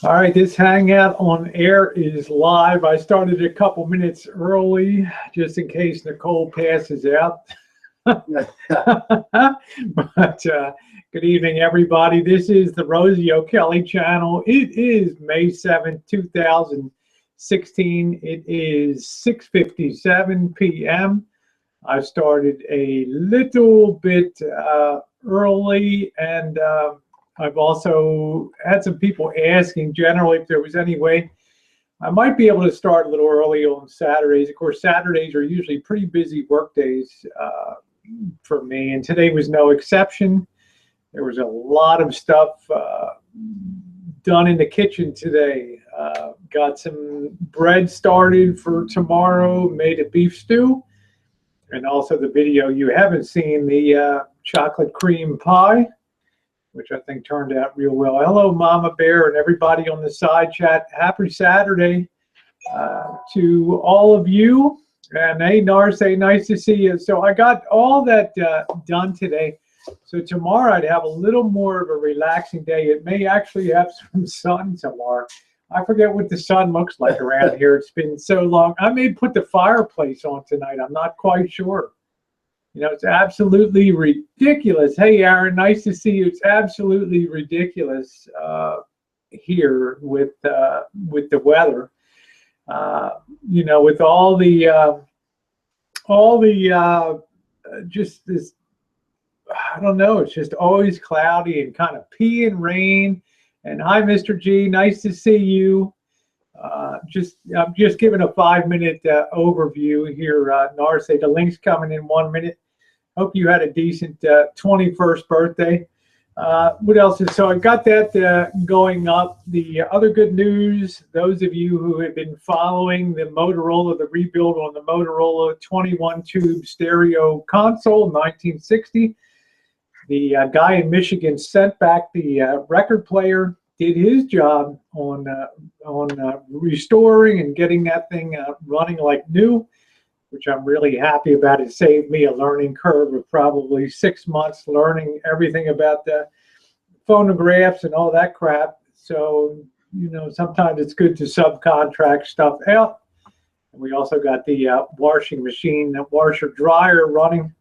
All right, this Hangout on air is live. I started a couple minutes early just in case Nicole passes out. But good evening, everybody. This is the Rosie O'Kelly channel. It is May 7th, 2016. It is 6:57 p.m. I started a little bit early, and I've also had some people asking generally if there was any way I might be able to start a little early on Saturdays. Of course, Saturdays are usually pretty busy work days for me, and today was no exception. There was a lot of stuff done in the kitchen today. Got some bread started for tomorrow, made a beef stew, and also the video you haven't seen, the chocolate cream pie, which I think turned out real well. Hello, Mama Bear, and everybody on the side chat. Happy Saturday to all of you. And hey, Narse, nice to see you. So I got all that done today. So tomorrow I'd have a little more of a relaxing day. It may actually have some sun tomorrow. I forget what the sun looks like around here. It's been so long. I may put the fireplace on tonight. I'm not quite sure. You know, it's absolutely ridiculous. Hey, Aaron, nice to see you. It's absolutely ridiculous here with the weather. You know, with all the just this, I don't know. It's just always cloudy and kind of pee and rain. And hi, Mr. G, nice to see you. I'm just giving a 5-minute overview here. Narse, the link's coming in 1 minute. Hope you had a decent 21st birthday. What else is, so I got that going up. The other good news, those of you who have been following the Motorola, the rebuild on the Motorola 21-tube stereo console, 1960, the guy in Michigan sent back the record player, did his job on restoring and getting that thing running like new, which I'm really happy about. It saved me a learning curve of probably 6 months learning everything about the phonographs and all that crap. So, you know, sometimes it's good to subcontract stuff out. And we also got the washing machine, the washer dryer running.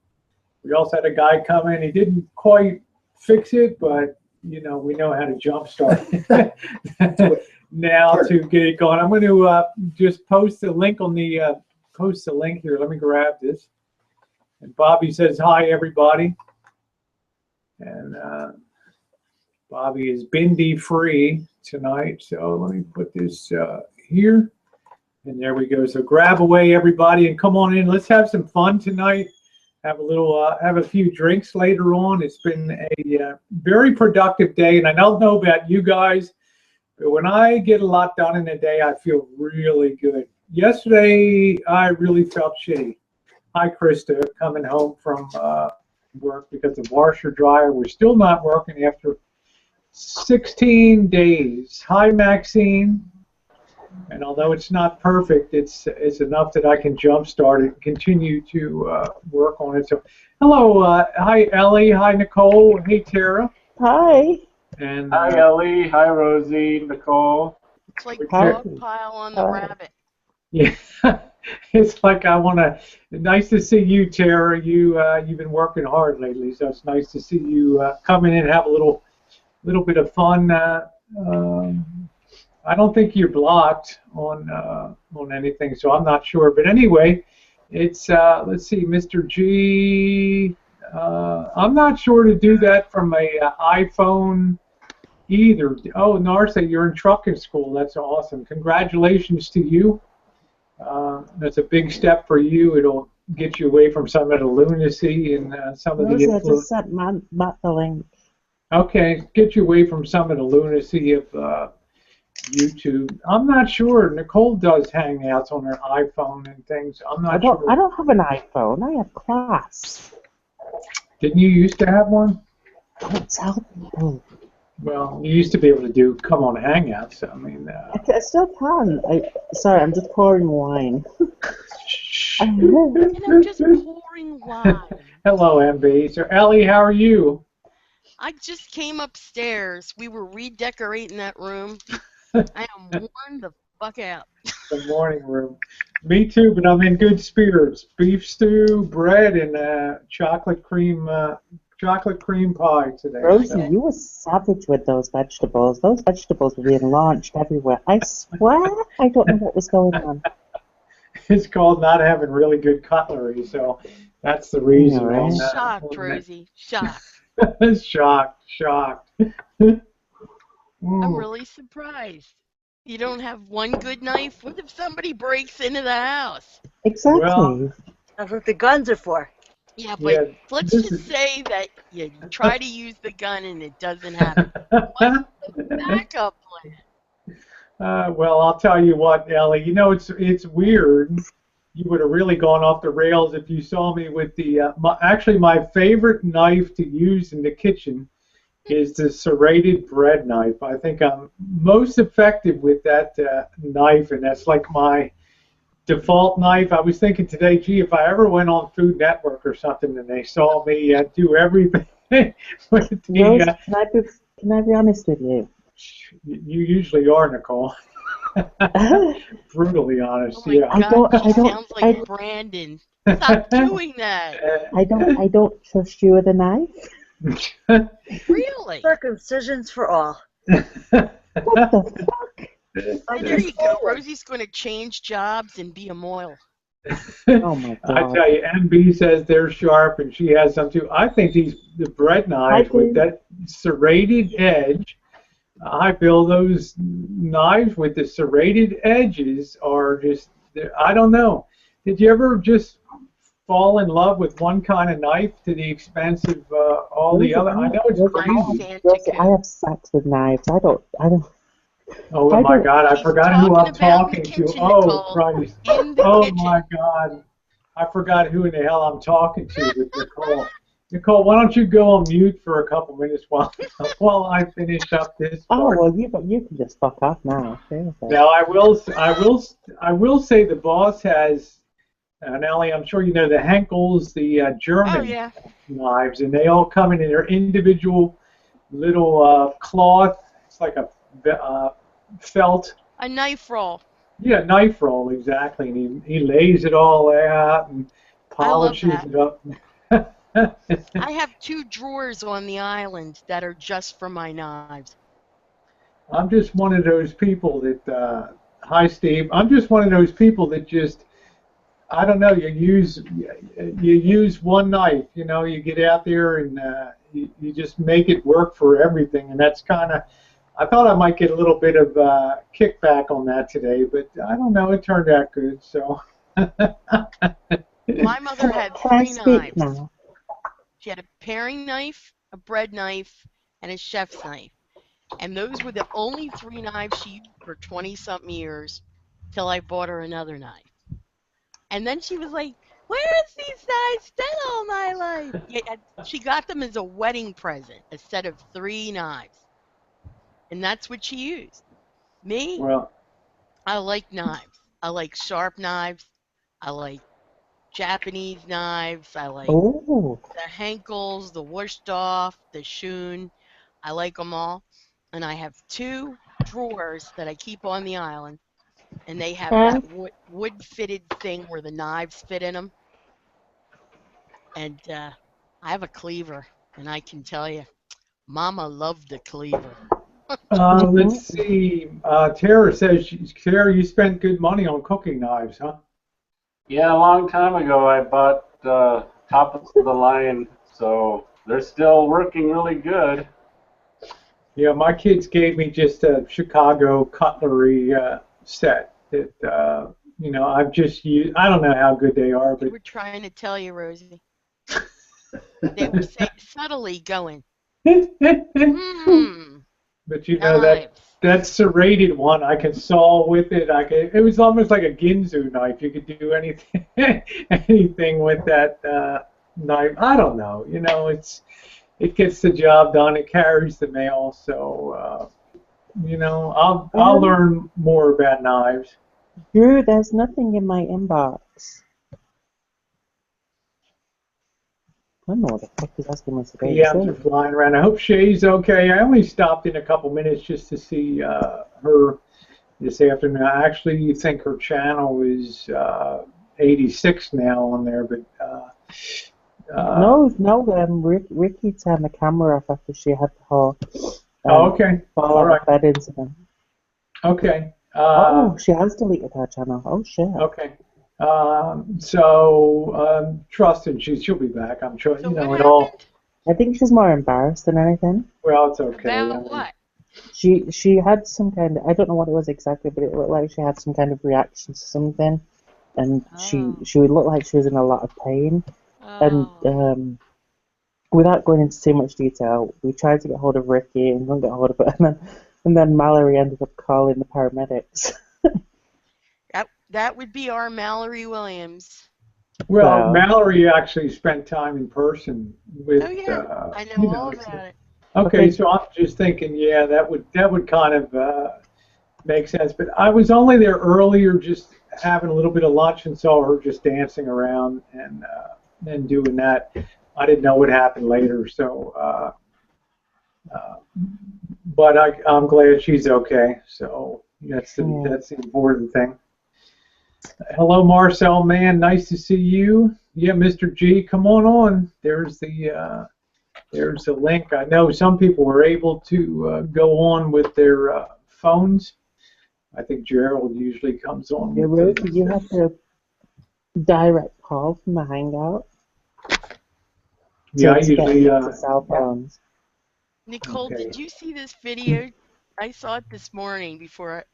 We also had a guy come in. He didn't quite fix it, but you know, we know how to jumpstart now to get it going. I'm going to just post a link on the post a link here. Let me grab this. And Bobby says hi, everybody. And Bobby is bindi free tonight, so let me put this here. And there we go. So grab away, everybody, and come on in. Let's have some fun tonight. Have a little, have a few drinks later on. It's been a very productive day, and I don't know about you guys, but when I get a lot done in a day, I feel really good. Yesterday, I really felt shitty. Hi, Krista, coming home from work because the washer dryer was still not working after 16 days. Hi, Maxine. And although it's not perfect, it's enough that I can jumpstart it and continue to work on it. So, hello, hi Ellie, hi Nicole, hey Tara. Hi. And hi Ellie, hi Rosie, Nicole. It's like dog pile on the rabbit. Yeah, it's like I want to. Nice to see you, Tara. You've been working hard lately, so it's nice to see you come in and have a little bit of fun. I don't think you're blocked on anything, so I'm not sure. But anyway, it's let's see, Mr. G. I'm not sure to do that from a iPhone either. Oh, Narse, you're in trucking school. That's awesome. Congratulations to you. That's a big step for you. It'll get you away from some of the lunacy and some of the influence. I just sent Matt the link. Okay, get you away from some of the lunacy of YouTube. I'm not sure. Nicole does Hangouts on her iPhone and things. I'm not sure. I don't have an iPhone. I have Class. Didn't you used to have one? Don't tell me. Well, you used to be able to do come on Hangouts. I mean, I still can. Sorry, I'm just pouring wine. And I'm just pouring wine. Hello, MB. So, Ellie, how are you? I just came upstairs. We were redecorating that room. I am worn the fuck out. The morning room. Me too, but I'm in good spirits. Beef stew, bread, and chocolate cream pie today. Rosie, So. you were savage with those vegetables. Those vegetables were being launched everywhere. I swear, I don't know what was going on. It's called not having really good cutlery, so that's the reason. Right. on Shocked, Rosie. Shocked. Shocked. I'm really surprised. You don't have one good knife? What if somebody breaks into the house? Exactly. Well, That's what the guns are for. Yeah, but yeah, let's just say that you try to use the gun and it doesn't happen. What's the backup plan? well, I'll tell you what, Ellie. You know, it's weird. You would have really gone off the rails if you saw me with the. Actually, my favorite knife to use in the kitchen is the serrated bread knife. I think I'm most effective with that knife, and that's like my default knife. I was thinking today, gee, if I ever went on Food Network or something and they saw me do everything with the. Rose, can I be honest with you? You usually are, Nicole. Brutally honest, Oh my yeah. God, she sounds like Brandon. Stop doing that. I don't trust you with a knife. Really? Circumcisions for all. What the fuck? Hey, there you go. Rosie's going to change jobs and be a moil. Oh my God. I tell you, MB says they're sharp, and she has some too. I think the bread knives with that serrated edge. I build those knives with the serrated edges are just. I don't know. Did you ever just fall in love with one kind of knife to the expense of all the other? I know it's crazy. I have sex with knives. I don't. Oh my God! I He's forgot who I'm talking talking about in the to. kitchen, Oh Nicole. Christ! In the Oh kitchen. my God! I forgot who in the hell I'm talking to with Nicole. Nicole, why don't you go on mute for a couple minutes while I finish up this part? Oh well, you can just fuck off now. Seriously. Now I will say the boss has, and Ellie, I'm sure you know the Henkels, the German knives, and they all come in their individual little cloth. It's like a felt. A knife roll. Yeah, knife roll, exactly. And he lays it all out and polishes it up. I have 2 drawers on the island that are just for my knives. I'm just one of those people that, hi Steve, I'm just one of those people that just, I don't know, you use one knife, you know, you get out there and you just make it work for everything, and that's kind of, I thought I might get a little bit of kickback on that today, but I don't know, it turned out good, so. My mother had 3 knives. Now? She had a paring knife, a bread knife, and a chef's knife. And those were the only 3 knives she used for 20-something years till I bought her another knife. And then she was like, where's these knives been all my life? Yeah, she got them as a wedding present, a set of 3 knives. And that's what she used. Me, well, I like knives. I like sharp knives. I like Japanese knives. I like the Henkels, the Wursthof, the Schön. I like them all. And I have 2 drawers that I keep on the island. And they have that wood-fitted thing where the knives fit in them. And I have a cleaver. And I can tell you, Mama loved the cleaver. Let's see. Tara says, Tara, you spent good money on cooking knives, huh? Yeah, a long time ago I bought top of the line, so they're still working really good. Yeah, my kids gave me just a Chicago cutlery set that, you know, I've just used. I don't know how good they are, but. They were trying to tell you, Rosie. They were subtly going, But you know that serrated one, I can saw with it. It was almost like a Ginsu knife. You could do anything, anything with that knife. I don't know. You know, it gets the job done. It carries the mail. So, you know, I'll learn more about knives. Drew, there's nothing in my inbox. don't know what the fuck he's asking me today. PMs are flying around. I hope Shay's okay. I only stopped in a couple minutes just to see her this afternoon. I actually think her channel is 86 now on there, but Ricky turned the camera off after she had the whole okay. fall out of bed incident. Okay. She has deleted her channel. Oh shit. Okay. Trusting she'll be back. I'm sure. So You know what it all. happened? I think she's more embarrassed than anything. Well, it's okay. About what? She had some kind of, I don't know what it was exactly, but it looked like she had some kind of reaction to something, and she would look like she was in a lot of pain. And without going into too much detail, we tried to get hold of Ricky and couldn't get hold of her, and then Mallory ended up calling the paramedics. That would be our Mallory Williams. Well, Mallory actually spent time in person with. Oh yeah, I know all about it. Okay, so I'm just thinking, yeah, that would kind of make sense. But I was only there earlier, just having a little bit of lunch, and saw her just dancing around and doing that. I didn't know what happened later, so. But I'm glad she's okay. So that's the important thing. Hello, Marcel, man. Nice to see you. Yeah, Mr. G, come on. There's the link. I know some people were able to go on with their phones. I think Gerald usually comes on. Yeah, Rose, did you have to direct call from the Hangout? Yeah, I usually. Cell phones. Nicole, did you see this video? I saw it this morning before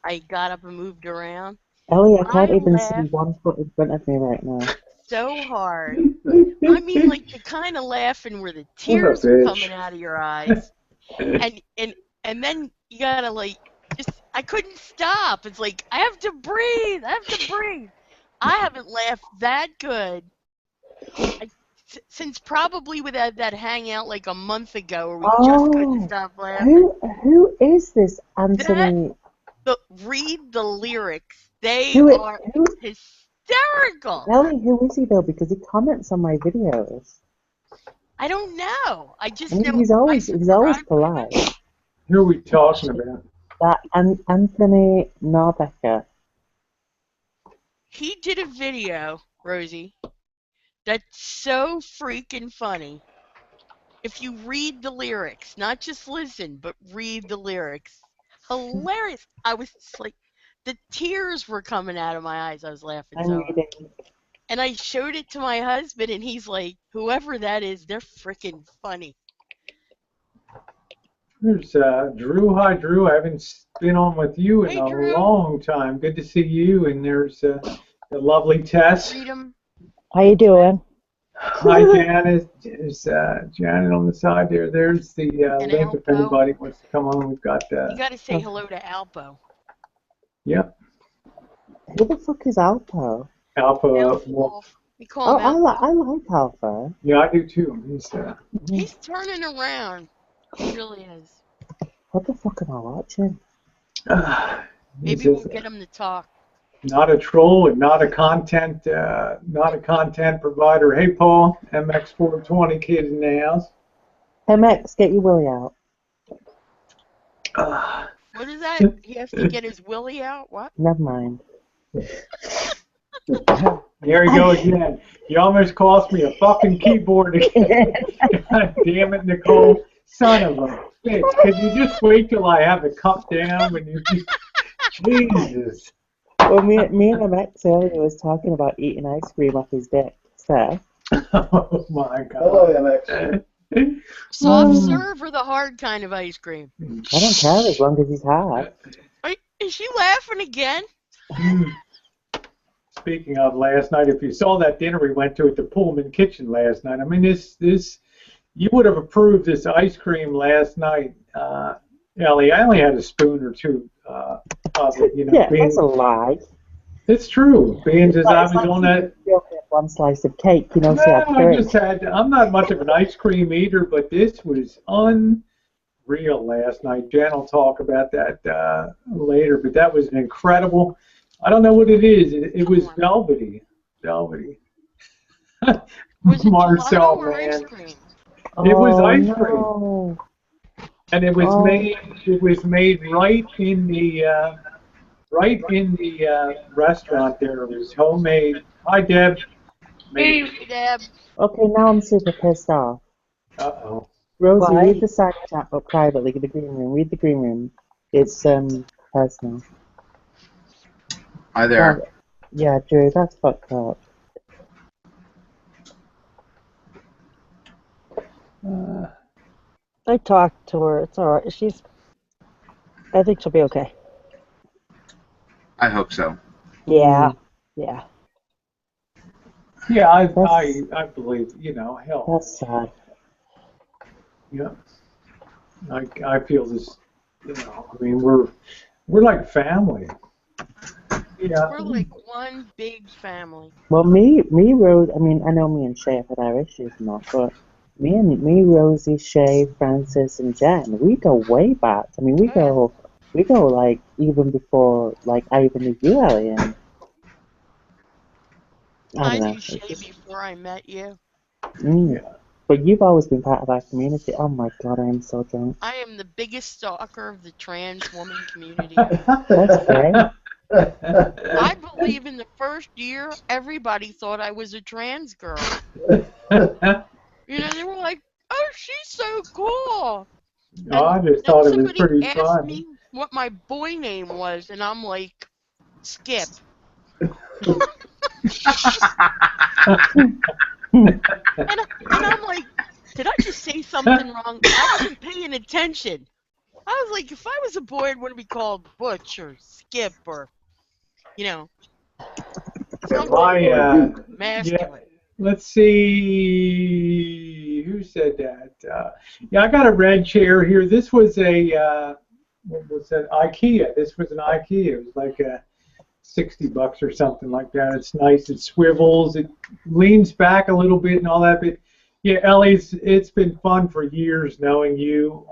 I got up and moved around. Ellie, I can't even see one foot in front of me right now. So hard. I mean, like the kind of laughing where the tears are coming out of your eyes, and then you gotta I couldn't stop. It's like I have to breathe. I haven't laughed that good since probably with that hangout like a month ago where we just couldn't stop laughing. Who is this Anthony? Read the lyrics. They are hysterical. Ellie, who is he though? Because he comments on my videos. I don't know. I just know he's always polite. Who are we talking about? That Anthony Norbecker. He did a video, Rosie, that's so freaking funny. If you read the lyrics, not just listen, but read the lyrics. Hilarious. I was just like, the tears were coming out of my eyes. I was laughing so hard. And I showed it to my husband, and he's like, whoever that is, they're freaking funny. There's Drew. Hi, Drew. I haven't been on with you in a long time. Good to see you. And there's the lovely Tess. Freedom. How you doing? Hi, Janet. There's Janet on the side there. There's the link if anybody wants to come on. We've got. You got to say hello to Alpo. Yep. Who the fuck is Alpo? Alpha. We call him Alpha. I like Alpha. Yeah, I do too. He's turning around. He really is. What the fuck am I watching? Maybe we'll get him to talk. Not a troll and not a content provider. Hey, Paul, MX420 kid in the house. MX, get your willy out. What is that? He has to get his willy out? What? Never mind. There you go again. You almost cost me a fucking keyboard again. God damn it, Nicole. Son of a bitch. Could you just wait till I have the cup down when you... Jesus. Well, me and MX earlier was talking about eating ice cream off his dick. So. Oh, my God. Hello, MX. Soft serve or the hard kind of ice cream? I don't care as long as he's hard. Is she laughing again? Speaking of last night, if you saw that dinner we went to at the Pullman Kitchen last night, I mean, you would have approved this ice cream last night, Ellie. I only had a spoon or two of it. You know, yeah, that's a lie. It's true. Being as I was on that. One slice of cake, you know. No, I'm not much of an ice cream eater, but this was unreal last night. Jen will talk about that later, but that was an incredible. I don't know what it is. It was velvety. Was it Marcel, gelato or ice man. cream? It was ice no. cream, and it was Oh. made. It was made right in the restaurant. There it was homemade. Hi, Deb. Hey, Deb. Okay, now I'm super pissed off. Uh-oh. Rosie, Why? read the side chat, but privately, the green room. Read the green room. It's personal. Hi there. Yeah, Drew, that's fucked up. I talked to her. It's all right. I think she'll be okay. I hope so. Yeah. Yeah. Yeah, I That's- believe, hell, That's sad. yeah. I feel this, I mean, we're like family. Yeah. We're like one big family. Well, Rose, I mean, I know me and Shay have had our issues and that, but me, Rosie, Shay, Francis, and Jen, we go way back. I mean, we go like even before like I even knew you, Ellie, and I don't know. knew Shay before I met you. Yeah. But you've always been part of our community. Oh my god, I am so drunk. I am the biggest stalker of the trans woman community. That's great. I believe in the first year, everybody thought I was a trans girl. They were like, "Oh, she's so cool." Oh, I just thought it was pretty asked fun. me what my boy name was, and I'm like, Skip. and I'm like, did I just say something wrong? I wasn't paying attention. I was like, if I was a boy, it wouldn't be called Butch or Skip or, something masculine. Let's see who said that. Yeah, I got a red chair here. This was what was that? IKEA. This was an IKEA. It was like $60 or something like that. It's nice. It swivels. It leans back a little bit and all that. But yeah, Ellie, it's been fun for years knowing you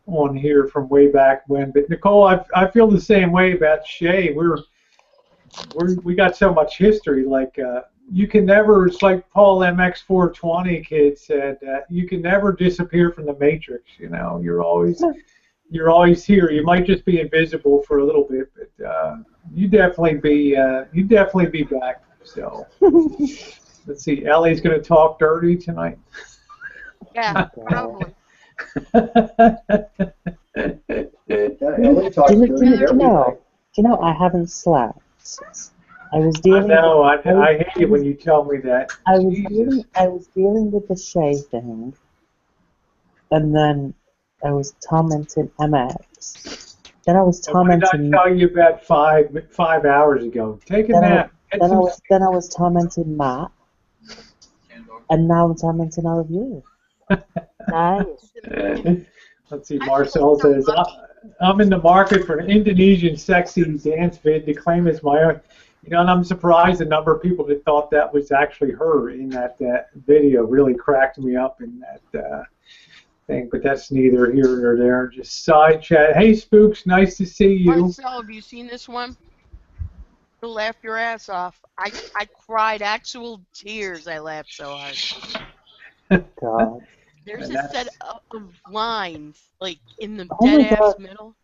on here from way back when. But Nicole, I feel the same way about Shay. We got so much history. Like you can never. It's like Paul MX420 kid said. You can never disappear from the Matrix. You're always here. You might just be invisible for a little bit, but you definitely be back. So let's see. Ellie's going to talk dirty tonight. Yeah, probably. Do you know I haven't slept. I was dealing. I know. I hate it when you tell me that. I was dealing with the Shay thing, and then I was tormenting MX. Then I was tormenting. What did I tell you about 5 hours ago? Take a nap. Then I was tormenting Matt, and now I'm tormenting all of you. Nice. Let's see. Marcel says, "I'm in the market for an Indonesian sexy dance vid to claim as my own." And I'm surprised the number of people that thought that was actually her in that video really cracked me up in that thing. But that's neither here nor there. Just side chat. Hey, Spooks, nice to see you. Marcel, have you seen this one? You'll laugh your ass off. I cried actual tears. I laughed so hard. God. There's a set of lines, like, in the Oh my dead-ass God. middle.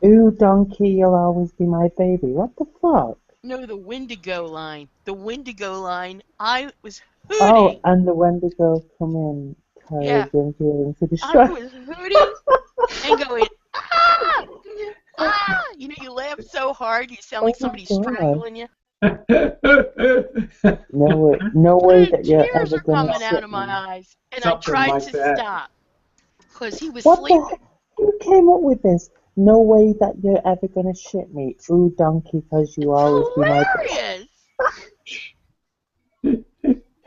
Ooh, donkey, you'll always be my baby. What the fuck? No, the Wendigo line. The Wendigo line, I was hooting. Oh, and the Wendigo come in, carried and feeling to the I shot. was hooting and going, ah! Ah! You laugh so hard, you sound like somebody's strangling you. No way that you're Tears ever are gonna coming out shit of my me. eyes, and Something I tried like to that. stop because he was What sleeping. the heck? Who came up with this? No way that you're ever gonna shit me. Ooh, donkey, cause you always be my baby. Hilarious! He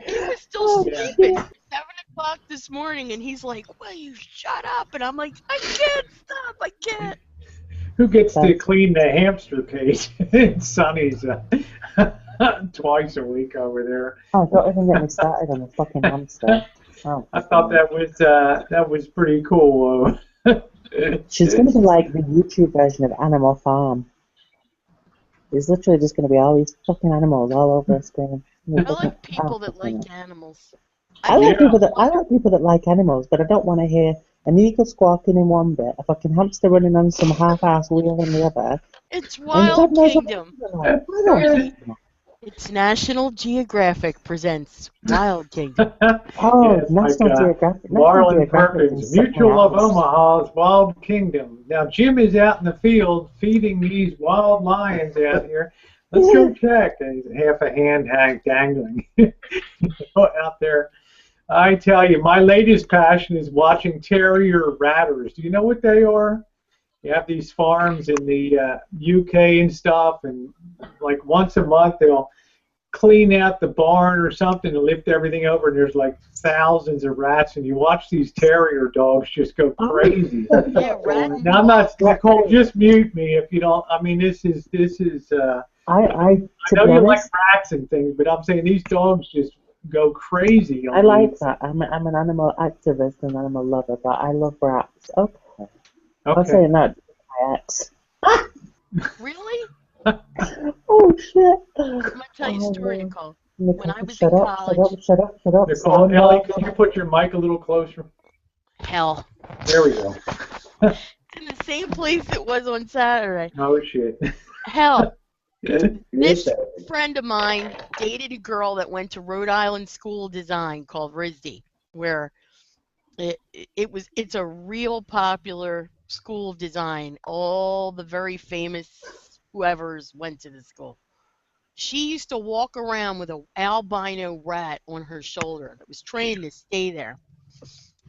was still sleeping at 7 o'clock this morning, and he's like, "Will you shut up?" And I'm like, "I can't stop. I can't." Who gets to clean the hamster cage? Sonny's twice a week over there. Oh, don't even get me started on the fucking hamster. Oh, I thought that was pretty cool. She's gonna be like the YouTube version of Animal Farm. There's literally just gonna be all these fucking animals all over her screen. I like people that like animals. I like people that like animals, but I don't want to hear an eagle squawking in one bit, a fucking hamster running on some half-ass wheel in the other. It's Wild Kingdom. Like. It's National Geographic presents Wild Kingdom. Oh, yes, National Geographic. Marlon Perkins, Mutual of Omaha's Wild Kingdom. Now, Jim is out in the field feeding these wild lions out here. Let's go check. There's half a hand dangling out there. I tell you, my latest passion is watching terrier ratters. Do you know what they are? You have these farms in the UK and stuff, and like once a month they'll clean out the barn or something and lift everything over, and there's like thousands of rats, and you watch these terrier dogs just go crazy. Yeah, rats. Now I'm not, Nicole, just mute me if you don't. I mean, this is. I know you like rats and things, but I'm saying these dogs just go crazy. I like that. I'm an animal activist and animal lover, but I love rats. Okay. I'm saying that to my ex. Really? Oh shit! I'm gonna tell you a story, Nicole. Nicole, when I was in college. Shut up! Nicole, Ellie, can you put your mic a little closer? Hell. There we go. In the same place it was on Saturday. Oh shit. Hell. This friend of mine dated a girl that went to Rhode Island School of Design called RISD, where it's a real popular school of design. All the very famous whoever's went to the school. She used to walk around with an albino rat on her shoulder that was trained to stay there.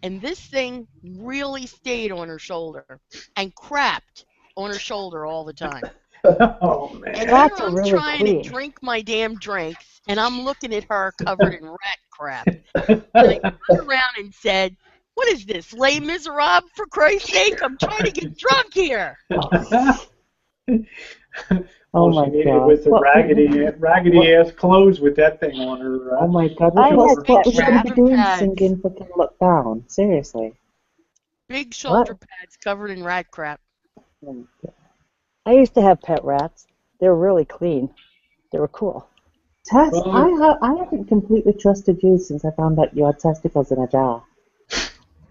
And this thing really stayed on her shoulder and crapped on her shoulder all the time. Oh, man. And here I'm really trying to drink my damn drinks, and I'm looking at her covered in rat crap. And I turned around and said, "What is this, Les Miserables, for Christ's sake? I'm trying to get drunk here." Oh my God! With the raggedy ass clothes with that thing on her. Oh my God! What was she going to be doing? Singing fucking "Look Down"? Seriously. Big shoulder pads covered in rat crap. I used to have pet rats. They were really clean. They were cool. Tess, I haven't completely trusted you since I found out you had testicles in a jar.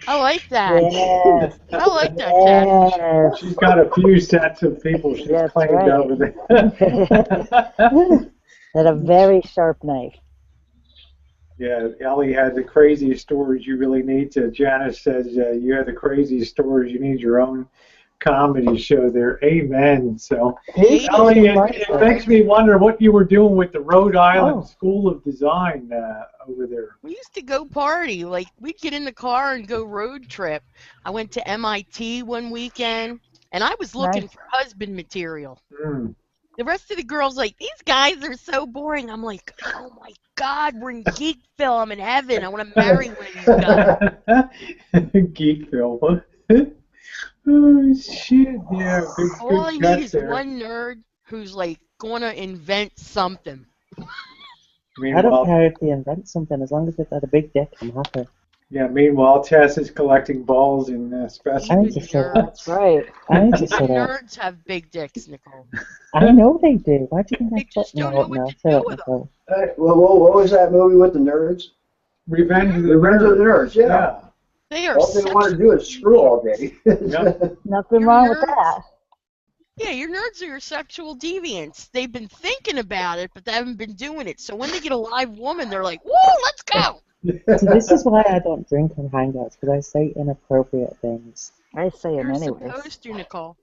I like that. Yes. I like that, Tess. She's got a few sets of people she's claimed over there. Had a very sharp knife. Yeah, Ellie has the craziest stories you really need to. Janice says you have the craziest stories. You need your own comedy show there. Amen. So, Ellie, it makes me wonder what you were doing with the Rhode Island School of Design over there. We used to go party. Like, we'd get in the car and go road trip. I went to MIT one weekend, and I was looking for husband material. The rest of the girls like, these guys are so boring. I'm like, oh my God, we're in Geekville. I'm in heaven. I want to marry one of these guys. Geekville. Oh shit! Yeah, all I need is one nerd who's like gonna invent something. I don't care if they invent something as long as they've got a big dick. I'm happy. Yeah. Meanwhile, Tess is collecting balls in specimens. That's right. Nerds have big dicks, Nicole. I know they do. Why do you think they just don't know what to do with them? Well, what was that movie with the nerds? Revenge of the Nerds. Yeah. They are all they want to do is screw all day. Nothing wrong with that. Yeah, your nerds are your sexual deviants. They've been thinking about it, but they haven't been doing it. So when they get a live woman, they're like, "Woo, let's go!" See, this is why I don't drink on Hangouts, because I say inappropriate things. I say them anyway. You're supposed to, Nicole.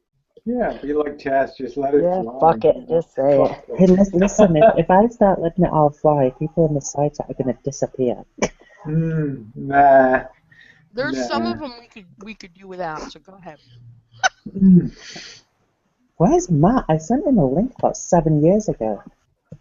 Yeah, be like Tess, just let it fly. Fuck it, just say it. Hey, listen, if I start letting it all fly, people on the site are going to disappear. Nah. There's some of them we could do without, so go ahead. Where's Matt? I sent him a link about 7 years ago.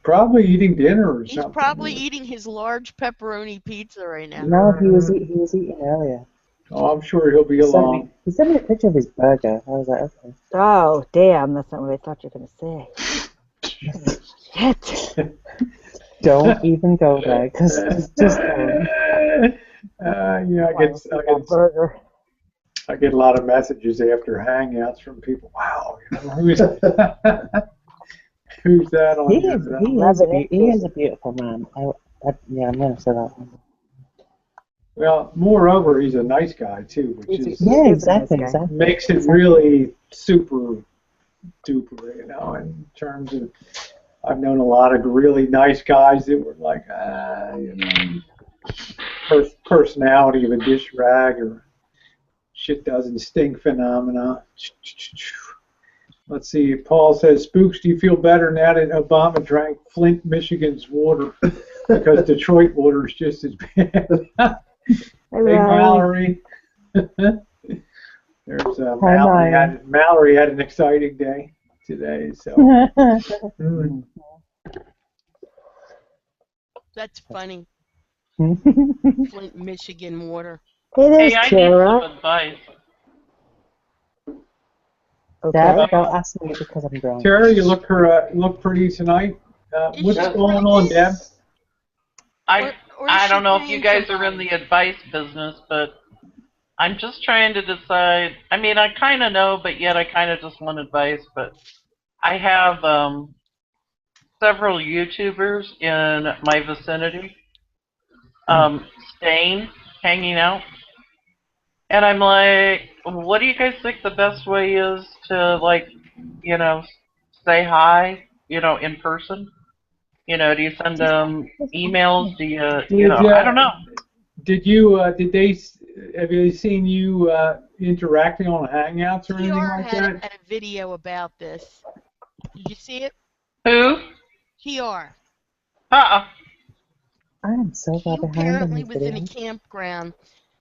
Probably eating dinner or something. He's probably eating his large pepperoni pizza right now. No, he was eating earlier. Oh, I'm sure he'll be along. He sent me a picture of his burger. I was like, okay. Oh, damn, that's not what I thought you were going to say. Shit. Don't even go there, because it's just... yeah, I get a lot of messages after Hangouts from people. Wow, who's Who's that on He your is, he is Rabbit a beautiful man. Yeah, I'm going to say that. Well, moreover, he's a nice guy too, which is Yeah, He is a exactly, nice guy. exactly. makes it really super duper, you know, in terms of I've known a lot of really nice guys that were like, you know, personality of a dish rag or shit doesn't stink phenomena. Let's see. Paul says, Spooks, do you feel better now that Obama drank Flint, Michigan's water because Detroit water is just as bad? Hey, Mallory. There's Mallory. Mallory had an exciting day today. So. That's funny. Flint, Michigan water. Hey, I need Tara. some advice. Okay. Dad, don't ask me because I'm drunk. Tara, you look pretty tonight. What's going on, Deb? I don't know if you guys are in the advice business, but I'm just trying to decide. I mean, I kind of know, but yet I kind of just want advice. But I have several YouTubers in my vicinity staying, hanging out. And I'm like, what do you guys think the best way is to, like, you know, say hi, you know, in person? You know, do you send them emails? Do you know, I don't know. Did have they seen you interacting on Hangouts or anything like that? TR had a video about this. Did you see it? Who? TR. I am so He far behind on apparently these was in a videos. campground,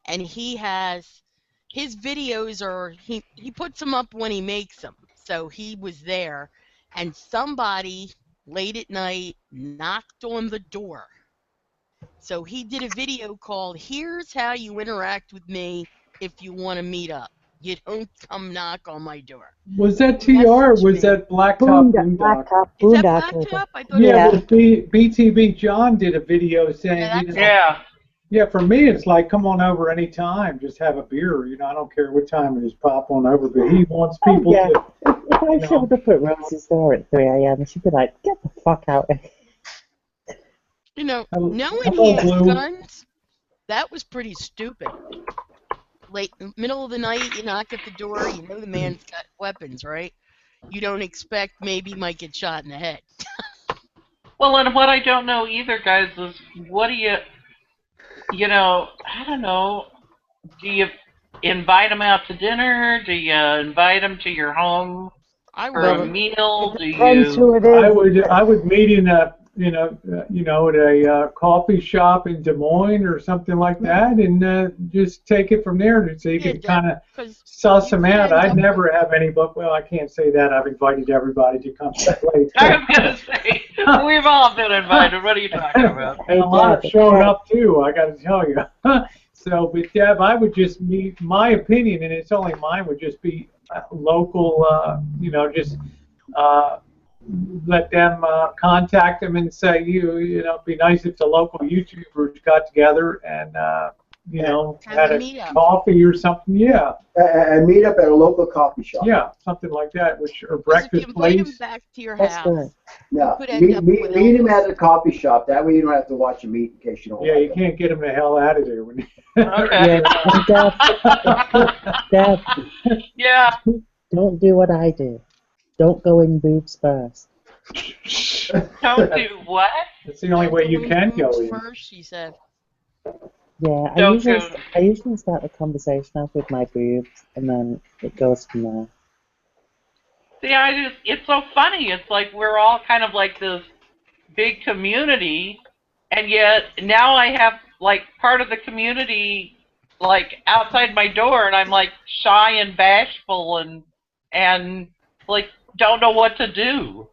and he has his videos are he puts them up when he makes them. So he was there, and somebody late at night knocked on the door. So he did a video called "Here's How You Interact with Me If You Want to Meet Up. You don't come knock on my door." Was that TR or was that Blacktop Boondock? Is that Blacktop? I thought Yeah, it was BTB John did a video saying, you know, yeah, for me it's like come on over anytime, just have a beer. You know, I don't care what time it is, pop on over. But he wants people to. If I showed up at Rosie's door at 3 a.m., she'd be like, "Get the fuck out of here." You know, knowing he has guns, that was pretty stupid. Late middle of the night, you knock at the door, you know the man's got weapons, right? You don't expect maybe he might get shot in the head. Well, and what I don't know either, guys, is what do you know, I don't know, do you invite them out to dinner? Do you invite them to your home for a meal? Do you? I would meet in a at a coffee shop in Des Moines or something like that, and just take it from there, so you can kind of suss them out. I'd never have anybody. Well, I can't say that. I've invited everybody to come to the place. I was gonna say we've all been invited. What are you talking about? And a lot have shown up too. I got to tell you. So, but Deb, I would just meet. My opinion, and it's only mine, would just be local. Just. Let them contact them and say, you know, it'd be nice if the local YouTubers got together and, had a coffee or something. Yeah. And meet up at a local coffee shop. Yeah, something like that, or breakfast place. Invite him back to your house. No, meet him at a coffee shop. That way you don't have to watch him eat in case you don't. Yeah, you can't get him the hell out of there when. Okay. Dad, yeah. Don't do what I do. Don't go in boobs first. Don't do what? That's the only way you can go in. First, she said. Yeah, I usually start the conversation off with my boobs, and then it goes from there. See, it's so funny. It's like we're all kind of like this big community, and yet now I have like part of the community like outside my door, and I'm like shy and bashful and like don't know what to do.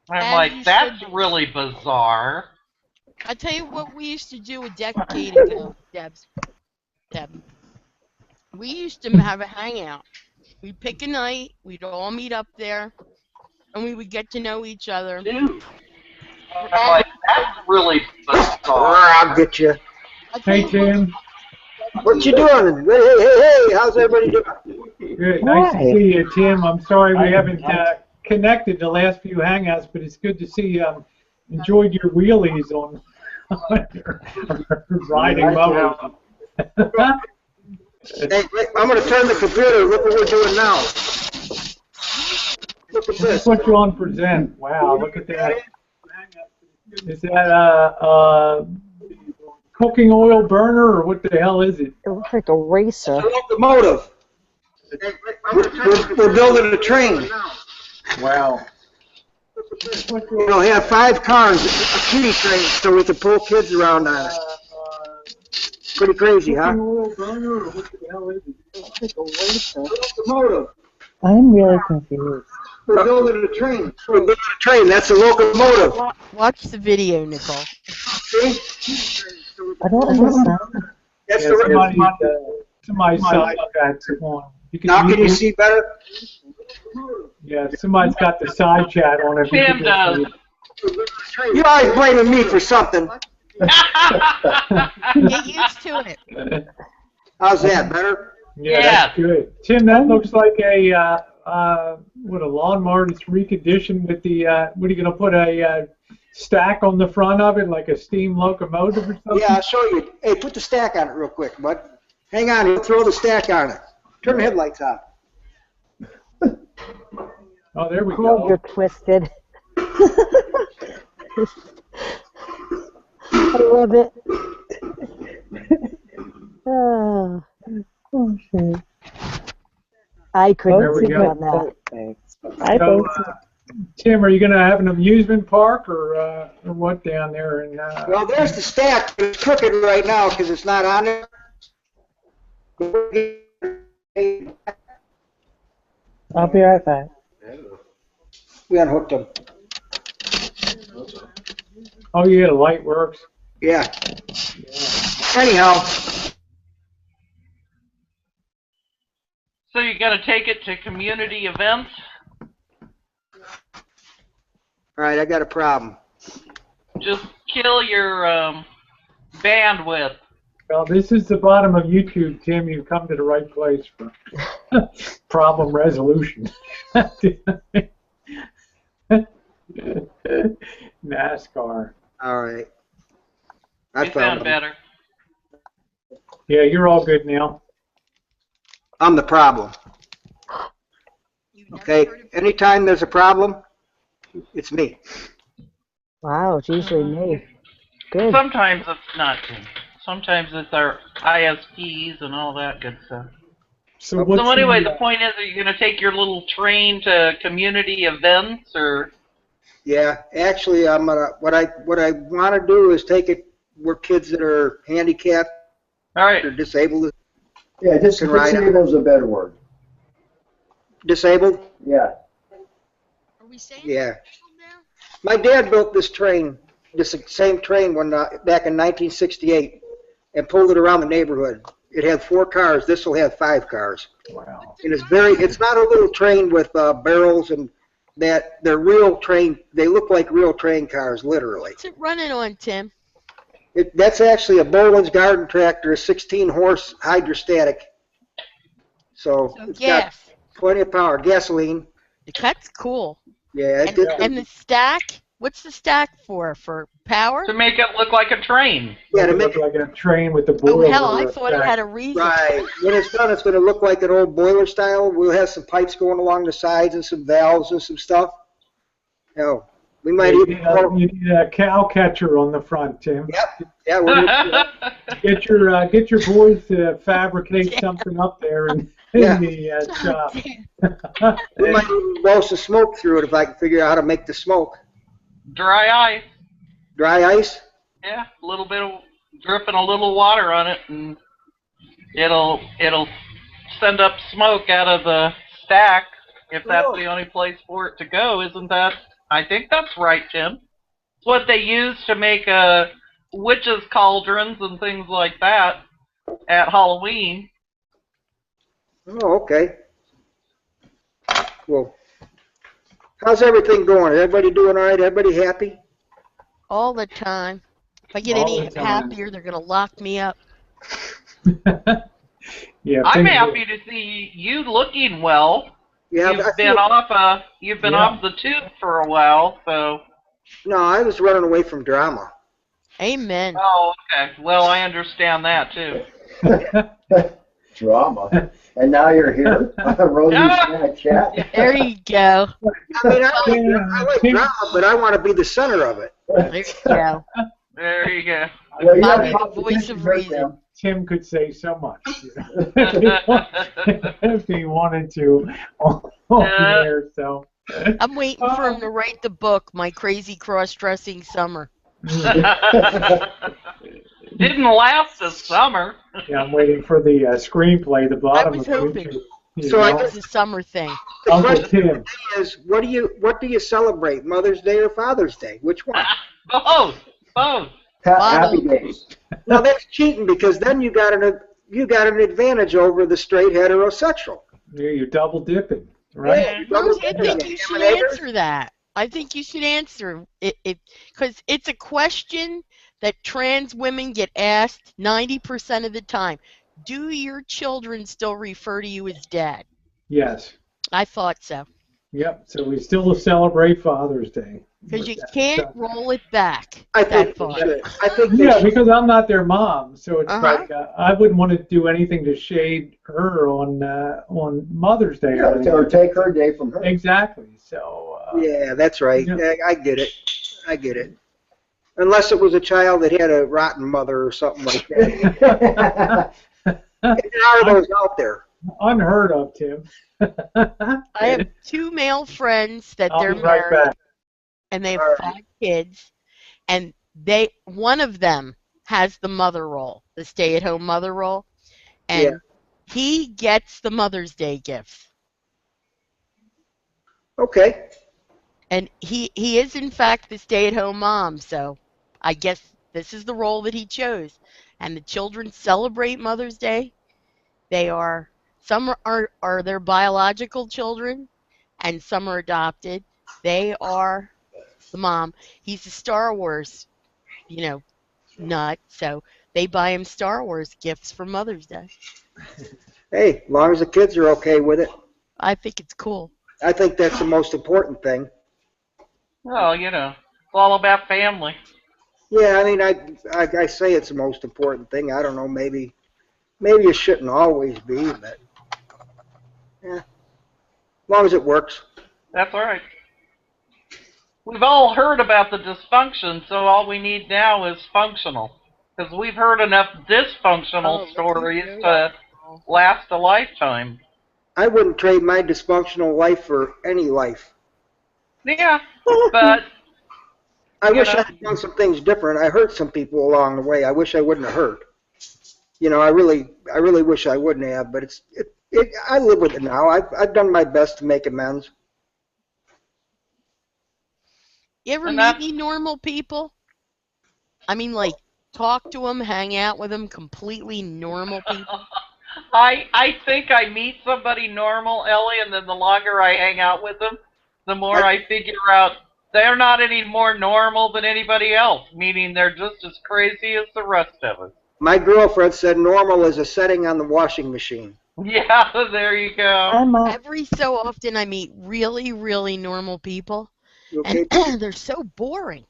I'm like, that's really bizarre. I tell you what we used to do a decade ago, Deb. We used to have a hangout. We'd pick a night, we'd all meet up there, and we would get to know each other. Dude. I'm like, that's really bizarre. I'll get you. Hey, Tim. What you doing? Hey, how's everybody doing? Good. Nice to see you, Tim. I'm sorry we haven't connected the last few Hangouts, but it's good to see enjoyed your wheelies on your riding mode. Hey, wait, I'm going to turn the computer. Look what we're doing now. Look at this. Put you on present. Wow, look at that. Is that cooking oil burner, or what the hell is it? It looks like a racer. It's a locomotive. We're building a train. Wow. We'll have 5 cars, a kiddie train, so we can pull kids around on it. Pretty crazy, huh? Cooking oil burner, or what the hell is it? It looks like a racer. Locomotive. I'm really confused. We're building a train. We're building a train. That's a locomotive. Watch the video, Nicole. See? I don't understand. That's Yeah, the somebody's side chat's on. Now can you see better? Yeah, somebody's got the side chat on. If Tim does. You're always blaming me for something. Get used to it. How's that, better? Yeah, Yes. that's good. Tim, that looks like a what, a lawnmower that's reconditioned with the what are you gonna put, a stack on the front of it, like a steam locomotive or something? Yeah, I'll show you. Hey, put the stack on it real quick, bud. Hang on, you'll throw the stack on it. Turn the headlights on. Oh, there we Oh, go. you're twisted. I love it. Oh, shit. I There couldn't we see go. on that. Thanks. So, Tim, are you gonna have an amusement park or what down there? In, Well, there's the stack, but it's crooked right now because it's not on there. I'll be right back. We unhooked them. Oh yeah, the light works. Yeah. Anyhow, So you're going to take it to community events? all right, I got a problem. Just kill your bandwidth. Well, this is the bottom of YouTube, Tim. You've come to the right place for problem resolution. NASCAR. All right. I You found sound them. better. Yeah, you're all good now. I'm the problem. Okay, anytime there's a problem, it's me. Wow, it's usually me. Good. Sometimes it's not. Sometimes it's our ISPs and all that good stuff. So, what's So anyway, the, the point is, are you going to take your little train to community events, or? Yeah, actually, I'm gonna. What I want to do is take it where kids that are handicapped All right. or disabled. Yeah, Can ride it. disable's a better word. Disabled? Yeah. Are we saying Yeah. now? My dad built this train, this same train, back in 1968, and pulled it around the neighborhood. It had 4 cars. This will have 5 cars. wow. And it's not a little train with barrels and that. They're real train. They look like real train cars, literally. What's it running on, Tim? That's actually a Boland's garden tractor, a 16-horse hydrostatic. So So it's got gas. plenty of power. Gasoline. The cut's cool. Yeah. And the stack? What's the stack for? For power? To make it look like a train. Yeah, to It make looked like a train with the Oh boiler. hell, I thought it had a reason. right. When it's done, it's going to look like an old boiler style. We'll have some pipes going along the sides and some valves and some stuff. Hell, we might You even. need a cow catcher on the front, Tim. Yep. Yeah. We're Get your boys to fabricate something up there in Yeah. the shop. we might even blow some smoke through it if I can figure out how to make the smoke. Dry ice. Dry ice. Yeah, a little bit of dripping a little water on it, and it'll send up smoke out of the stack if that's the only place for it to go. Isn't that? I think that's right, Tim. It's what they use to make witches' cauldrons and things like that at Halloween. Oh, okay. Well, how's everything going? Everybody doing all right? Everybody happy? All the time. If I get All any the time. happier, they're gonna lock me up. Yeah, I'm things- happy to see you looking well. Yeah, you've been off the tube for a while, so. No, I was running away from drama. Amen. Oh, okay. Well, I understand that too. Drama. And now you're here, Rosie's Snack Chat. There you go. I mean, I like drama, but I want to be the center of it. There you go. There you go. Well, Bobby, the voice of reason. Tim could say so much if he wanted to on there. So I'm waiting for him to write the book, My Crazy Cross-Dressing Summer. Didn't last this summer. Yeah, I'm waiting for the screenplay. The bottom I was of hoping. So I It's a summer thing. The Uncle question Tim. is, what do you celebrate, Mother's Day or Father's Day? Which one? Both. Happy days. No, that's cheating because then you got an advantage over the straight heterosexual. Yeah, you're double dipping, right? Yeah, Rose, I think you should answer that. I think you should answer it because it's a question that trans women get asked 90% of the time. Do your children still refer to you as dad? Yes. I thought so. Yep. So we still celebrate Father's Day. Because you can't roll it back. I think that far. I think they Yeah, should. because I'm not their mom, so it's Uh-huh. like I wouldn't want to do anything to shade her on Mother's Day. Yeah, or take her day from her. Exactly. So. Yeah, that's right. Yeah. I get it. I get it. Unless it was a child that had a rotten mother or something like that. There are those out there. Unheard of, Tim. I have two male friends that I'll they're be right married, back. and they have 5 kids, and one of them has the mother role, the stay-at-home mother role, and he gets the Mother's Day gifts. Okay. And he is in fact the stay-at-home mom, so I guess this is the role that he chose. And the children celebrate Mother's Day. Some are their biological children, and some are adopted. They are the mom. He's a Star Wars, nut, so they buy him Star Wars gifts for Mother's Day. Hey, as long as the kids are okay with it. I think it's cool. I think that's the most important thing. Well, it's all about family. Yeah, I mean, I say it's the most important thing. I don't know, maybe it shouldn't always be, but yeah, as long as it works. That's all right. We've all heard about the dysfunction, so all we need now is functional. Because we've heard enough dysfunctional stories to last a lifetime. I wouldn't trade my dysfunctional life for any life. Yeah, but I wish I had done some things different. I hurt some people along the way. I wish I wouldn't have hurt. I really wish I wouldn't have. But I live with it now. I've done my best to make amends. You ever meet any normal people? I mean, like, talk to them, hang out with them, completely normal people? I think I meet somebody normal, Ellie, and then the longer I hang out with them, the more I figure out they're not any more normal than anybody else, meaning they're just as crazy as the rest of us. My girlfriend said normal is a setting on the washing machine. Yeah, there you go. Every so often I meet really, really normal people, Okay. and they're so boring.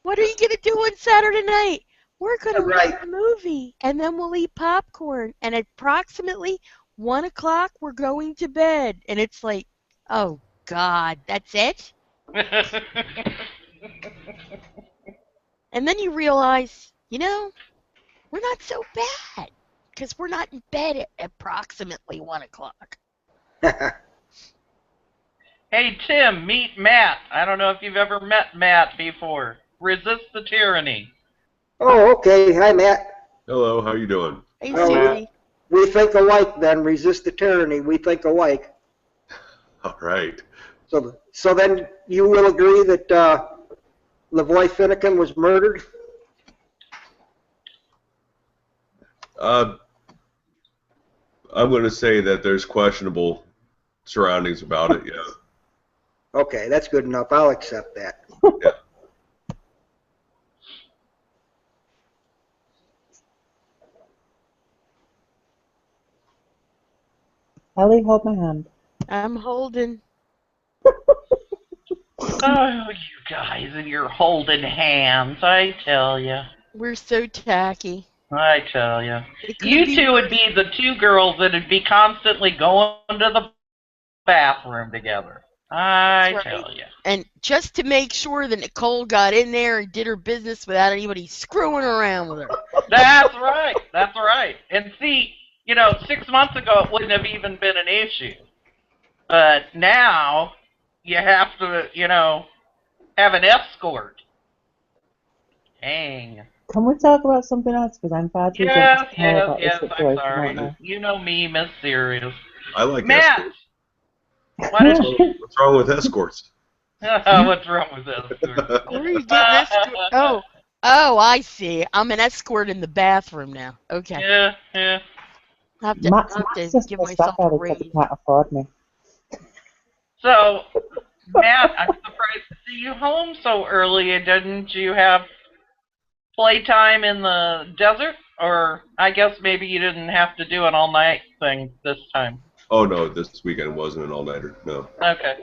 What are you going to do on Saturday night? We're going to watch a movie, and then we'll eat popcorn, and at approximately 1 o'clock, we're going to bed. And it's like, oh, God, that's it? And then you realize, we're not so bad, because we're not in bed at approximately 1 o'clock. Hey, Tim, meet Matt. I don't know if you've ever met Matt before. Resist the tyranny. Oh, okay. Hi, Matt. Hello, how you doing? Hey, Susie. We think alike then. Resist the tyranny. We think alike. All right. So then you will agree that Lavoy Finnegan was murdered? I'm going to say that there's questionable surroundings about it, yeah. Okay, that's good enough. I'll accept that. Yeah. Ellie, hold my hand. I'm holding. Oh, you guys and your holding hands, I tell you. We're so tacky. I tell you. It could You be two would worse. be the two girls that would be constantly going to the bathroom together. I That's right. tell you. And just to make sure that Nicole got in there and did her business without anybody screwing around with her. That's right. That's right. And see, 6 months ago it wouldn't have even been an issue. But now you have to, have an escort. Dang. Can we talk about something else? Because I'm far too drunk to care about this I'm situation sorry. right now. You know me, Miss Serious. I like Matt! escorts. Why did you... What's wrong with escorts? What's wrong with escorts? Where are you getting escort? Oh, I see. I'm an escort in the bathroom now. Okay. Yeah. I have to, Matt's I have to just give pissed myself off a because he raise. can't afford me. So, Matt, I'm surprised to see you home so early. Didn't you have playtime in the desert? Or I guess maybe you didn't have to do an all-night thing this time. Oh no, this weekend wasn't an all-nighter. No. Okay.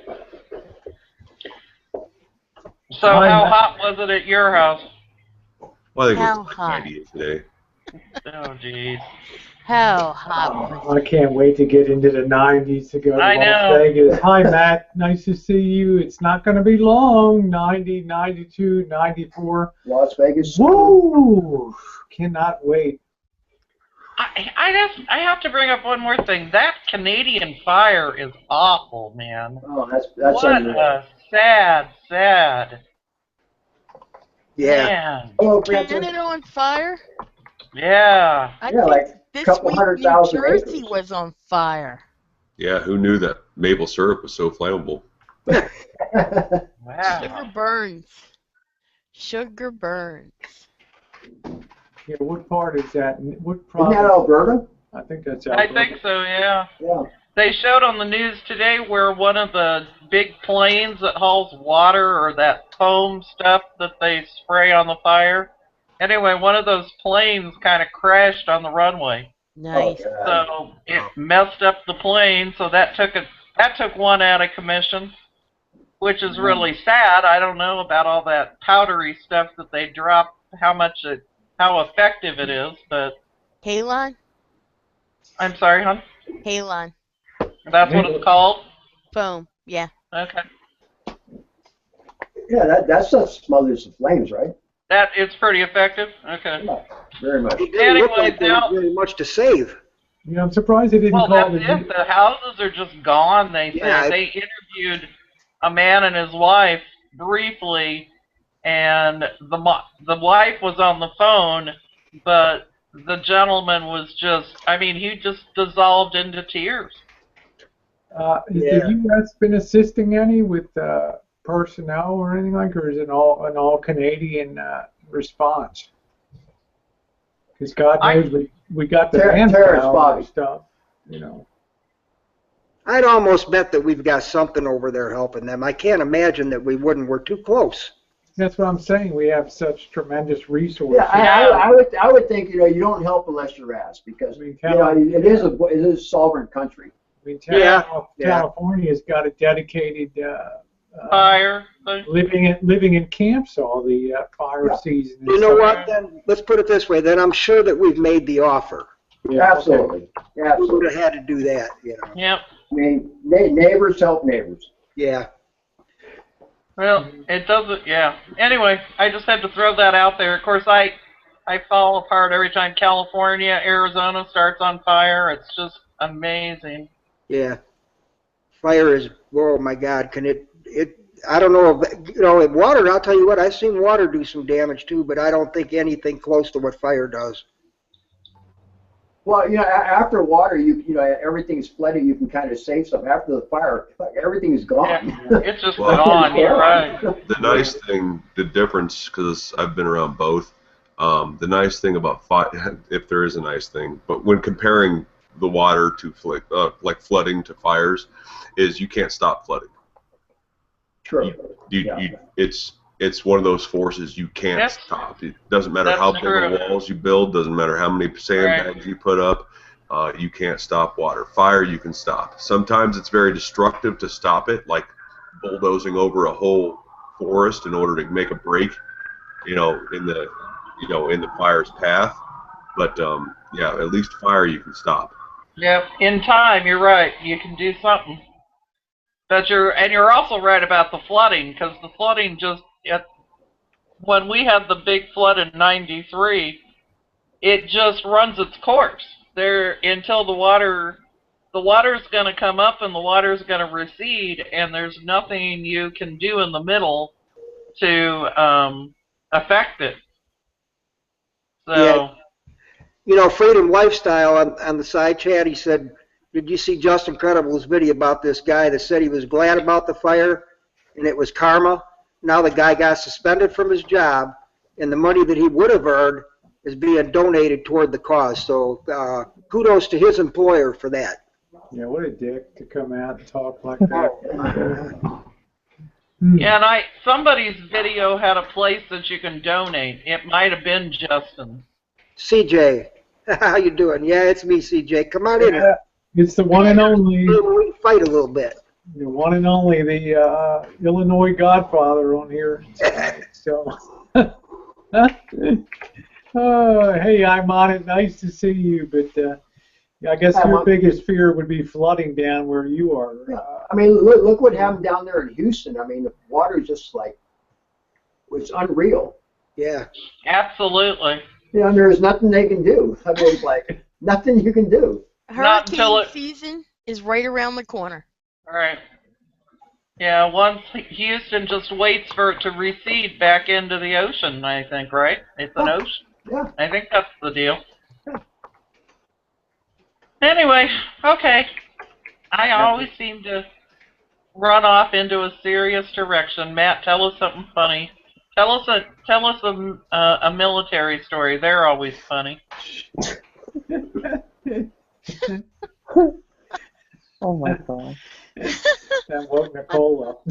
So how hot was it at your house? Well, I think How it was hot? 98 today. Oh, jeez. How hot was I can't wait to get into the 90s to go to I Las know. Vegas. Hi, Matt. Nice to see you. It's not going to be long. 90, 92, 94. Las Vegas. Woo! Cannot wait. I have to bring up one more thing. That Canadian fire is awful, man. Oh, that's What unreal. a sad. Yeah. Man. Hello, Canada Princess. on fire? Yeah. I Yeah, think like this couple week 100,000 New Jersey acres. was on fire. Yeah, who knew that maple syrup was so flammable? Wow. Sugar burns. Sugar burns. Yeah, what part is that? What Isn't that province? Alberta? I think that's I Alberta. think so, yeah. Yeah. They showed on the news today where one of the big planes that hauls water or that foam stuff that they spray on the fire. Anyway, one of those planes kind of crashed on the runway. Nice. Oh, God. So it messed up the plane, so that took one out of commission, which is really sad. I don't know about all that powdery stuff that they drop, how effective it is, but Halon? I'm sorry, hon. Halon. That's what it's called? Foam. Yeah. Okay. Yeah, that stuff smothers the flames, right? That it's pretty effective? Okay. Yeah, very much. It didn't look Anyway, like there was very much to save. Yeah, I'm surprised they didn't Well, call that's the. it. The houses are just gone, they say. Yeah, They interviewed a man and his wife briefly, and the wife was on the phone, but the gentleman was he just dissolved into tears. Has the U.S. been assisting any with personnel or anything like, or is it an all Canadian response? Because God knows we got the terrorist manpower and stuff, I'd almost bet that we've got something over there helping them. I can't imagine that we wouldn't. We're too close. That's what I'm saying. We have such tremendous resources. Yeah, I would think you don't help unless you're asked because it is a sovereign country. I mean, California's got a dedicated fire living in camps all the fire season. You know what? Then let's put it this way. Then I'm sure that we've made the offer. Yeah, absolutely. Yeah, we would have had to do that. Yep. I mean, neighbors help neighbors. Yeah. Well, it doesn't. Yeah. Anyway, I just had to throw that out there. Of course, I fall apart every time California, Arizona starts on fire. It's just amazing. Yeah. Fire is, oh my God, can it I don't know if, water, I'll tell you what, I've seen water do some damage too, but I don't think anything close to what fire does. Well, after water, everything's flooded, you can kind of save stuff. After the fire, everything's gone. Yeah, it's just gone, you're right. The nice thing, the difference, because I've been around both, the nice thing about fire, if there is a nice thing, but when comparing the water to like flooding to fires, is you can't stop flooding. Sure. It's one of those forces you can't stop. It doesn't matter how big of walls you build, doesn't matter how many sandbags you put up. you can't stop water. Fire, you can stop. Sometimes it's very destructive to stop it, like bulldozing over a whole forest in order to make a break, in the fire's path. But yeah, at least fire you can stop. Yep, in time, you're right. You can do something. But you're also right about the flooding, because the flooding when we had the big flood in '93, it just runs its course there until the water's going to come up and the water's going to recede, and there's nothing you can do in the middle to affect it. So. Yeah. Freedom Lifestyle on the side chat, he said, did you see Just Incredible's video about this guy that said he was glad about the fire and it was karma? Now the guy got suspended from his job, and the money that he would have earned is being donated toward the cause. So kudos to his employer for that. Yeah, what a dick to come out and talk like that. Yeah, and somebody's video had a place that you can donate. It might have been Justin. CJ, how you doing? Yeah, it's me, CJ. Come on in. It's the one and only. We fight a little bit. The one and only, the Illinois Godfather on here. So, hey, I'm on it. Nice to see you, but I guess your biggest fear would be flooding down where you are. I mean, look what happened down there in Houston. I mean, the water is just like, it's unreal. Yeah. Absolutely. Yeah, and there's nothing they can do. I mean, it's like, nothing you can do. Hurricane season is right around the corner. All right. Yeah, once Houston just waits for it to recede back into the ocean, I think, right? It's an ocean. Yeah. I think that's the deal. Anyway, okay. I always seem to run off into a serious direction. Matt, tell us something funny. Tell us a military story. They're always funny. Oh my god. That woke Nicole up.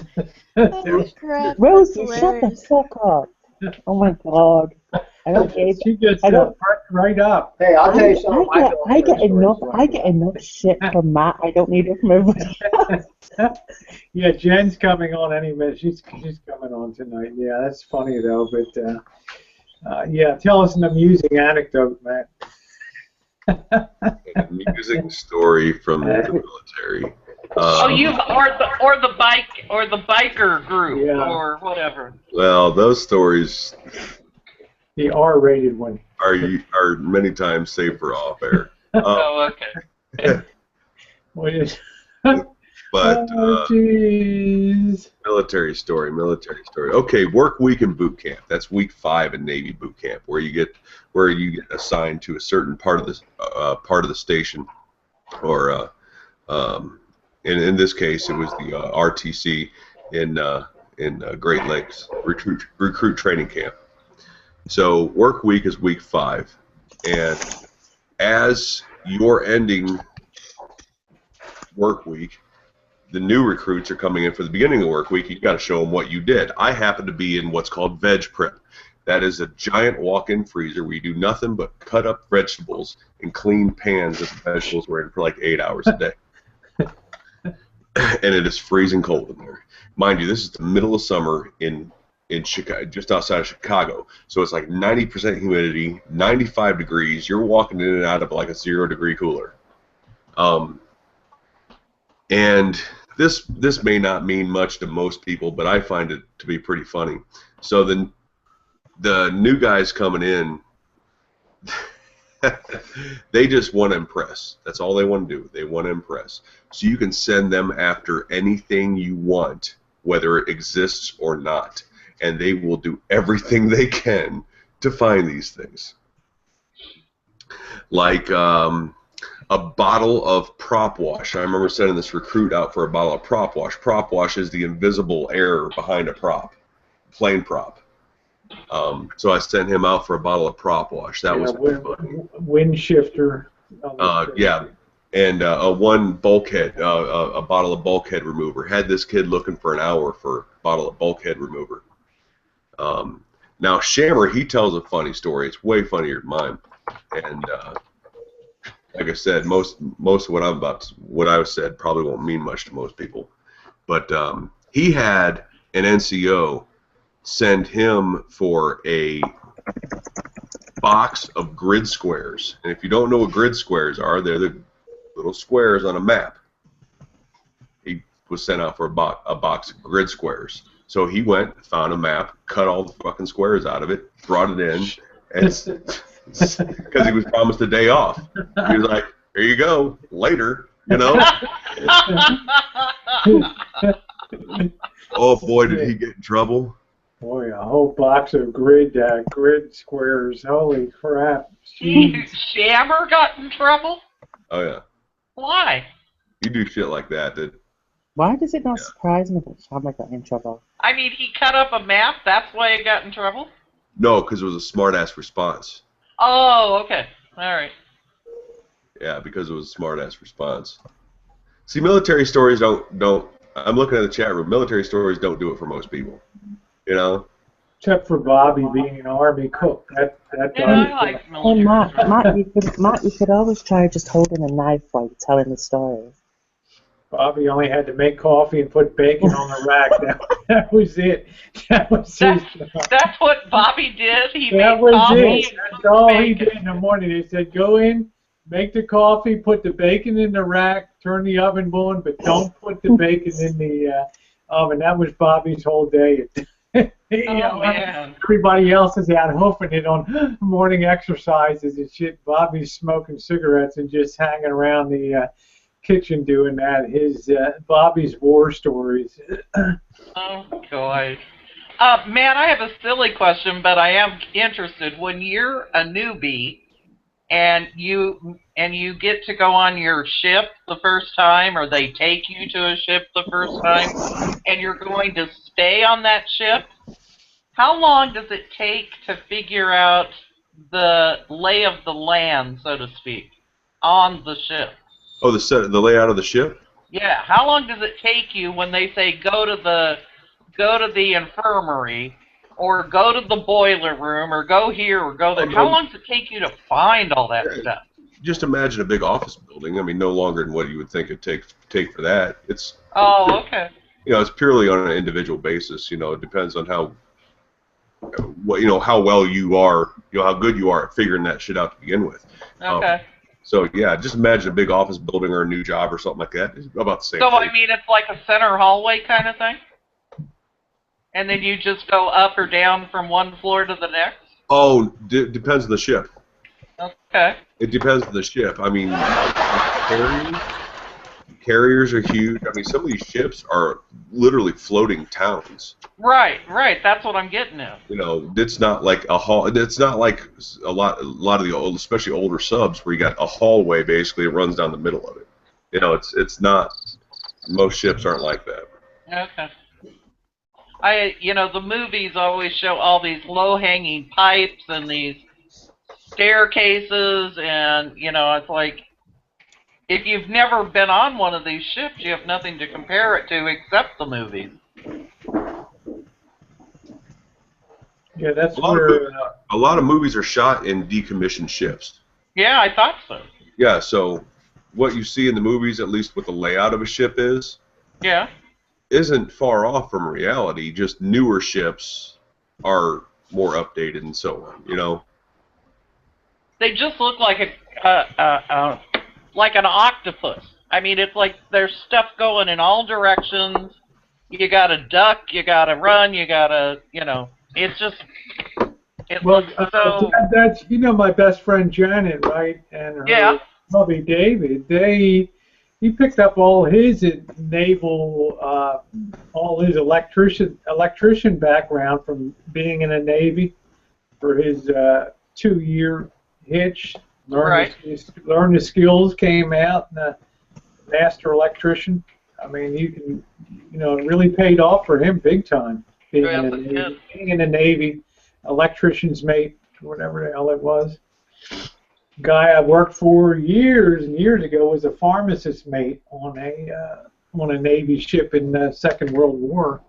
Rosie, shut the fuck up. Oh my god. She just right up. Hey, I'll tell you something. I get enough shit from Matt. I don't need it from everybody else. Yeah, Jen's coming on any minute. She's coming on tonight. Yeah, that's funny though. But yeah, tell us an amusing anecdote, Matt. An amusing story from the military. Or the biker group, yeah, or whatever. Well, those stories. The R-rated one. Are many times safer off air. Oh, okay. But geez. military story. Okay, work week in boot camp. That's week 5 in Navy boot camp, where you get assigned to a certain part of the station, or in this case it was the RTC in Great Lakes recruit training camp. So work week is week 5, and as you're ending work week, the new recruits are coming in for the beginning of the work week. You've got to show them what you did. I happen to be in what's called veg prep. That is a giant walk-in freezer where you do nothing but cut up vegetables and clean pans of the vegetables we're in for like 8 hours a day. And it is freezing cold in there. Mind you, this is the middle of summer in Chicago, just outside of Chicago. So it's like 90% humidity, 95 degrees. You're walking in and out of like a 0-degree cooler. And this may not mean much to most people, but I find it to be pretty funny. So the new guys coming in, they just want to impress. That's all they want to do. They want to impress. So you can send them after anything you want, whether it exists or not, and they will do everything they can to find these things. Like a bottle of prop wash. I remember sending this recruit out for a bottle of prop wash. Prop wash is the invisible air behind a prop, plane prop. So I sent him out for a bottle of prop wash. That was funny. Wind shifter. Yeah, and one bulkhead, a bottle of bulkhead remover. Had this kid looking for an hour for a bottle of bulkhead remover. Now Shammer, he tells a funny story. It's way funnier than mine. And like I said, most of what I said probably won't mean much to most people. But he had an NCO send him for a box of grid squares. And if you don't know what grid squares are, they're the little squares on a map. He was sent out for a box of grid squares. So he went, found a map, cut all the fucking squares out of it, brought it in, and because he was promised a day off. He was like, "Here you go, later," you know. Oh boy, did he get in trouble! Boy, a whole box of grid squares. Holy crap! Shammer got in trouble? Oh yeah. Why? You do shit like that, Why does it not surprise me that Shammer got in trouble? I mean, he cut up a map. That's why he got in trouble. No, because it was a smart-ass response. Oh, okay. All right. Yeah, because it was a smart-ass response. See, military stories don't. I'm looking at the chat room. Military stories don't do it for most people. You know. Except for Bobby being an army cook. That Yeah, does. I like Hey, military Matt, you could always try just holding a knife while you're telling the story. Bobby only had to make coffee and put bacon on the rack. That was it. That was his job. That's what Bobby did. He That made was coffee it. and That's all he bacon. did in the morning. He said, "Go in, make the coffee, put the bacon in the rack, turn the oven on, but don't put the bacon in the oven." That was Bobby's whole day. Man. Everybody else is out hoofing it on morning exercises and shit. Bobby's smoking cigarettes and just hanging around the kitchen doing that. His Bobby's war stories. Oh, gosh. Man, I have a silly question, but I am interested. When you're a newbie and you get to go on your ship the first time, or they take you to a ship the first time, and you're going to stay on that ship, how long does it take to figure out the lay of the land, so to speak, on the ship? Oh, the layout of the ship. Yeah, how long does it take you when they say go to the infirmary, or go to the boiler room, or go here, or go there? How long does it take you to find all that stuff? Just imagine a big office building. I mean, no longer than what you would think it'd take for that. It's okay. It's purely on an individual basis. It depends on how well you are, how good you are at figuring that shit out to begin with. Okay. So yeah, just imagine a big office building or a new job or something like that. It's about the same So thing. I mean, it's like a center hallway kind of thing, and then you just go up or down from one floor to the next. Oh, depends on the ship. Okay. It depends on the ship. I mean, carriers are huge. I mean, some of these ships are literally floating towns. Right. That's what I'm getting at. It's not like a hall. It's not like a lot of the old, especially older subs, where you got a hallway basically. It runs down the middle of it. It's not. Most ships aren't like that. Okay. The movies always show all these low-hanging pipes and these staircases, and it's like, if you've never been on one of these ships, you have nothing to compare it to except the movies. Yeah, that's where a lot of movies are shot in decommissioned ships. Yeah, I thought so. Yeah, so what you see in the movies, at least what the layout of a ship is, isn't far off from reality. Just newer ships are more updated and so on. They just look like like an octopus. I mean, it's like there's stuff going in all directions. You gotta duck, you gotta run, you gotta, it's just, looks so... That's, my best friend Janet, right? And her hubby David, he picked up all his naval, all his electrician background from being in the Navy for his 2-year hitch. Learn the skills, came out, and a master electrician. I mean, it really paid off for him big time. Being in the Navy, electrician's mate, whatever the hell it was. Guy I worked for years and years ago was a pharmacist mate on a Navy ship in the Second World War.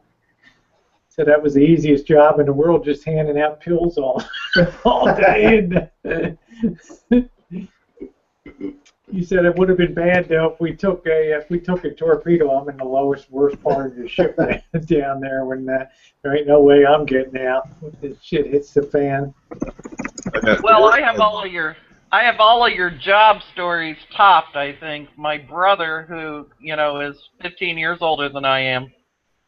So that was the easiest job in the world, just handing out pills all day. You said it would have been bad though if we took a torpedo. I'm in the worst part of the ship down there when there ain't no way I'm getting out when this shit hits the fan. Well, I have all of your job stories topped. I think my brother, who is 15 years older than I am,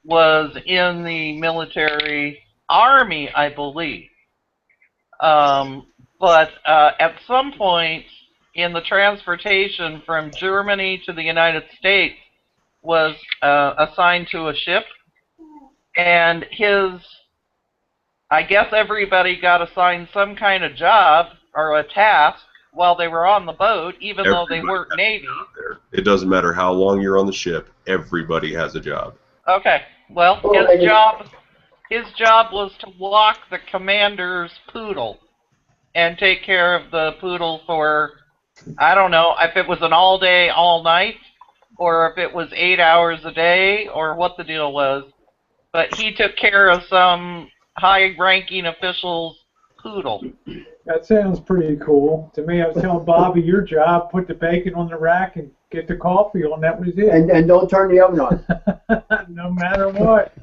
was in the military army, I believe. But at some point in the transportation from Germany to the United States was assigned to a ship, and I guess everybody got assigned some kind of job or a task while they were on the boat, even though they weren't Navy. It doesn't matter how long you're on the ship, everybody has a job. Okay, well, his job was to walk the commander's poodle and take care of the poodle for, I don't know, if it was an all day, all night, or if it was 8 hours a day, or what the deal was. But he took care of some high-ranking official's poodle. That sounds pretty cool to me. I was telling Bobby, your job, put the bacon on the rack and get the coffee on. That was it. And don't turn the oven on. No matter what.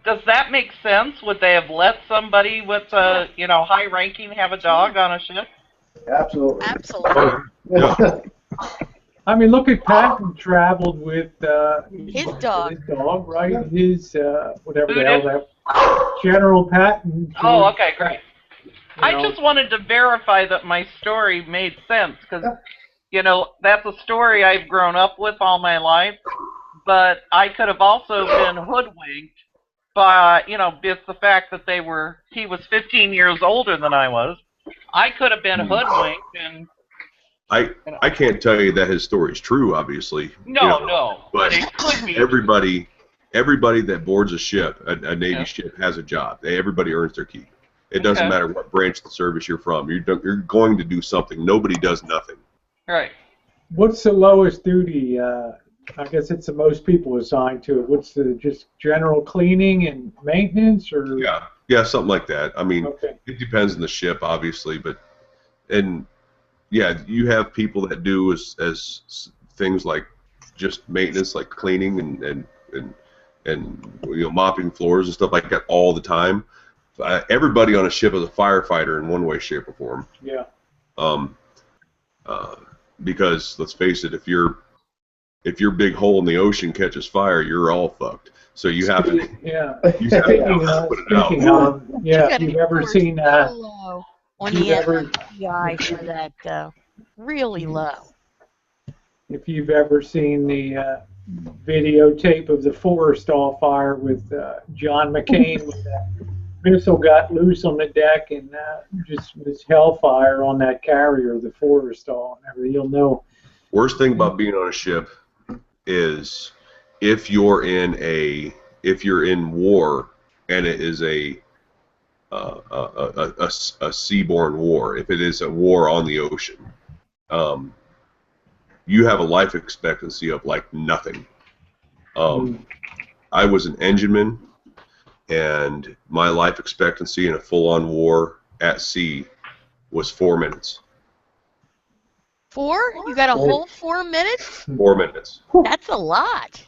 Does that make sense? Would they have let somebody with high ranking have a dog on a ship? Absolutely. Absolutely. I mean, look at Patton traveled with his dog. His dog, right? His whatever the hell that General Patton. Oh, okay, great. I just wanted to verify that my story made sense because, that's a story I've grown up with all my life. But I could have also been hoodwinked by, just the fact that he was 15 years older than I was. I could have been hoodwinked and. I can't tell you that his story is true, obviously. No. But it could be. Everybody that boards a ship, a Navy ship, has a job. Everybody earns their keep. It doesn't matter what branch of the service you're from. You're going to do something. Nobody does nothing. Right. What's the lowest duty? I guess it's the most people assigned to it. What's the just general cleaning and maintenance, or? Yeah, something like that. I mean, It depends on the ship, obviously, yeah, you have people that do as things like just maintenance, like cleaning and mopping floors and stuff like that all the time. Everybody on a ship is a firefighter in one way, shape, or form. Yeah. Because let's face it, if your big hole in the ocean catches fire, you're all fucked. So you have to. Yeah. You have to put it out. Yeah. You've ever seen on the FBI for that really low. If you've ever seen the videotape of the Forrestal fire with John McCain, when that missile got loose on the deck and just this hellfire on that carrier, the Forrestal, and everything, you'll know. Worst thing about being on a ship is if you're in war and it is a seaborne war, if it is a war on the ocean, you have a life expectancy of like nothing. I was an engineman, and my life expectancy in a full-on war at sea was 4 minutes. 4? You got a whole 4 minutes? 4 minutes. That's a lot.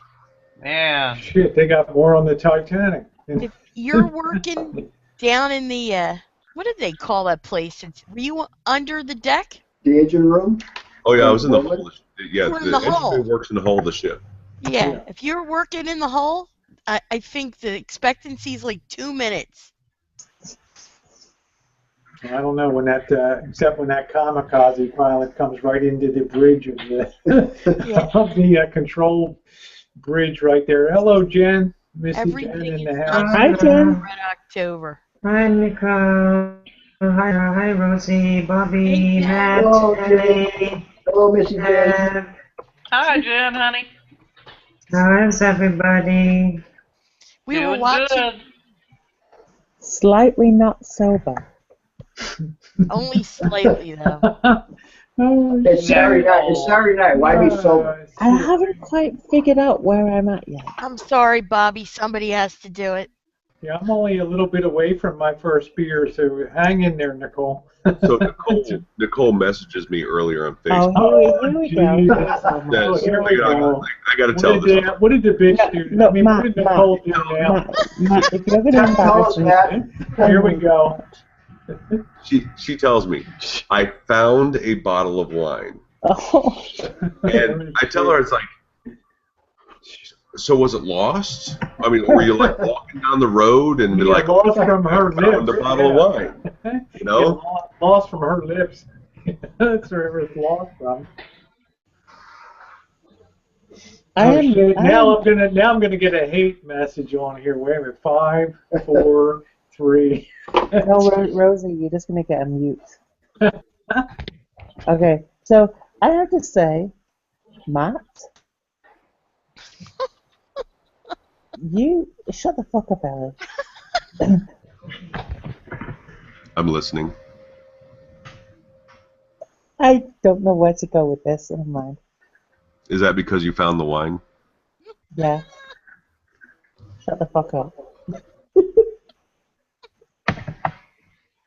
Man. Shit, they got more on the Titanic. If you're working down in the, what did they call that place? Were you under the deck? The engine room? Oh, yeah, I was in the hull. Yeah, the engineer works in the hull of the ship. Yeah, if you're working in the hull, I think the expectancy is like 2 minutes. I don't know when that, except when that kamikaze pilot comes right into the bridge of the control bridge right there. Hello, Jen. Missy Jen in the house. Hi, Jen. Red October. Hi, Nicole. Hi, Rosie, Bobby, Hey, Matt, hello, Ellie. Hello, Missy Jen. Hi, Jen, honey. How's everybody? We were watching. Good. Slightly not sober. Only slightly, though. It's Saturday night. It's Saturday night. Why be sober? I haven't quite figured out where I'm at yet. I'm sorry, Bobby. Somebody has to do it. Yeah, I'm only a little bit away from my first beer, so hang in there, Nicole. So Nicole messages me earlier on Facebook. Oh, here we go. geez. That- Here we go. I got to tell this. What did the bitch do? No, I mean, Matt, what did Nicole do now? Matt, if you're going to embarrass me, Here we go. She tells me, I found a bottle of wine. Oh. And I tell her, it's like, so was it lost? I mean, were you like walking down the road and be like, lost from her found lips. a bottle of wine? You know? Lost from her lips. That's where it's lost from. Now I'm gonna get a hate message on here. Wait a minute. 5, 4, 3. No, Rosie, you're just gonna get a mute. Okay, so I have to say, Matt, you shut the fuck up, Ellie. I'm listening. I don't know where to go with this. Never mind. Is that because you found the wine? Yeah. Shut the fuck up.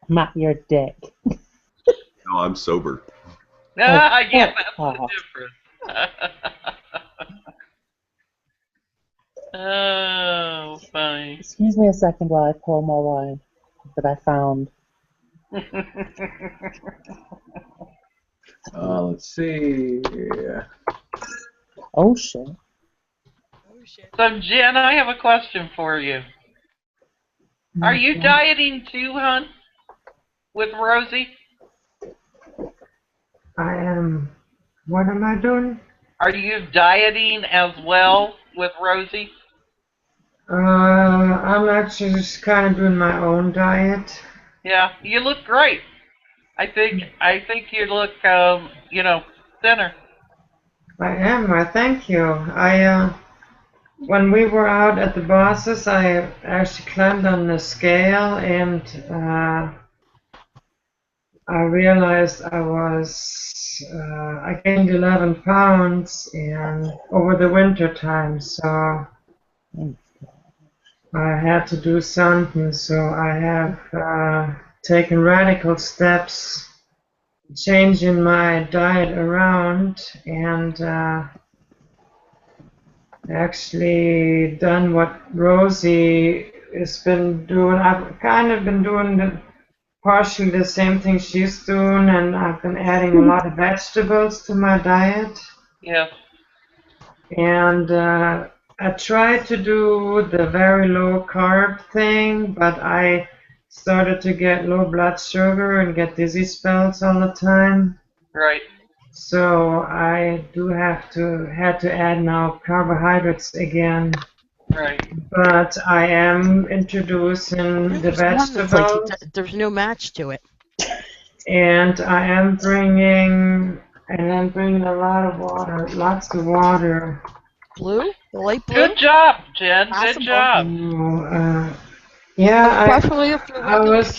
Matt, you're a dick. No, I'm sober. I guess that's the difference. Oh, funny. Excuse me a second while I pour more wine that I found. Let's see. Yeah. Oh shit. So, Jen, I have a question for you. Are you dieting too, hon? With Rosie? I am. What am I doing? Are you dieting as well with Rosie? I'm actually just kind of doing my own diet. Yeah, you look great. I think you look, thinner. I am. I thank you. When we were out at the bosses, I actually climbed on the scale and I realized I gained 11 pounds and over the winter time, so I had to do something. So I have taken radical steps, changing my diet around, and actually done what Rosie has been doing. I've kind of been doing partially the same thing she's doing, and I've been adding a lot of vegetables to my diet. Yeah. And I tried to do the very low carb thing, but I started to get low blood sugar and get dizzy spells all the time. Right. So I had to add now carbohydrates again. Right. But I am introducing the vegetables. Like there's no match to it. And I am bringing a lot of water, lots of water. Blue? The light blue? Good job, Jen. Possible. Good job. Yeah, Especially if you're I was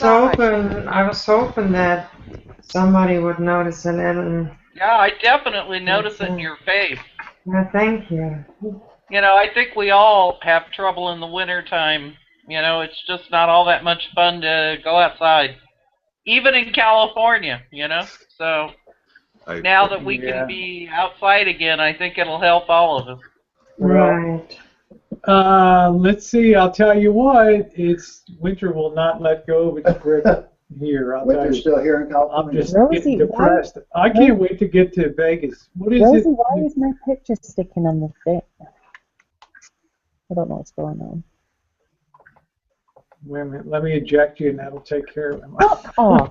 hoping that somebody would notice a little. Yeah, I definitely notice it in your face. Yeah, thank you. I think we all have trouble in the wintertime. It's just not all that much fun to go outside. Even in California, So now that we can be outside again, I think it'll help all of us. Right. Let's see. I'll tell you what. Winter will not let go of its grip here. Winter's still here in California. I'm just getting depressed. I can't wait to get to Vegas. What is Rosie, it? why is my picture sticking on the thing? I don't know what's going on. Wait a minute. Let me eject you, and that'll take care of it. Oh.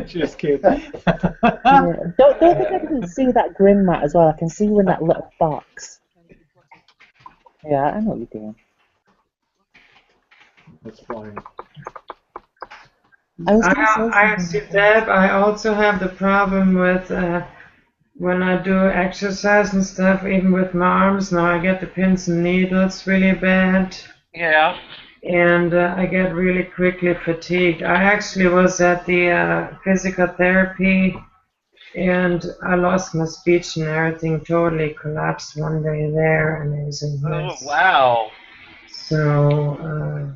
Just kidding. Yeah. Don't think I can see that grin, Matt, as well. I can see you in that little box. Yeah, I know what you're doing. That's fine. I see, Deb, I also have the problem with when I do exercise and stuff, even with my arms now, I get the pins and needles really bad. Yeah. And I get really quickly fatigued. I actually was at the physical therapy, and I lost my speech and everything, totally collapsed one day there, and it was a mess. Oh, wow. So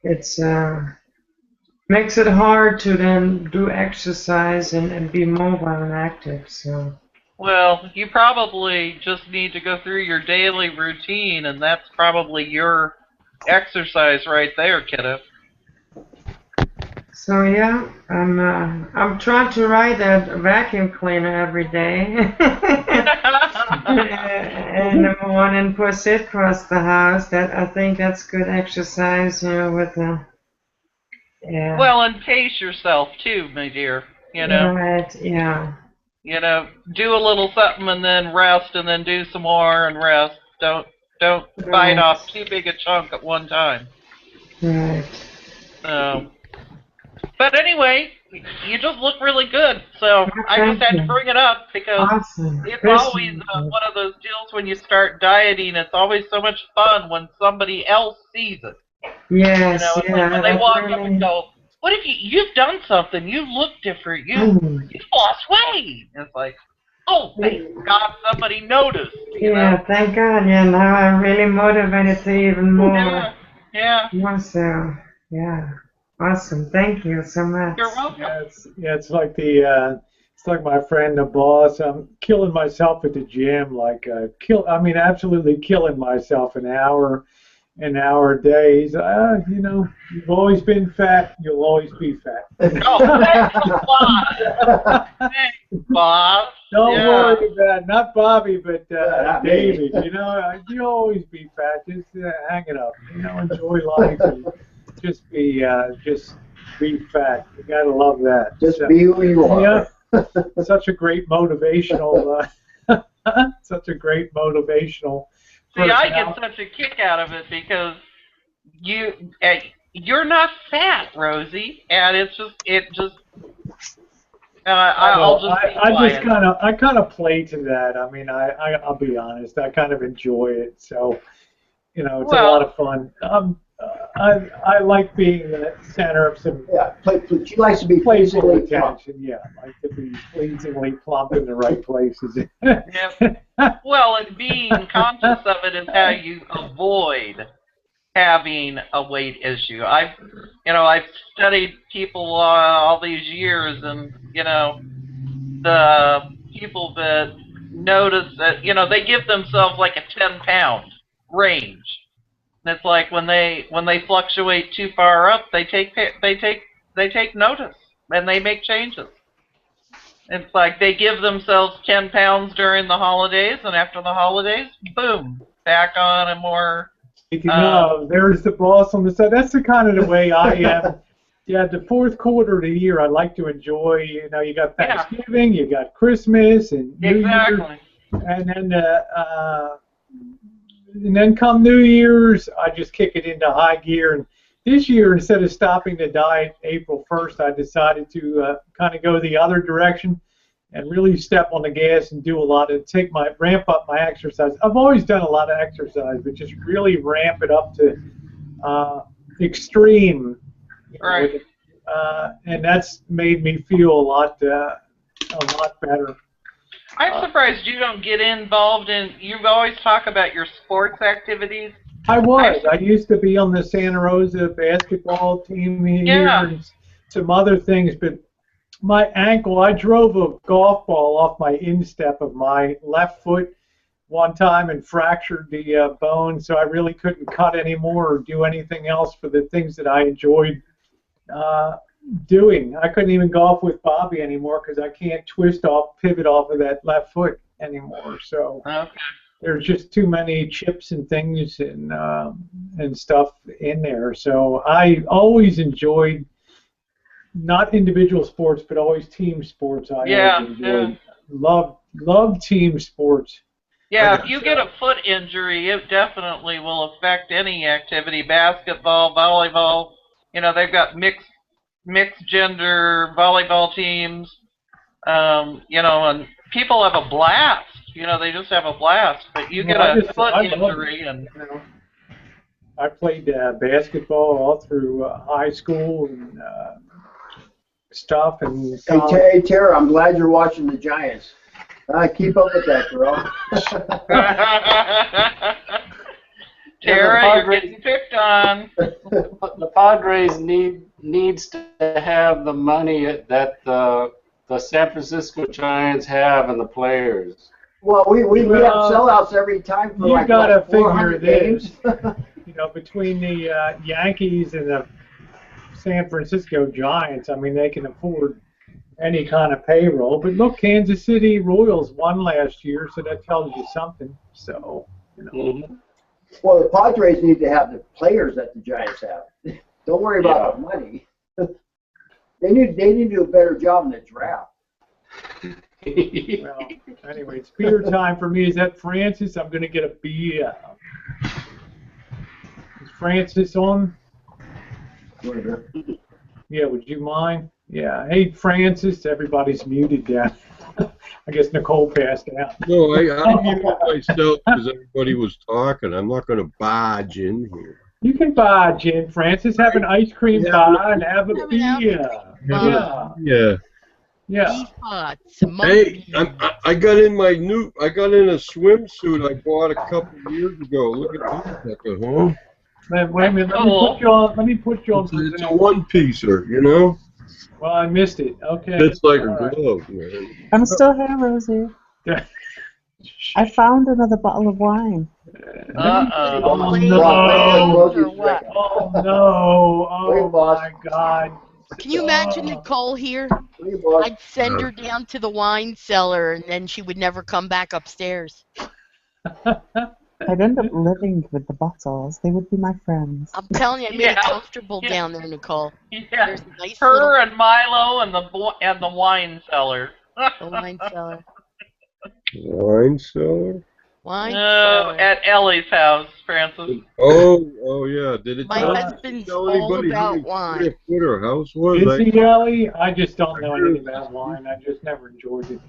it's makes it hard to then do exercise and be mobile and active. So. Well, you probably just need to go through your daily routine, and that's probably your exercise right there, kiddo. So yeah, I'm trying to ride that vacuum cleaner every day in the morning, push it across the house. That I think that's good exercise, you know, with the yeah. Well, and pace yourself too, my dear. You know. Right. Yeah. You know, do a little something and then rest, and then do some more and rest. Don't bite off too big a chunk at one time. Right. But anyway, you just look really good, so I just had to bring it up because it's always one of those deals when you start dieting. It's always so much fun when somebody else sees it. Yes, you know, it's like when they walk up and go, "What if you've done something? You look different. You've lost weight." And it's like, oh, thank God somebody noticed. You know? Thank God. Yeah, now I'm really motivated to even more. Yeah. More so. Yeah. Awesome. Thank you so much. You're welcome. It's like it's like my friend, the boss. I'm killing myself at the gym, absolutely killing myself an hour a day. He's you know, you've always been fat, you'll always be fat. Oh, thanks a lot. Thanks, Bob. Don't worry about it. Not Bobby, but David. You know, you'll always be fat. Just hang it up. You know, enjoy life and just be fat. You gotta love that. Just be who you are. Yeah, such a great motivational. Such a great motivational. See, I get such a kick out of it because you're not fat, Rosie, and I kind of play to that. I mean, I'll be honest. I kind of enjoy it. So, you know, it's a lot of fun. I like being the center of some. Yeah, she likes to be playful attention. Yeah, I like to be pleasingly plump in the right places. Yep. Well, and being conscious of it is how you avoid having a weight issue. I've studied people all these years, and you know, the people that notice that, you know, they give themselves like a 10-pound range. It's like when they fluctuate too far up, they take notice and they make changes. It's like they give themselves 10 pounds during the holidays, and after the holidays, boom, back on a more. Speaking of, there's the boss on the side. That's the kind of the way I am. Yeah, the fourth quarter of the year, I like to enjoy. You know, you got Thanksgiving, you got Christmas, and New Year, and then come New Year's, I just kick it into high gear. And this year, instead of stopping the diet April 1st, I decided to kind of go the other direction and really step on the gas and do a lot of ramp up my exercise. I've always done a lot of exercise, but just really ramp it up to extreme. Right. And that's made me feel a lot better. I'm surprised you don't get involved in. You always talk about your sports activities. I used to be on the Santa Rosa basketball team here and some other things, but my ankle, I drove a golf ball off my instep of my left foot one time and fractured the bone, so I really couldn't cut anymore or do anything else for the things that I enjoyed doing. I couldn't even golf with Bobby anymore because I can't pivot off of that left foot anymore. So there's just too many chips and things and stuff in there. So I always enjoyed not individual sports, but always team sports. I always enjoyed. Love team sports. Yeah, if you get a foot injury, it definitely will affect any activity. Basketball, volleyball. You know, they've got mixed gender volleyball teams, you know, and people have a blast. You know, they just have a blast. But you get a foot injury, and you know, I played basketball all through high school and stuff. And hey, Tara, I'm glad you're watching the Giants. Keep up with that, girl. Tara, you're getting picked on. The Padres need needs to have the money that the San Francisco Giants have and the players. Well, we have sellouts every time for you gotta figure 400 games. You know, between the Yankees and the San Francisco Giants, I mean, they can afford any kind of payroll. But look, Kansas City Royals won last year, so that tells you something. So, you know. Mm-hmm. Well, the Padres need to have the players that the Giants have. Don't worry about the money. They need to do a better job in the draft. Well, anyway, it's beer time for me. Is that Francis? I'm going to get a beer. Is Francis on? Yeah, would you mind? Yeah. Hey, Francis. Everybody's muted down. I guess Nicole passed out. No, I muted myself because everybody was talking. I'm not going to barge in here. You can barge in, Francis. Have an ice cream bar and have a beer. Yeah. Yeah. Hey, I got in a swimsuit I bought a couple of years ago. Look at this sucker, huh? Wait a minute. Let me put you on. It's a one-piecer, you know? Well, I missed it. Okay. It's like a glove, man. I'm still here, Rosie. I found another bottle of wine. Oh, Oh, no. Oh, my God. Can you imagine Nicole here? I'd send her down to the wine cellar, and then she would never come back upstairs. I'd end up living with the bottles. They would be my friends. I'm telling you, I made it comfortable down there, Nicole. Yeah. There's a nice Her and Milo and the wine cellar. The wine cellar. Wine cellar? Wine No, at Ellie's house, Francis. Oh yeah. Did it My husband's all about wine. What her house was? Is he, Ellie? I just don't know anything about wine. I just never enjoyed it.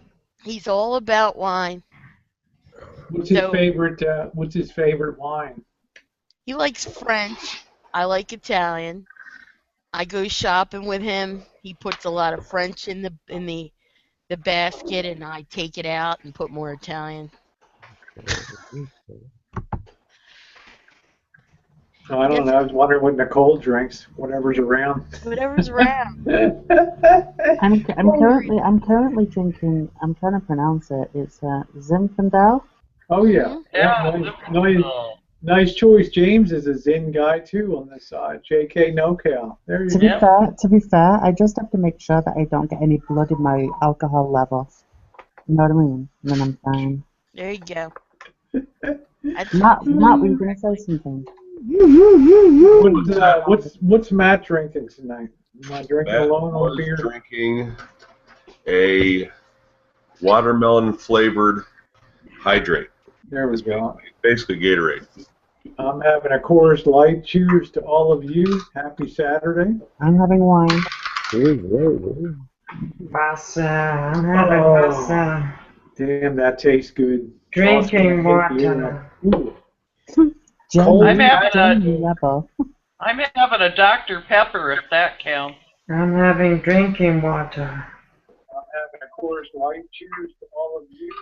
He's all about wine. What's his favorite wine? He likes French. I like Italian. I go shopping with him. He puts a lot of French in the basket, and I take it out and put more Italian. I don't know. I was wondering what Nicole drinks. Whatever's around. Whatever's around. I'm currently drinking. I'm trying to pronounce it. It's Zinfandel. Oh yeah. Nice choice. James is a Zin guy too on this side. JK NoCal. There you go. To be fair, I just have to make sure that I don't get any blood in my alcohol levels. You know what I mean? And then I'm fine. There you go. Matt, were you gonna say something? What's Matt drinking tonight? Am I drinking alone on beer? Drinking a watermelon flavored hydrate. There we go. Basically Gatorade. I'm having a Coors Light. Cheers to all of you. Happy Saturday. I'm having wine. Vasa. I'm having Vasa. Damn, that tastes good. Drinking water. I'm having a Dr. Pepper, if that counts. I'm having drinking water. I'm having a Coors Light. Cheers to all of you.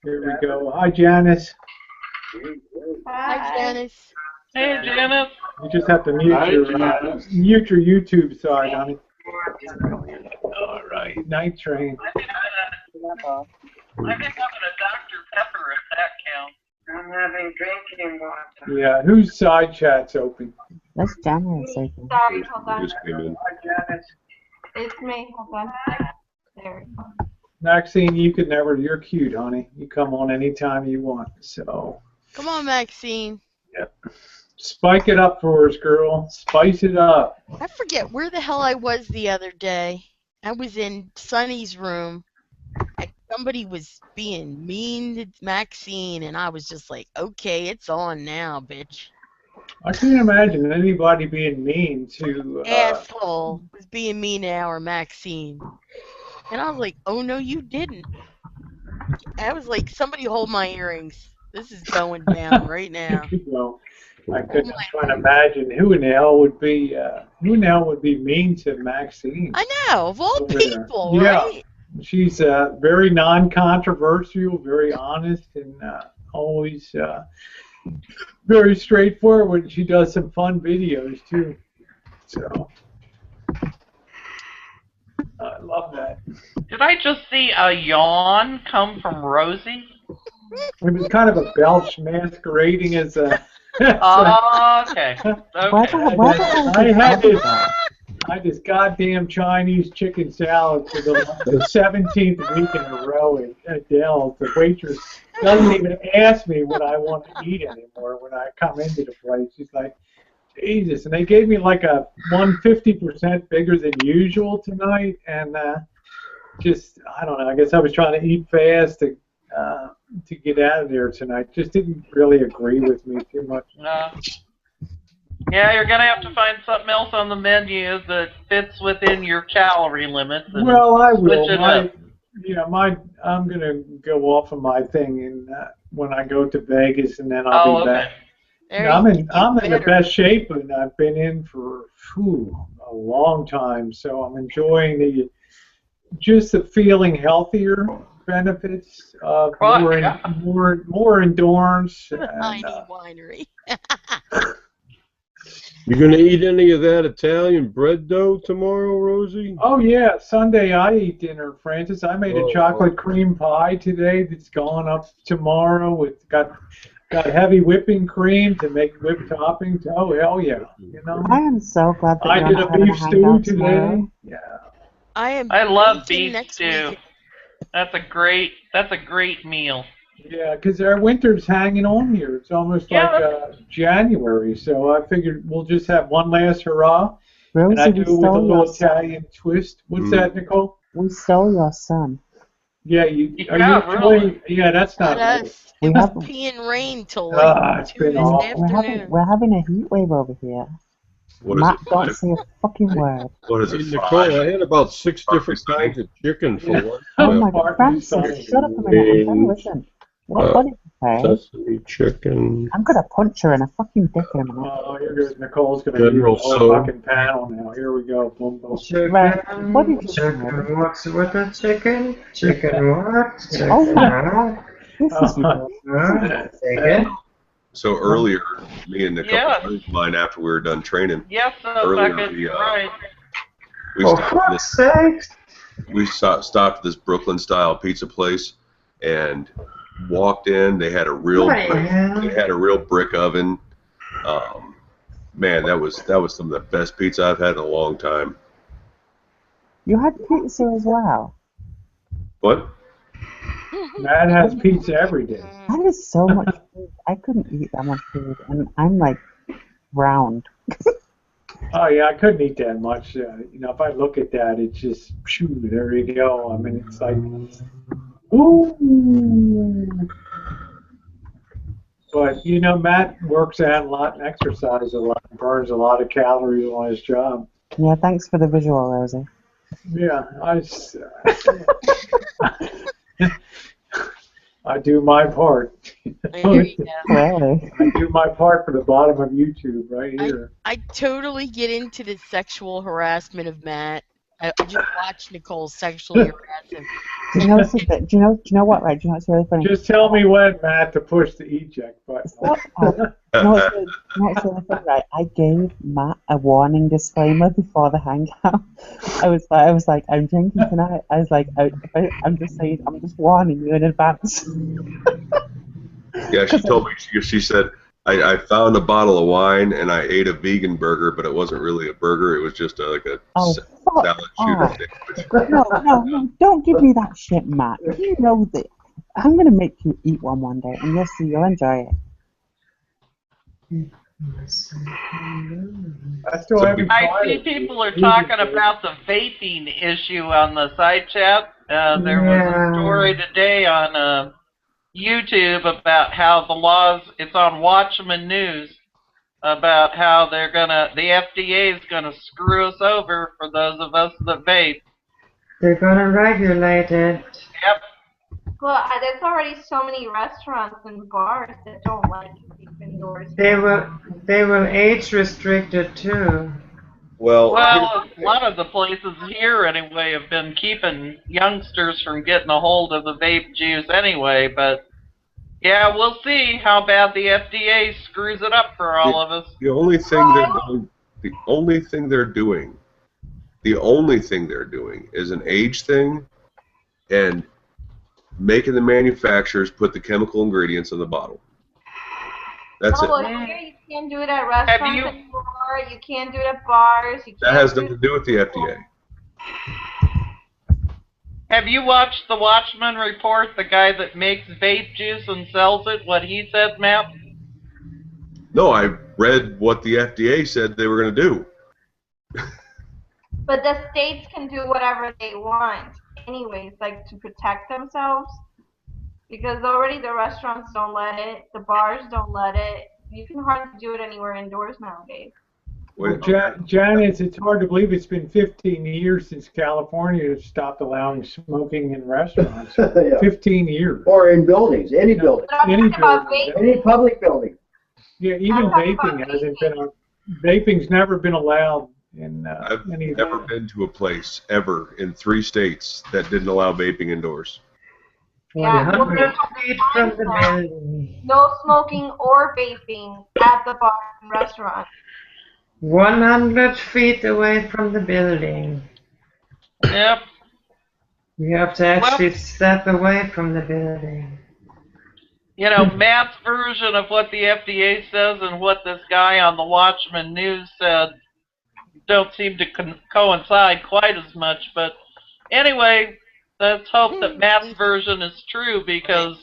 Here we go. Hi, Janice. Hi, Janice. Hey, Janice. You just have to mute your YouTube side, honey. All right. Night Train. I'm having a Dr. Pepper, if that counts. I'm having drinking water. Yeah, whose side chat's open? That's Janice open. Sorry, hold on. Just came in. Hi, Janice. It's me. Hold on. There we go. Maxine, you're cute, honey. You come on anytime you want, so. Come on, Maxine. Yep. Spike it up for us, girl. Spice it up. I forget where the hell I was the other day. I was in Sonny's room, and somebody was being mean to Maxine, and I was just like, okay, it's on now, bitch. I can't imagine anybody being mean to... Asshole was being mean to our Maxine. And I was like, oh, no, you didn't. I was like, somebody hold my earrings. This is going down right now. Well, I couldn't try to imagine who in the hell would be mean to Maxine. I know, of all people, yeah. right? She's very non-controversial, very honest, and always very straightforward. She does some fun videos too. So I love that. Did I just see a yawn come from Rosie? It was kind of a belch masquerading as a. Oh, okay. I had this goddamn Chinese chicken salad for the 17th week in a row at Dell's. The waitress doesn't even ask me what I want to eat anymore when I come into the place. She's like, Jesus. And they gave me like a 150% bigger than usual tonight. And just, I don't know, I guess I was trying to eat fast to get out of there tonight. Just didn't really agree with me too much. No. Yeah, you're gonna have to find something else on the menu that fits within your calorie limits. And Well, I will. switch it up. I'm gonna go off of my thing and when I go to Vegas, and then I'll be back. I'm in the best shape and I've been in for a long time, so I'm enjoying the feeling healthier benefits of more endurance. Tiny winery. You gonna eat any of that Italian bread dough tomorrow, Rosie? Oh yeah, Sunday I eat dinner, Francis. I made a chocolate cream pie today that's going up tomorrow. It's got heavy whipping cream to make whipped toppings. Oh hell yeah! You know. I am so glad that I you're did a beef stew today. Yeah. I love beef stew. That's a great meal. Yeah, because our winter's hanging on here. It's almost like January, so I figured we'll just have one last hurrah. Rosie, and I do it with a little Italian twist. What's that, Nicole? We stole your son. Yeah, really? Yeah, that's not us. We It was have- peeing rain till like it's 2 been this awful. afternoon. We're having a heat wave over here. What is Matt, it, don't five? say a fucking word. What is Hey, it, Nicole, five? I had about 6 different kinds of chicken for lunch. Oh my God, Francis, shut up a minute. I'm trying to listen. What did you say? Sesame chicken. I'm gonna punch her in a fucking dick in a minute. Oh, here goes Nicole's going to do the General whole Tso. fucking panel now. Here we go. Boom, boom. Chicken, What did you say? chicken, what's with the chicken? Chicken what? Chicken Oh my what? This is Huh? Chicken? So earlier, me and Nicole, Yeah. friends of mine, after we were done training, Yes, earlier right. we For stopped at fuck's sake! stopped at this Brooklyn-style pizza place and walked in. They had a real brick oven. Man, that was some of the best pizza I've had in a long time. You had pizza as well. What? Matt has pizza every day. That is so much food. I couldn't eat that much food, and I'm like round. Oh yeah, I couldn't eat that much. If I look at that, it's just, phew, there you go. I mean, it's like, ooh. But Matt works out a lot and exercises a lot, and burns a lot of calories on his job. Yeah, thanks for the visual, Rosie. Yeah, I do my part. There you go. Really? I do my part for the bottom of YouTube right here. I totally get into the sexual harassment of Matt. I just watched Nicole sexually harass him. Do you know what? Right? Do you know what's really funny? Just tell me when, Matt, to push the eject button. No, it's really funny, right? I gave Matt a warning disclaimer before the hangout. I was like, I'm drinking tonight. I was like, I'm just saying, I'm just warning you in advance. Yeah, she told me. She said, I found a bottle of wine and I ate a vegan burger, but it wasn't really a burger. It was just like a salad shooter sandwich. No, don't give me that shit, Matt. You know that I'm gonna make you eat one day, and you'll see, you'll enjoy it. I see people are talking about the vaping issue on the side chat. There was a story today on YouTube about how the laws, it's on Watchman News, about how the FDA is gonna screw us over for those of us that vape. They're gonna regulate it. Yep. Well, there's already so many restaurants and bars that don't like to keep indoors. They will age restrict it too. Well, a lot of the places here anyway have been keeping youngsters from getting a hold of the vape juice anyway, but yeah, we'll see how bad the FDA screws it up for all of us. The only thing they're doing The only thing they're doing is an age thing and making the manufacturers put the chemical ingredients in the bottle. That's it. Well, here you can't do it at restaurants anymore. You can't do it at bars. You can't That has nothing to do with the FDA. Have you watched the Watchman report, the guy that makes vape juice and sells it, what he said, Matt? No, I read what the FDA said they were going to do. But the states can do whatever they want anyways, like to protect themselves. Because already the restaurants don't let it, the bars don't let it. You can hardly do it anywhere indoors nowadays. Well, Janice, it's hard to believe it's been 15 years since California stopped allowing smoking in restaurants. Yeah. 15 years. Or in buildings, any building. Any building. Any public building. Yeah, even vaping hasn't been. Vaping's never been allowed in I've any. never been to a place ever in 3 states that didn't allow vaping indoors. Yeah, well, there's no smoking or vaping at the bar and restaurant. 100 feet away from the building. Yep. You have to actually step away from the building. You know, Matt's version of what the FDA says and what this guy on the Watchman News said don't seem to coincide quite as much. But anyway, let's hope that Matt's version is true, because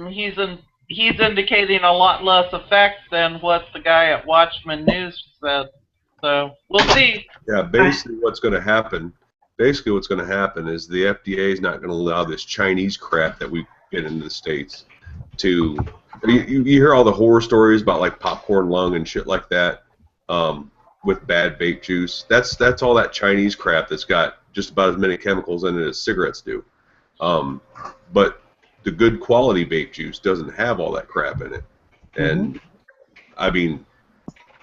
he's indicating a lot less effect than what the guy at Watchman News said. So we'll see. Yeah, basically what's going to happen is the FDA is not going to allow this Chinese crap that we get into the States to. You hear all the horror stories about like popcorn lung and shit like that with bad vape juice. That's all that Chinese crap that's got just about as many chemicals in it as cigarettes do. But the good quality vape juice doesn't have all that crap in it. And I mean,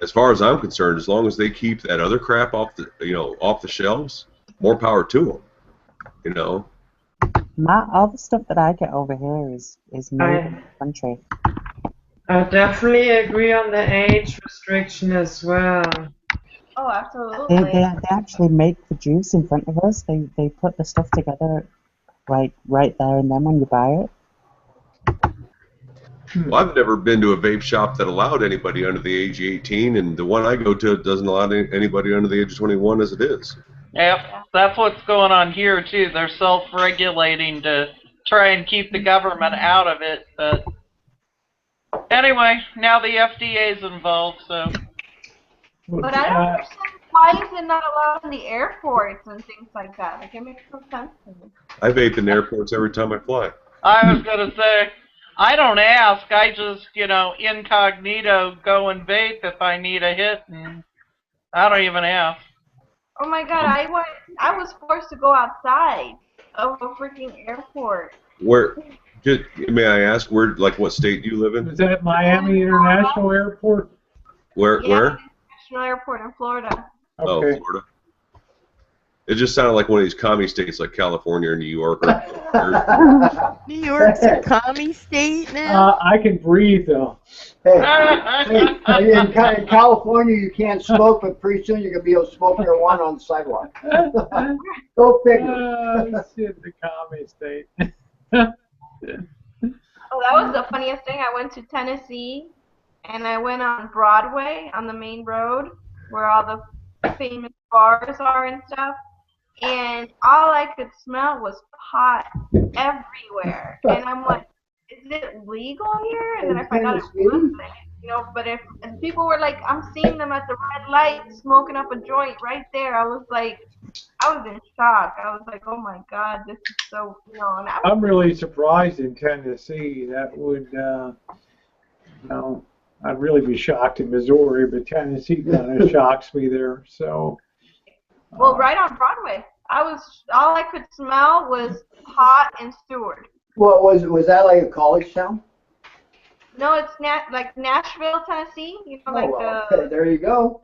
as far as I'm concerned, as long as they keep that other crap off the shelves, more power to them. You know. All the stuff that I get over here is made in the country. I definitely agree on the age restriction as well. Oh, absolutely. They actually make the juice in front of us. They put the stuff together right there and then when you buy it. Well, I've never been to a vape shop that allowed anybody under the age of 18, and the one I go to doesn't allow anybody under the age of 21 as it is. Yep, that's what's going on here too. They're self-regulating to try and keep the government out of it. But anyway, now the FDA is involved, so. But I don't understand why is it not allowed in the airports and things like that? Like, it makes no sense to me. I vape in airports every time I fly. I was gonna say, I don't ask. I just, incognito go and vape if I need a hit, and I don't even ask. Oh my God, I was forced to go outside of a freaking airport. Where? May I ask what state do you live in? Is that Miami International Airport? Where? International Airport in Florida. Oh, Florida. It just sounded like one of these commie states like California or New York. New York's a commie state now? I can breathe, though. Hey, in California you can't smoke, but pretty soon you're going to be able to smoke marijuana on the sidewalk. Go figure. Shit, the commie state. Oh, that was the funniest thing. I went to Tennessee, and I went on Broadway, on the main road, where all the famous bars are and stuff. And all I could smell was pot everywhere. And I'm like, is it legal here? And then I find out it wasn't. But and people were like, I'm seeing them at the red light smoking up a joint right there. I was in shock. I was like, oh my God, this is so, And I'm really surprised in Tennessee. That would, I'd really be shocked in Missouri, but Tennessee kind of shocks me there. So. Well, right on Broadway. All I could smell was pot and Stewart. Well, was that like a college town? No, it's like Nashville, Tennessee. Okay, there you go.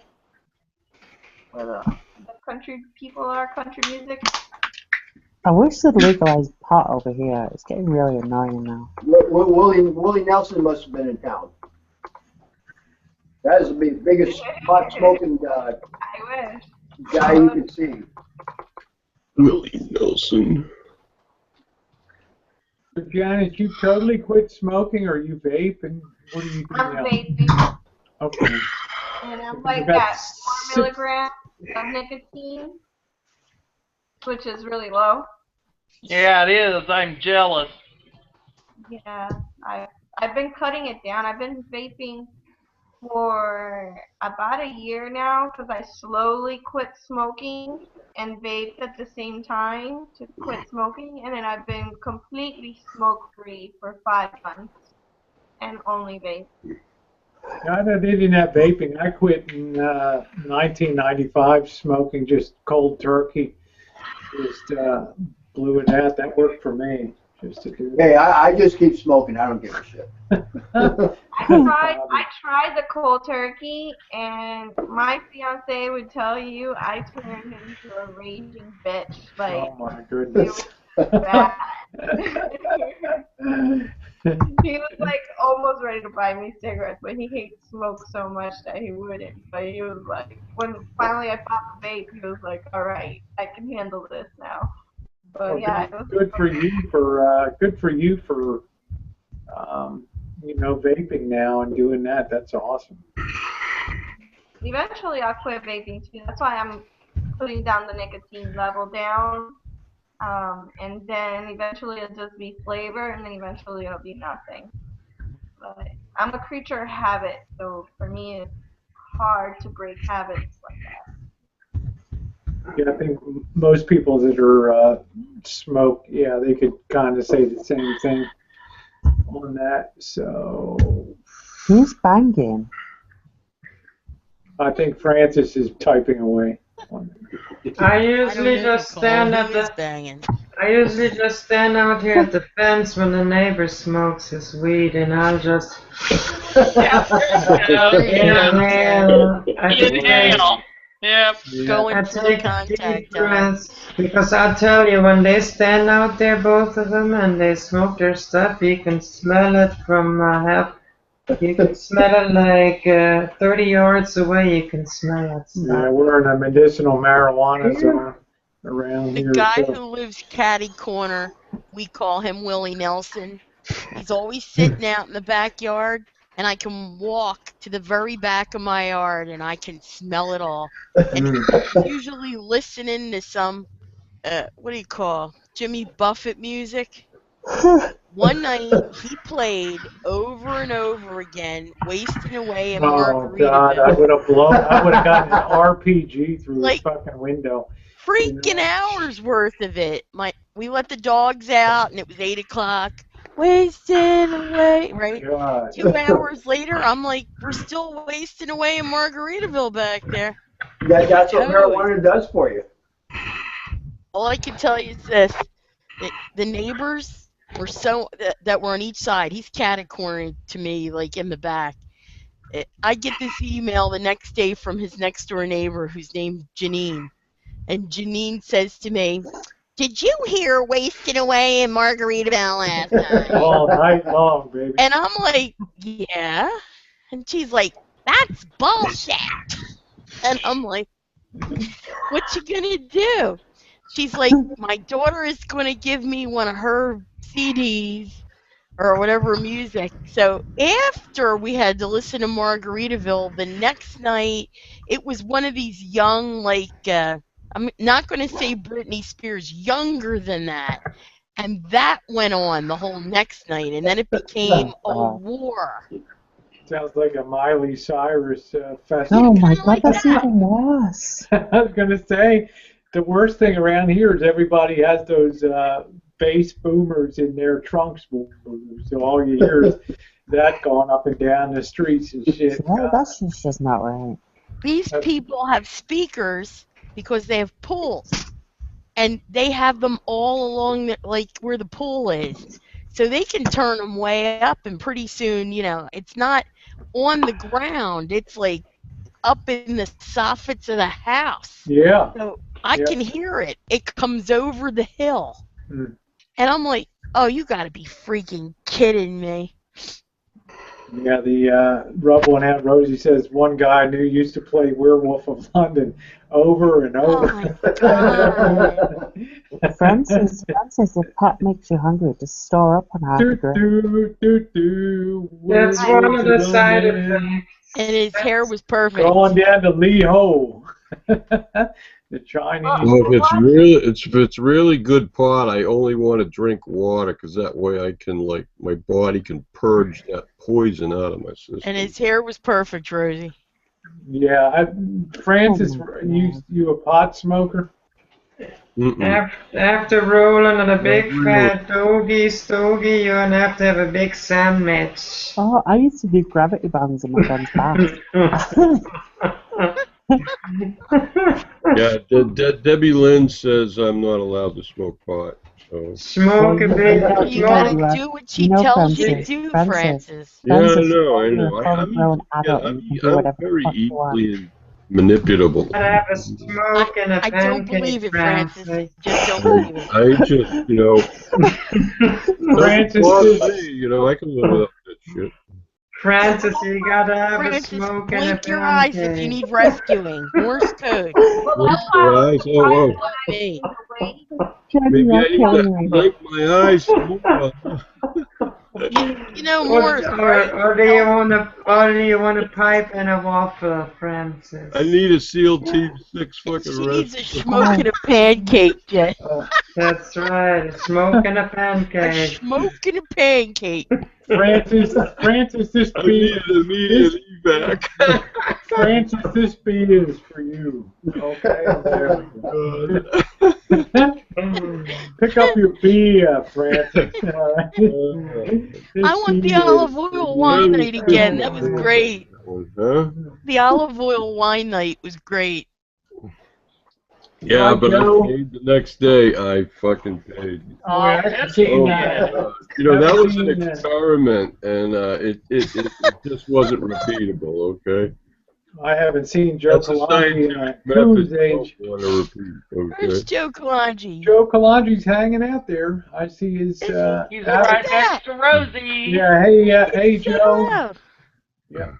Where the country people are, country music. I wish they'd legalized pot over here. It's getting really annoying now. Willie Nelson must have been in town. That is the biggest pot smoking. I wish. Guy you can see. Willie Nelson. So Janet, you totally quit smoking, or you vape, and what do you do I'm now? vaping. Okay. And I'm like got at 4 milligrams of nicotine, which is really low. Yeah, it is. I'm jealous. Yeah, I've been cutting it down. I've been vaping for about a year now because I slowly quit smoking and vaped at the same time to quit smoking, and then I've been completely smoke-free for 5 months and only vape. I didn't have vaping. I quit in 1995 smoking just cold turkey. Just blew it out. That worked for me. Just to do Hey, I just keep smoking. I don't give a shit. I tried the cold turkey, and my fiance would tell you I turned into a raging bitch. Like, oh my goodness. it was bad. He was like almost ready to buy me cigarettes, but he hates smoke so much that he wouldn't. But he was like, when finally I bought the vape, he was like, "All right, I can handle this now." But Well, yeah, it was good for you for you know, vaping now and doing that. That's awesome. eventually I'll quit vaping too. That's why I'm putting down the nicotine level down. And then eventually it'll just be flavor, and then eventually it'll be nothing. But I'm a creature of habit, so for me it's hard to break habits like that. Yeah, I think most people that are smoke, yeah, they could kind of say the same thing on that. So who's banging? I think Francis is typing away. I usually just stand at the. Banging. I usually just stand out here at the fence when the neighbor smokes his weed, and I'll just. Yep. Go I into take contact. deep breaths, because I'll tell you, when they stand out there, both of them, and they smoke their stuff, you can smell it from half. You can smell it like 30 yards away. You can smell it. Yeah, we're in a medicinal marijuana zone around The here. guy So. who lives catty corner, we call him Willie Nelson. He's always sitting out in the backyard, and I can walk to the very back of my yard, and I can smell it all. And he's usually listening to some, what do you call, Jimmy Buffett music. One night, he played over and over again, Wasting Away in Margaritaville. Oh God, I would have gotten an RPG through his fucking window. Freaking hours worth of it. We let the dogs out, and it was 8 o'clock. Wasting away, right? God. 2 hours later, I'm like, we're still wasting away in Margaritaville back there. That's what marijuana does for you. All I can tell you is this: the neighbors were that were on each side. He's catty-cornered to me, like in the back. I get this email the next day from his next-door neighbor, who's named Janine, and Janine says to me, "Did you hear Wasting Away in Margaritaville last night?" All night long, baby. And I'm like, "Yeah," and she's like, "That's bullshit." And I'm like, "What you gonna do?" She's like, "My daughter is gonna give me one of her CDs or whatever music." So after we had to listen to Margaritaville, the next night it was one of these young, like, I'm not going to say Britney Spears, younger than that. And that went on the whole next night, and then it became a war. Sounds like a Miley Cyrus festival. Oh my God, that's even worse. I was going to say, the worst thing around here is everybody has those bass boomers in their trunks. So all you hear is that going up and down the streets and shit. Well, that's just not right. These people have speakers because they have pools, and they have them all along, like where the pool is. So they can turn them way up, and pretty soon, you know, it's not on the ground. It's like up in the soffits of the house. Yeah. So I can hear it. It comes over the hill. And I'm like, oh, you got to be freaking kidding me. Yeah, the rub one out. Rosie says one guy I knew used to play Werewolf of London over and over. Oh my God. Francis, if Pat makes you hungry, just store up on half a drink. That's one of the side effects. And his hair was perfect. Going down to Lee Ho. The Chinese. Well, if it's really good pot, I only want to drink water because that way I can my body can purge that poison out of my system. And his hair was perfect, Rosie. Yeah, Francis, you a pot smoker? After rolling on a big fat stogie, you're gonna have to have a big sandwich. Oh, I used to do gravity bands in my friend's bath. Yeah, Debbie Lynn says I'm not allowed to smoke pot. So. Smoke a big. You gotta do what she tells you to do, Francis. Yeah, I know. I'm very easily manipulable. I have a smoke and a I don't believe it, Francis. Francis. Just don't believe it. I just, Francis, I can live without that shit. Francis, you gotta have a Francis, smoke and a blink your eyes if you need rescuing. Morse code. Blink your eyes? Oh, Me. maybe I need to blink my eyes more. You know, Morse, right? Or do you want a pipe and a waffle, Francis? I need a SEAL Team 6 fucking She needs a smoke and a pancake, Jen. That's right, a smoke and a pancake. A smoke and a pancake. Francis, this I beat. need an immediate evac. Francis, this beat is for you. Okay, there we go. Pick up your bee, Francis. I want the olive oil wine night again. That was great. Huh? The olive oil wine night was great. Yeah, but I paid the next day. I fucking paid. I've seen that. That was an experiment, and it just wasn't repeatable. Okay. I haven't seen Joe Kalanji in whose age. Where's Joe Kalanji? Joe Kalanji's hanging out there. I see his. He's right next to Rosie. Yeah. Hey, Joe. Yeah.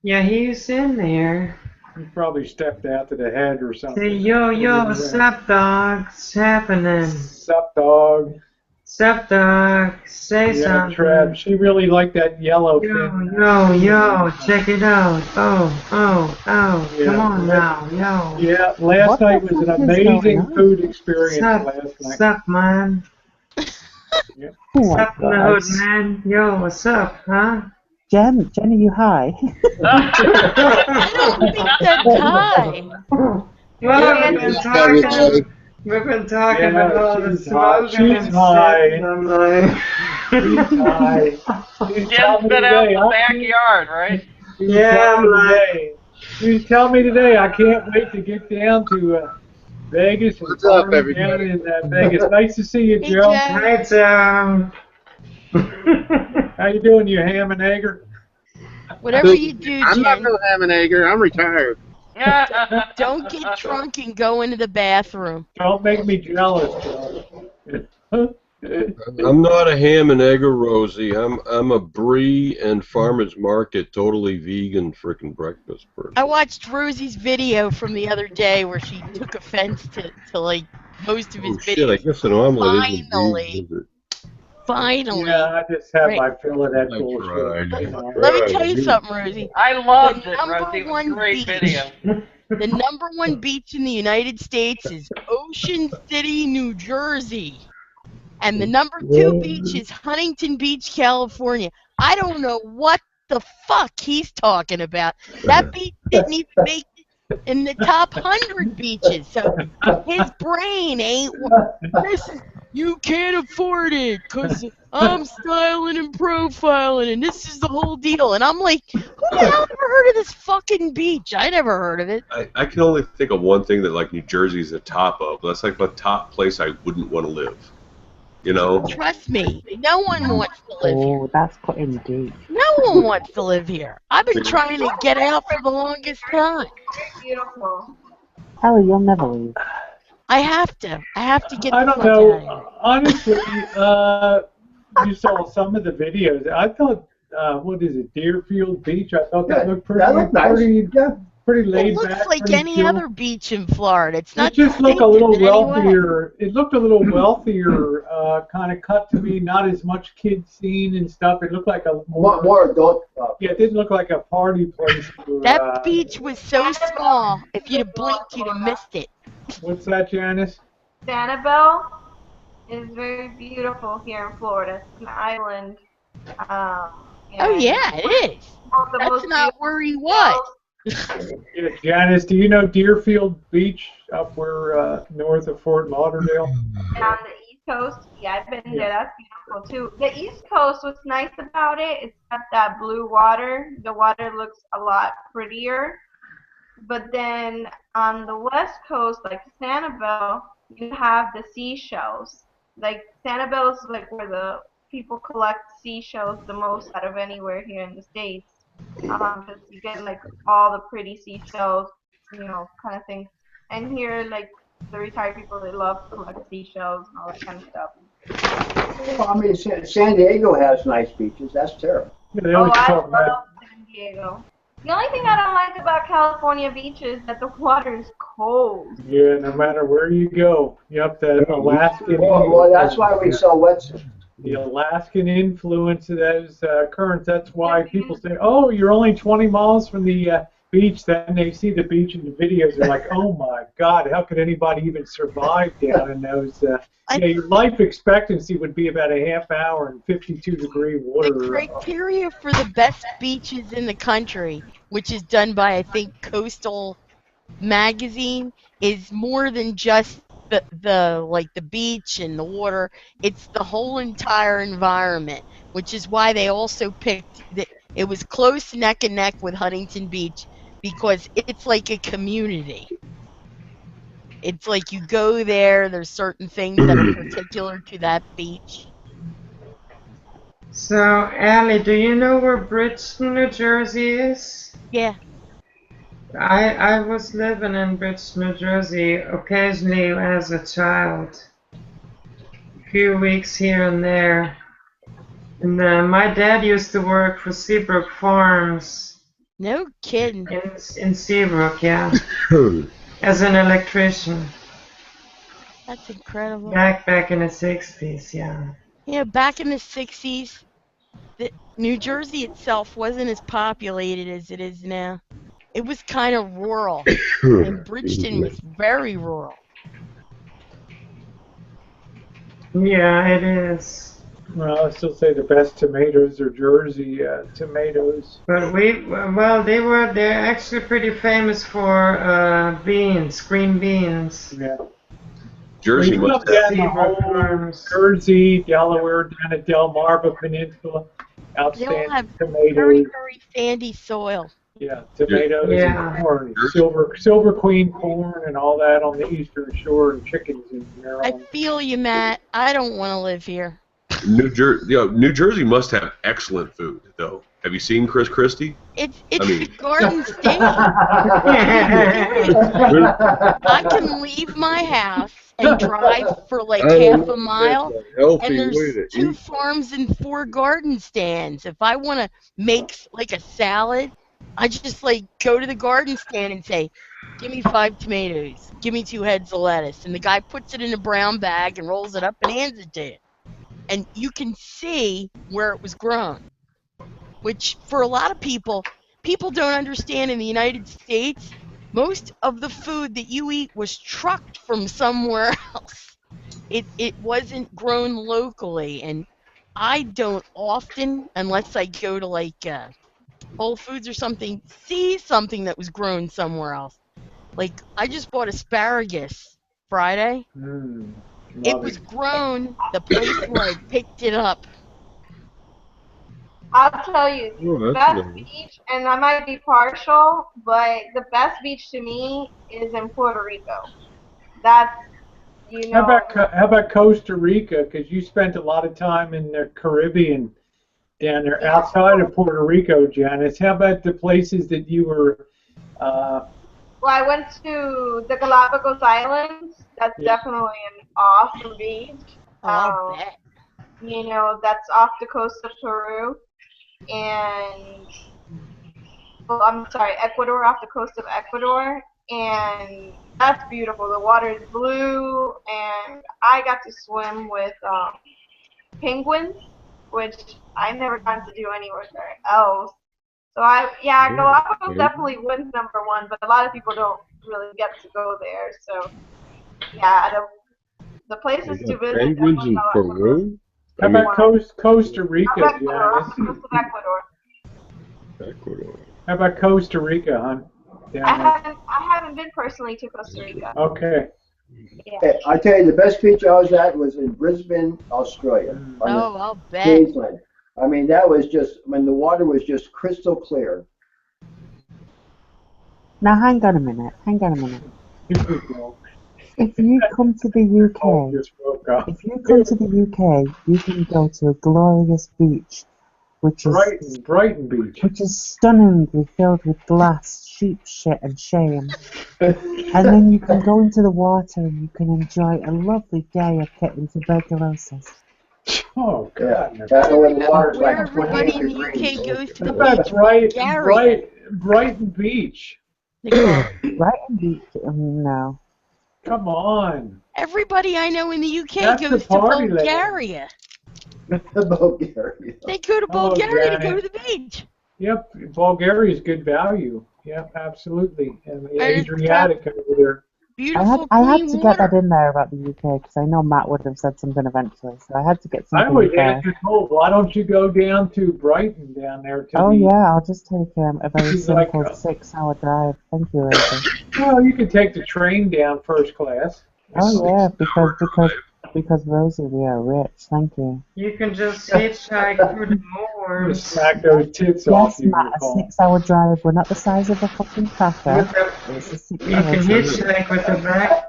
Yeah, he's in there. He probably stepped out to the head or something. Say, yo, sup, dog? What's happening? Sup, dog? Sup, dog? Say something. Trev, she really liked that yellow thing. Yo, check it out. Oh, Yeah. come on now, yo. Yeah, last night was an amazing food experience last night. Sup, man? Yeah. Sup, in the hood, man? Yo, what's up, huh? Jen, are you high? I don't think that's high. Well, we've been talking about all the smoking and high. I'm like... She's high. Jen's been out in the backyard, right? Yeah, I'm like... She's telling me today I can't wait to get down to Vegas. What's up, everybody? In Vegas. Nice to see you, Hey, Joe. Hi, Joe. How you doing, you ham and egger? Whatever you do, I'm not Jen, no ham and egger. I'm retired. don't get drunk and go into the bathroom. Don't make me jealous, Joe. I'm not a ham and egger, Rosie. I'm a brie and farmer's market, totally vegan frickin' breakfast person. I watched Rosie's video from the other day where she took offense to like most of his videos. Shit, I guess an omelet isn't Finally. vegan, is it? Finally. Yeah, I just have Right. my fill of that I bullshit. tried. Let me tell you something, Rosie. I loved The it, number Rosie. It was a one great beach. video. The number one beach in the United States is Ocean City, New Jersey. And the number two beach is Huntington Beach, California. I don't know what the fuck he's talking about. That beach didn't even make it in the top 100 beaches. So his brain ain't... You can't afford it because I'm styling and profiling and this is the whole deal. And I'm like, who the hell ever heard of this fucking beach? I never heard of it. I can only think of one thing that like New Jersey's the top of. That's like the top place I wouldn't want to live. You know? Trust me, no one wants to live here. Oh, that's putting deep. No one wants to live here. I've been trying to get out for the longest time. Beautiful. Ellie, you'll never leave. I have to get I the don't fuck out of here. know. Honestly, you saw some of the videos. I thought what is it, Deerfield Beach. I thought that looked That looked nice. Pretty It laid looks back. like pretty any chill. other beach in Florida. It's not It just looked a distinctive little in any way. wealthier. It looked a little wealthier, kind of cut to me. Not as much kid scene and stuff. It looked like a more adult. Yeah, it didn't look like a party place. That beach was so small. If you'd have blinked, you'd have missed it. What's that, Janice? Sanibel is very beautiful here in Florida. It's an island. Oh yeah, it is. That's not where he was. Yeah, Janice, do you know Deerfield Beach up where north of Fort Lauderdale? On the East Coast, yeah, I've been there. That's beautiful too. The East Coast, what's nice about it, it's got that blue water. The water looks a lot prettier. But then on the West Coast, like Sanibel, you have the seashells. Like Sanibel is like where the people collect seashells the most out of anywhere here in the States. Because you get like all the pretty seashells, you know, kind of thing. And here, like the retired people, they love to collect seashells and all that kind of stuff. Well, I mean, San Diego has nice beaches. That's terrible. Oh, I love San Diego. The only thing I don't like about California beaches is that the water is cold. Yeah, no matter where you go. Yep, that Alaskan. Well, that's why we sell wetsuits. The Alaskan influence of those currents. That's why people say, "Oh, you're only 20 miles from the beach." Then they see the beach in the videos. They're like, "Oh my God, how could anybody even survive down in those?" Your life expectancy would be about a half hour in 52-degree water. The criteria for the best beaches in the country, which is done by I think Coastal Magazine, is more than just the beach and the water. It's the whole entire environment, which is why they also picked that it was close neck and neck with Huntington Beach because it's like a community. It's like you go there, there's certain things that are particular to that beach. So, Allie, do you know where Bridgeton, New Jersey is? Yeah. I was living in Bridgeton, New Jersey occasionally as a child. A few weeks here and there. And my dad used to work for Seabrook Farms. No kidding. In Seabrook, yeah. As an electrician. That's incredible. Back in the 60s, yeah. Yeah, back in the 60s, New Jersey itself wasn't as populated as it is now. It was kind of rural, and Bridgeton was very rural. Yeah, it is. Well, I still say the best tomatoes are Jersey tomatoes. But they're actually pretty famous for beans, green beans. Yeah. Jersey must have Jersey, Delaware, down at Delmarva Peninsula, They all outstanding have tomatoes. very, very sandy soil. Yeah, tomatoes Yeah. and corn, Silver Queen corn and all that on the Eastern Shore, and chickens in I Maryland. feel you, Matt. I don't want to live here. New Jersey must have excellent food, though. Have you seen Chris Christie? It's I mean- the Garden State. I can leave my house and drive for like half a mile, and there's 2 farms and 4 garden stands. If I want to make like a salad, I just like go to the garden stand and say, "Give me 5 tomatoes, give me 2 heads of lettuce," and the guy puts it in a brown bag and rolls it up and hands it to you. And you can see where it was grown, which for a lot of people don't understand. In the United States, most of the food that you eat was trucked from somewhere else. It wasn't grown locally, and I don't often, unless I go to like Whole Foods or something, see something that was grown somewhere else. Like I just bought asparagus Friday. It was grown the place where I picked it up. I'll tell you, Oh, the that's best nice. beach, and I might be partial, but the best beach to me is in Puerto Rico. That's, you know. How about Costa Rica? Because you spent a lot of time in the Caribbean down there outside of Puerto Rico, Janice. How about the places that you were? Well, I went to the Galapagos Islands. That's definitely an awesome beach. I'll bet. You know, that's off the coast of Peru. and well, I'm sorry, Ecuador, off the coast of Ecuador, and that's beautiful. The water is blue, and I got to swim with penguins, which I never got to do anywhere else. So Galapagos definitely wins #1, but a lot of people don't really get to go there. So yeah, the places to visit. Penguins in Peru? How about Costa Rica, Janice? Coast of Ecuador. Ecuador. How about Costa Rica, hon? I haven't been personally to Costa Rica. Okay. Yeah. Hey, I tell you, the best beach I was at was in Brisbane, Australia. Oh, I'll bet. Queensland. I mean, that was just, I mean, the water was just crystal clear. Now, hang on a minute. If you come to the UK, you can go to a glorious beach, which is Brighton Beach, which is stunningly filled with glass, sheep shit, and shame. And then you can go into the water and you can enjoy a lovely day of getting tuberculosis. Oh God! Where everybody in the UK goes to the beach. Brighton Beach. Brighton Beach? No. Come on. Everybody I know in the UK That's goes the to party Bulgaria. Bulgaria. They go to Bulgaria to go to the beach. Yep, Bulgaria is good value. Yep, absolutely. And the Adriatic over there. Beautiful I had to get that in there about the UK because I know Matt would have said something eventually, so I had to get something I would there. ask you, why don't you go down to Brighton down there to Oh the... yeah, I'll just take a very She's simple like, 6-hour drive. Thank you, Rosie. Well, you can take the train down first class. Oh yeah, because Rosie, we are rich. Thank you. You can just hitchhike through the moors. Smack those tits off Yes, you. Matt, a 6-hour drive. We're not the size of a fucking cracker. It's a 6-hour You can drive. hitchhike with the back.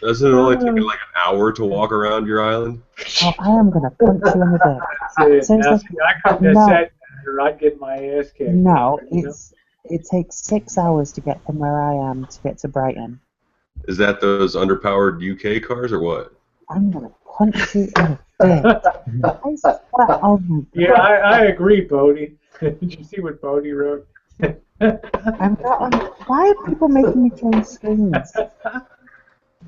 Doesn't it only take like an hour to walk around your island? Oh, I am gonna punch you in the dick. Seriously, I come to set or I'd get my ass kicked. No, it takes 6 hours to get from where I am to get to Brighton. Is that those underpowered UK cars or what? I'm gonna punch you in the dick. I swear, oh my God. Yeah, I agree, Bodie. Did you see what Bodie wrote? I'm not on. Why are people making me change screens?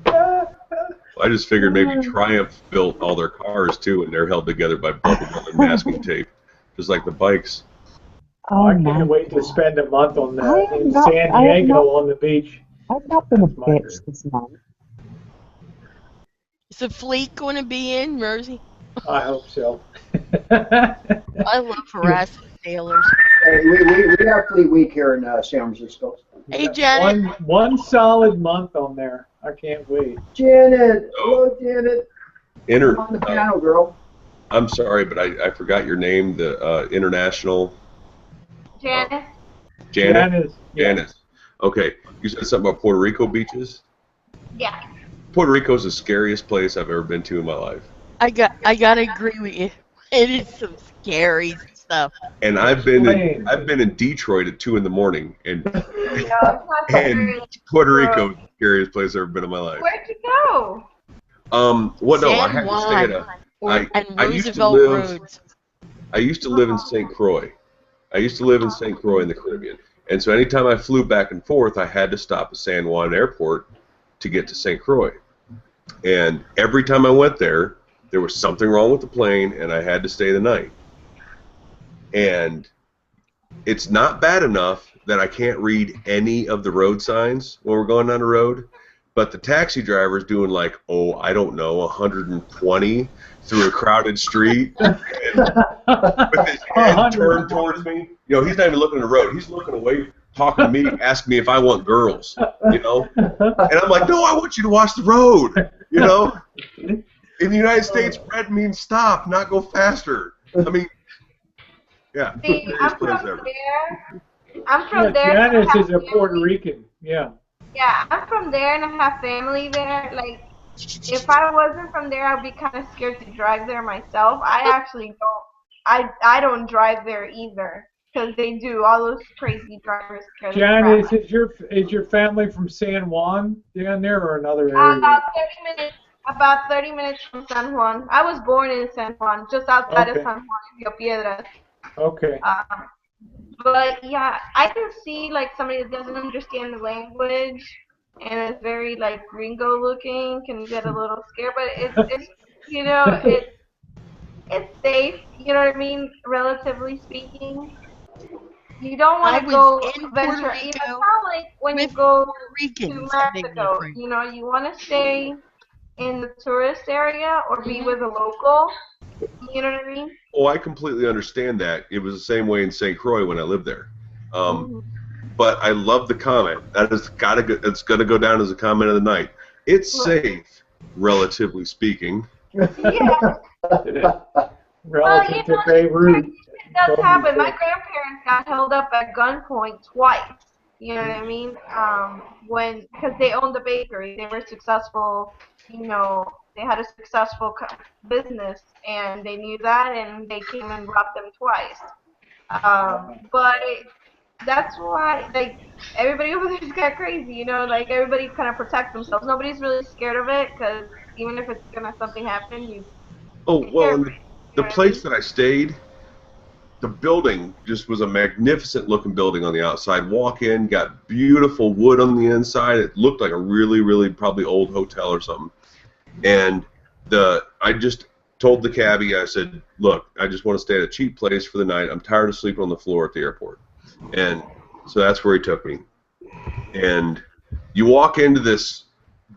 I just figured maybe Triumph built all their cars too, and they're held together by bubble gum and masking tape, just like the bikes. Oh, I can't wait to spend a month on in not- San I am Diego not- on the beach. I've not been a bitch this month. Is the fleet going to be in, Rosie? I hope so. I love harassing sailors. Hey, we have Fleet Week here in San Francisco. Hey, Janet. One solid month on there. I can't wait. Janet, hello, Janet. Come on the piano, girl. I'm sorry, but I forgot your name. The international. Janice. Janet. Yeah. Janice. Okay, you said something about Puerto Rico beaches. Yeah. Puerto Rico's the scariest place I've ever been to in my life. I gotta agree with you. It is some scary stuff. And I've been in Detroit at 2 in the morning, and Puerto Rico is the scariest place I've ever been in my life. Where'd you go? Well, no, I had to stay at and Roosevelt Roads. I used to live in St. Croix. I used to live in St. Croix in the Caribbean. And so anytime I flew back and forth, I had to stop at San Juan Airport to get to St. Croix. And every time I went there, there was something wrong with the plane, and I had to stay the night. And it's not bad enough that I can't read any of the road signs when we're going down the road, but the taxi driver's doing like, I don't know, 120 through a crowded street, and with his head turned towards me. You know, he's not even looking at the road. He's looking away, talking to me, asking me if I want girls, you know? And I'm like, no, I want you to watch the road, you know? In the United States, red means stop, not go faster. I mean, yeah. See, I'm from there. I'm from there. Janice is a Puerto Rican. Yeah. Yeah, I'm from there and I have family there. Like, if I wasn't from there, I'd be kind of scared to drive there myself. I actually don't. I don't drive there either because they do. All those crazy drivers scare the crap Janice, out of me. is your family from San Juan down there or another area? About 30 minutes about 30 minutes from San Juan. I was born in San Juan, just outside of Okay. San Juan, Rio Piedras. Okay. But yeah, I can see like somebody that doesn't understand the language and is very like gringo looking can get a little scared, but it's you know it's safe. You know what I mean? Relatively speaking, you don't want I to was go in Puerto venture. You know, it's Rico not like when you with go Puerto to Ricans, and they were Mexico. afraid. You know, you want to stay in the tourist area or be Mhm. with a local. You know what I mean? Oh, I completely understand that. It was the same way in St. Croix when I lived there. Mhm. But I love the comment. That is gotta go, it's gonna go down as a comment of the night. It's safe, relatively speaking. Yeah. Well, you Relative to know, Beirut. it does happen. My grandparents got held up at gunpoint twice. You know what I mean? When because they owned a bakery, they were successful. You know, they had a successful business, and they knew that, and they came and robbed them twice. But that's why, like, everybody over there just got crazy. You know, like everybody kind of protects themselves. Nobody's really scared of it because even if it's gonna something happen, you Oh take care well, of in it. You the know what I mean? place that I stayed, the building just was a magnificent looking building on the outside. Walk in, got beautiful wood on the inside. It looked like a really, really probably old hotel or something. And I just told the cabbie, I said, look, I just want to stay at a cheap place for the night. I'm tired of sleeping on the floor at the airport. And so that's where he took me. And you walk into this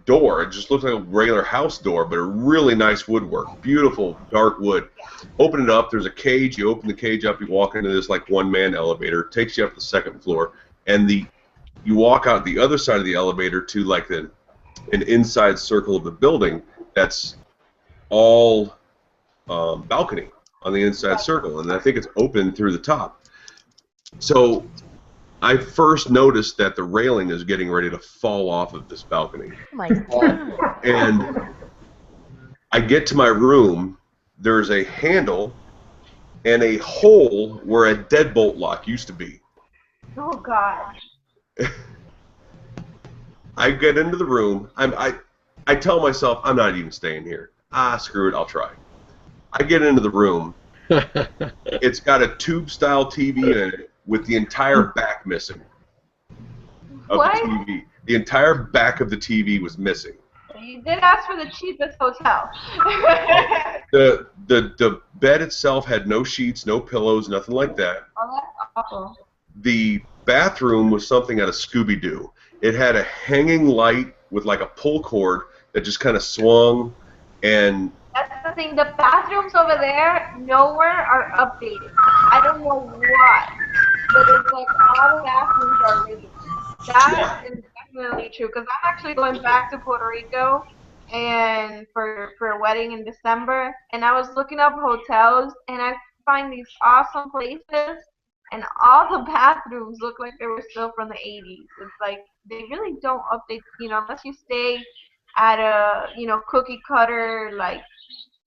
door. It just looks like a regular house door, but a really nice woodwork, beautiful dark wood. Open it up. There's a cage. You open the cage up. You walk into this like one-man elevator. It takes you up to the second floor, and you walk out the other side of the elevator to like an inside circle of the building that's all balcony on the inside circle, and I think it's open through the top. So I first noticed that the railing is getting ready to fall off of this balcony. Oh my God. And I get to my room, there's a handle and a hole where a deadbolt lock used to be. Oh God. I get into the room, I tell myself, I'm not even staying here. Screw it, I'll try. I get into the room, it's got a tube-style TV in it with the entire back missing of What? the TV. The entire back of the TV was missing. You did ask for the cheapest hotel. The bed itself had no sheets, no pillows, nothing like that. Oh, that's awful. The bathroom was something out of Scooby-Doo. It had a hanging light with like a pull cord that just kind of swung, and That's the thing. The bathrooms over there nowhere are updated. I don't know why, but it's like all the bathrooms are really. That is definitely true because I'm actually going back to Puerto Rico and for a wedding in December, and I was looking up hotels and I find these awesome places, and all the bathrooms look like they were still from the 80s. It's like they really don't update, you know, unless you stay at a, you know, cookie cutter like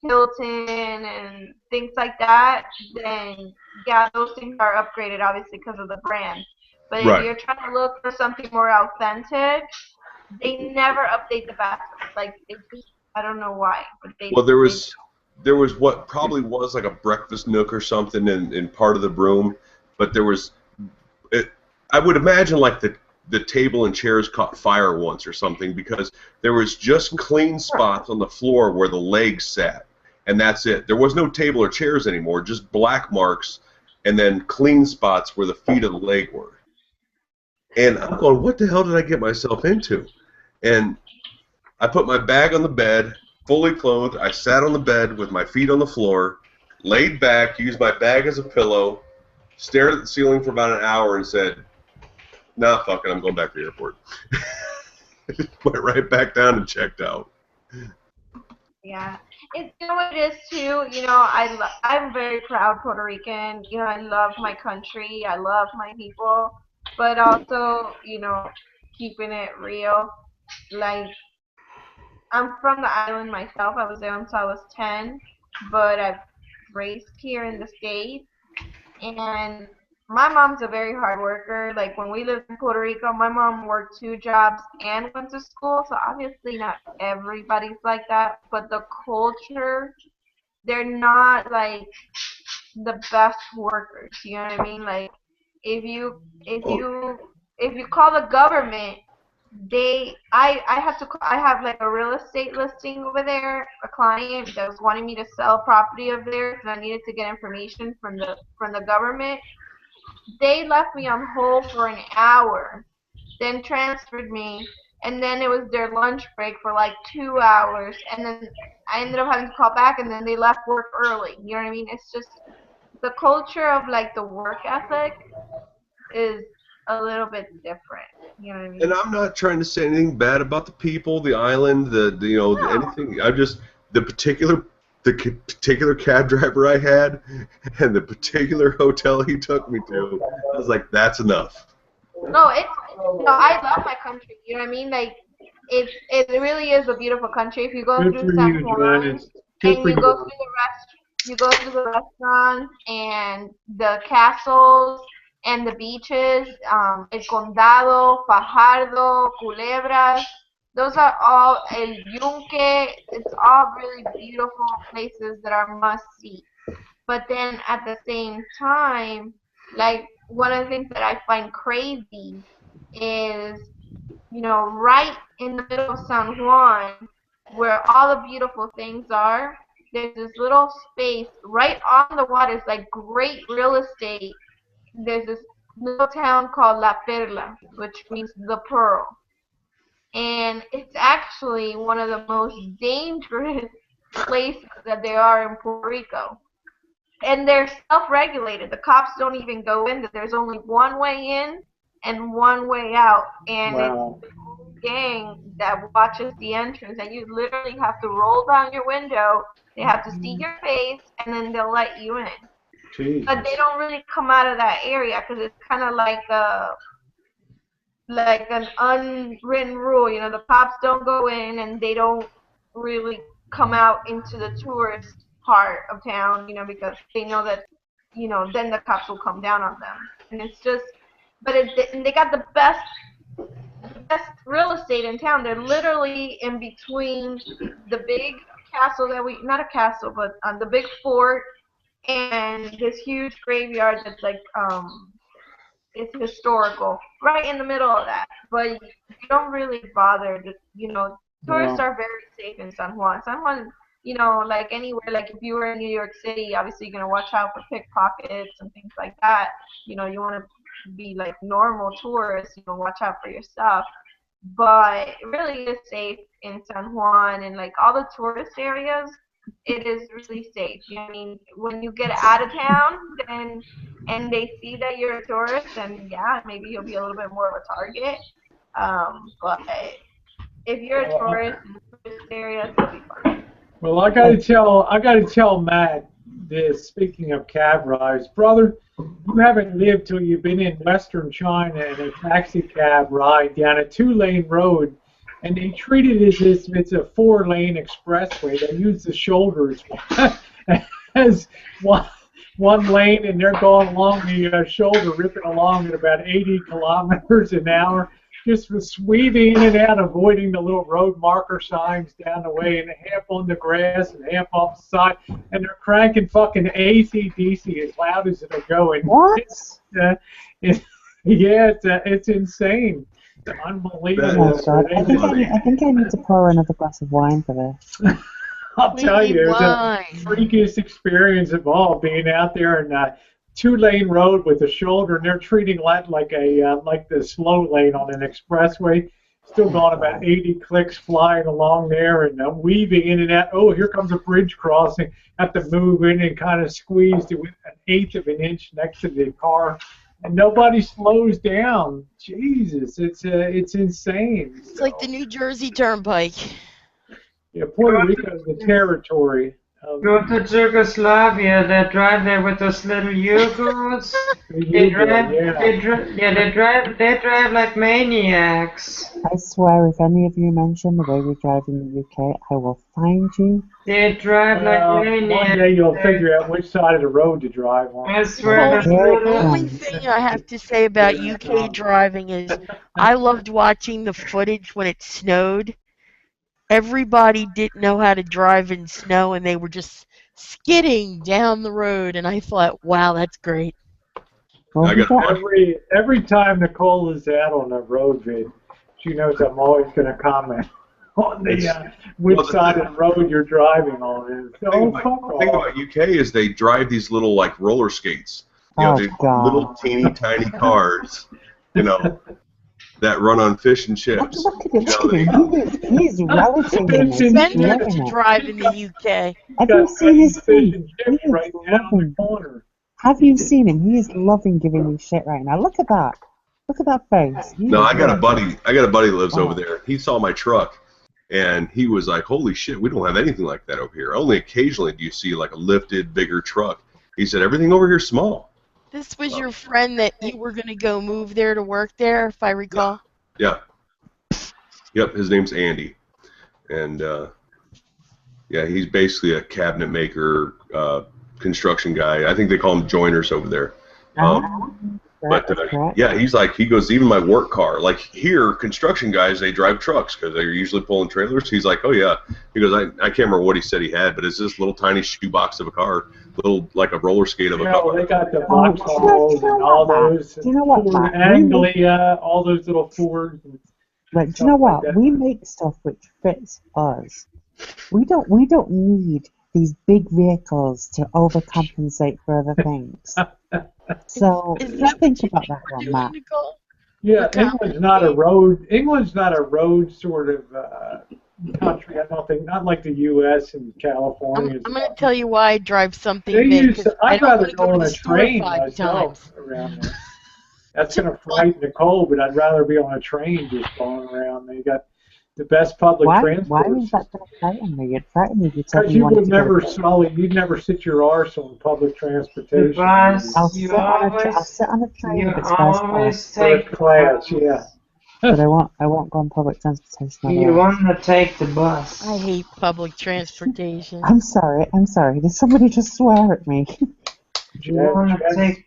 Hilton and things like that, then yeah, those things are upgraded obviously because of the brand. But if right. you're trying to look for something more authentic, they never update the bathrooms. Like it just, I don't know why, but Well, there was what probably was like a breakfast nook or something in part of the room, but there was I would imagine like the table and chairs caught fire once or something because there was just clean spots on the floor where the legs sat, and that's it. There was no table or chairs anymore, just black marks and then clean spots where the feet of the leg were. And I'm going, what the hell did I get myself into? And I put my bag on the bed, fully clothed. I sat on the bed with my feet on the floor, laid back, used my bag as a pillow, stared at the ceiling for about an hour and said, nah, fuck it, I'm going back to the airport. Went right back down and checked out. Yeah, it's, you know what it is too. You know, I'm very proud Puerto Rican. You know, I love my country. I love my people, but also, you know, keeping it real. Like I'm from the island myself. I was there until I was 10, but I've raised here in the States, and my mom's a very hard worker. Like when we lived in Puerto Rico, my mom worked 2 jobs and went to school. So obviously not everybody's like that. But the culture, they're not like the best workers. You know what I mean? Like if you call the government, I have like a real estate listing over there, a client that was wanting me to sell property of theirs, and I needed to get information from the government. They left me on hold for an hour, then transferred me, and then it was their lunch break for like 2 hours, and then I ended up having to call back, and then they left work early. You know what I mean? It's just the culture of like the work ethic is a little bit different. You know what I mean? And I'm not trying to say anything bad about the people, the island, anything. I'm just the particular cab driver I had, and the particular hotel he took me to. I was like, that's enough. No, I love my country. You know what I mean? Like it really is a beautiful country. If you go Good through for San you, Juan Janice. Good and for you go you. through the restaurants and the castles and the beaches, El Condado, Fajardo, Culebras. Those are all El Yunque. It's all really beautiful places that are must see. But then at the same time, like one of the things that I find crazy is, right in the middle of San Juan, where all the beautiful things are, there's this little space right on the water. It's like great real estate. There's this little town called La Perla, which means the pearl. And it's actually one of the most dangerous places that there are in Puerto Rico. And they're self-regulated. The cops don't even go in. There's only one way in and one way out. And Wow. it's the gang that watches the entrance. And you literally have to roll down your window. They have to see your face, and then they'll let you in. Jesus. But they don't really come out of that area because it's kind of like an unwritten rule. The cops don't go in, and they don't really come out into the tourist part of town, because they know that, then the cops will come down on them. And it's just, and they got the best real estate in town. They're literally in between the big castle not a castle, but the big fort and this huge graveyard that's like, it's historical, right in the middle of that. But you don't really bother. Tourists are very safe in San Juan. San Juan, like anywhere, like if you were in New York City, obviously you're going to watch out for pickpockets and things like that. You want to be like normal tourists, watch out for your stuff. But it really is safe in San Juan and like all the tourist areas. It is really safe. I mean, when you get out of town, then and they see that you're a tourist, then yeah, maybe you'll be a little bit more of a target. But if you're a tourist in the tourist areas, you'll be fine. Well, I gotta tell Matt this. Speaking of cab rides, brother, you haven't lived till you've been in Western China in a taxi cab ride down a 2-lane road, and they treat it as if it's a 4-lane expressway. They use the shoulders as one lane, and they're going along the shoulder, ripping along at about 80 kilometers an hour. Just weaving in and out, avoiding the little road marker signs down the way, and half on the grass and half off the side, and they're cranking fucking AC/DC as loud as it'll go. And what? It's insane. It's unbelievable. I think I need to pour another glass of wine for this. I'll tell you, it's the freakiest experience of all, being out there in a 2-lane road with a shoulder, and they're treating that like the slow lane on an expressway. Still going about 80 clicks flying along there and weaving in and out. Oh, here comes a bridge crossing. Have to move in and kind of squeeze to 1/8 of an inch next to the car, and nobody slows down. Jesus, it's insane. It's like the New Jersey Turnpike. Yeah, Puerto Rico is a territory. Go to Yugoslavia. They drive there with those little Yugos. They drive. They drive like maniacs. I swear, if any of you mention the way we drive in the UK, I will find you. They drive like maniacs. One day you'll figure out which side of the road to drive on. I swear. The only thing I have to say about UK driving is I loved watching the footage when it snowed. Everybody didn't know how to drive in snow, and they were just skidding down the road, and I thought, wow, that's great. Every time Nicole is out on a road vid, she knows I'm always going to comment on the which side of the road you're driving on. The thing about UK is they drive these little like roller skates. You know, little teeny tiny cars. You know. That run on fish and chips. Look at him. He's relishing in it. Expensive to drive in the UK. Have you seen his face? He is loving. Have you seen him? He is loving giving me shit right now. Look at that. Look at that face. No, I got a buddy. I got a buddy that lives over there. He saw my truck, and he was like, "Holy shit, we don't have anything like that over here. Only occasionally do you see like a lifted, bigger truck." He said, "Everything over here is small." This was your friend that you were going to go move there to work there, if I recall? Yeah. Yep, his name's Andy. And, yeah, he's basically a cabinet maker, construction guy. I think they call him joiners over there. But, yeah, he goes, even my work car. Like, here, construction guys, they drive trucks because they're usually pulling trailers. He's like, oh, yeah. He goes, I can't remember what he said he had, but it's this little tiny shoebox of a car, little, like a roller skate of a car. They got the Vauxhalls and all those. Do you know what, Ford Anglia, all those little Fords. Like, do you know what? We make stuff which fits us. We don't need these big vehicles to overcompensate for other things. So just think about that one, Matt. Yeah, England's not a road sort of country. I don't think, not like the U.S. and California. I'm going to tell you why I drive something big. I'd rather go on a train myself around there. That's going to frighten Nicole, but I'd rather be on a train just going around. They got the best public transport. Why was that going to frighten me? It frightened me because you would never, Sully, you'd never sit your arse on public transportation. I'll sit on a train if it's first class. Yeah. But I won't go on public transportation. You want to take the bus. I hate public transportation. I'm sorry. Did somebody just swear at me? You want to take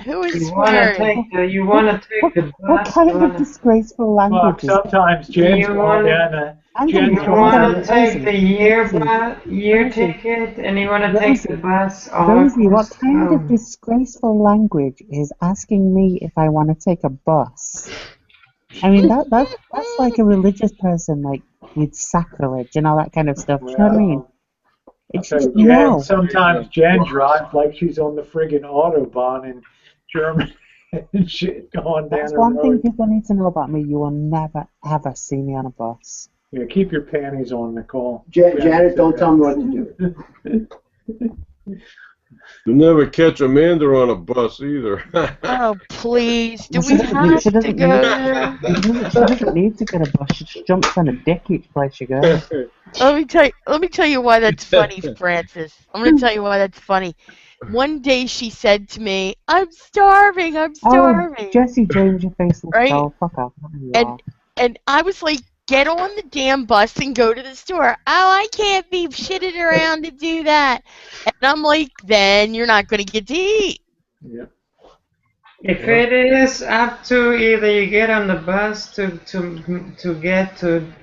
Who is swearing? You want to take the bus. What kind of disgraceful language is that? Sometimes Jen's going down you want to take the year ticket and you want to take the bus. Rosie, what kind of disgraceful language is asking me if I want to take a bus? I mean, that's like a religious person, like, with sacrilege and all that kind of stuff. You know what I mean? It's just, sometimes Jen drives like she's on the friggin' Autobahn in Germany and shit going down That's the one road. thing people need to know about me. You will never, ever see me on a bus. Yeah, keep your panties on, Nicole. Janet, don't tell me what to do. You'll never catch Amanda on a bus either. Oh, please. Do we have to go there? She doesn't need to get a bus. She just jumps on a dick each place she goes. Let me tell you why that's funny, Francis. I'm going to tell you why that's funny. One day she said to me, I'm starving. Oh, Jesse James, your face looks dull. Fuck off. And I was like, get on the damn bus and go to the store. Oh, I can't be shitted around to do that. And I'm like, then you're not going to get to eat. Yeah. If it is up to either you get on the bus to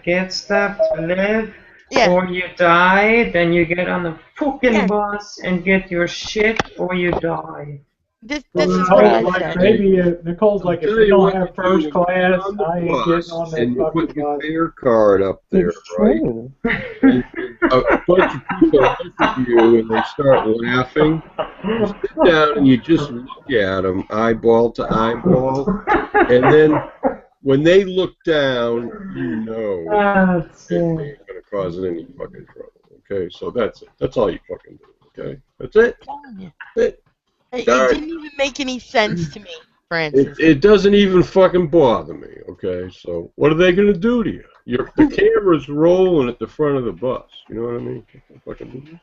get stuff to live, or you die, then you get on the fucking bus and get your shit, or you die. This is what I said. Maybe Nicole's like, if you don't have first class, I ain't getting on that and you fucking put your bus. fare card up there, right? And a bunch of people look at you and they start laughing. You sit down and you just look at them, eyeball to eyeball, and then when they look down, you know it ain't going to cause any fucking trouble. Okay, so that's it. That's all you fucking do. Okay, that's it. That's it. It didn't even make any sense to me, Francis. It doesn't even fucking bother me, okay? So what are they going to do to you? The camera's rolling at the front of the bus. You know what I mean?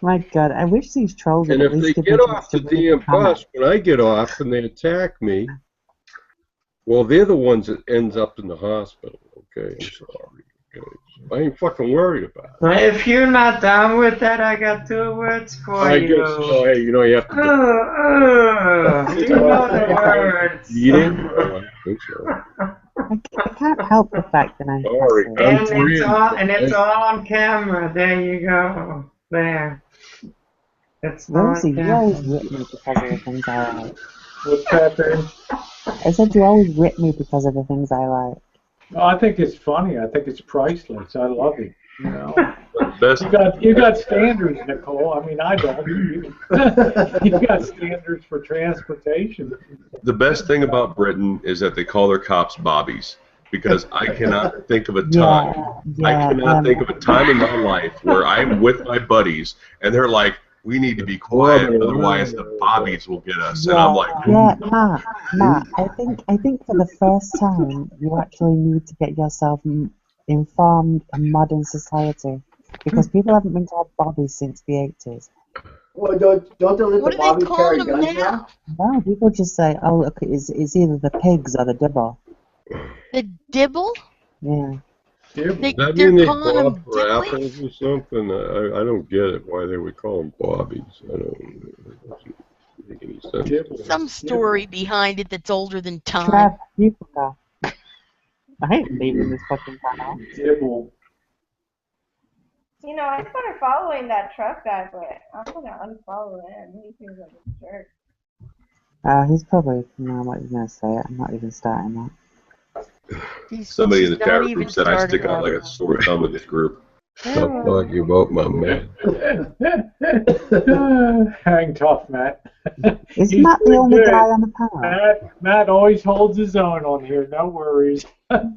My God, I wish these trolls would And at if they least give get me a chance off to the read the damn comments. bus when I get off and they attack me, well, they're the ones that ends up in the hospital. Okay, I'm sorry. Okay. I ain't fucking worried about it. Well, if you're not down with that, I got 2 words for I you. guess so. Hey, you have to. You know the words. Eating? Oh, I think so. I can't help the fact that I'm Sorry, fussy. And it's all on camera. There you go. There. It's all Rosie, on you camera. always rip me because of the things I like. What's that, Ben? I said you always rip me because of the things I like. Oh, I think it's funny. I think it's priceless. I love it. You know, Best. you got standards, Nicole. I mean, I don't. You got standards for transportation. The best thing about Britain is that they call their cops bobbies, because I cannot think of a time. I cannot think of a time in my life where I'm with my buddies and they're like, "We need to be quiet, otherwise the bobbies will get us." And I'm like, Matt, I think for the first time you actually need to get yourself informed in modern society, because people haven't been called bobbies since the 80s. Well, don't they let What the are they Bobby carry calling them guns now? now? No, people just say, "Oh, look, it's either the pigs or the dibble." The dibble? Yeah. Does that They're mean they calling bob them for apples or something? I don't get it. Why they would call them bobbies? I don't make any sense. Some story behind it that's older than time. Trev, you can go. I hate leaving this fucking channel. Dibble. You know, I started following that truck guy, but I'm gonna unfollow him. He seems like a jerk. He's probably, no, I'm not even going to say it. I'm not even starting that. somebody in the She's chat not even group said I stick out like started, a sore thumb in this group. Stop talking about my man. Hang tough, Matt. Is He's Matt the pretty only good. guy on the panel? Matt always holds his own on here. No worries. I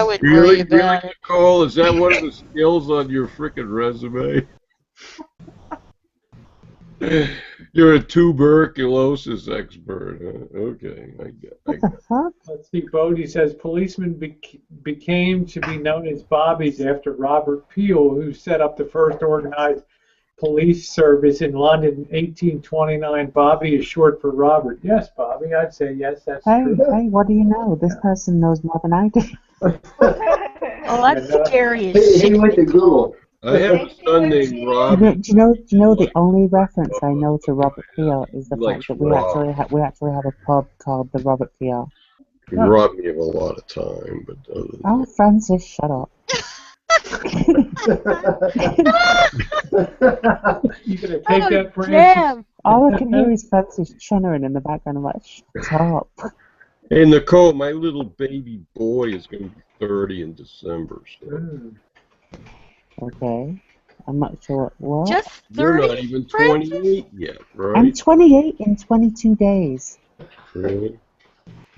would worry Really, about it. Nicole? Is that one of the skills on your frickin' resume? You're a tuberculosis expert, huh? Okay, I get What the fuck? Let's see. Bodie says policemen became to be known as bobbies after Robert Peel, who set up the first organized police service in London in 1829. Bobby is short for Robert. Yes, Bobby. I'd say yes. That's true. Hey, what do you know? This person knows more than I do. Oh, that's scary as He shit. went to Google. I have a son named Rob. Do you know the only reference I know to Robert Peel is the fact that we actually have a pub called the Robert Peel. He robbed me of a lot of time, but Oh, Francis, shut up. You gonna take that, Francis? Damn. All I can hear is Francis chunnering in the background. I'm like, shut up. hey, Nicole, my little baby boy is going to be 30 in December. So. Okay. I'm not sure what. Just 30, You're not even 28 yet, right? I'm 28 in 22 days. Really?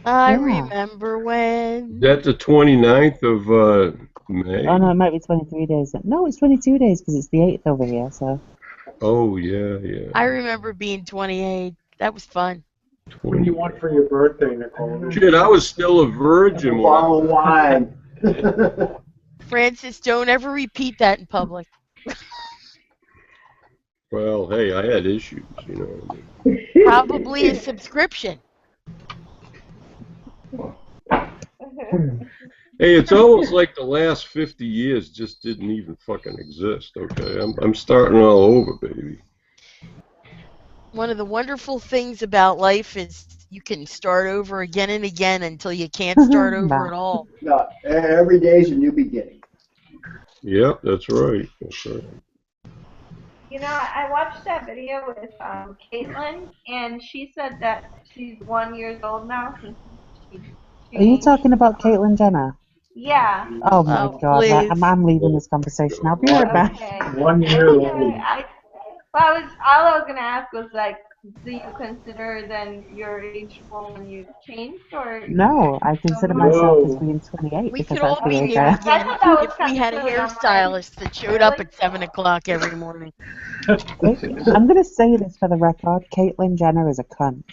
I Yeah. remember when. Is that the 29th of May? Oh, no, it might be 23 days. No, it's 22 days because it's the 8th over here, so. Oh, yeah. I remember being 28. That was fun. What do you want for your birthday, Nicole? Shit, I was still a virgin. A bottle of wine. Francis, don't ever repeat that in public. Well, hey, I had issues, you know what I mean? Probably a subscription. Hey, it's almost like the last 50 years just didn't even fucking exist, okay? I'm starting all over, baby. One of the wonderful things about life is you can start over again and again until you can't start over at all. No, every day is a new beginning. Yep, that's right. That's right. You know, I watched that video with Caitlin, and she said that she's 1 year old now since she Are you talking about Caitlyn Jenner? Yeah. Oh my God, please. I'm leaving this conversation. I'll be right back. Okay. 1 year old. All I was gonna ask was like, do you consider then your age when you changed, or? No, I consider myself as being 28 We because could all that's the be age here I am. again I thought that was if we had a kinda hairstylist that showed up at 7 o'clock every morning. I'm going to say this for the record. Caitlyn Jenner is a cunt.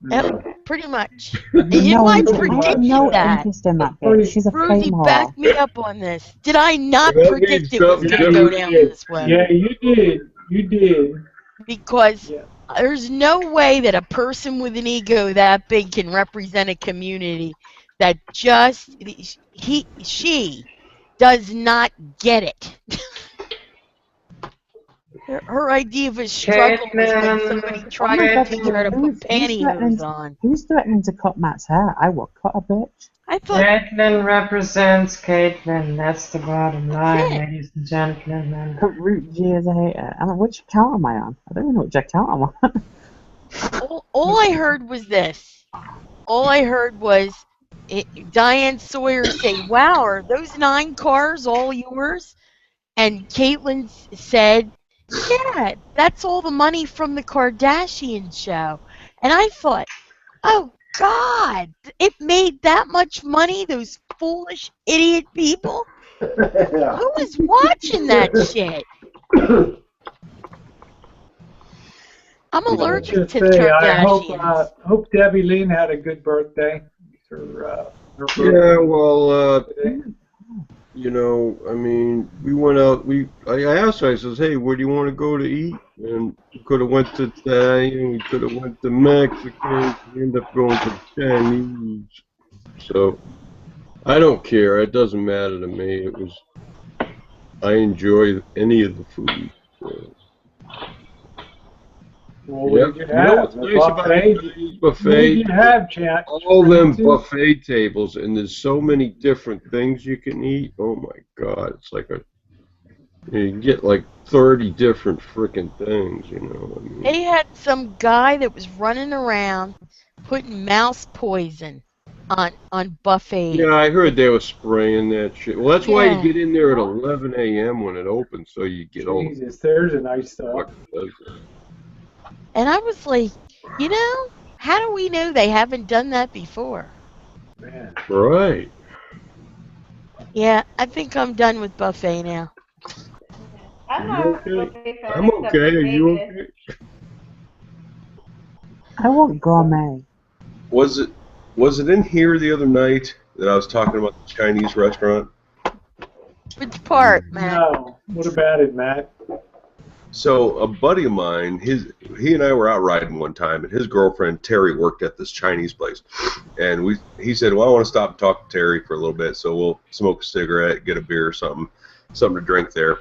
Yep, pretty much. You No, I I have predicted no that. interest in that bitch. She's a Rosie, fame whore. back me up on this. Did I not That predict means it was something going to go different. down this way? Yeah, you did. You did. Because there's no way that a person with an ego that big can represent a community that just she does not get it. Her idea of a struggle was when somebody tried to teach her to put pantyhose on. Who's threatening to cut Matt's hair? I will cut a bitch. I thought Caitlin represents Caitlin. That's the bottom line, ladies and gentlemen. Root G is a hater. I mean, which account am I on? I don't even know which account I'm on. all I heard was this. All I heard was Diane Sawyer say, "Wow, are those 9 cars all yours?" And Caitlin said, "Yeah, that's all the money from the Kardashian show." And I thought, oh God, it made that much money, those foolish idiot people? Who was watching that shit? I'm allergic to Kardashians. I hope Debbie Lynn had a good birthday. Her yeah, well, you know, I mean, we went out. I asked her. I says, "Hey, where do you want to go to eat?" And we could have went to Italian. We could have went to Mexican. We ended up going to Chinese. So I don't care. It doesn't matter to me. I enjoy any of the food. So. Well, what did you have? What's nice about Chinese buffet? What did you have, Jack? All them buffet tables, and there's so many different things you can eat. Oh my God, it's like you can get like 30 different frickin' things, you know. I mean, they had some guy that was running around putting mouse poison on buffets. yeah, I heard they were spraying that shit. Well, that's why you get in there at 11 a.m. when it opens, so you get all. Jesus, there's a nice stuff. And I was like, you know, how do we know they haven't done that before? Man. Right. Yeah, I think I'm done with buffet now. I'm not okay. I'm okay. Are you okay? I want gourmet. Was it in here the other night that I was talking about the Chinese restaurant? Which part, Matt? No. What about it, Matt? So a buddy of mine, he and I were out riding one time, and his girlfriend Terry worked at this Chinese place, and he said, "Well, I want to stop and talk to Terry for a little bit, so we'll smoke a cigarette, get a beer or something to drink there."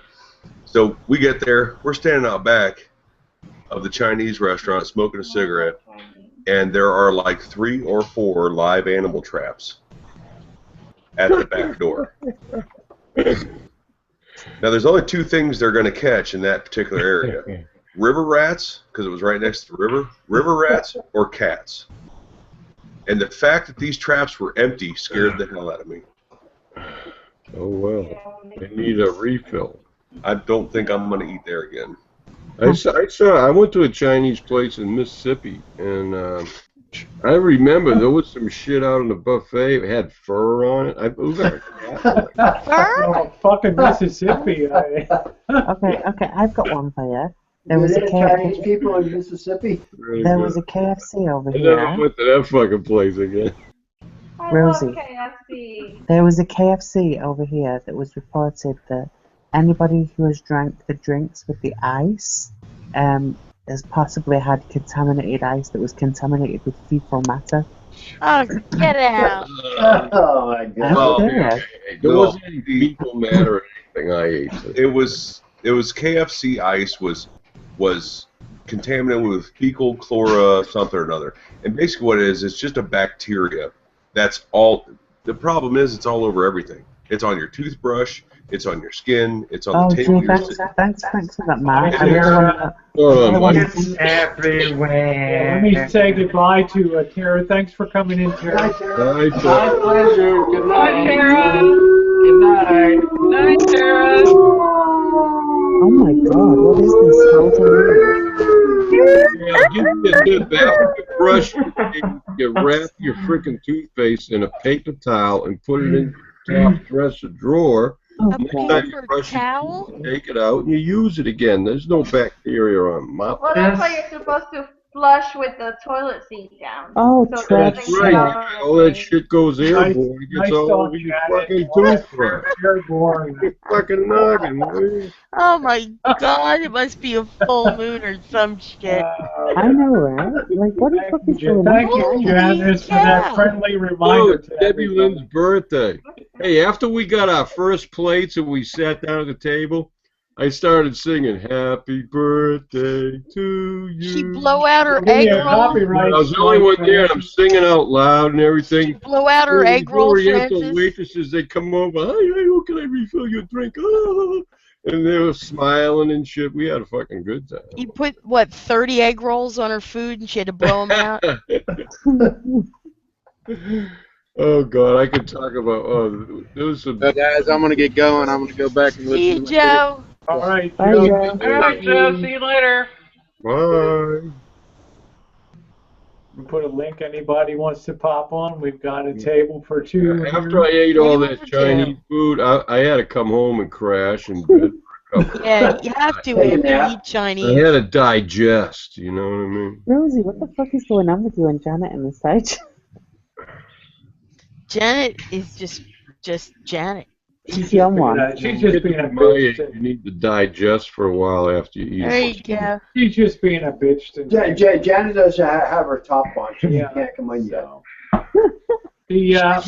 So we get there, we're standing out back of the Chinese restaurant smoking a cigarette, and there are like 3 or 4 live animal traps at the back door. Now, there's only 2 things they're going to catch in that particular area. River rats, because it was right next to the river rats, or cats. And the fact that these traps were empty scared the hell out of me. Oh, well. They need a refill. I don't think I'm going to eat there again. I went to a Chinese place in Mississippi, and I remember there was some shit out on the buffet. It had fur on it. Who got a cat? Fur? Oh, fucking Mississippi. Okay, I've got one for you. There was a Chinese people in Mississippi. Really there good. was a KFC over I here. never went to that fucking place again. Rosie, love KFC. there was a KFC over here that was reported that anybody who has drank the drinks with the ice has possibly had contaminated ice that was contaminated with fecal matter. Oh, get out. Oh my God. Well, There wasn't any fecal matter or anything I ate. It was KFC ice was contaminated with fecal chlora something or another. And basically what it is, it's just a bacteria. That's all. The problem is it's all over everything. It's on your toothbrush. It's on your skin. It's on the table. Thanks for that, Matt. It's everywhere. Let me say goodbye to Tara. Thanks for coming in, Tara. Bye, My pleasure. Good night. Tara. Good night. Good night, Tara. Oh my God, what is this? Yeah, give me a good bathroom brush. You wrap your freaking toothpaste in a paper towel and put it in the top dresser drawer. A paper towel? Take it out and you use it again. There's no bacteria on mop. Well, that's why you're supposed to flush with the toilet seat down. Oh, So Trev, That's right. All that shit goes airborne. It gets Nice all over talking, your Janet. fucking toothbrush. Airborne. Your fucking noggin, man. Oh my god, it must be a full moon or some shit. I know, right? Like, what the fuck is going Thank you, on? Janice, for that friendly reminder. Oh, it's Debbie Lynn's birthday. Hey, after we got our first plates and we sat down at the table, I started singing "Happy Birthday to you." She blow out her egg roll. I was the only one there, and I'm singing out loud and everything. Blow out her egg roll, Oriental Francis. waitresses, they come over. Hi, how can I refill your drink? Oh. And they were smiling and shit. We had a fucking good time. You put, what, 30 egg rolls on her food and she had to blow them out? Oh, God, I could talk about, there was some... So, guys, I'm going to get going. I'm going to go back and See listen you, Joe. All right, Bye, Joe. Joe. All right, Joe. See you later. Bye. We put a link. Anybody wants to pop on? We've got a table for two. After I ate all that Chinese food, I had to come home and crash in bed for a couple. Yeah, you have to after you eat Chinese. I had to digest, you know what I mean? Rosie, what the fuck is going on with you and Janet in the side? Janet is just Janet. She's young one. She's just being a bitch. bitch. You need to digest for a while after you eat. There you go. She's just being a bitch. Janet doesn't have her top on. She can't come on yet.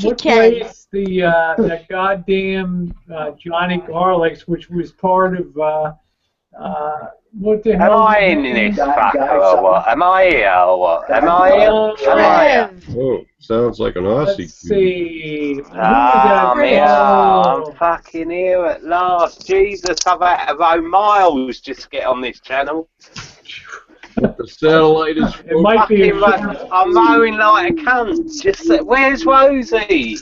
What place? The goddamn Johnny Garlic's, which was part of what the hell? Am I in this fucker or what? Am I here or what? Am I here? Am I here? Oh, sounds like an Aussie. Let's see. I'm here. I'm fucking here at last. Jesus, I've had to row miles just to get on this channel. The satellite is. It might be. I'm mowing like a cunt. Just where's Rosie?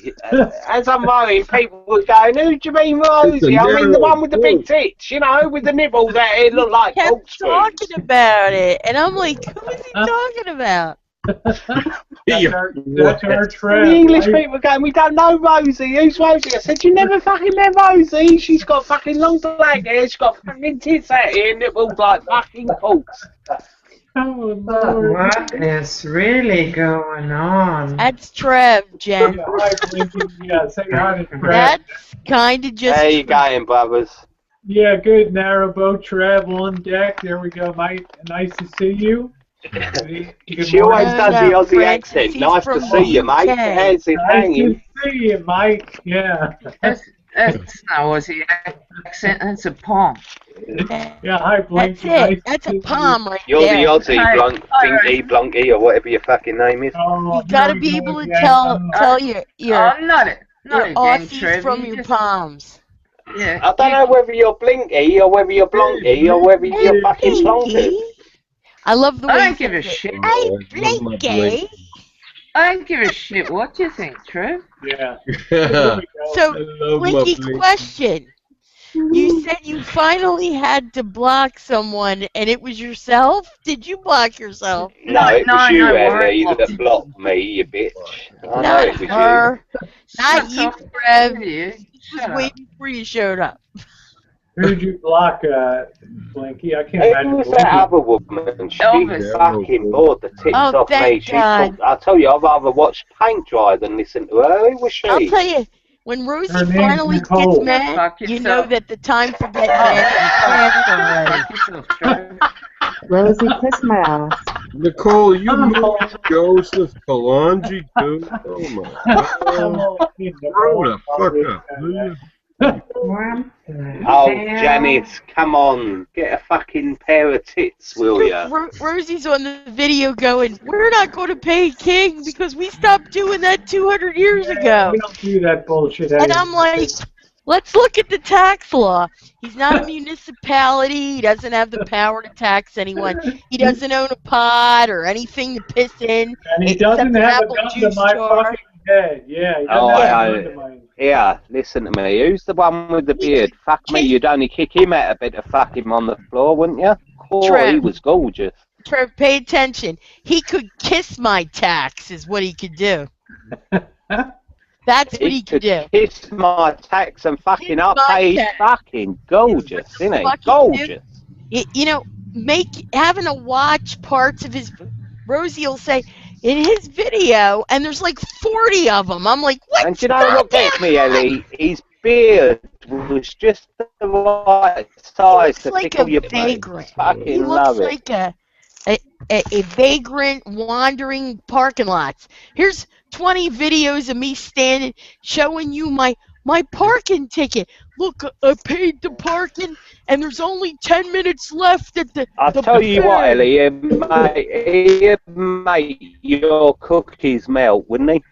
As I'm mowing, people were going, "Who do you mean, Rosie? I mean the one with the big tits, you know, with the nibble that it looked like kept talking about it, and I'm like, who is he talking about? That's our trend. The English people were going, we don't know Rosie. Who's Rosie? I said, you never fucking met Rosie. She's got fucking long black hair. She's got fucking tits out here, and it looks like fucking corks. Oh, Lord. What is really going on? That's Trev, Jen. Yeah, say hi to Trev. That's kind of just. How you going, brothers? Yeah, good. Narrowboat Trev on deck. There we go, mate. Nice to see you. She always does the Aussie accent. Nice to see you, mate. How's it hanging? Nice to see you, Mike. Yeah. That's not Aussie accent. That's a palm. Yeah, hi, Blink. That's it. That's a palm right You're there. the Aussie Blunky or whatever your fucking name is. Oh, You gotta be able to tell your not again, Aussies Trev. from You your just- palms. Yeah. I don't know whether you're Blinky or whether you're Blunky or whether you're fucking Blonkers. I love the way. I don't give a shit. Hey, Blinky. I don't give a shit what you think, Trev. Yeah. So, Blinky, question. You said you finally had to block someone, and it was yourself? Did you block yourself? No, it was you, Ellie, that blocked me, you bitch. I know it was her. Not you, Trev. Just waiting before you showed up. Who'd you block, Blinky? I can't Who imagine. was that other woman? She fucking bored the tits off me. I tell you, I'd rather watch paint dry than listen to her. Who was she? I'll tell you, when Rosie Her name's finally Nicole. gets mad, you know that the time for getting mad is already. Rosie, kiss my ass. Nicole, you know Joseph Kalonji, too? Oh, my God. Grow the fuck up, dude. Oh, Janice, come on. Get a fucking pair of tits, will ya? Rosie's on the video going, we're not going to pay King because we stopped doing that 200 years ago. We don't do that bullshit And anymore. I'm like, let's look at the tax law. He's not a municipality. He doesn't have the power to tax anyone. He doesn't own a pot or anything to piss in. And he doesn't have a gun to my fucking head. Yeah, he doesn't have a gun to my head. Yeah, listen to me. Who's the one with the beard? Fuck me, you'd only kick him out a bit of fuck him on the floor, wouldn't you? Oh, Trev. he was gorgeous. Trev, pay attention. He could kiss my tax is what he could do. That's what he could do. Kiss my tax and fucking up. my Hey, he's tax. fucking gorgeous, isn't he? Fucking Gorgeous. You know, having to watch parts of his Rosie will say, in his video, and there's like 40 of them. I'm like, what? And do you know what gets me, Ellie? His beard was just the right size to like tickle a your vagrant. He fucking looks love it. like a vagrant wandering parking lots. Here's 20 videos of me standing, showing you my parking ticket. Look, I paid the parking, and there's only 10 minutes left at the. I'll tell you what, Ellie, he'd make your cookies melt, wouldn't he?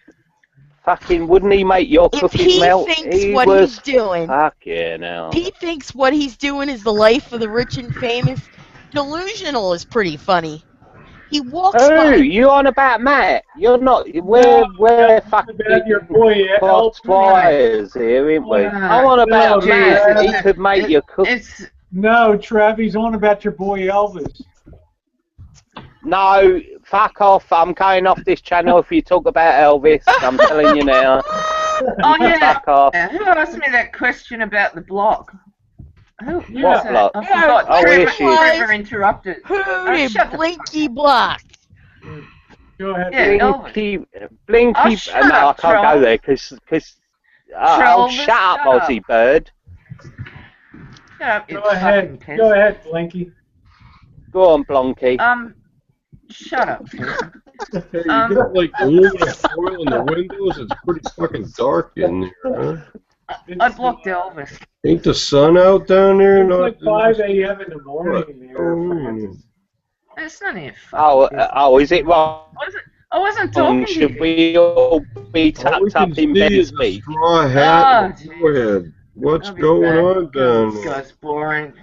Fucking, wouldn't he make your cookies melt? If he thinks He what was he's doing, fucking hell. he thinks what he's doing is the life of the rich and famous. Delusional is pretty funny. He walks by. You on about Matt? You're not. We're fucking your boy wires here, ain't we? I'm on about Matt. He could make your cookies. No, Trev, he's on about your boy Elvis. No, fuck off. I'm going off this channel if you talk about Elvis. I'm telling you now. Oh, yeah. Fuck off. Who asked me that question about the block? What block? I forgot. Oh, here she is. Trevor interrupted. Who did Blinky block? Go ahead. Blinky. Oh, shut no, up, I can't troll. go there because. Oh, shut up, Aussie bird. Shut up, you Go ahead. fucking piss. Go ahead, Blinky. Go on, Blonky. Shut up. Hey, you got like aluminum foil in the windows. It's pretty fucking dark in there, huh? I blocked Elvis. Ain't the sun out down there? It's like 5 a.m. in the morning there. It's not even Is it wrong? I wasn't talking to Should you. we all be tucked up in Ben's beak? Straw hat and forehead. What's going on down This there? guy's boring.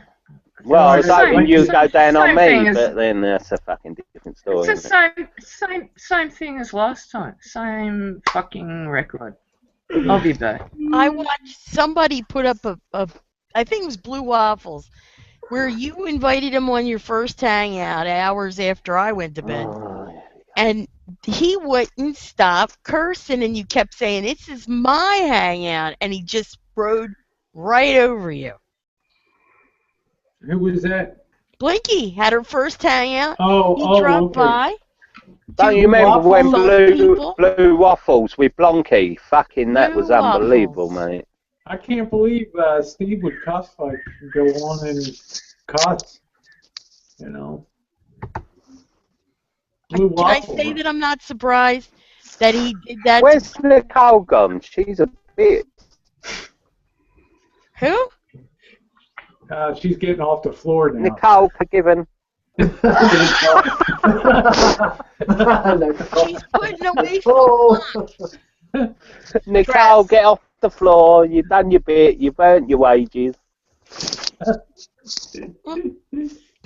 Well, I was hoping you'd go down on same me, thing as- but then that's a fucking different story. It's isn't the it? same thing as last time. Same fucking record. I'll be back. I watched somebody put up a I think it was Blue Waffles, where you invited him on your first hangout hours after I went to bed. And he wouldn't stop cursing, and you kept saying, "This is my hangout," and he just rode right over you. Who was that? Blinky had her first hangout. Oh, he dropped okay. by. Don't you remember when Waffles? Blue Waffles with Blonky? Fucking, that Blue was unbelievable, mate. I can't believe Steve would cuss like go on and cuss. You know. Blue Can I Waffle. say that I'm not surprised that he did that? Where's Nicole gone? She's a bitch. Who? She's getting off the floor now. Nicole, forgiven. She's putting away from Nicole, get off the floor. You've done your bit. You've earned your wages.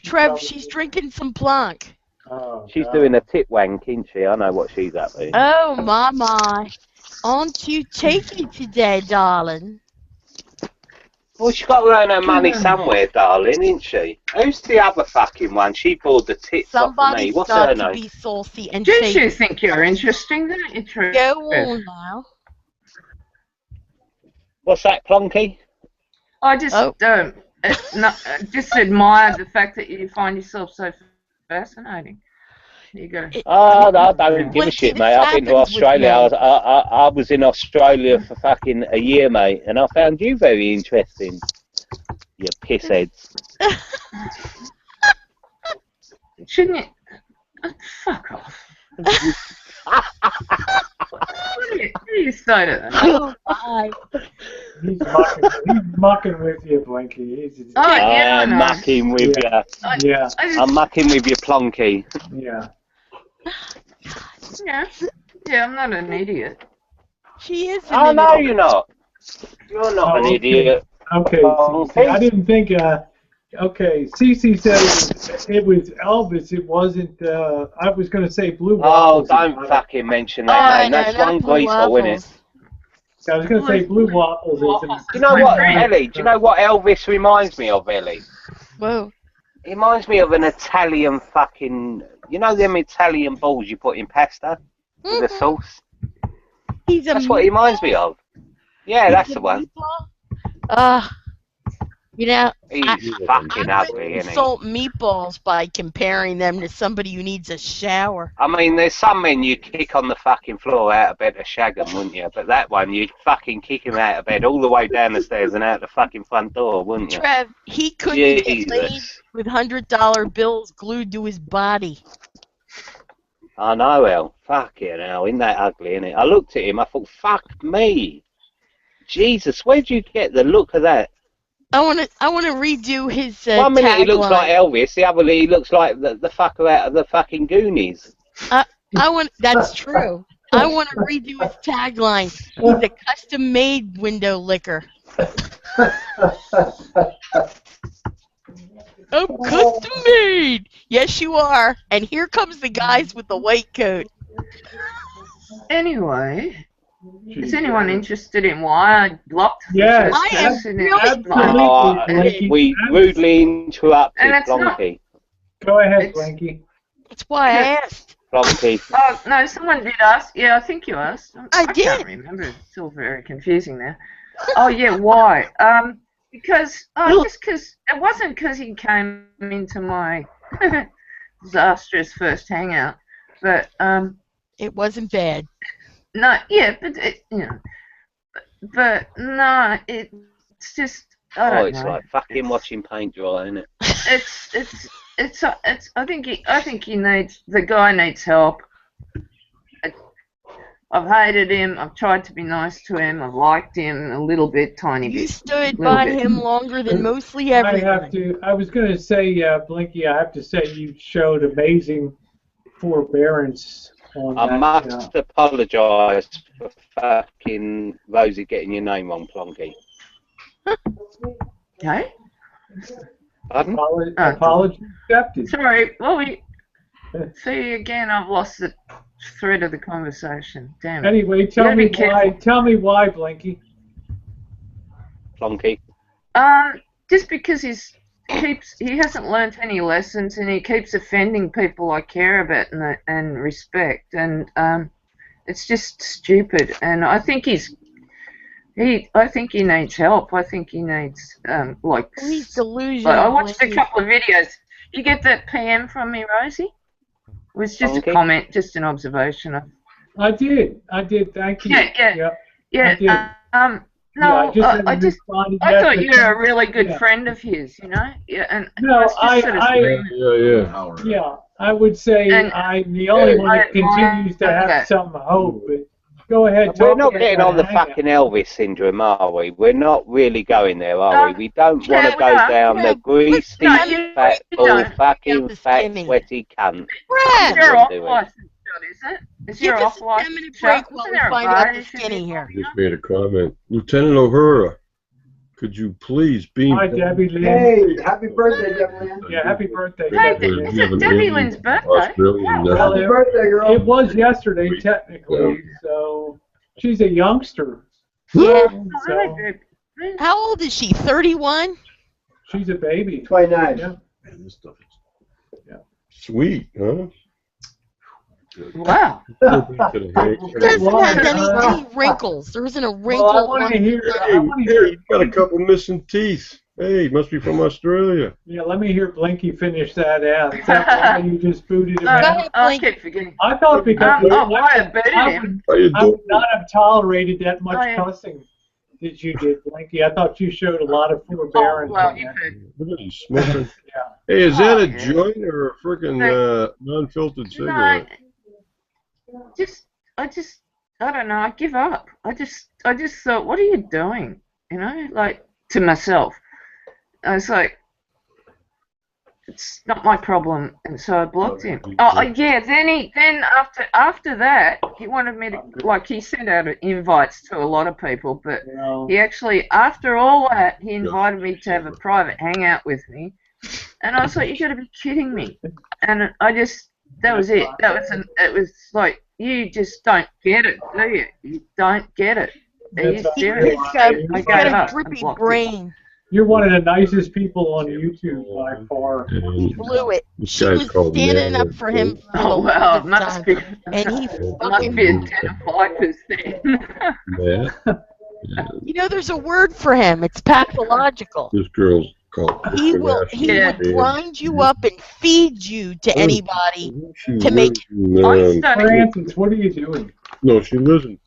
Trev, she's drinking some Blanc. Oh, She's doing a tit wank, isn't she? I know what she's up to. Oh, my. Aren't you taking today, darling? Well, she's got to earn her money somewhere, darling, isn't she? Who's the other fucking one? She bought the tits off of Somebody me. What's start her to name? be saucy and Do say, you think you're interesting, don't you, Trev? go on now. What's that, Plonky? I just just admire the fact that you find yourself so fascinating. You go. Oh, no, I don't give a shit, mate. I've been to Australia. I was in Australia for fucking a year, mate, and I found you very interesting. You pissheads. Shouldn't you? Oh, fuck off. What do you say to that? Oh, my. He's mucking with you, Blinky. Oh, yeah, I I'm know. mucking with you. Yeah. I'm mucking with you, Plonky. Yeah. Yeah, I'm not an idiot. She is Oh, an no, idiot. you're not. You're not an idiot. Okay, Cece, I didn't think. Okay, Cece said it was Elvis. It wasn't. I was going to say Blue Oh, Waffles. don't fucking mention that name. That's one graceful, isn't it? I was going to say Blue Waffles. Do you know what, Ellie? Do you know what Elvis reminds me of, Ellie? Whoa. He reminds me of an Italian fucking... You know them Italian balls you put in pasta? With the sauce? He's That's what he reminds me of. Yeah, that's the one. You know, He's fucking I ugly, wouldn't isn't he? insult meatballs by comparing them to somebody who needs a shower. I mean, there's some men you'd kick on the fucking floor out of bed to shag 'em, wouldn't you? But that one, you'd fucking kick him out of bed all the way down the stairs and out the fucking front door, wouldn't you? Trev, he couldn't get laid Jesus. with $100 bills glued to his body. I know, El. Fucking hell, isn't that ugly, innit? I looked at him, I thought, fuck me. Jesus, where'd you get the look of that? I want to redo his 1 minute he looks tagline. like Elvis, the other he looks like the fucker out of the fucking Goonies. That's true. I want to redo his tagline. He's a custom-made window licker. I'm custom-made. Yes, you are. And here comes the guys with the white coat. Anyway, is anyone interested in why I blocked the Yes, first person in absolutely. We rudely interrupted And it's not- Blonky. Go ahead, Blanky. That's why I asked. Blonky. Oh, no, someone did ask. Yeah, I think you asked. I can't did. remember. It's all very confusing now. Oh, yeah, why? Because, just because, it wasn't because he came into my disastrous first hangout, but, it wasn't bad. No, yeah, but, but, no, it's just, I don't It's know. like fucking watching paint dry, isn't it? It's I think he needs, the guy needs help. I've hated him. I've tried to be nice to him. I've liked him a little bit, tiny bit. You stood by him longer than mostly everyone. I was going to say, Blinky, I have to say you showed amazing forbearance on I that. must apologise for fucking Rosie getting your name wrong, Plonky. Okay. Pardon? Apology accepted. Sorry. Well, see again. I've lost the thread of the conversation. Damn it. Anyway, tell me why, Blinky. Plonky. Just because he hasn't learnt any lessons and he keeps offending people I care about and respect, and it's just stupid. And I think I think he needs help. I think he needs he's delusional. I watched a couple of videos. You get that PM from me, Rosie? It was just a comment, just an observation. I did. Thank you. Yeah. No, I thought you were a really good friend of his, you know. Yeah, and no, Yeah. I would say I'm the only one that continues to have some hope. But go ahead. We're not getting on the fucking Elvis syndrome, are we? We're not really going there, are we? We don't want to go down the greasy, fat, fucking fat, sweaty cunt. You're off license, is it? Is Give your us off a license? 10-minute break while we find out the skinny here. Just made a comment. Lieutenant O'Hara, could you please beam? Hi, Debbie Lynn. Hey, happy birthday, Debbie Lynn. Yeah, happy birthday. Hey, is it Debbie Lynn's birthday? Well, Happy birthday, girl. It was yesterday, technically, so she's a youngster. Yeah. So How old is she? 31? she's a baby. 29. Yeah. Man, this stuff is sweet, huh? Wow. It doesn't have any wrinkles. There isn't a wrinkle. Well, I want to hear. Hey, you've got a couple missing teeth. Hey, must be from Australia. Yeah, let me hear Blinky finish that out. Is that why you just booted him out? I keep forgetting. I thought because I booted him. I would not have tolerated that much cussing that you did, Blinky. I thought you showed a lot of forbearance. Well, you could. Look at him smoking. Hey, is that a joint or a freaking non-filtered cigarette? I don't know. I give up. I just thought, what are you doing? You know, like to myself. I was like, it's not my problem, and so I blocked him. Oh yeah. Then after that, he wanted me to he sent out invites to a lot of people, but he actually after all that he invited me to have a private hangout with me, and I was like, you got to be kidding me, and that was it. It was like, you just don't get it, do you? You don't get it. Are you serious? He's got a drippy brain. You're one of the nicest people on YouTube by far. He blew it. She was standing up for him. Oh well, must be. And he must be a 10 of vipers then. Yeah. You know, there's a word for him. It's pathological. This girl's called He would grind you up and feed you to anybody to make. Francis, what are you doing? No, she lives in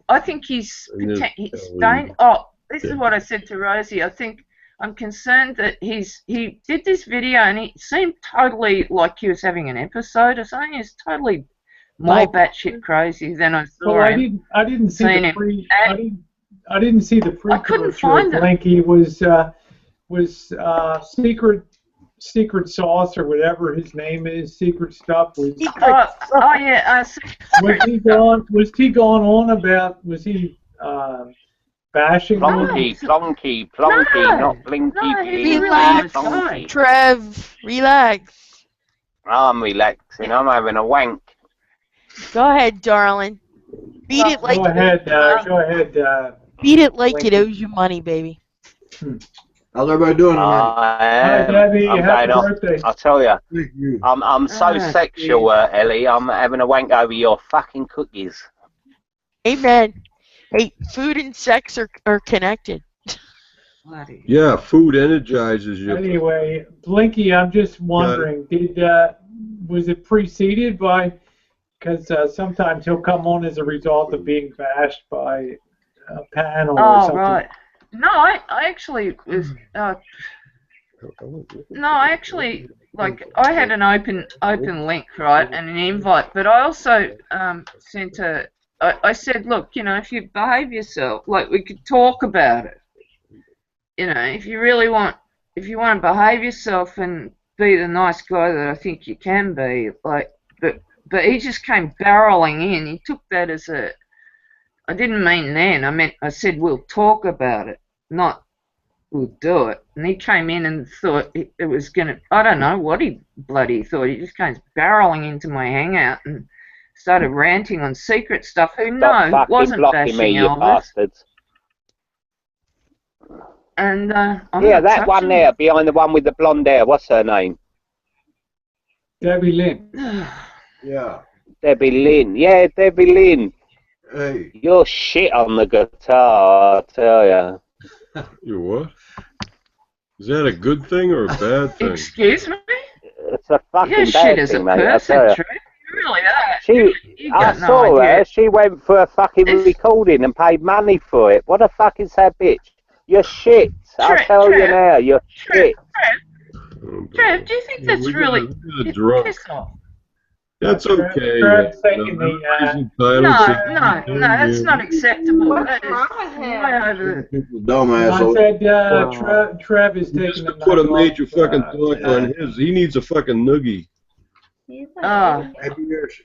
I think he's staying. Oh, this is what I said to Rosie. I think I'm concerned that he did this video and he seemed totally like he was having an episode or something. He was totally more batshit crazy than I saw Well, him. I didn't see the pre. I didn't see the pre. I couldn't find it. Blinky was secret sauce or whatever his name is. Secret stuff was. Yeah. Was he gone on about? Was he bashing? Plonky, not blinky. Relax, Trev. Relax. I'm relaxing. I'm having a wank. Go ahead, darling. Beat it like. Go ahead. Beat it like it owes you money, baby. How's everybody doing tonight? Hi, Debbie. Happy birthday. I'll tell you. I'm so sexual, Ellie. I'm having a wank over your fucking cookies. Amen. Hey, food and sex are connected. Yeah, food energizes you. Anyway, Blinky, I'm just wondering, was it preceded by? Because sometimes he'll come on as a result of being bashed by a panel or something. Right. No, I actually was. No, I actually I had an open link, right, and an invite, but I also sent a. I said, look, you know, if you behave yourself, like we could talk about it. You know, if you want to behave yourself and be the nice guy that I think you can be, but he just came barreling in. He took that as a. I didn't mean then. I said we'll talk about it, not we'll do it. And he came in and thought it was gonna. I don't know what he bloody thought. He just came barreling into my hangout and started ranting on secret stuff. Who wasn't bashing me, you Elvis. bastards. And that one there behind the one with the blonde hair. What's her name? Debbie Lynn. Yeah. Debbie Lynn. Yeah, Debbie Lynn. Hey. You're shit on the guitar, I tell ya. You what? Is that a good thing or a bad thing? Excuse me? It's a fucking You're bad shit as a thing, mate, person, I tell Trev. ya. You really are. I saw her. She went for a fucking recording and paid money for it. What the fuck is that bitch? You're shit. I tell you now, you're shit. Trev, do you think that's really piss off? That's okay. Tred's taking the. No, that's not acceptable. That is way over I said Trev is taking the. Put a major fucking dog on his. He needs a fucking noogie.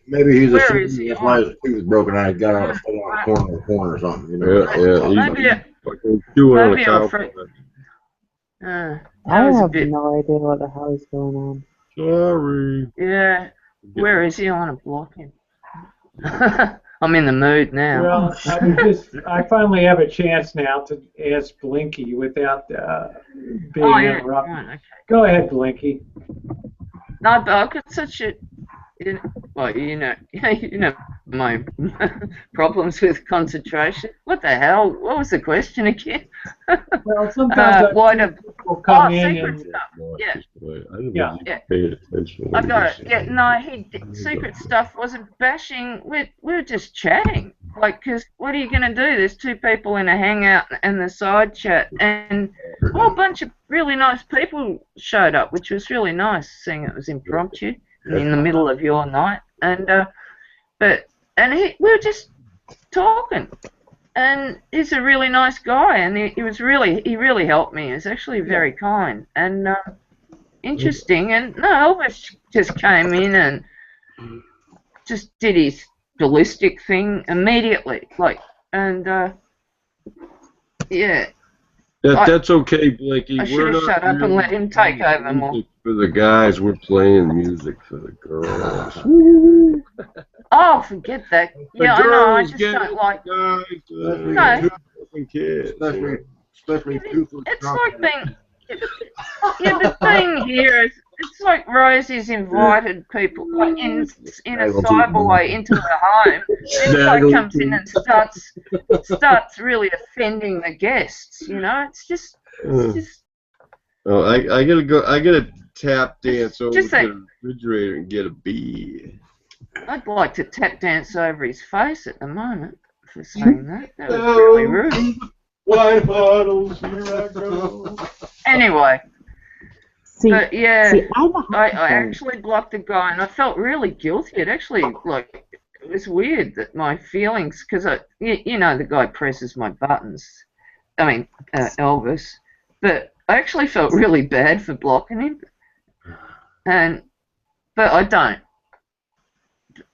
Maybe he's a shooter. That's why his tooth was broken out. He got out of the corner or something. You know? Yeah. He's fucking chewing on a cow. I have no idea what the hell is going on. Sorry. Yeah. Where is he? I want to block him. I'm in the mood now. Well, I finally have a chance now to ask Blinky without being interrupted. Right, okay. Go ahead, Blinky. No, but I've got such a, well, you know my problems with concentration. What the hell? What was the question again? Well, sometimes why do people come in secret and stuff? Yeah. Pay attention. I got it. Yeah, no, secret stuff wasn't bashing. We were just chatting. Like, because what are you going to do? There's two people in a hangout and the side chat, and a whole bunch of really nice people showed up, which was really nice, seeing it was impromptu in the middle of your night. And we were just talking, and he's a really nice guy, and he really helped me. He was actually very kind and interesting. And no, Elvis just came in and just did his ballistic thing immediately, yeah. That's okay, Blakey. I should have shut up and let him take over more. For the guys, we're playing music for the girls. Oh, forget that. Yeah, I know. I just don't like. No. Especially It's like being. Yeah, but being here it's like Rosie's invited people like in a cyber way into her home. This guy comes in and starts really offending the guests. You know, it's just. Oh, I gotta go. I gotta tap dance over to the refrigerator and get a beer. I'd like to tap dance over his face at the moment for saying that. That was really rude. White bottles, here I go. Anyway. But yeah, I I actually blocked the guy, and I felt really guilty. It actually, like, it was weird that my feelings, because you know, the guy presses my buttons. I mean, Elvis. But I actually felt really bad for blocking him, but I don't.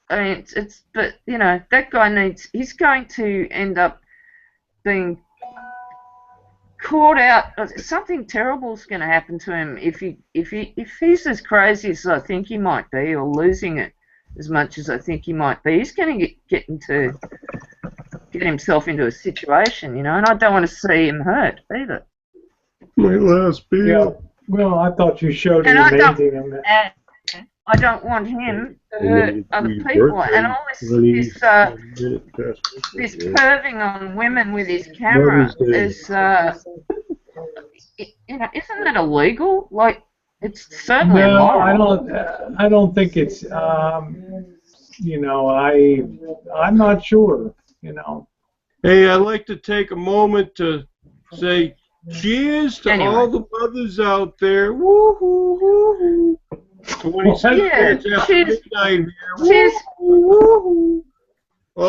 I mean, but you know, that guy he's going to end up being caught out. Something terrible's going to happen to him if he's as crazy as I think he might be, or losing it as much as I think he might be. He's going to get himself into a situation, you know, and I don't want to see him hurt either. My last beer. Yeah. Well, I thought you showed And it I amazing on that. don't want him to hurt other people, and all this perving on women with his camera is, you know, isn't that illegal? Like, it's certainly immoral. I don't think it's. You know, I'm not sure. You know. Hey, I'd like to take a moment to say cheers to all the mothers out there. Woo-hoo, woo-hoo. 26 after midnight here. Cheers. Woo-hoo.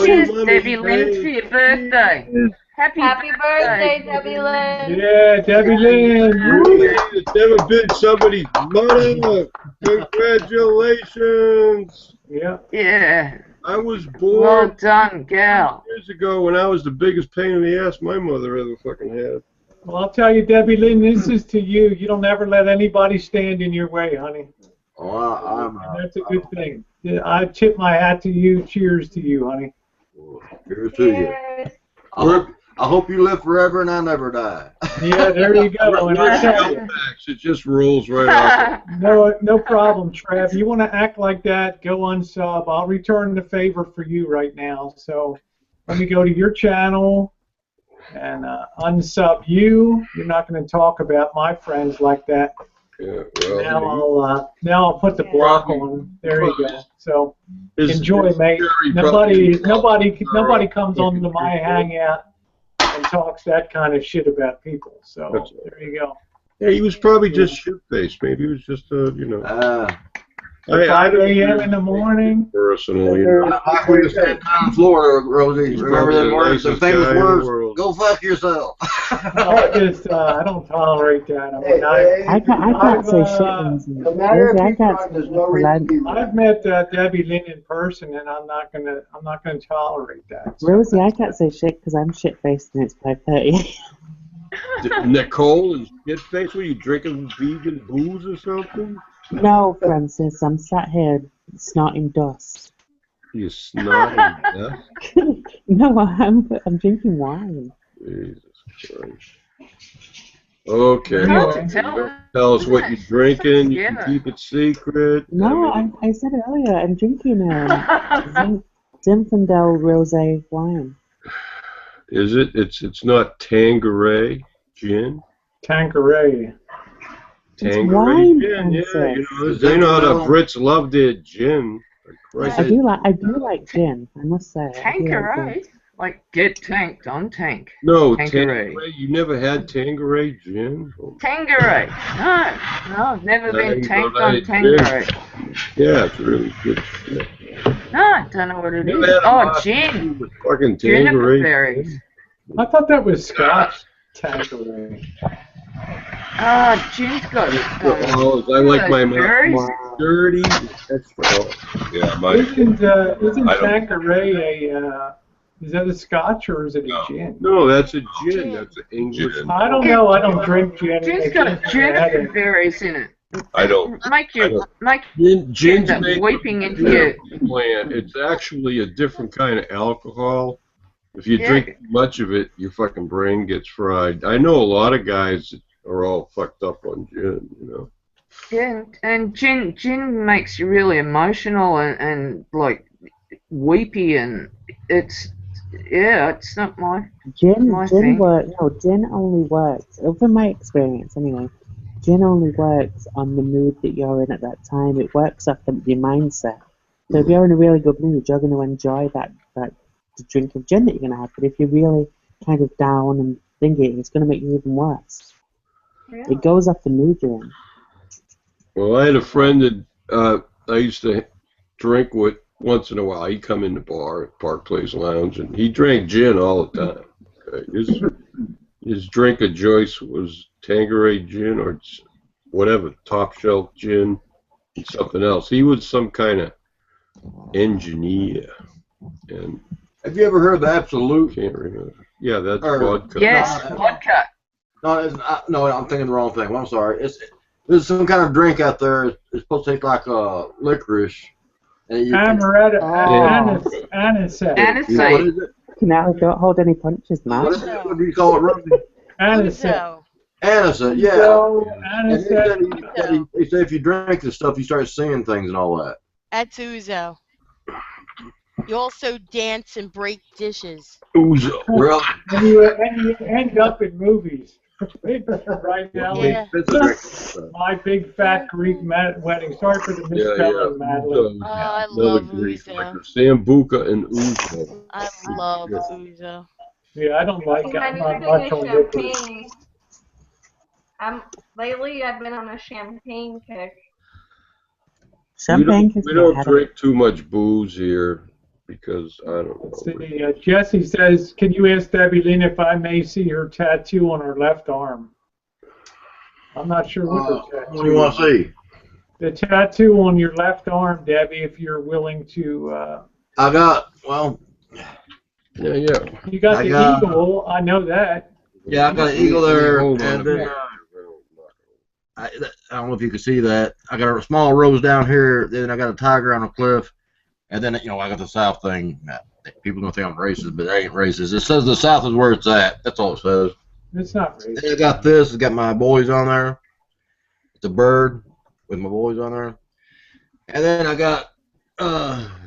Cheers, Debbie Lynn, for your birthday. Happy birthday, Debbie Lynn. Yeah, Debbie Lynn. It's never been somebody's mother. Congratulations. Yeah. Yeah. I was born. Well done, gal. Years ago when I was the biggest pain in the ass my mother ever fucking had. Well, I'll tell you, Debbie Lynn, this is to you. You don't ever let anybody stand in your way, honey. Oh, that's a good thing. I tip my hat to you. Cheers to you, honey. Cheers to you. I hope you live forever and I never die. Yeah, there you go. And I tell you, it just rolls right off. No problem, Trav. You want to act like that, go unsub. I'll return the favor for you right now. So let me go to your channel and unsub you. You're not going to talk about my friends like that. Yeah, well, now I'll put the block on. There you go. So enjoy, mate. Nobody comes on to my hangout and talks that kind of shit about people. So there you go. Yeah, he was probably just shit-faced. Maybe he was just, you know. 5 a.m. in the morning. Personally, like we just said down in Florida, Rosie. Remember them words, the famous words? Go fuck yourself. I don't tolerate that. I mean, I can't say shit. I've met Debbie Lynn in person, and I'm not gonna tolerate that. Rosie, I can't say shit because I'm shit faced and it's 5:30. Nicole is shit-faced. Were you drinking vegan booze or something? No, Francis, I'm sat here snorting dust. You snorting dust? No, I'm drinking wine. Jesus Christ. Okay. Tell us what you're drinking. You can keep it secret. No, I said it earlier. I'm drinking Zinfandel Rosé wine. Is it? It's not Tanqueray gin? Tanqueray. Wine, gin, yeah. You know how the Brits love their gin. I do like gin, I must say. Tanqueray? Like get tanked on tank. No, Tanqueray. You never had Tanqueray gin? Tanqueray. No, I've never been tanked on Tanqueray. Yeah, it's really good shit. No, I don't know what it is. Oh, gin. Fucking Juniper Tanqueray. berries. I thought that was Scotch Tanqueray. Gin's got it. I like my mouth dirty. That's yeah, Isn't Tanqueray is that a Scotch or is it a gin? No, that's a gin. That's an English. I don't know. I don't drink gin. Gin's got juniper berries in it. I don't. Gin's end up weeping into your plant. It's actually a different kind of alcohol. If you drink too much of it, your fucking brain gets fried. I know a lot of guys that are all fucked up on gin, you know. Yeah, and gin makes you really emotional and like weepy, and it's not my Gin thing. works. No, gin only works. From my experience, anyway. Gin only works on the mood that you're in at that time. It works off your mindset. So if you're in a really good mood, you're going to enjoy that drink of gin that you're going to have. But if you're really kind of down and thinking, it's going to make you even worse. Really? It goes off the mood you're in. Well, I had a friend that I used to drink with once in a while. He'd come in the bar at Park Place Lounge, and he drank gin all the time. Okay? His drink of choice was Tanqueray gin or whatever, top shelf gin, something else. He was some kind of engineer. And have you ever heard of Absolute? Can't remember. Yeah, that's Or- vodka. Yes, vodka. No, no, I'm thinking the wrong thing. Well, I'm sorry. There's some kind of drink out there. It's supposed to taste like licorice. Amaretto, Oh. anisette. Yeah, what is it? Now, don't hold any punches, Matt. What do you call it, Ruby? Anisette. Anisette, yeah. So, And he said if you drink this stuff, you start seeing things and all that. That's ouzo. You also dance and break dishes. Ouzo, really? And you end up in movies. Right now, Yeah. My Big Fat Greek Wedding. Sorry for the misspelling, Madeline. Oh, I Another love Greek ouzo. liquor. Sambuca and ouzo. I love ouzo. Yeah, I don't like I I'm need not to much do on a liquor. champagne. Lately I've been on a champagne kick. We don't drink too much booze here because I don't know. See, Jesse says, can you ask Debbie Lynn if I may see her tattoo on her left arm? I'm not sure what her tattoo What do you want to see? The tattoo on your left arm, Debbie, if you're willing to. I got, well. Yeah. You got the eagle, I know that. Yeah, I got an eagle there. Hold on And a then, minute. I don't know if you can see that. I got a small rose down here. Then I got a tiger on a cliff. And then, I got the south thing. People don't think I'm racist, but I ain't racist. It says the south is where it's at. That's all it says. It's not racist. And I got this. It's got my boys on there. It's a bird with my boys on there. And then I got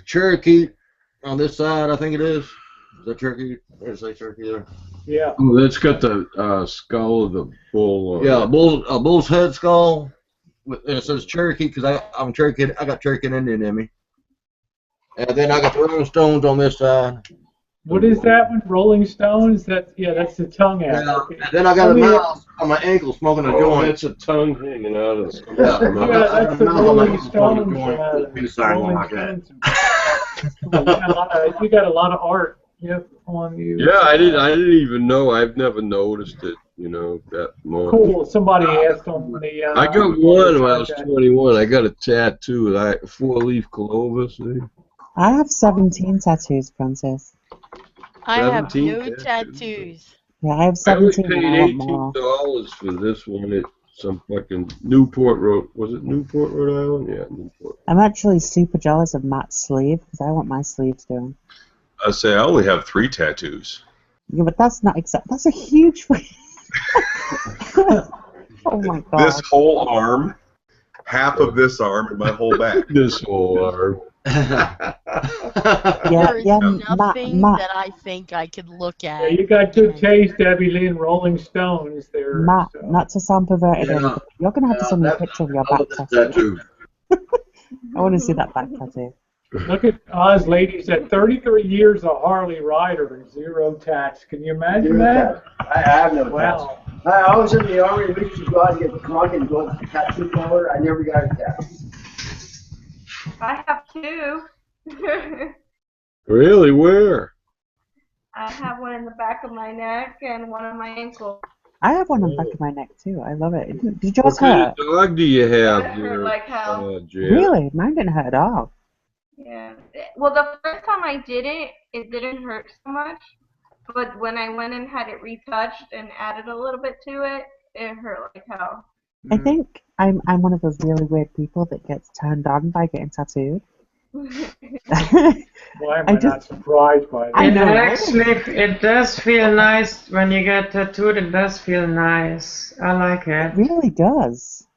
Cherokee on this side, I think it is. Is that Cherokee? There's a Cherokee there. Yeah. Oh, that's got the skull of the bull on Yeah, it. a bull's head skull. And it says Cherokee because I'm Cherokee. I got Cherokee and Indian in me. And then I got the Rolling Stones on this side. What is that one? Rolling Stones? That's the tongue out. Yeah. Okay. And then I got a mouse on my ankle smoking a joint. That's a tongue hanging out of the skull. Yeah, that's the Rolling Stones. Peace sign like that. You got a lot of art on you. Yeah, I didn't even know. I've never noticed it. That much. Cool. Somebody asked on the. I got one when I was 21. I got a tattoo, like 4-leaf clover. See? I have 17 tattoos, Francis. I have 17 no tattoos. Yeah, I have I only 17 paid and I want more. $18 for this one at some fucking Newport Road. Was it Newport, Rhode Island? Yeah, Newport. I'm actually super jealous of Matt's sleeve because I want my sleeves doing. I say I only have 3 tattoos. Yeah, but that's not exact. That's a huge. Oh my god. This whole arm, half of this arm, and my whole back. This whole arm. There's nothing Matt. that I think I could look at. Yeah, you got good taste, Debbie Lynn. Rolling Stones there. Matt, not to sound perverted, or anything, you're going to have to send me a picture of your back tattoo. I want to see that back tattoo. Look at Oz ladies at 33 years a Harley rider and 0 tats. Can you imagine that? I have no tats. Wow. I was in the army. We used to go out and get drunk and go to the tattoo parlor. I never got a tattoo. I have 2. Really? Where? I have one in the back of my neck and one on my ankle. I have one on the back of my neck too. I love it. Did yours What kind hurt? of dog do you have It hurt there? like hell. Janet? Really? Mine didn't hurt at all. Yeah. Well, the first time I did it, it didn't hurt so much. But when I went and had it retouched and added a little bit to it, it hurt like hell. I think I'm one of those really weird people that gets turned on by getting tattooed. Why am I not surprised by that? I know, right? Actually, it does feel nice when you get tattooed. It does feel nice. I like it. It really does.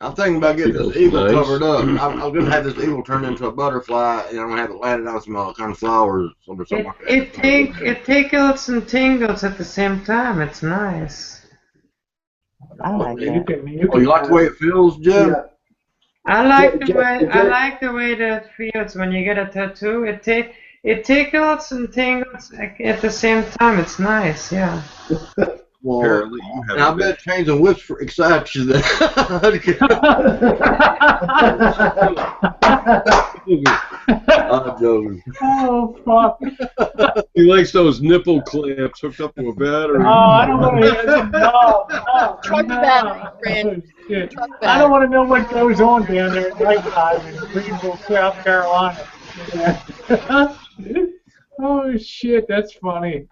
I'm thinking about getting this eagle covered up. I'm going to have this eagle turned into a butterfly, and I'm going to have it landed on some kind of flowers or something like that. It tickles and tingles at the same time. It's nice. I like it. Oh, you like the way it feels, Jim? Yeah. I like the way that feels when you get a tattoo. It tickles and tingles at the same time. It's nice, yeah. Well, and I bet changing whips excites you. I'm joking. Oh, fuck. He likes those nipple clamps hooked up to a battery. Oh, I don't want to. No. Truck battery, friend. Oh, shit. I don't want to know what goes on down there at nighttime in Greenville, South Carolina. Oh, shit, that's funny.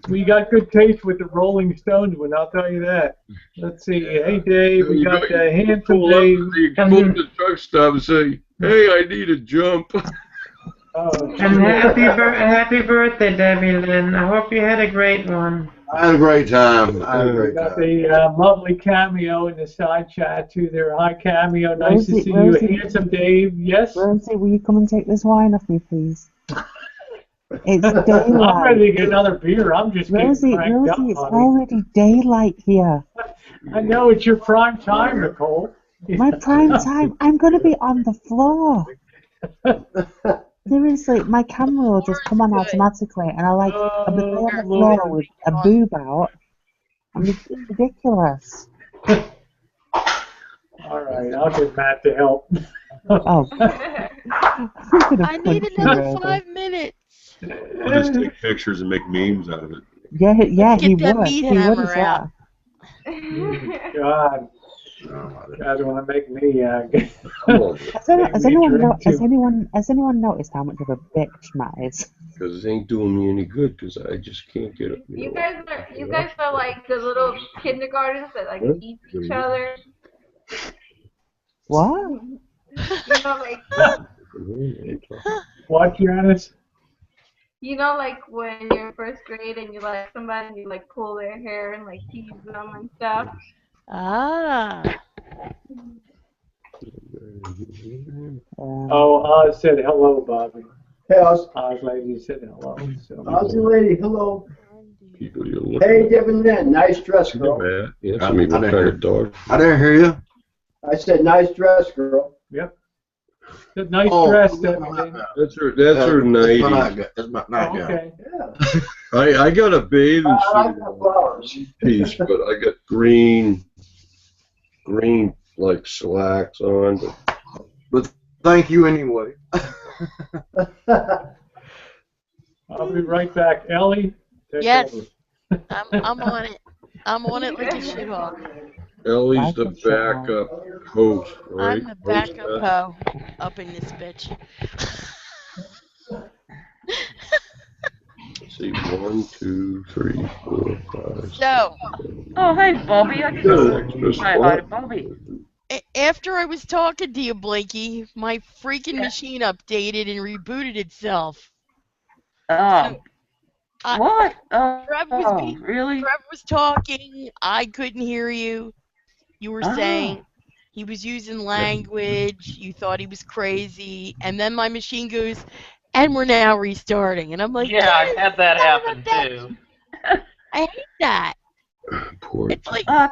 We got good taste with the Rolling Stones one, I'll tell you that. Let's see. Hey, Dave, we got the handsome Dave. You pull up the truck stop and say, "Hey, I need a jump." And happy birthday, Debbie Lynn. I hope you had a great one. I had a great time. We got the lovely Cameo in the side chat, too. There. Hi, Cameo. Nice to see you. Handsome Dave. Yes? Rosie, will you come and take this wine off me, please? It's daylight. I'm ready to get another beer. I'm just getting cranked up, it's honey. already daylight here. I know, it's your prime time, Nicole. My prime time? I'm going to be on the floor. Seriously, my camera will just come on automatically, and I'll be on the floor with a boob out. It's ridiculous. All right, I'll get Matt to help. Oh. I need another 5 minutes. I'll just take pictures and make memes out of it. Yeah, he Get that would. meat He would hammer as out. well. God. Guys want to make me. Has anyone noticed how much of a bitch Matt is? Because it ain't doing me any good. Because I just can't get up. You guys are like the little kindergartens that like eat each other. What? You know, like What, Janice? you know, like when you're in first grade and you like somebody and you like pull their hair and like tease them and stuff. Ah. Oz said hello, Bobby. Hey, Oz. Oz lady said hello. So. Ozzy lady, hello. People you're looking Hey, Devin Lynn, nice dress, girl. at. Yeah, some people kind of dog. I didn't hear you. I said nice dress, girl. Yep. Good, nice dress, Devin. That's her 90s. That's my night. Okay. I got a bathing I like suit the flowers. piece, but I got green like slacks on. But thank you anyway. I'll be right back. Ellie? Take Yes. over. I'm on it. I'm on it like a shithawk. Ellie's the backup host, right? I'm the backup hoe up in this bitch. Let's see, 1, 2, 3, 4, 5. So. Oh, hey, Bobby. I just say hi to Bobby. After I was talking to you, Blinky, my freaking machine updated and rebooted itself. Oh. What? Trev really? Trev was talking. I couldn't hear you. You were saying he was using language. You thought he was crazy. And then my machine goes, and we're now restarting. And I'm like, yeah, I've had that happen too. I hate that. Poor it's like, no!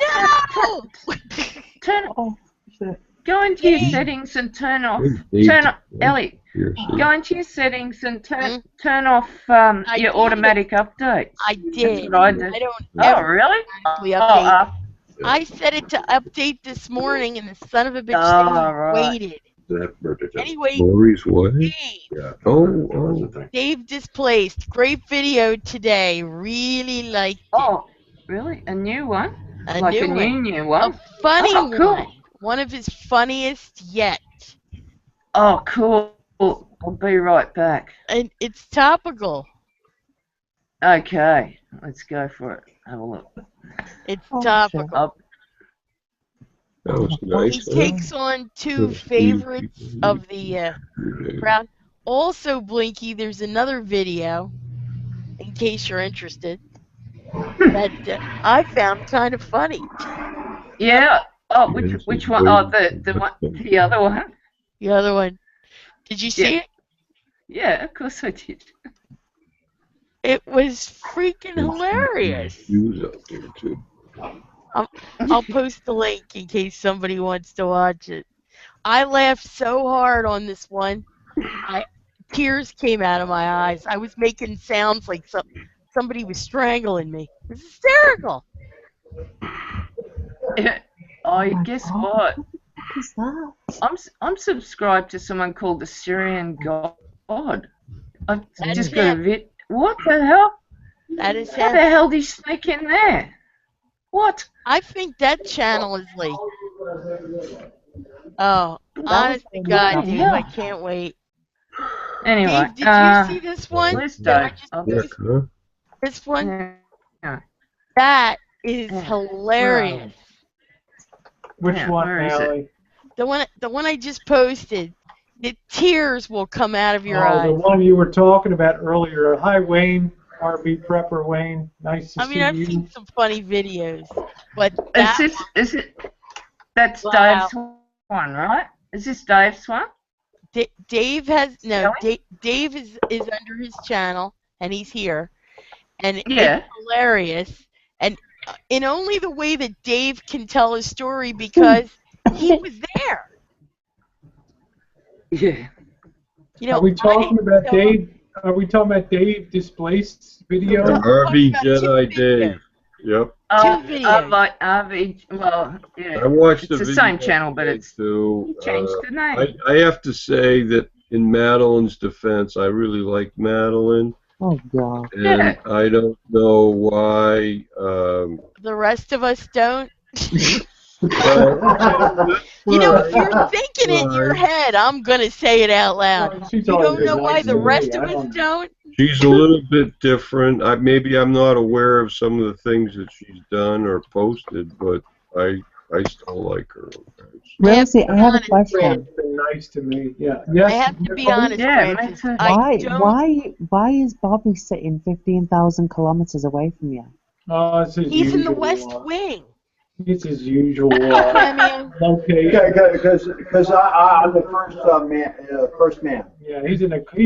Go into your settings and turn off. Ellie. Go into your settings and turn off your automatic updates. I did. That's what I did. I don't really? Update. I set it to update this morning, and the son of a bitch waited. Anyway, Dave. Dave Displaced. Great video today. Really liked it. Oh, really? A new one? A like new a new one? A funny cool. one. One of his funniest yet. Oh, cool. I'll be right back. And it's topical. Okay, let's go for it. Have a look. It's topical. That was nice. He takes on two favorites of the crowd. Also, Blinky, there's another video, in case you're interested, that I found kind of funny. Yeah, Oh, which one? Oh, the other one. The other one. Did you see it? Yeah, of course I did. It was freaking hilarious. I'll post the link in case somebody wants to watch it. I laughed so hard on this one. Tears came out of my eyes. I was making sounds like somebody was strangling me. It was hysterical. Guess what? What is that? I'm subscribed to someone called the Syrian God. I've That just is got a him. vid. What the hell? That is How him. the hell did he sneak in there? What? I think that channel is like, oh, honest to God, Dave, I can't wait. Anyway, Dave, did you see this one? Where's Dave? This one? Yeah. That is hilarious. Which one, where is it? Allie? The one I just posted. The tears will come out of your eyes. The one you were talking about earlier. Hi, Wayne. RB Prepper Wayne. Nice to see you. I've seen some funny videos, but Is it? That's Dave's one, right? Is this Dave's one? Dave has Dave is under his channel, and he's here, and it's hilarious. And in only the way that Dave can tell his story because he was there. Yeah. You know, are we talking about Dave? Are we talking about Dave Displaced's video? RV Jedi Dave. Yep. Two videos. Like RV. Well, yeah. I watched the same channel, but it's too. Changed the name. I have to say that in Madeline's defense, I really like Madeline. Oh God. And I don't know why. The rest of us don't. You know, if you're thinking it in your head, I'm going to say it out loud. You don't know why the rest of us don't? She's a little bit different. Maybe I'm not aware of some of the things that she's done or posted, but I still like her. Rosie, I have a question. Been nice to me. Yeah. Yes. I have to be honest, Francis. Why is Bobby sitting 15,000 kilometers away from you? He's in the West Wing. It's his usual location. Because I'm the first man. Yeah, he's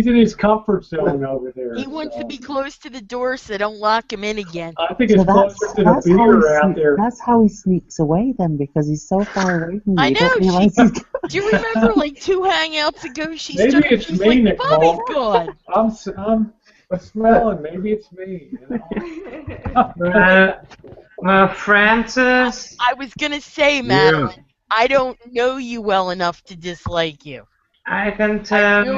in his comfort zone over there. He wants to be close to the door, so don't lock him in again. I think it's closer to the beer out there. That's how he sneaks away then, because he's so far away from you. I know. Do you remember like 2 hangouts ago? She stood it's she's me, like, Nicole. Bobby's gone. I'm smelling. Maybe it's me. You know? Francis. I was gonna say, Madeline, I don't know you well enough to dislike you. I can tell that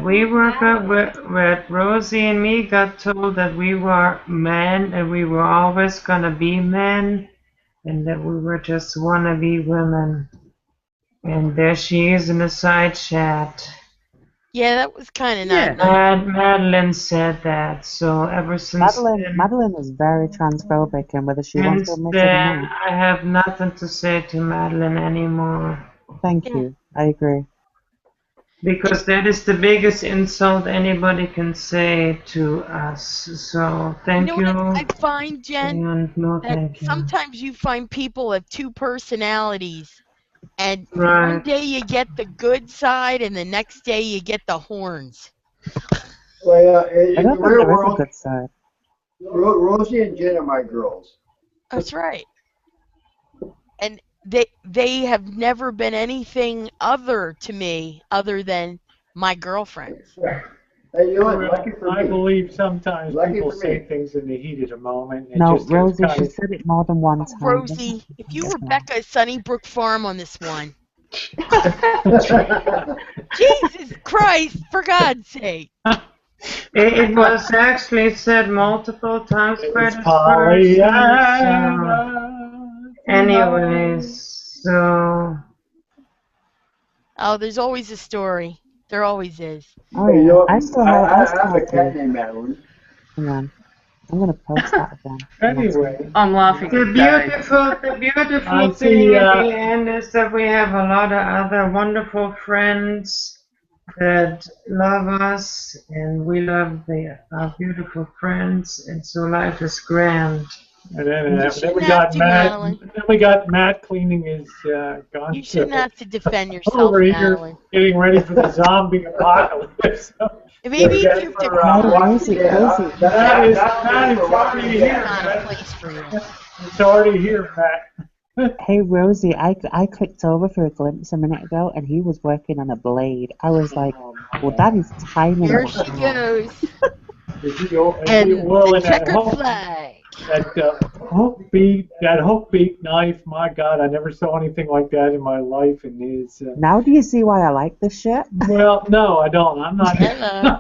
we with Rosie and me got told that we were men and we were always gonna be men, and that we were just wannabe women. And there she is in the side chat. Yeah, that was kind of not nice. Madeline said that, so ever since Madeline is very transphobic, and whether she wants to admit it or not. I have nothing to say to Madeline anymore. Thank you. I agree. Because that is the biggest insult anybody can say to us. So thank you. You know what I find, Jen? That sometimes you find people have 2 personalities. And one day you get the good side, and the next day you get the horns. Well, I don't think there is a good side. Rosie and Jen are my girls. That's right. And they have never been anything other to me other than my girlfriends. Hey, you know what? I believe sometimes people say things in the heat of the moment. No, Rosie, she said it more than one time. Rosie, if you were Becca Sunnybrook Farm on this one. Jesus Christ, for God's sake. It was actually said multiple times by this person. Anyways, so... Oh, there's always a story. There always is. Oh, yeah. I have a cat named Madeline. Hang on. I'm going to post that again. Anyway. I'm laughing. The beautiful thing at the end is that we have a lot of other wonderful friends that love us, and we love our beautiful friends, and so life is grand. And then we shouldn't have got to, Matt. Madeline. Then we got Matt cleaning his gun. You shouldn't have to defend yourself, over here Madeline. getting ready for the zombie apocalypse. Maybe if you have to Rosie, Rosie. That is already here. not a place for you. It's already here, Matt. Hey Rosie, I clicked over for a glimpse a minute ago, and he was working on a blade. I was like, well, that is timing. Here she goes. And the checkered flag. That hook beak knife. My God, I never saw anything like that in my life. And is now do you see why I like this shit? Well, no, I don't. I'm not. Hello.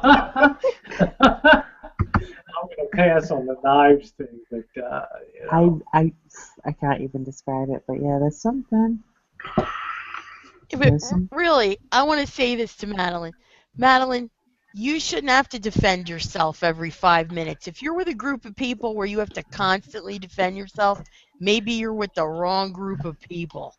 I'm gonna pass on the knives thing, but you know. I can't even describe it, but yeah, there's something. But really, I want to say this to Madeline. Madeline, you shouldn't have to defend yourself every 5 minutes. If you're with a group of people where you have to constantly defend yourself, maybe you're with the wrong group of people.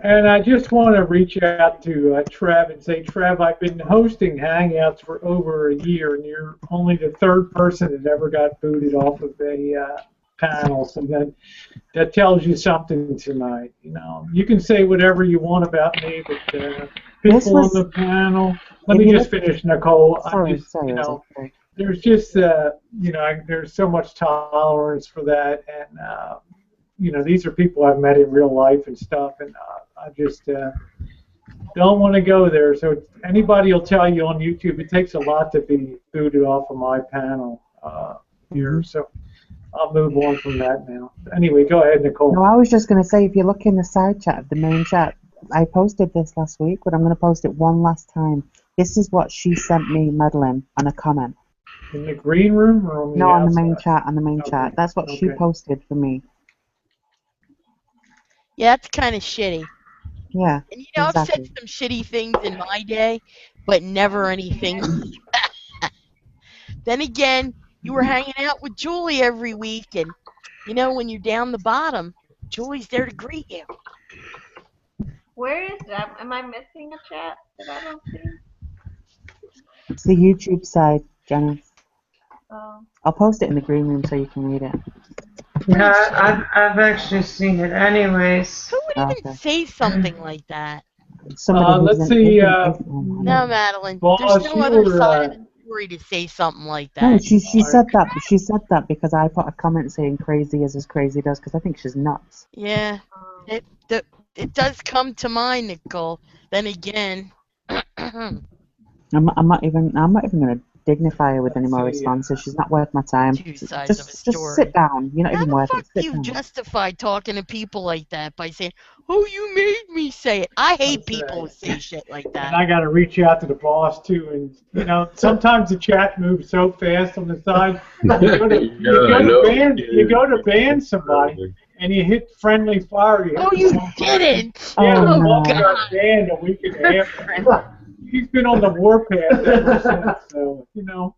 And I just want to reach out to Trev and say, Trev, I've been hosting Hangouts for over a year, and you're only the third person that ever got booted off of a panel. So that tells you something tonight. You know, you can say whatever you want about me, but people on the panel. Let me just finish, Nicole. Sorry, you know, there's just you know, there's so much tolerance for that, and you know, these are people I've met in real life and stuff, and I just don't want to go there. So anybody will tell you on YouTube, it takes a lot to be booted off of my panel here. So I'll move on from that now. Anyway, go ahead, Nicole. No, I was just going to say, if you look in the side chat of the main chat, I posted this last week, but I'm going to post it one last time. This is what she sent me, Madeline, on a comment. In the green room or on the No, outside? on the main chat, on the main chat. That's what she posted for me. Yeah, that's kind of shitty. Yeah, And you know, exactly. I've said some shitty things in my day, but never anything. Then again, you were hanging out with Julie every week, and you know, when you're down the bottom, Julie's there to greet you. Where is that? Am I missing a chat that I don't see? It's the YouTube side, Jenny. Oh. I'll post it in the green room so you can read it. Yeah, I've actually seen it anyways. Who would even say something like that? Let's see. No, Madeline. Boss, There's no other side of the story to say something like that. No, she said that. She said that because I put a comment saying "crazy as crazy does" because I think she's nuts. Yeah, it does come to mind, Nicole. Then again, I'm not even gonna dignify her with any more responses. She's not worth my time. Just sit down. You're not even worth it. Sit you down. justify talking to people like that by saying, "Oh, you made me say it." I hate people who say shit like And that. I got to reach out to the boss too, and you know, sometimes the chat moves so fast on the side. You go to ban somebody, and you hit friendly fire. You didn't. Yeah, Oh, the God. got banned a week and a half. He's been on the warpath ever since. So you know,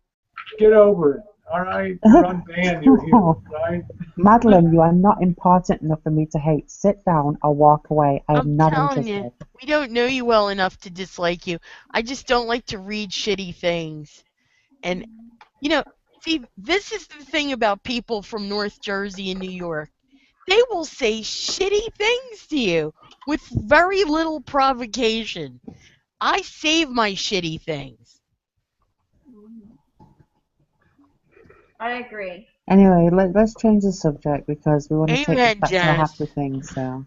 get over it. All right, you're unbanned. You're here, right? Madeline, you are not important enough for me to hate. Sit down or walk away. I am not telling interested. you, we don't know you well enough to dislike you. I just don't like to read shitty things. And, you know, see, this is the thing about people from North Jersey and New York. They will say shitty things to you with very little provocation. I save my shitty things. I agree. Anyway, let's change the subject because we want to take Amen, this back to a Janice. happy thing. So.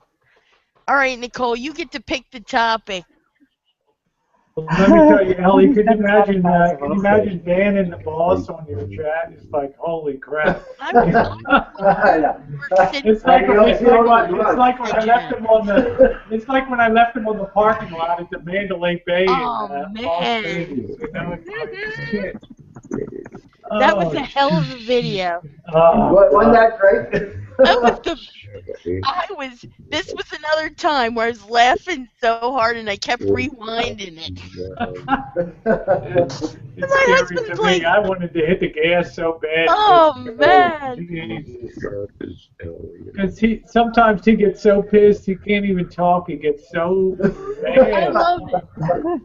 All right, Nicole, you get to pick the topic. Let me tell you, Ellie, could you imagine banning the boss on your chat? It's like, holy crap. It's like when I left him on the. It's like when I left him on the parking lot at the Mandalay Bay. Oh, in, man. Las Vegas. You know, it's like, shit. That was a hell of a video. Wasn't that great? This was another time where I was laughing so hard and I kept rewinding it. It's scary to me. I wanted to hit the gas so bad. Oh, man. Because sometimes he gets so pissed he can't even talk. He gets so mad. I love it.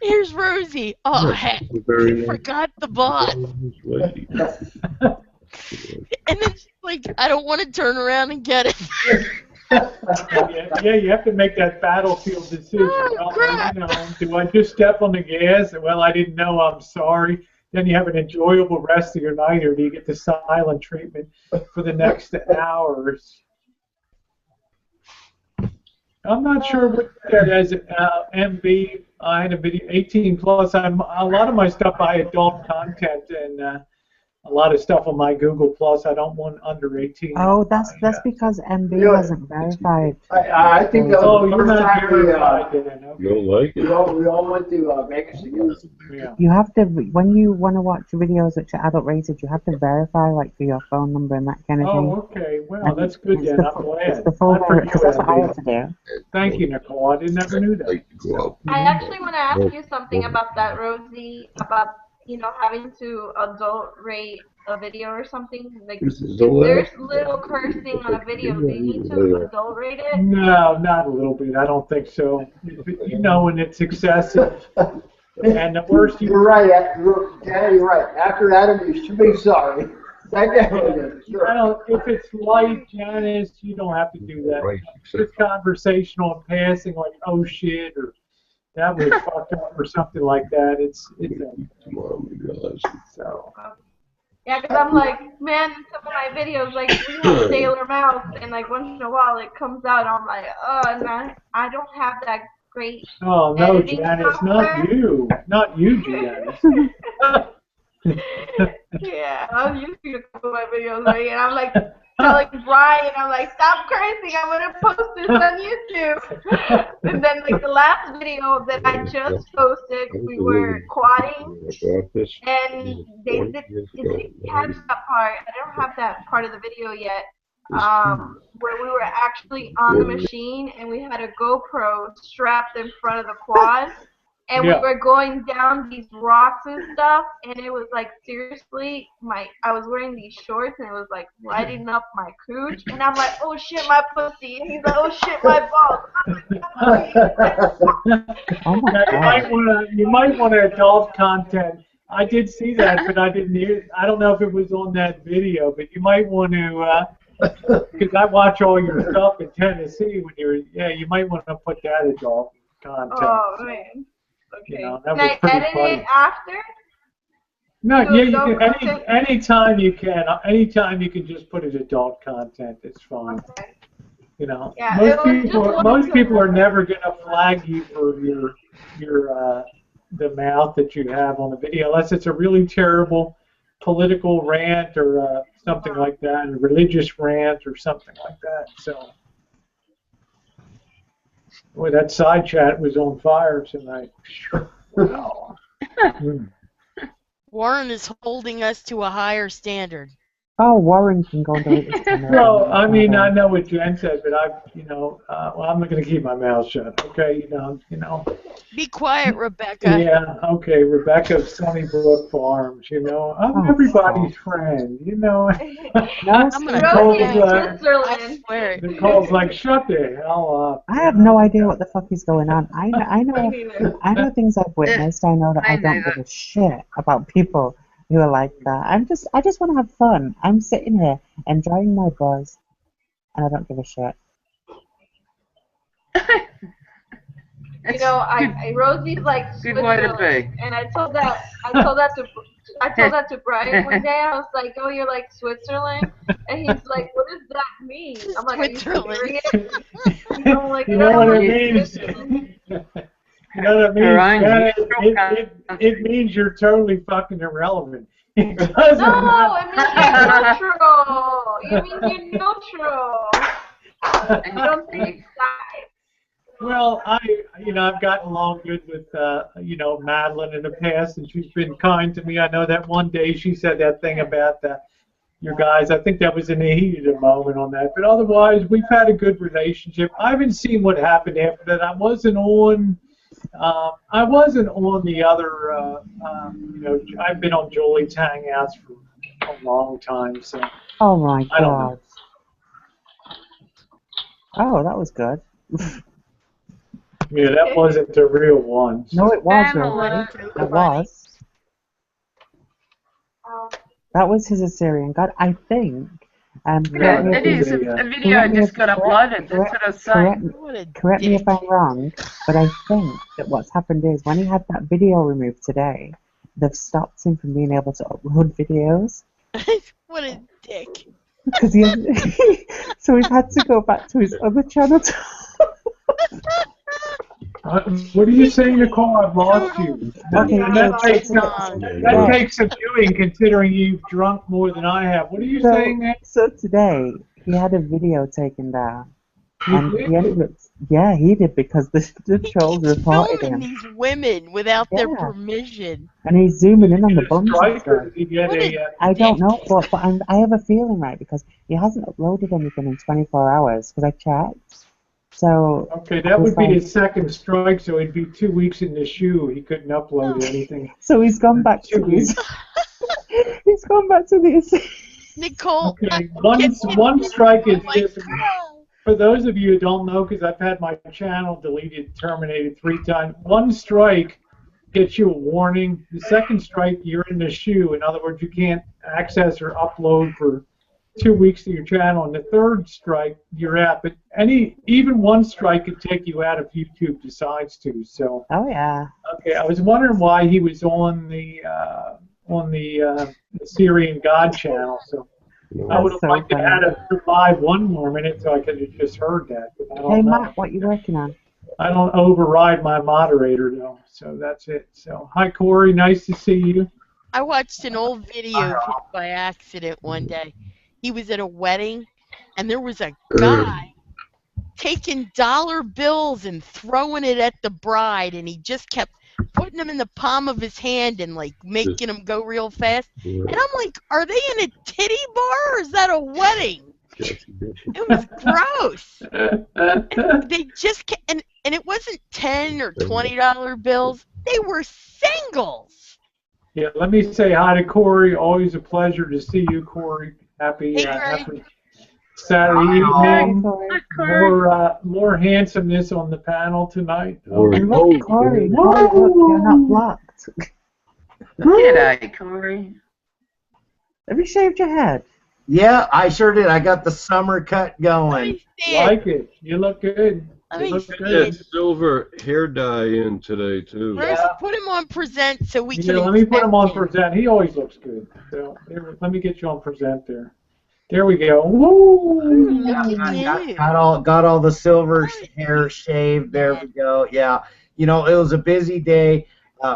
Here's Rosie. Oh, heck. I forgot the bot. And then she's like, I don't want to turn around and get it. Yeah, you have to make that battlefield decision. Oh, crap. You know, do I just step on the gas? Well, I didn't know. I'm sorry. Then you have an enjoyable rest of your night, or do you get the silent treatment for the next hours? I'm not sure what that is. MB, I had a video 18 plus. A lot of my stuff I adult content, and a lot of stuff on my Google Plus I don't want under 18. Oh, that's because MB hasn't verified. I think that was the first time You don't like it? we all went to Vegas together. Yeah. You have to, when you want to watch videos which are adult rated, you have to verify, like, for your phone number and that kind of thing. Oh, okay. Well, that's good It's then. the I'm full- glad. It's the full Not for because you, that's what I MB. have to do. Thank you, Nicole. I never knew that. I actually want to ask you something about that, Rosie, about, you know, having to adult rate a video or something. Like, if there's little cursing on a video, do you need to adult rate it? No, not a little bit. I don't think so. You know, when it's excessive. And the worst You're right, Janet, you're right. After Adam, you should be sorry. I don't, if it's light, Janice, you don't have to do that. If it's conversational and passing, like, oh shit, or that was fucked up, or something like that. It's so. Yeah, because I'm like, man, in some of my videos, like, we have Sailor Mouse, and like once in a while it comes out, and I'm like, oh, and I don't have that great. Oh no, editing Janice, software. not you, Janice. Yeah, I've used to a couple of my videos, right? And I'm like telling Brian, I'm like, stop cursing, I'm gonna post this on YouTube. And then like the last video that I just posted, we were quadding, and they didn't catch that part. I don't have that part of the video yet. Where we were actually on the machine and we had a GoPro strapped in front of the quad. And we were going down these rocks and stuff, and it was like, seriously, I was wearing these shorts, and it was like lighting up my cooch, and I'm like, oh shit, my pussy, and he's like, oh shit, my balls. You might want to adult content. I did see that, but I didn't hear. I don't know if it was on that video, but you might want to, because I watch all your stuff in Tennessee when you're, you might want to put that adult content. Oh man. Okay. You know, that Can I was pretty edit funny. it after? No, So yeah, you adult can, content? anytime you can. Anytime you can just put it adult content. It's fine. Okay. You know, Yeah, it was most people are never gonna flag you for your the mouth that you have on the video unless it's a really terrible political rant or something like that, a religious rant or something like that. So. Boy, that side chat was on fire tonight. Wow. Warren is holding us to a higher standard. Oh, Warren can go into it. Well, I mean, I know what Jen said, but well, I'm not going to keep my mouth shut. Okay, you know. Be quiet, Rebecca. Yeah, okay, Rebecca of Sunnybrook Farms. You know, I'm everybody's friend. You know. I'm gonna go down Switzerland. Nicole's like, shut the hell up. I have no idea what the fuck is going on. I know things I've witnessed. I know that I don't give a shit about people who are like that. I just want to have fun. I'm sitting here enjoying my buzz, and I don't give a shit. You know, Rosie's like Good way to Switzerland, be. and I told that to Brian one day. I was like, "Oh, you're like Switzerland," and he's like, "What does that mean?" I'm like, "Are you serious?" I'm like, You know "No, what I'm it means? Switzerland." You know what it means? Ryan, Janet? It means you're totally fucking irrelevant. It doesn't No, it means you're neutral. It means you're neutral. You don't take sides. Well, I've gotten along good with, Madeline in the past, and she's been kind to me. I know that one day she said that thing about your guys. I think that was in a heated moment on that. But otherwise, we've had a good relationship. I haven't seen what happened after that. I wasn't on the other, I've been on Jolie's Hangouts for a long time, so. Oh my I don't know. god. Oh, that was good. Yeah, that wasn't the real one. No, it was, Family. Rosie. It was. That was his Assyrian god, I think. It is. A video just got uploaded. That's what I was saying. Correct me if I'm wrong, but I think that what's happened is when he had that video removed today, they've stopped him from being able to upload videos. What a dick. Because so he's had to go back to his other channel. What are you saying, Nicole? I've lost you. Okay, that takes some doing, considering you've drunk more than I have. What are you saying there? So today, he had a video taken down. And he ended up, yeah, he did, because the trolls reported him. These women without their permission. And he's zooming in on the bums and stuff. I I don't know, but I have a feeling, right, because he hasn't uploaded anything in 24 hours, because I checked. So okay, that would be his second strike, so he'd be 2 weeks in the shoe. He couldn't upload anything. So he's gone back to his. He's gone back to this. Nicole. Okay, one strike is just. For those of you who don't know, because I've had my channel deleted, terminated 3 times. One strike gets you a warning. The second strike, you're in the shoe. In other words, you can't access or upload for 2 weeks to your channel, and the third strike, you're out. But even one strike could take you out if YouTube decides to. So. Oh yeah. Okay, I was wondering why he was on the Syrian God channel. So I would have liked to add a survive 1 more minute so I could have just heard that. But I don't know. Matt, what you working on? I don't override my moderator though, so that's it. So hi Corey, nice to see you. I watched an old video of him by accident one day. He was at a wedding, and there was a guy taking dollar bills and throwing it at the bride, and he just kept putting them in the palm of his hand and like making them go real fast. And I'm like, are they in a titty bar or is that a wedding? It was gross. And they just and it wasn't $10 or $20 bills. They were singles. Yeah, let me say hi to Corey. Always a pleasure to see you, Corey. Happy Saturday evening. More handsomeness on the panel tonight. And look, Corey, look, you're not blocked. G'day, Corey. Have you shaved your head? Yeah, I sure did. I got the summer cut going. Like it. You look good. You look good. Silver hair dye in today too. First, put him on present so we can. Let me put him on present. He always looks good. So let me get you on present there. There we go. Woo! Got all the silver hair shaved. There we go. Yeah. You know, it was a busy day.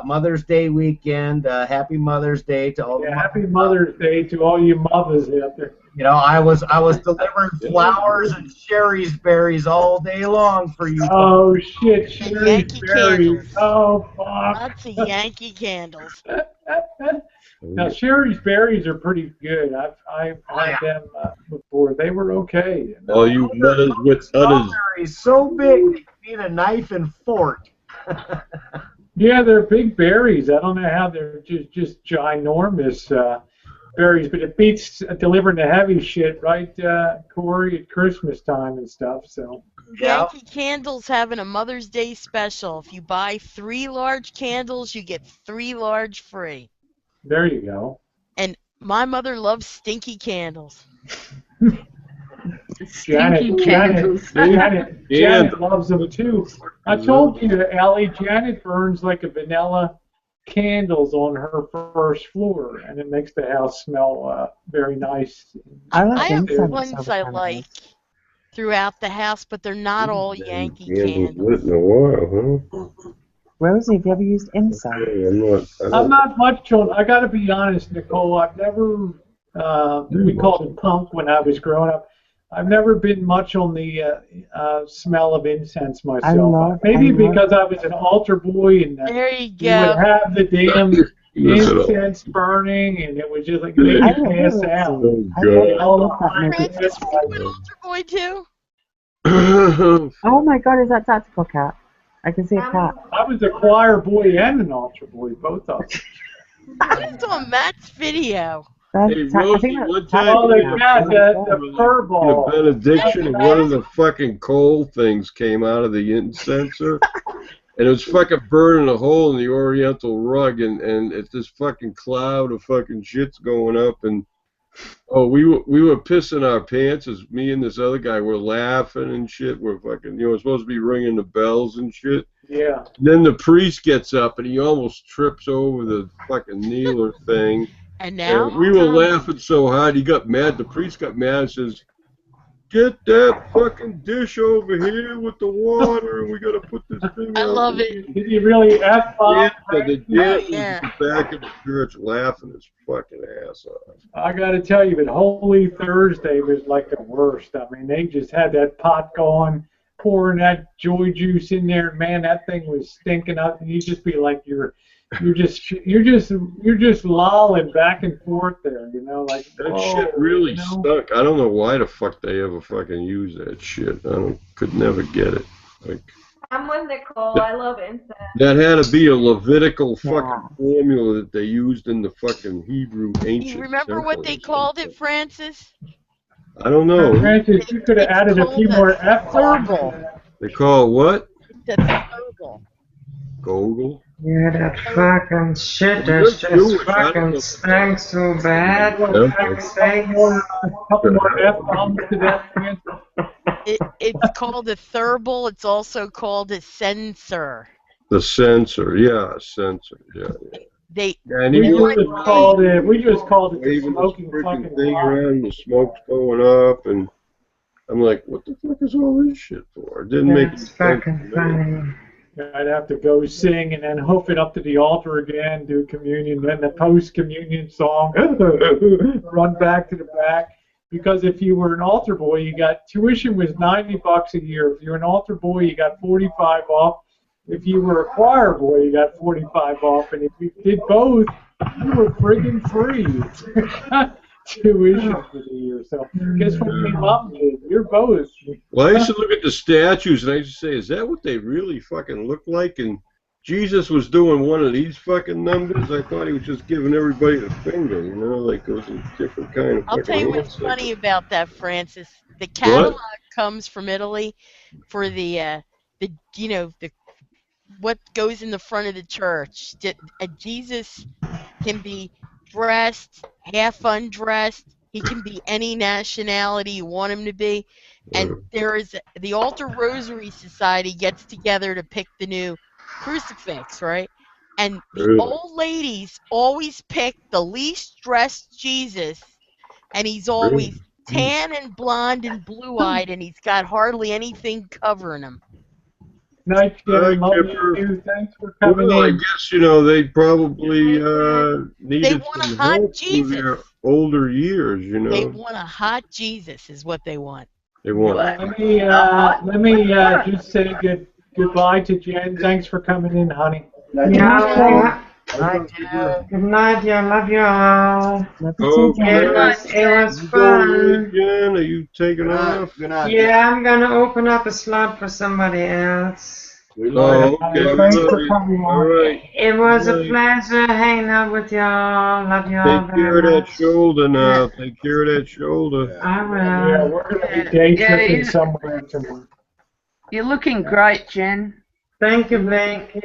Mother's Day weekend. Happy Mother's Day to all. Happy Mother's Day to all you mothers out there. You know, I was delivering flowers and Sherry's berries all day long for you. Oh shit, Sherry's berries. Oh fuck. Lots of Yankee candles. Now Sherry's berries are pretty good. I've had them before. They were okay. All you mothers with udders. Strawberries so big they need a knife and fork. Yeah, they're big berries. I don't know how they're just ginormous berries, but it beats delivering the heavy shit, right, Corey, at Christmas time and stuff. So. Yankee Candle's having a Mother's Day special. If you buy 3 large candles, you get 3 large free. There you go. And my mother loves stinky candles. Janet loves them too. I told you, Allie, Janet burns like a vanilla candles on her first floor, and it makes the house smell very nice. I have ones I like throughout the house, but they're not all Yankee candles. Lit in a while, huh? Rosie, have you ever used incense? I'm not much on. I got to be honest, Nicole. I've never. We called it punk when I was growing up. I've never been much on the smell of incense myself. Maybe because I was an altar boy and there you would have the damn incense burning, and it was just like make you pass out. Francis, were you an altar boy too? Oh my God, is that Tactical Cat? I can see a cat. I was a choir boy and an altar boy, both of them. What is on Matt's video? Hey, Rosie, one time the fur ball. The benediction of one of the fucking coal things came out of the incenser. and it was fucking burning a hole in the Oriental rug, and it's this fucking cloud of fucking shit's going up, and oh, we were pissing our pants as me and this other guy were laughing and shit. We're fucking, we're supposed to be ringing the bells and shit. Yeah. And then the priest gets up and he almost trips over the fucking kneeler thing. And now? And we were laughing so hard, he got mad. The priest got mad and says, "Get that fucking dish over here with the water, and we gotta put this thing I out." love it. Did you really F-bomb? Yeah, they did. Yeah. He was back in the church laughing his fucking ass off. I got to tell you, but Holy Thursday was like the worst. I mean, they just had that pot going, pouring that joy juice in there. Man, that thing was stinking up, and you just be like, you're just lolling back and forth there, like That shit really stunk. I don't know why the fuck they ever fucking use that shit. Could never get it. Like, I'm with Nicole. I love incense. that had to be a Levitical fucking formula that they used in the fucking Hebrew ancient. You remember what they called it, Francis? I don't know. Francis, you could have added a few more F-bombs. They call it what? That's verbal. Gogol? Yeah, that fucking shit You're is just Jewish, I fucking don't know. stinks so bad. For Yeah. fuck's sake. A couple more F-bombs to that, Francis. It's called a thurible. It's also called a censor. The censor, yeah, censor, yeah. They And We he just called it the waving smoking this freaking fucking thing fire. around, the smoke's going up, and I'm like, what the fuck is all this shit for? It didn't make any That's sense. fucking funny. I'd have to go sing and then hoof it up to the altar again, do communion, then the post-communion song, run back to the back. Because if you were an altar boy, you got tuition was $90 a year. If you're an altar boy, you got 45 off. If you were a choir boy, you got 45 off. And if you did both, you were friggin' free. Tuition for the year. So guess what my mom did? You're both. Well, I used to look at the statues, and I used to say, is that what they really fucking look like? And Jesus was doing one of these fucking numbers. I thought he was just giving everybody the finger, like it was a different kind of I'll fucking tell you what's handshake. funny about that, Francis. The catalog comes from Italy for the what goes in the front of the church. Jesus can be dressed, half undressed. He can be any nationality you want him to be. And there is the Altar Rosary Society gets together to pick the new crucifix, right? And the old ladies always pick the least dressed Jesus, and he's always tan and blonde and blue-eyed, and he's got hardly anything covering him. Night, Jim. Love you. Thanks for coming Well, I in. guess, they probably needed want a some hot help through their older years, They want a hot Jesus is what they want. They want. Let me just say goodbye to Jen. Thanks for coming in, honey. Yeah. Good night, yeah, love you all. It was fun. Jen, are you taking off? Yeah, I'm gonna open up a slot for somebody else. Oh, okay. Thanks for coming All right. It was a pleasure hanging out with y'all. Love y'all Take care of very that much. shoulder now. Take care of that shoulder. I will. Yeah, we're going to be day tripping somewhere tomorrow. You're looking great, Jen. Thank you, Blakey.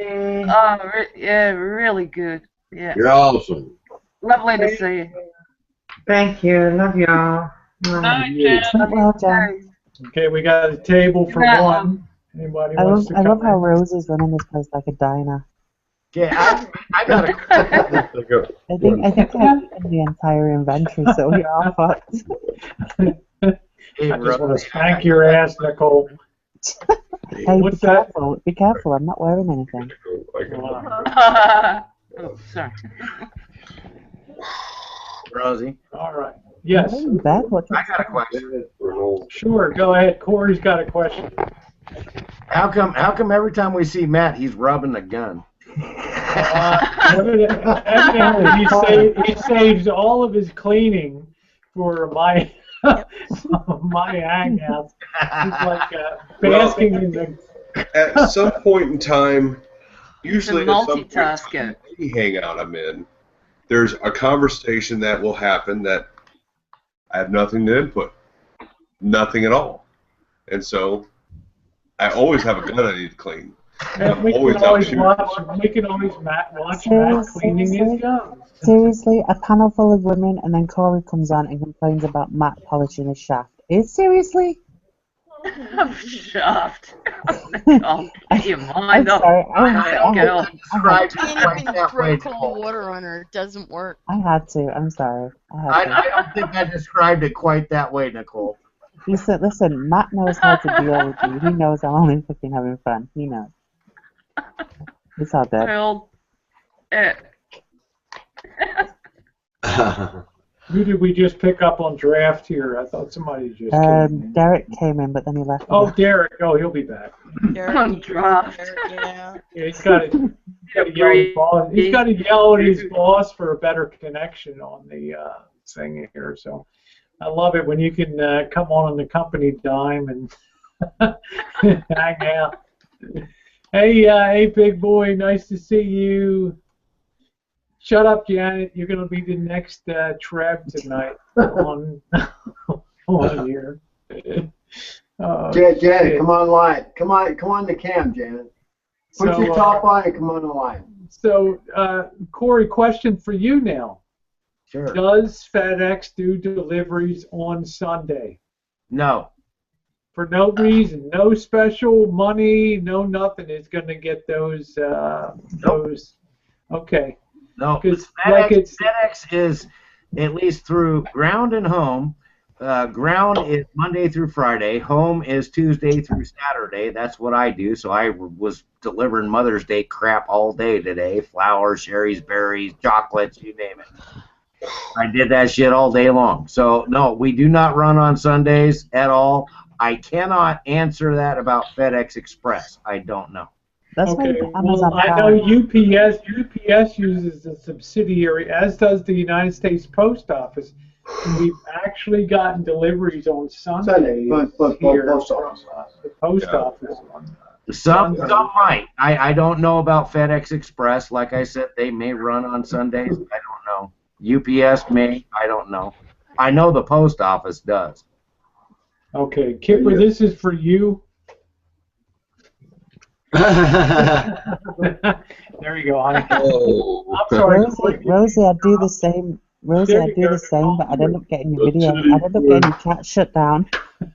Oh, yeah, really good. Yeah. You're awesome. Lovely to see you. Thank you. Love y'all. Okay, we got a table for one. Anybody wants to I love come how in? Rose is running this place like a diner. Yeah, I got a I think I opened the entire inventory, so you're all fucked. I just want to spank your ass, Nicole. Hey, What's that? Be careful, I'm not wearing anything. Oh, sorry. Rosie. All right. Yes. I got a question. Sure, go ahead. Corey's got a question. How come every time we see Matt, he's rubbing a gun? Evidently, he saves all of his cleaning for my hangout. He's like basking in the. At some point in time, usually It's a at some point in multitasker. time, any hangout I'm in, there's a conversation that will happen that I have nothing to input, nothing at all, and so I always have a gun I need to clean. Yeah, we Always can always outshoot. watch Matt cleaning his gums. Seriously, a panel full of women, and then Corey comes on and complains about Matt polishing his shaft. Seriously? Shaft. Oh, get your mind off sorry, that girl. I Can't even throw cold water on her. It doesn't work. had to. I'm sorry. I don't think I described it quite that way, Nicole. Listen, Matt knows how to deal with you. He knows I'm only fucking having fun. He knows. It's all good. Well, Who did we just pick up on draft here? I thought somebody just came in. Derek came in, but then he left. Oh, Derek. Oh, he'll be back. on draft. Yeah. Yeah, he's got to yell at his boss. He's got to yell at his boss for a better connection on the thing here. So I love it when you can come on the company dime and hang out. Hey, big boy. Nice to see you. Shut up, Janet. You're going to be the next Trev tonight on here. Janet, come on live. Come on the cam, Janet. Put your top on and come on the line. So, Corey, question for you now. Sure. Does FedEx do deliveries on Sunday? No. For no reason, no special money, no nothing is going to get those. Okay. No, because FedEx is at least through ground and home. Ground is Monday through Friday. Home is Tuesday through Saturday. That's what I do. So I was delivering Mother's Day crap all day today. Flowers, cherries, berries, chocolates, you name it. I did that shit all day long. So, no, we do not run on Sundays at all. I cannot answer that about FedEx Express. I don't know. That's okay. Well, I know UPS uses a subsidiary, as does the United States Post Office. And we've actually gotten deliveries on Sundays here from the post office. Some might. I don't know about FedEx Express. Like I said, they may run on Sundays. I don't know. UPS may. I don't know. I know the post office does. Okay, Kipper, this is for you. There you go, honey. Oh. I'm sorry. Rosie, I'd do the same. Rosie, I'd do the same, but I'd end up getting your video. I'd end up getting your chat shut down.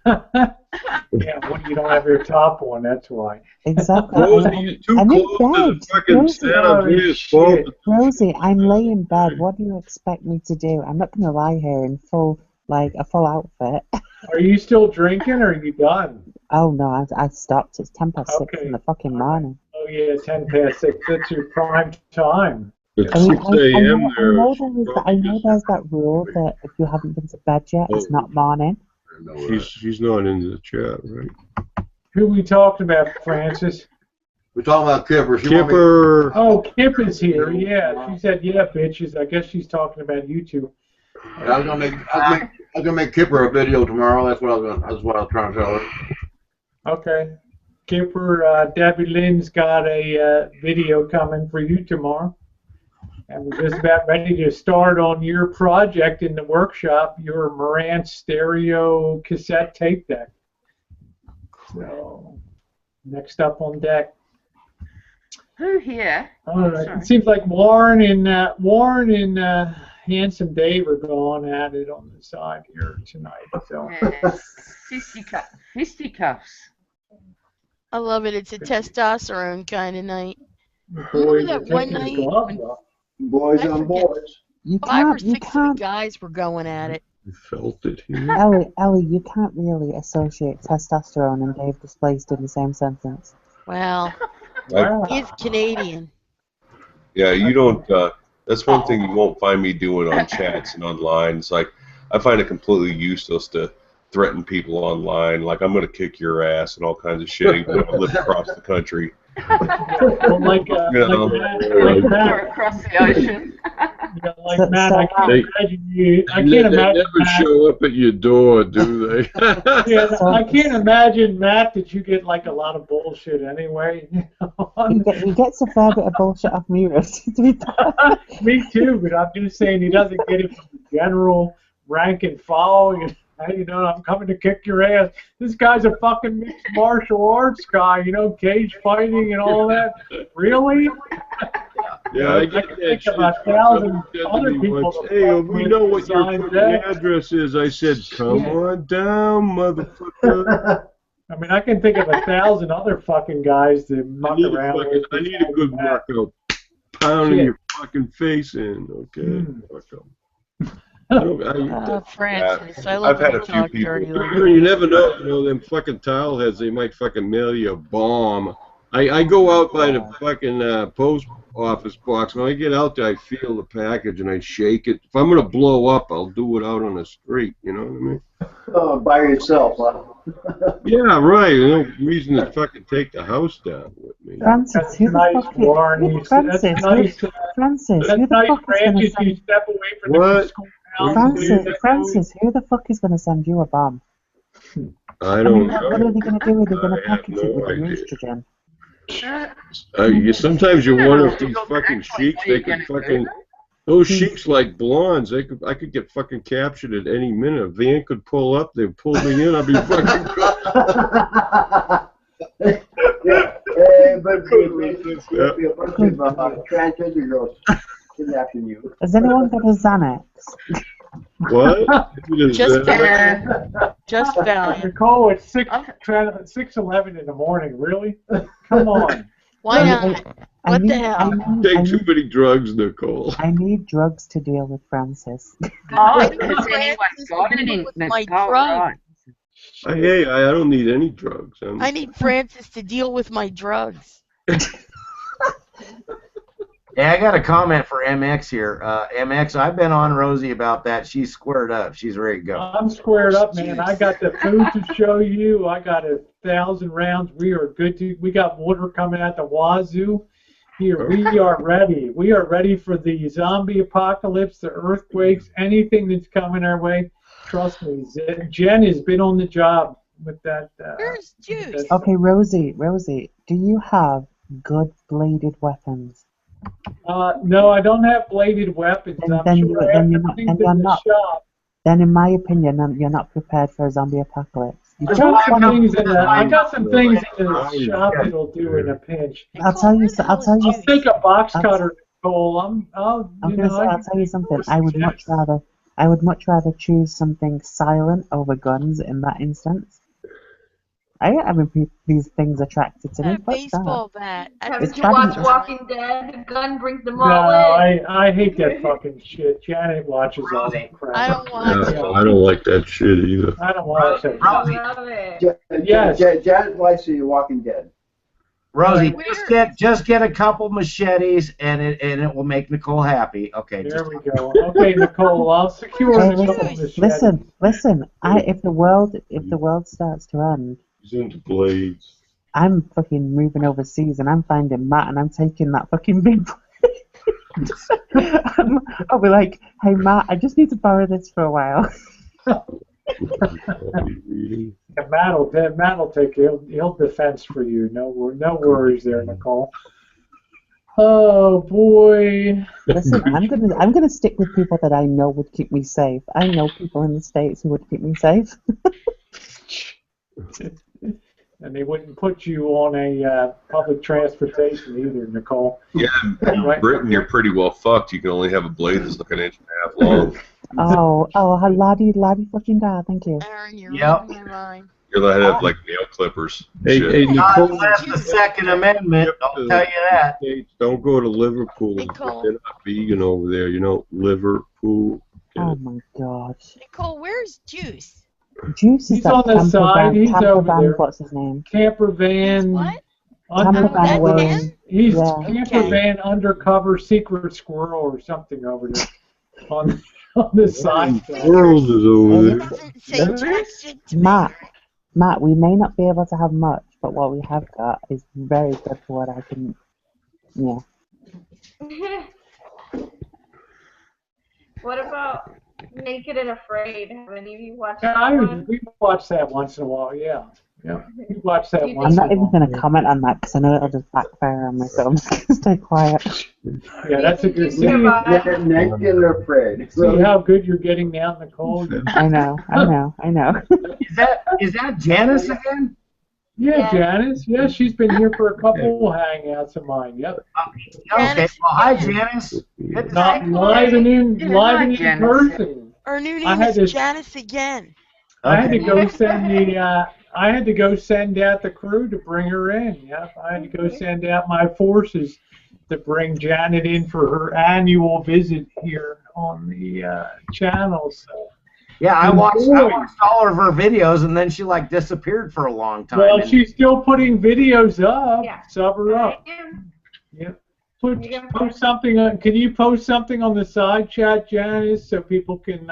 Yeah, when you don't have your top on, that's why. Exactly. Rosie, I'm in bed. Rosie, I'm laying in bed. What do you expect me to do? I'm not going to lie here in full outfit. Are you still drinking, or are you done? Oh no, I stopped. It's 6:10 in the fucking morning. Oh yeah, 6:10. That's your prime time. It's I mean, 6 a.m. there. I know there's that rule that if you haven't been to bed yet, it's not morning. She's not in the chat, right? Who we talking about, Francis? We're talking about Kipper. Kipper. Oh, Kipper's here. Yeah, she said, "Yeah, bitches." I guess she's talking about you two. I was gonna make Kipper a video tomorrow. That's what I was trying to tell her. Okay, Kipper, Debbie Lynn's got a video coming for you tomorrow. And we're just about ready to start on your project in the workshop, your Marantz stereo cassette tape deck. So, next up on deck. Who here? All right. It seems like Warren and Handsome Dave are going at it on the side here tonight. So. Fisticuffs. I love it. It's a testosterone kind of night. Boys that one night when boys on boys. 5 or 6 of the guys were going at it. I felt it here. Ellie, you can't really associate testosterone and Dave Displaced in the same sentence. Well, he's Canadian. Yeah, you don't. That's one thing you won't find me doing on chats and online. It's like I find it completely useless to threaten people online. Like I'm going to kick your ass and all kinds of shit. Even though I live across the country. Well, like Matt, across the ocean. Yeah, like Matt, I can't imagine you. I can't imagine. They never show up at your door, do they? Yeah, I can't imagine, Matt, that you get like a lot of bullshit anyway. He gets a fair bit of bullshit off me, Rosie, to be fair. Me too, but I'm just saying he doesn't get it from the general rank and file. Hey, you know, I'm coming to kick your ass. This guy's a fucking mixed martial arts guy, you know, cage fighting and all that. Really? Yeah, I get can that think shit. of 1,000 Somebody said to other me people once, to hey, fuck we with know what your besides fucking that. address is. I said, come on down, motherfucker. I mean, I can think of 1,000 other fucking guys to muck around with. I need a good workout. Pounding your fucking face in, okay? Fuck 'em. Francis, I I've love had when a you few talk people. dirty like You never know, you know, them fucking towel heads, they might fucking mail you a bomb. I go out by the fucking post office box. When I get out there, I feel the package and I shake it. If I'm going to blow up, I'll do it out on the street, you know what I mean? Oh, by yourself, huh? Yeah, right. No reason to fucking take the house down with me. Francis, who the fuck is Francis, who the fuck is going to send you step away from What? the schoolhouse. Francis, who the fuck is going to send you a bomb? I don't What are know. they going to do? Are they going to I have package it no with idea. estrogen? Sometimes you wonder if these fucking sheiks, they could fucking, those sheiks like blondes, I could get fucking captured at any minute. A van could pull up, they'd pull me in, I'd be fucking But there'll be a bunch of transgender girls kidnapping you. Has anyone got a Xanax? What? Just Valiant. Nicole, it's 6:11 in the morning. Really? Come on. Why not? What the hell? Take too many drugs, Nicole. I need drugs to deal with Francis. Oh, because anyone's got it in my Nicole, drugs. right? Hey, I don't need any drugs. I need Francis to deal with my drugs. Yeah, I got a comment for MX here. MX, I've been on Rosie about that. She's squared up. She's ready to go. I'm squared up, man. I got the food to show you. I got 1,000 rounds. We are good to. We got water coming out the wazoo. Here, we are ready. We are ready for the zombie apocalypse, the earthquakes, anything that's coming our way. Trust me, Jen has been on the job with that. Where's Juice? Okay, Rosie, do you have good bladed weapons? No, I don't have bladed weapons. I'm sure I have everything in the shop. Then, in my opinion, you're not prepared for a zombie apocalypse. I got some things in the shop that'll do in a pinch. I'll tell you. I'll take a box cutter, Nicole. I'll tell you something. I would much rather choose something silent over guns in that instance. I ain't having these things attracted to me. That baseball bat. Haven't you watched Walking Dead? The gun brings them all No, in. I hate that fucking shit. Janet watches all that crap. I don't watch it. I don't like that shit either. I don't watch it. Yes. Janet likes the Walking Dead. Rosie, just get a couple machetes and it will make Nicole happy. Okay. There we go. Okay, Nicole, I'll secure the Listen. If the world starts to end, he's into blades. I'm fucking moving overseas and I'm finding Matt and I'm taking that fucking big. I'll be like, hey Matt, I just need to borrow this for a while. Matt will take it. He'll defense for you. No worries there, Nicole. Oh boy. Listen, I'm gonna stick with people that I know would keep me safe. I know people in the States who would keep me safe. And they wouldn't put you on a public transportation either, Nicole. Yeah, in Britain, you're pretty well fucked. You can only have a blade that's like 1.5 inches long. Oh, laddie fucking da, thank you. Aaron, you're Yep. reading my mind. You're allowed to have like nail clippers. Hey, Nicole. That's the Second Amendment. I'll tell you that. Don't go to Liverpool. Nicole. They're not vegan over there, you know. Liverpool. Oh my god. Nicole, where's Juice? Juice is He's that on the camper side. van, He's camper over van, there. what's his name? Camper van. What? Camper van Wayne. He's Yeah. camper van undercover secret squirrel or something over there on the side. The world is over there. Matt, we may not be able to have much, but what we have got is very good for what I can. Yeah. What about Naked and Afraid? Have any of you watched Yeah, that one? we watch that once in a while. Yeah. Yeah, you watch that I'm once not in a even while. going to comment on that because I know it'll just backfire on me, so I'm just going to stay quiet. Yeah, that's a good see. Nick and Fred. See how good you're getting now, Nicole? I know. Is that Janice again? Yeah, Janice. Yeah, she's been here for a couple hangouts of mine. Yep. Okay. Well, hi, Janice. Good to Not see you. live and in Janice. person. Her new I name had is to- Janice again. I had to go send the. I had to go send out the crew to bring her in. Yep. I had to go send out my forces to bring Janet in for her annual visit here on the channel. So. Yeah, I watched all of her videos, and then she like disappeared for a long time. Well, and she's still putting videos up. Yeah. Sub her up. Yep. Post something on. Can you post something on the side chat, Janice, so people can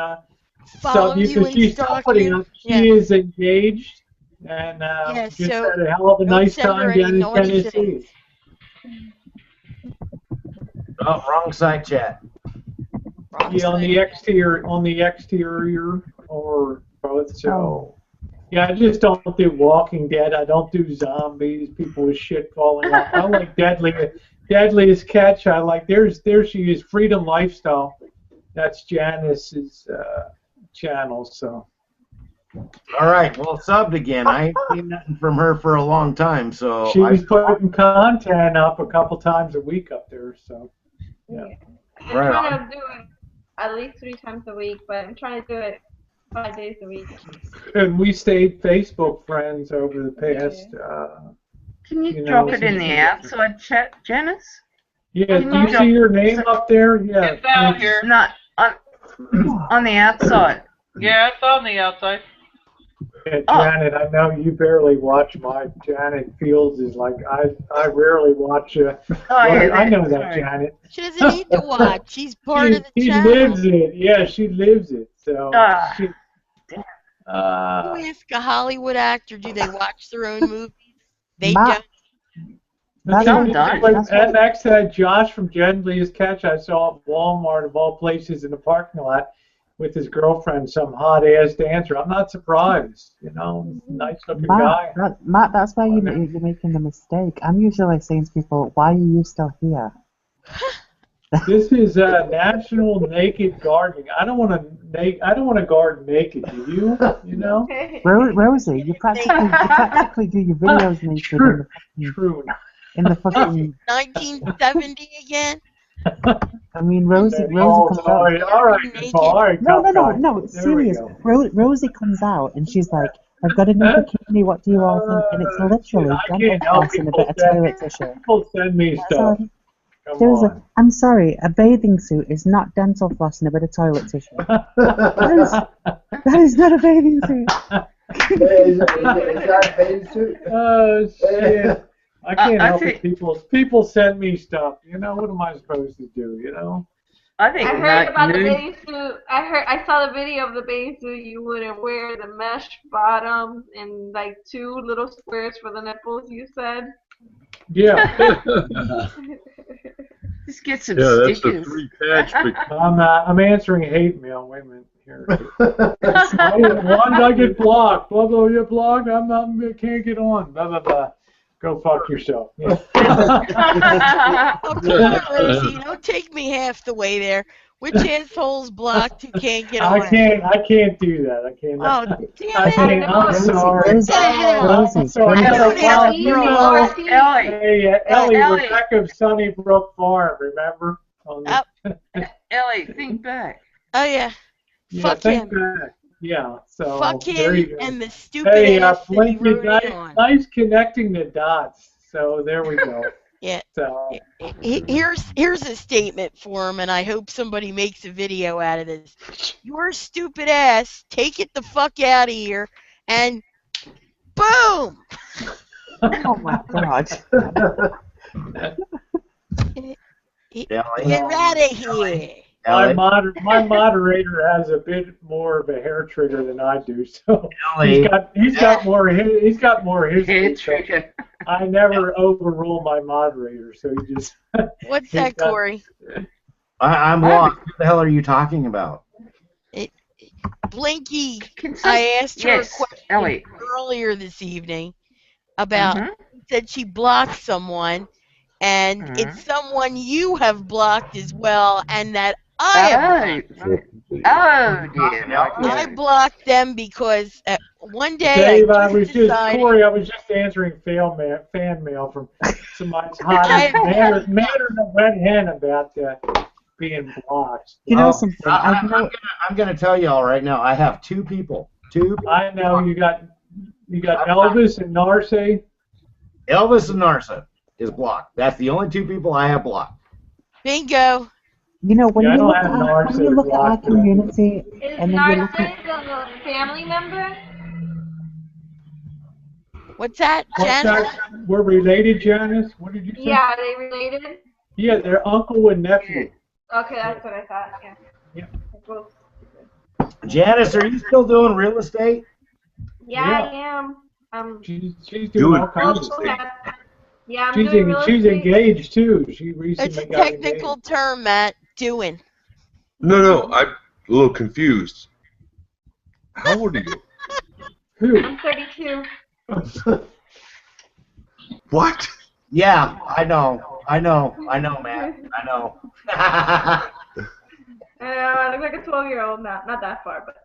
Follow sub you? you Because and she's still stalk putting you. up. She is engaged and just so had a hell of a don't nice send her time any down in naughty Tennessee. things. Oh, wrong side chat. Yeah, on the exterior or both. So. Yeah, I just don't do Walking Dead. I don't do zombies, people with shit falling off. I like Deadliest Catch. I like there she is, Freedom Lifestyle. That's Janice's channel. So. All right, well, subbed again. I ain't seen nothing from her for a long time, so She's putting content up a couple times a week up there. So. Yeah. I'm trying to do it at least 3 times a week, but I'm trying to do it 5 days a week. And we stayed Facebook friends over the past. Can you drop it in the outside chat, Janice? Yeah, do you see her name up there? Yeah. It's out here. No, on the outside. Yeah, it's on the outside. Yeah, Janet, I know you barely watch my Janet Fields is like I rarely watch. I know that, Janet. She doesn't need to watch. She's part of the she channel. lives it. Yeah, she lives it. So. She, you ask a Hollywood actor, do they watch their own movies? They don't. And next to that, Josh from Deadliest Catch, I saw at Walmart of all places in the parking lot with his girlfriend, some hot ass dancer. I'm not surprised, nice looking guy. Matt, that's why you're making the mistake. I'm usually saying to people, why are you still here? This is National Naked Gardening. I don't want to garden naked. Do you? You know? Rosie, you practically do your videos naked in the fucking 1970 again. I mean, Rosie comes sorry. out. All right, Paul. All right, No, serious. Rosie comes out and she's like, I've got a new bikini, what do you all think? And it's literally dental floss and a bit of toilet tissue. People send me stuff. I'm sorry, a bathing suit is not dental floss and a bit of toilet tissue. that is not a bathing suit. Is that a bathing suit? Oh, shit. I can't help it. People send me stuff. What am I supposed to do, I think I heard about the bathing suit. I saw the video of the bathing suit. You wouldn't wear the mesh bottoms and like 2 little squares for the nipples, you said. Yeah. Just get some that's stickers. the 3-patch. I'm answering hate mail. Wait a minute here. Why did I get blocked? Blah blah. You're blocked. I can't get on. Blah blah blah. Go fuck yourself. Yeah. Oh, come on, Rosie. Don't take me half the way there. Which asshole's blocked who can't get on? I can't do that. I can't. Oh, damn it. I'm sorry. What the hell? I'm sorry. Ellie, Rebecca of Sunnybrook Farm, remember? Ellie, think back. Oh, yeah. Fuck think him. back. Yeah, so Fuck there him you go. and the stupid ass that he Blinky, wrote it on. nice connecting the dots. So there we go. Yeah. So Here's a statement for him, and I hope somebody makes a video out of this. Your stupid ass, take it the fuck out of here, and boom! Oh my god. Get out of here. my moderator has a bit more of a hair trigger than I do, so he's got more history. So I never overrule my moderator, so he just. What's that, Corey? I'm lost. What the hell are you talking about? Blinky, Can I asked her a yes, question Ellie. earlier this evening about, said she blocked someone, and it's someone you have blocked as well, and that I have blocked. Oh dear. Right, I blocked them because one day Dave, I I was just just, decided. Corey, I was just answering fan mail from somebody's hot manner of red hen about being blocked. You know something? I'm gonna tell you all right now. I have two people. I know you got Elvis and Narce. Elvis and Narsa is blocked. That's the only two people I have blocked. Bingo. You know, when Yeah, I you don't look have at when you look at our community, Is and then you look at Narcissus a family member? What's that, What's Janice? that? We're related, Janice? What did you say? Yeah, are they related? Yeah, they're uncle and nephew. Okay, that's what I thought. Yeah. Janice, are you still doing real estate? Yeah, I am. She's doing all kinds of stuff. Yeah, I'm doing real She's estate. engaged too. She It's recently a got technical engaged. term, Matt. Doing. No, I'm a little confused. How old are you? Who? I'm 32. What? Yeah, I know, Matt. I know. I look like a 12-year-old now. Not that far, but.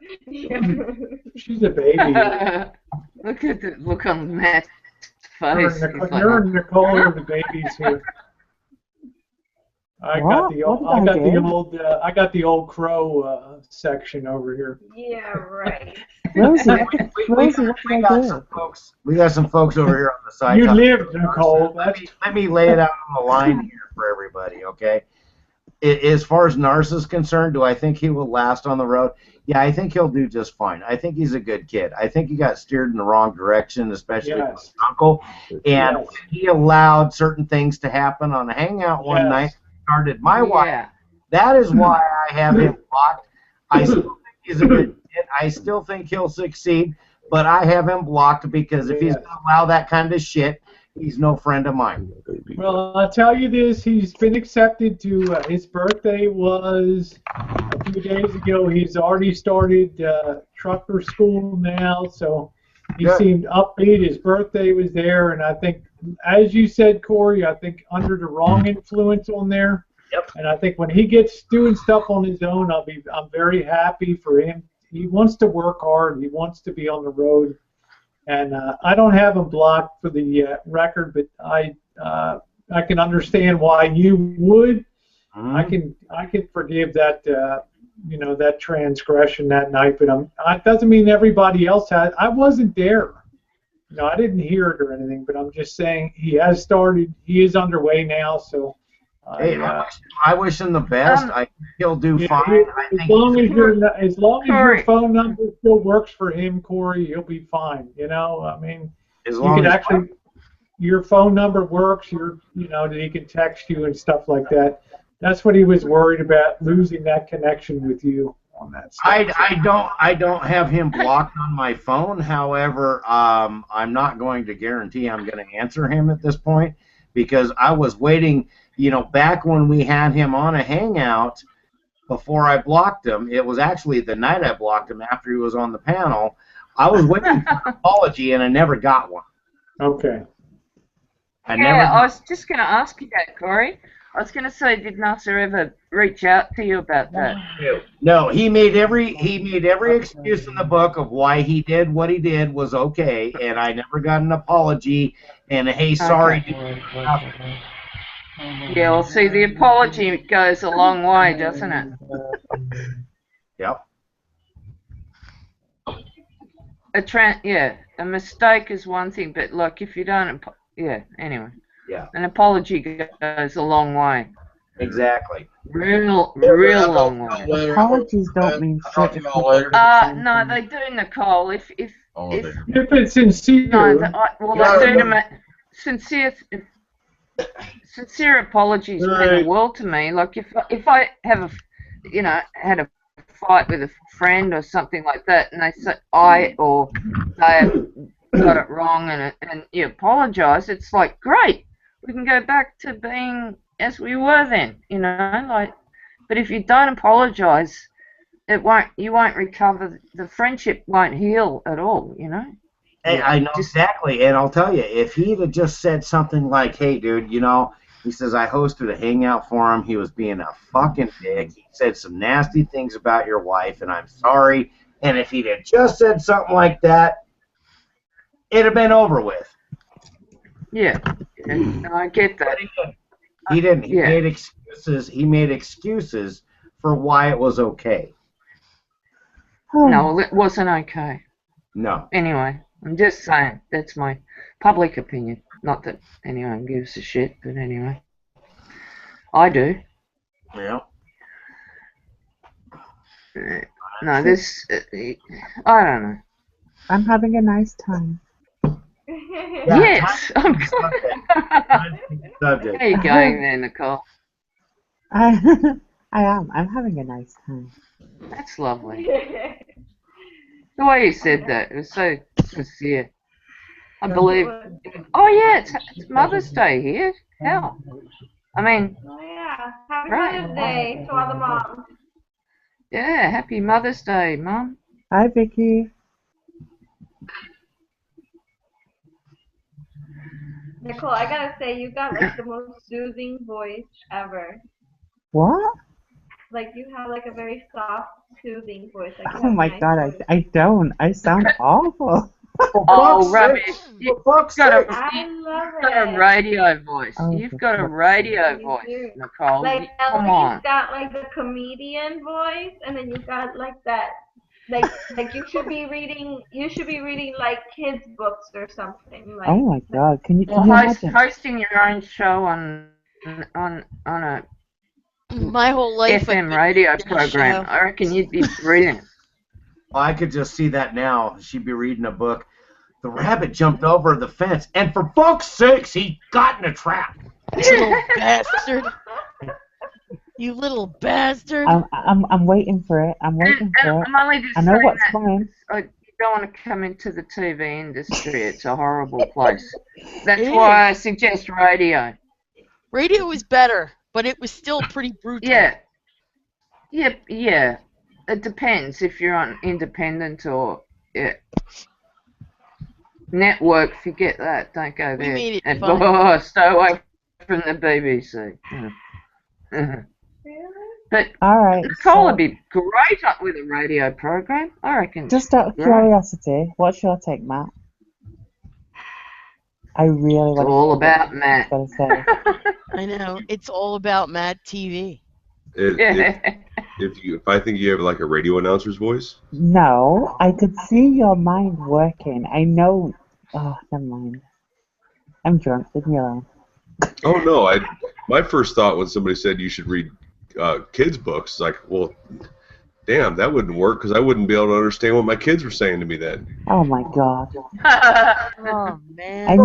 She's a baby. Look at the look on Matt's Her face. and Nicole are the babies here. I got the old crow section over here. Yeah, right. Rosie, what did I do? We got some folks over here on the side. You lived, Nicole. Let me lay it out on the line here for everybody, okay? As far as Nars is concerned, do I think he will last on the road? Yeah, I think he'll do just fine. I think he's a good kid. I think he got steered in the wrong direction, especially with his uncle. And he allowed certain things to happen on a hangout one night, started my wife. That is why I have him blocked. I still think he's a good kid. I still think he'll succeed, but I have him blocked because if he's going to allow that kind of shit, he's no friend of mine. Well, I'll tell you this. He's been accepted to, his birthday was a few days ago. He's already started trucker school now, so he seemed upbeat. His birthday was there, and I think, as you said, Corey, I think under the wrong influence on there. Yep. And I think when he gets doing stuff on his own, I'm very happy for him. He wants to work hard. He wants to be on the road. And I don't have him blocked for the record, but I can understand why you would. I can forgive that that transgression that night, but it doesn't mean everybody else had. I wasn't there. I didn't hear it or anything, but I'm just saying he has started. He is underway now, so. Hey, I wish him the best. I think he'll do fine. As long as your phone number still works for him, Corey, he'll be fine. I mean, as long as your phone number works, that he can text you and stuff like that. That's what he was worried about, losing that connection with you on that stuff. I don't have him blocked on my phone. However, I'm not going to guarantee I'm going to answer him at this point because I was waiting. Back when we had him on a hangout, before I blocked him, it was actually the night I blocked him after he was on the panel. I was waiting for an apology, and I never got one. Okay. I was just going to ask you that, Corey. I was going to say, did Nasser ever reach out to you about that? No, he made every excuse in the book of why he did what he did was okay, and I never got an apology and a hey, sorry. Okay. Yeah, well, see, the apology goes a long way, doesn't it? Yep. A mistake is one thing, but like if you don't, anyway. Yeah. An apology goes a long way. Exactly. Real long way. Apologies don't mean shit. No, they do, Nicole. If it's sincere. No, they do to sincere apologies mean the world to me. Like if I have had a fight with a friend or something like that, and they say they have got it wrong and you apologise, it's like great, we can go back to being as we were then, But if you don't apologise, you won't recover. The friendship won't heal at all. You know. Hey, I know exactly, and I'll tell you, if he'd have just said something like, "Hey, dude, you know," he says, "I hosted a hangout for him. He was being a fucking dick. He said some nasty things about your wife, and I'm sorry." And if he'd have just said something like that, it'd have been over with. Yeah, no, I get that. He didn't. He made excuses. He made excuses for why it was okay. No, it wasn't okay. No. Anyway, I'm just saying, that's my public opinion. Not that anyone gives a shit, but anyway. I do. Yeah. No, this... I don't know. I'm having a nice time. Yes! I'm How are you going there, Nicole? I am. I'm having a nice time. That's lovely. The way you said that, it was so sincere. I believe... Oh, yeah, it's Mother's Day here. Hell. I mean... Oh, yeah. Happy Right. Mother's Day to all the moms. Yeah, happy Mother's Day, Mum. Hi, Vicky. Nicole, I gotta say, you got like the most soothing voice ever. What? Like you have like a very soft, soothing voice. Like, you Oh have a my nice god, voice. I don't. I sound awful. Oh, rubbish. You've got I love a radio voice. Oh, You've got a radio voice, Nicole. Like Come Ellie's on. got like the comedian voice, and then you got like that. Like you should be reading. You should be reading like kids books or something. Like, Oh my god, can you Well, imagine? hosting your own show on a My whole life I've FM been radio doing a program, show. I reckon you'd be brilliant. Well, I could just see that now. She'd be reading a book. The rabbit jumped over the fence, and for fuck's sakes, he got in a trap. You little bastard. You little bastard. I'm waiting for it. I'm waiting for it. I'm only just I know saying what's that coming. you don't want to come into the TV industry. It's a horrible place. That's It why I is. suggest radio. Radio was better, but it was still pretty brutal. Yeah. Yeah. It depends if you're on independent or network. Forget that. Don't go We there. made it And fun. stay away from the BBC. But Alright, Nicole would so be great with a radio program. I reckon. just out of Great. curiosity, what's your take, Matt? I really It's want to all hear about what Matt. you've got to say. I know. It's all about Mad TV. If I think you have like a radio announcer's voice, No, I could see your mind working. I know. Oh, never mind. I'm drunk. Leave me alone. oh no, my first thought when somebody said you should read kids books, like, well, damn, that wouldn't work because I wouldn't be able to understand what my kids were saying to me then. Oh my god. Oh man. I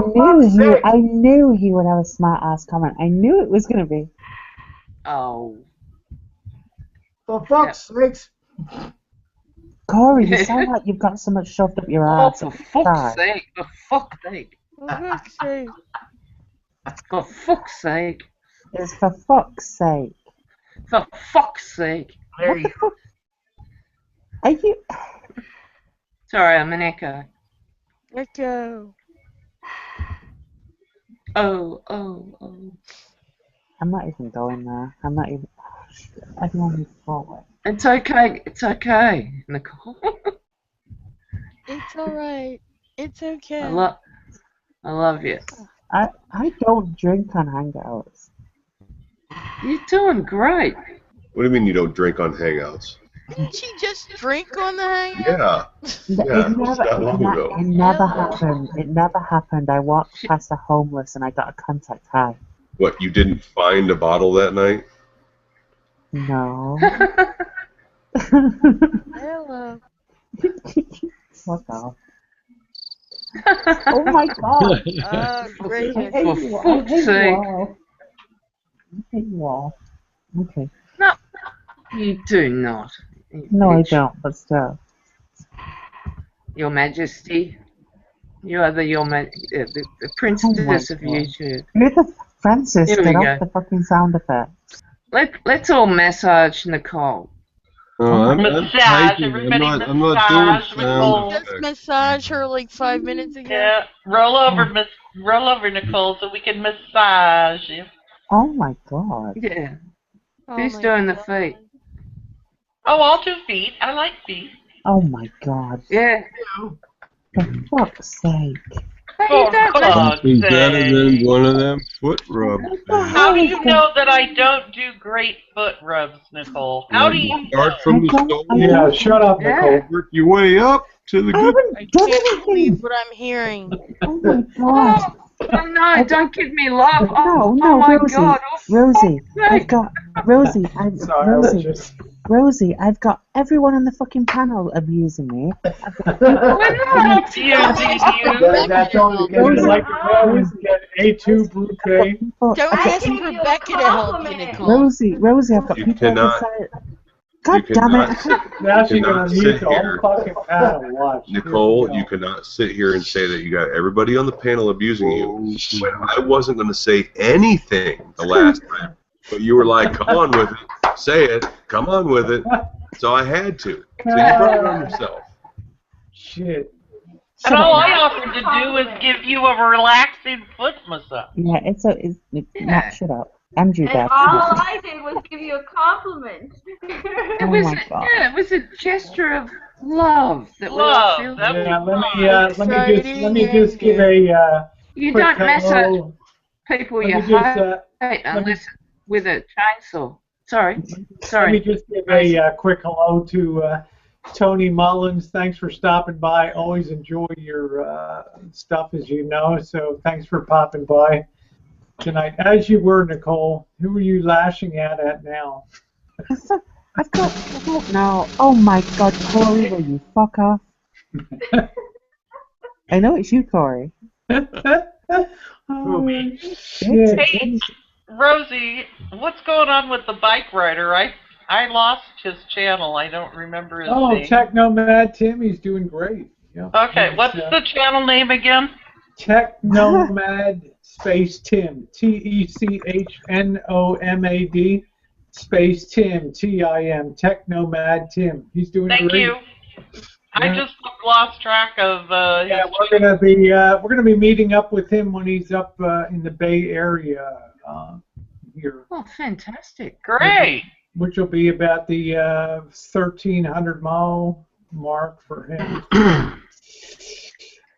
knew he would have a smart ass comment. I knew it was gonna be. Oh. For fuck's sakes. Corey, you sound like you've got so much shoved up your Oh, ass. for fuck's sake. For fuck's sake. For fuck's sake. It's for fuck's sake. For fuck's sake. What the fuck? Are you? Sorry, I'm an echo. Echo. Oh. I'm not even going there. I'm not even. Everyone move forward. It's okay. It's okay, Nicole. It's alright. It's okay. I love you. I don't drink on Hangouts. You're doing great. What do you mean you don't drink on Hangouts? Didn't she just drink on the hangout? Yeah. It never happened. It never happened. I walked past a homeless and I got a contact high. What, you didn't find a bottle that night? No. Hello. Fuck off. Oh my god. Great. I hate you all. I hate you all. I hate you all. Okay. No, you do not. No, I don't, but still. Your Majesty. You are the princess of YouTube. You're the Francis, Here we get go. off the fucking sound effects. Let's all massage Nicole. I'm Massage. typing. Everybody I'm not doing massage sound Nicole. Just massage her like 5 minutes ago. Yeah, roll over, Nicole, so we can massage you. Oh my god. Yeah. Oh Who's my doing the God. feet? Oh, all 2 feet. I like feet. Oh my god. Yeah. For fuck's sake. Oh, come on, Nothing better than say. one of them foot rubs. How do you know that I don't do great foot rubs, Nicole? How do you know? Start from the stove. Yeah, shut up, Nicole. Work your way up to the good. I can't believe what I'm hearing. Oh my god. Oh no, don't give me love. No, Oh my Rosie. God. Rosie, I've got Rosie. Sorry, Rosie, I've got everyone on the fucking panel abusing me. We're not abusing you. That's only because you like to always get A2 bouquet. Don't ask Rebecca to help you, Nicole. Rosie, I've got You people on the cannot- side. God damn it! Now she's cannot gonna sit mute the whole here. fucking panel. Watch. Nicole, you cannot sit here and say that you got everybody on the panel abusing you when I wasn't going to say anything the last time. But you were like, come on with it. Say it. Come on with it. So I had to. So you brought it on yourself. Shit. And all I offered to do was give you a relaxing foot massage. Yeah, it's not shut up. I'm due And back. all I did was give you a compliment. It Oh was, my God. yeah, it was a gesture of love that we all Love. feel. That was Yeah, let me just give a You quick don't mess hello. up people Let you me just, hate let me- unless with a chainsaw. Sorry. Let me just give a quick hello to Tony Mullins. Thanks for stopping by. Always enjoy your stuff, as you know. So thanks for popping by tonight. As you were, Nicole, who are you lashing at now? I don't know. Oh my god, Corey, will you fuck off? I know it's you, Corey. Oh, Hey, Rosie, what's going on with the bike rider? I lost his channel. I don't remember his Oh, name. Technomad Tim, he's doing great. Yeah. Okay, what's the channel name again? Technomad space Tim, TECHNOMAD space Tim, TIM, Technomad Tim. He's doing Thank great. you. I just lost track of Yeah, his we're gonna be meeting up with him when he's up in the Bay Area here. Oh, fantastic. Great. Which will be about the 1,300-mile mark for him.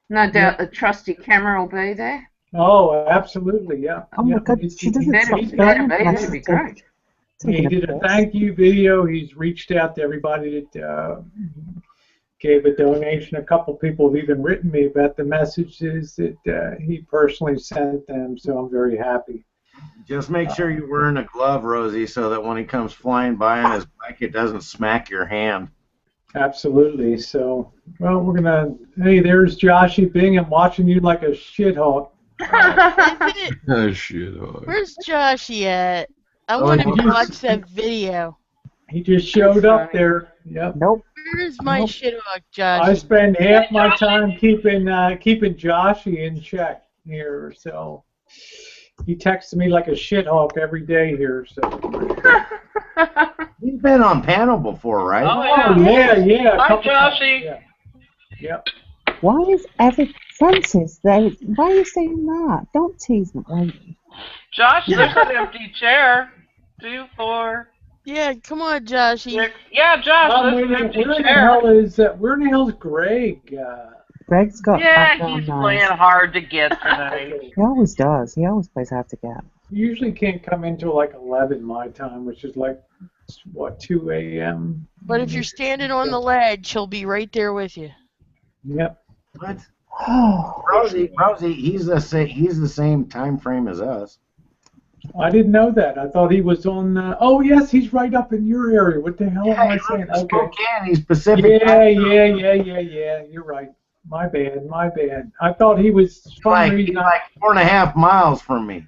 No doubt the trusty camera will be there. Oh, absolutely, yeah. Oh my god, she doesn't stop Better be, that'd be great. He did a thank you video. He's reached out to everybody that gave a donation. A couple people have even written me about the messages that he personally sent them, so I'm very happy. Just make sure you're wearing a glove, Rosie, so that when he comes flying by on his bike, it doesn't smack your hand. Absolutely. So, well, we're gonna. Hey, there's Joshy Bingham watching you like a shithawk. Oh shit! Where's Joshy at? I Oh, want he to just- watch that video. He just showed up there. Yep. Nope. Where's my shithawk, Joshy? I spend half my time keeping Joshy in check here. So he texts me like a shithawk every day here. So. He's been on panel before, right? Oh, yeah. Hi, couple times, Joshy. yeah. Yep. Why is Francis there? Why are you saying that? Don't tease me. Wait. Josh, there's an empty chair. 2, 4, Yeah, come on, Joshy. 6. Yeah, Josh, Where there's an empty in the chair. hell is where in the hell is Greg? Greg's got Yeah, background he's noise. playing hard to get tonight. He always does. He always plays hard to get. You usually can't come until like 11 my time, which is like what 2 a.m. But if you're standing on the ledge, he'll be right there with you. Yep. What? Rosie, he's the same time frame as us. I didn't know that. I thought he was on. Oh yes, he's right up in your area. What the hell am I saying? Okay. Spokane, he's Pacific. Yeah. You're right. My bad. I thought he was. He's like 4.5 miles from me.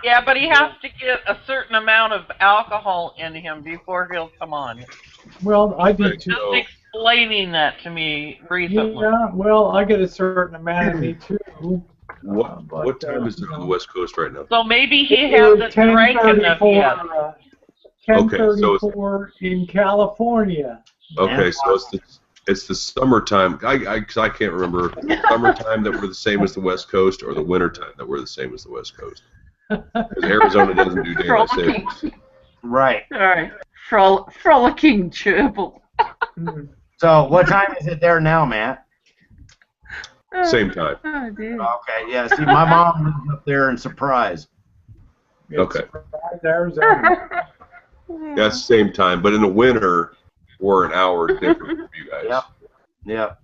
Yeah, but he has to get a certain amount of alcohol in him before he'll come on. Well, I did too. Just explaining that to me recently. Yeah. Well, I get a certain amount of me too. What time is it on the West Coast right now? So maybe he hasn't drank enough yet. 10:34 in California. Okay, so it's the summertime. I can't remember summertime that we're the same as the West Coast or the wintertime that we're the same as the West Coast. Because Arizona doesn't do daylight savings. Right. All right. Frolicking gerbil. So what time is it there now, Matt? Same time. Oh, dear. Okay, yeah. See, my mom lives up there in Surprise. Okay. Surprise, Arizona. That's same time, but in the winter, we're an hour different from you guys. Yep. Yep.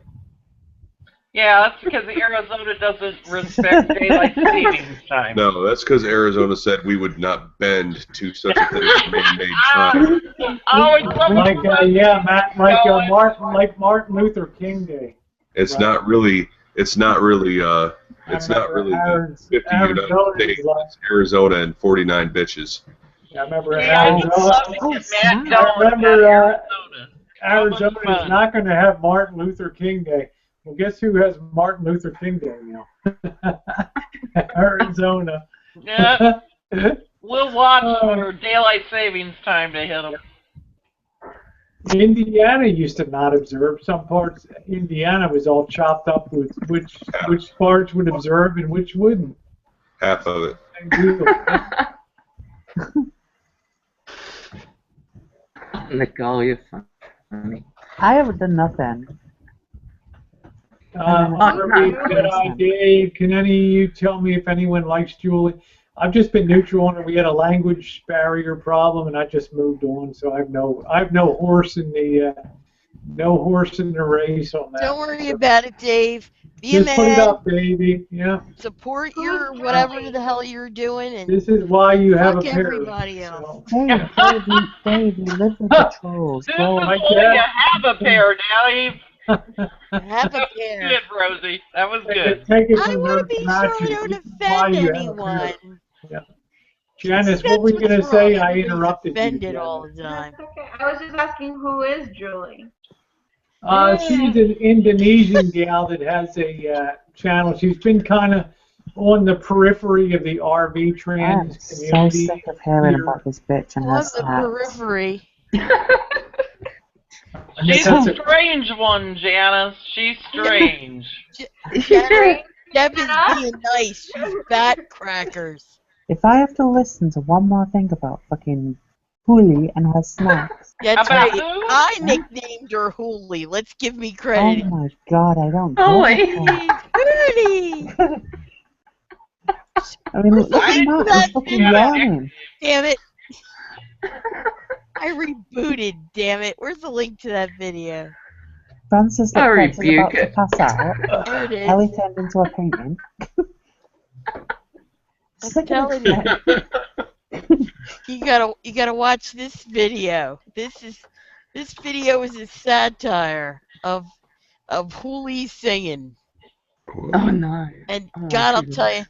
Yeah, that's because Arizona doesn't respect daylight savings time. No, that's because Arizona said we would not bend to such a thing as man-made time. Oh, it's like Martin Luther King Day. It's Right. not really. It's not really. It's not really the 50 United States. It's Arizona and 49 bitches. I remember Arizona is not going to have Martin Luther King Day. Well, guess who has Martin Luther King Day now? Arizona. Yeah. We'll watch for daylight savings time to hit them. Indiana used to not observe. Some parts, Indiana was all chopped up with which parts would observe and which wouldn't. Half of it. Nicole, you're funny. I haven't done nothing. Dave, can any of you tell me if anyone likes Julie? I've just been neutral on her. We had a language barrier problem, and I just moved on. So I have no horse in the race on that. Don't worry about it, Dave. Be Just a put it man. up, baby. Yeah. Support your whatever the hell you're doing, and This is why you have a fuck pair. everybody else. Hey, Dave, you live with the trolls. This Go is on. why you have a pair now. Have a That was pair. good, Rosie. That was good. Take it I from want to her be matches. sure I don't This is why offend you have a anyone. pair. Yeah. Janice, what were you going to say? I interrupted you. Offended all the time. That's okay. I was just asking who is Julie? She's an Indonesian gal that has a channel. She's been kind of on the periphery of the RV I'm trans so community. sick of hearing about this bitch and her Love the snacks. periphery. She's a strange one, Janice. She's strange. Deb is being nice. She's bat crackers. If I have to listen to one more thing about fucking Huli and her snacks. That's About right. who? I nicknamed her Hooli. Let's give me Oh credit. my god, I don't Holy. get it. Hooli! I mean, look at Matt, he's fucking yawning. Damn it. I rebooted, damn it. Where's the link to that video? Francis I looks like he's about rebuke to pass out. There it is. Ellie turned into a painting. I'm telling you. You gotta watch this video. This video is a satire of Hooli singing. Oh no. And Oh, God, I'll Jesus. tell you,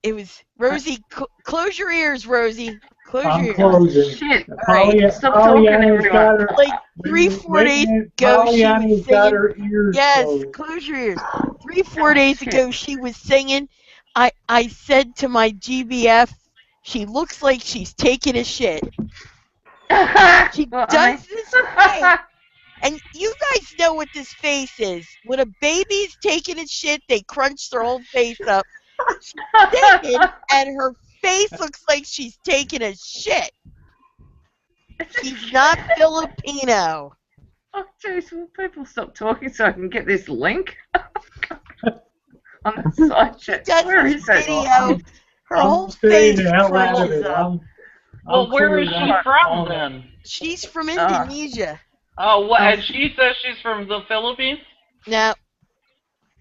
it was Rosie. Close your ears, Rosie. Close I'm your ears. closing. Shit. Polly- Stop talking, Pollyanna's got everyone. her, Like 3-4 days ago, she Pollyanna's was got singing. her ears Yes, closed. close your ears. 3-4 days ago, she was singing. I said to my GBF, she looks like she's taking a shit. She Well, does this face, and you guys know what this face is. When a baby's taking a shit, they crunch their whole face up. She's singing, and her face looks like she's taking a shit. She's not Filipino. Oh, jeez, will people stop talking so I can get this link? On the side chat. Does Where this is it? video, her I'm whole staying face the hell out of crunches it. up. Well, where is clear she that from all then? She's from Indonesia. Oh, what? And she says she's from the Philippines? Now,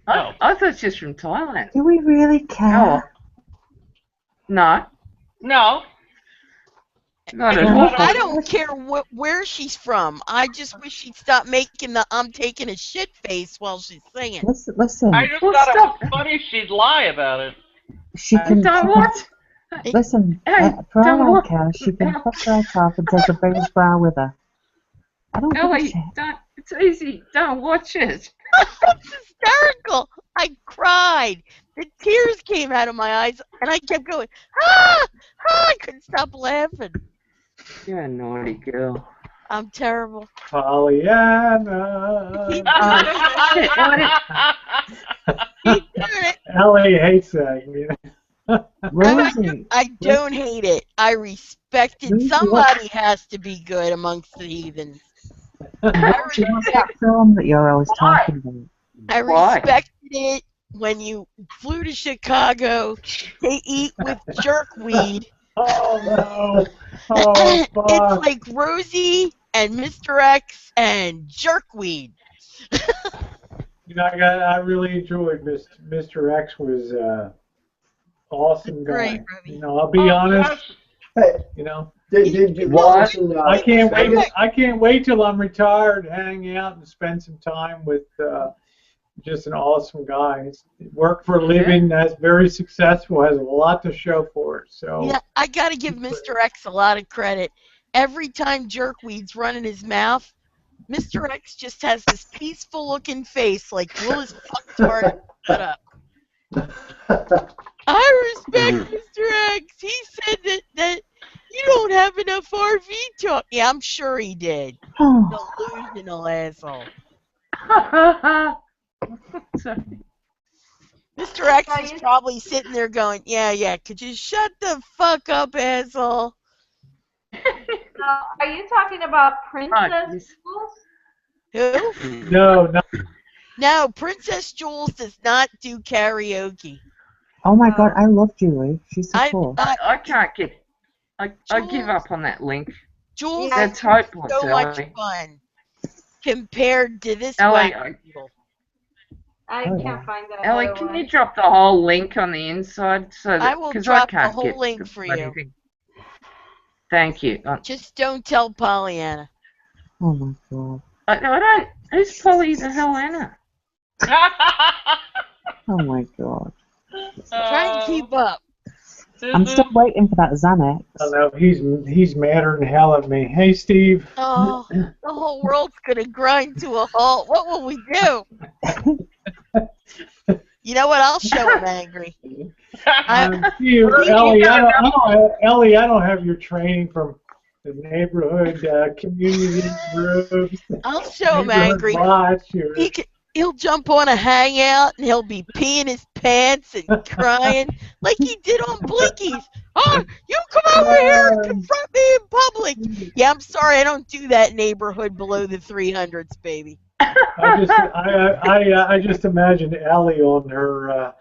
I thought she was from Thailand. Do we really care? No. No. Not at all. I don't care where she's from. I just wish she'd stop making the I'm taking a shit face while she's singing. Listen. I just thought it was funny she'd lie about it. She can. Listen, for don't all I what? care, she can fuck right off and take a beige bra with her. I don't give a Ellie, shit. it's easy. Don't watch it. It's hysterical. I cried. The tears came out of my eyes, and I kept going, ah! I couldn't stop laughing. You're a naughty girl. I'm terrible. Pollyanna. Shit, Ellie hates that. You know? Rosie. I don't hate it. I respect it. Rosie, Somebody has to be good amongst the heathens. Rosie, what's that film that you're always talking about? I respected it when you flew to Chicago to eat with jerkweed. Oh no! Oh fuck! It's like Rosie and Mr. X and jerkweed. You know, I really enjoyed Mr. X was awesome guy. Great, you know, I'll be honest. Hey, you know, did you listen? I can't wait. I can't wait till I'm retired, hang out and spend some time with just an awesome guy. He's worked for a living. That's very successful. Has a lot to show for it. So yeah, I got to give Mr. X a lot of credit. Every time jerkweed's running his mouth, Mr. X just has this peaceful-looking face, like will his fucktard shut up. I respect Mr. X. He said that you don't have enough RV talk. Yeah, I'm sure he did. Delusional asshole. Mr. X is probably sitting there going, yeah, could you shut the fuck up, asshole? Are you talking about Princess Jules? Who? No. No, Princess Jules does not do karaoke. Oh my god, I love Julie. She's so cool. I can't get. I give up on that link. Jules That's is hopeless. so much Ellie. fun compared to this Ellie, whack people. I can't find that. Ellie, can you drop the whole link on the inside so that I will because drop I can't the whole get link the for bloody you. thing. Thank you. Just don't tell Pollyanna. Oh my god. I don't. Who's Polly the hell Anna? Oh my god. Try and keep up. I'm still waiting for that Xanax. I know he's madder than hell at me. Hey, Steve. Oh, the whole world's gonna grind to a halt. What will we do? You know what? I'll show him angry. Ellie, I don't have your training from the neighborhood community groups. I'll show him neighborhood angry. watch, He'll jump on a hangout and he'll be peeing his pants and crying like he did on Blinkies. Oh, you come over here and confront me in public. Yeah, I'm sorry, I don't do that neighborhood below the 300s, baby. I just imagine Ellie on her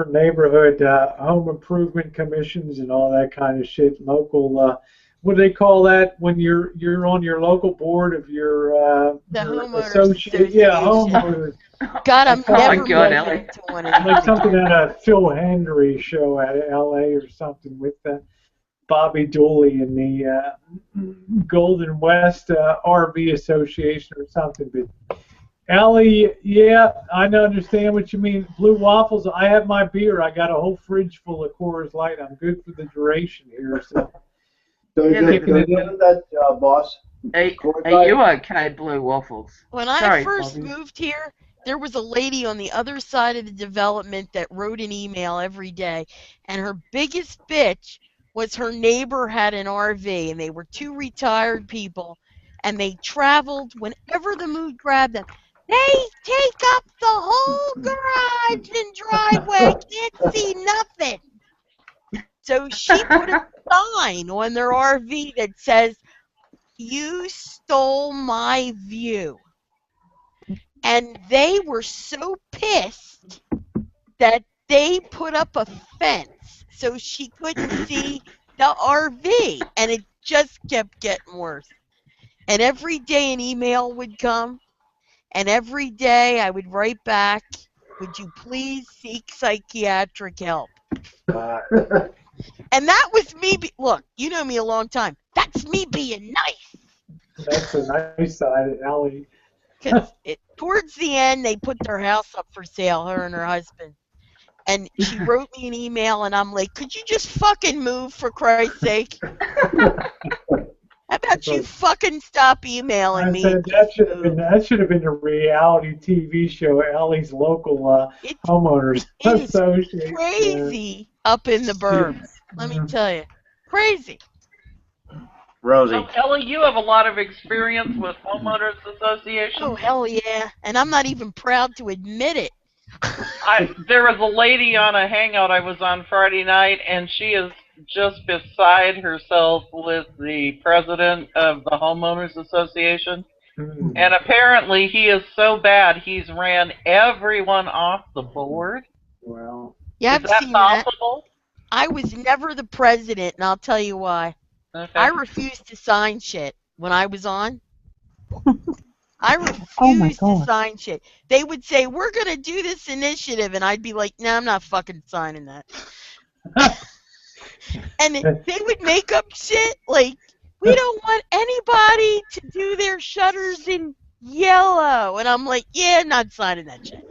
neighborhood home improvement commissions and all that kind of shit. Local, what do they call that when you're on your local board of your association? Yeah, homeowners. God, I'm never Ellie. to one of these. Like something at a Phil Hendry show at LA or something with Bobby Dooley and the Golden West RV Association or something. But Ellie, yeah, I understand what you mean. Blue waffles. I have my beer. I got a whole fridge full of Coors Light. I'm good for the duration here. So that boss. Are you okay, Blue Waffles? When I Sorry, first Bobby. moved here, there was a lady on the other side of the development that wrote an email every day, and her biggest bitch was her neighbor had an RV, and they were two retired people, and they traveled whenever the mood grabbed them. They take up the whole garage and driveway, can't see nothing. So she put a sign on their RV that says, "You stole my view." And they were so pissed that they put up a fence so she couldn't see the RV. And it just kept getting worse. And every day an email would come. And every day I would write back, "Would you please seek psychiatric help?" And that was me. Look, you know me a long time. That's me being nice. That's a nice side of Ellie. Because towards the end, they put their house up for sale, her and her husband. And she wrote me an email, and I'm like, "Could you just fucking move, for Christ's sake? How about you fucking stop emailing me?" That should have been a reality TV show, Ellie's local homeowners association. It's crazy up in the burbs. Let me tell you, crazy. Rosie. So, Ellie, you have a lot of experience with homeowners associations. Oh, hell yeah. And I'm not even proud to admit it. There was a lady on a hangout I was on Friday night, and she is just beside herself with the president of the homeowners association. And apparently he is so bad he's ran everyone off the board. Well, yeah, is that possible? I was never the president, and I'll tell you why. Okay. I refused to sign shit when I was on. I refused to sign shit. They would say, we're going to do this initiative, and I'd be like, no, I'm not fucking signing that. And they would make up shit like, we don't want anybody to do their shutters in yellow. And I'm like, yeah, I'm not signing that shit.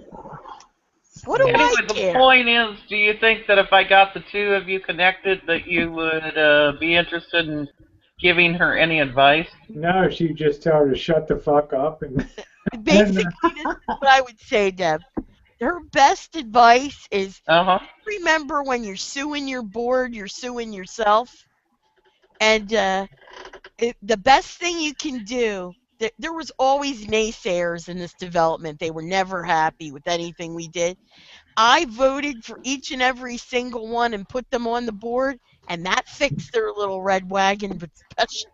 What do anyway, I care? The point is, do you think that if I got the two of you connected that you would be interested in giving her any advice? No, she just tell her to shut the fuck up. And basically, this is what I would say, Deb. Her best advice is remember when you're suing your board, you're suing yourself. And the best thing you can do, there was always naysayers in this development. They were never happy with anything we did. I voted for each and every single one and put them on the board, and that fixed their little red wagon, but special.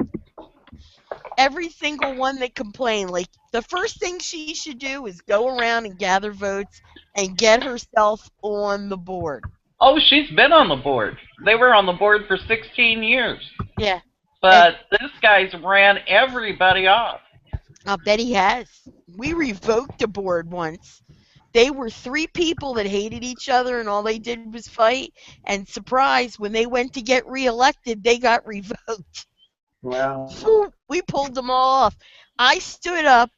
Every single one that complained, like, the first thing she should do is go around and gather votes and get herself on the board. Oh, she's been on the board. They were on the board for 16 years. Yeah. But this guy's ran everybody off. I'll bet he has. We revoked a board once. They were 3 people that hated each other, and all they did was fight. And surprise, when they went to get reelected, they got revoked. Wow. We pulled them all off. I stood up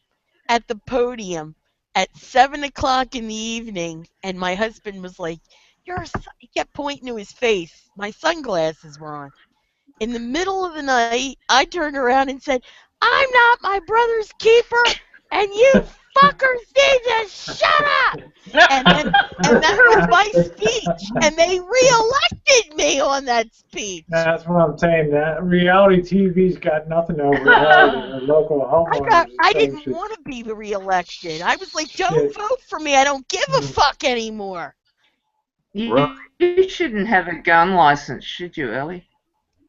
at the podium at 7 o'clock in the evening, and my husband was like, he kept pointing to his face. My sunglasses were on. In the middle of the night, I turned around and said, I'm not my brother's keeper, and you fuckers need to shut up! And that was my speech, and they reelected me on that speech. That's what I'm saying. That reality TV's got nothing over the local homeowners. I didn't want to be reelected. I was like, don't vote for me. I don't give a fuck anymore. You shouldn't have a gun license, should you, Ellie?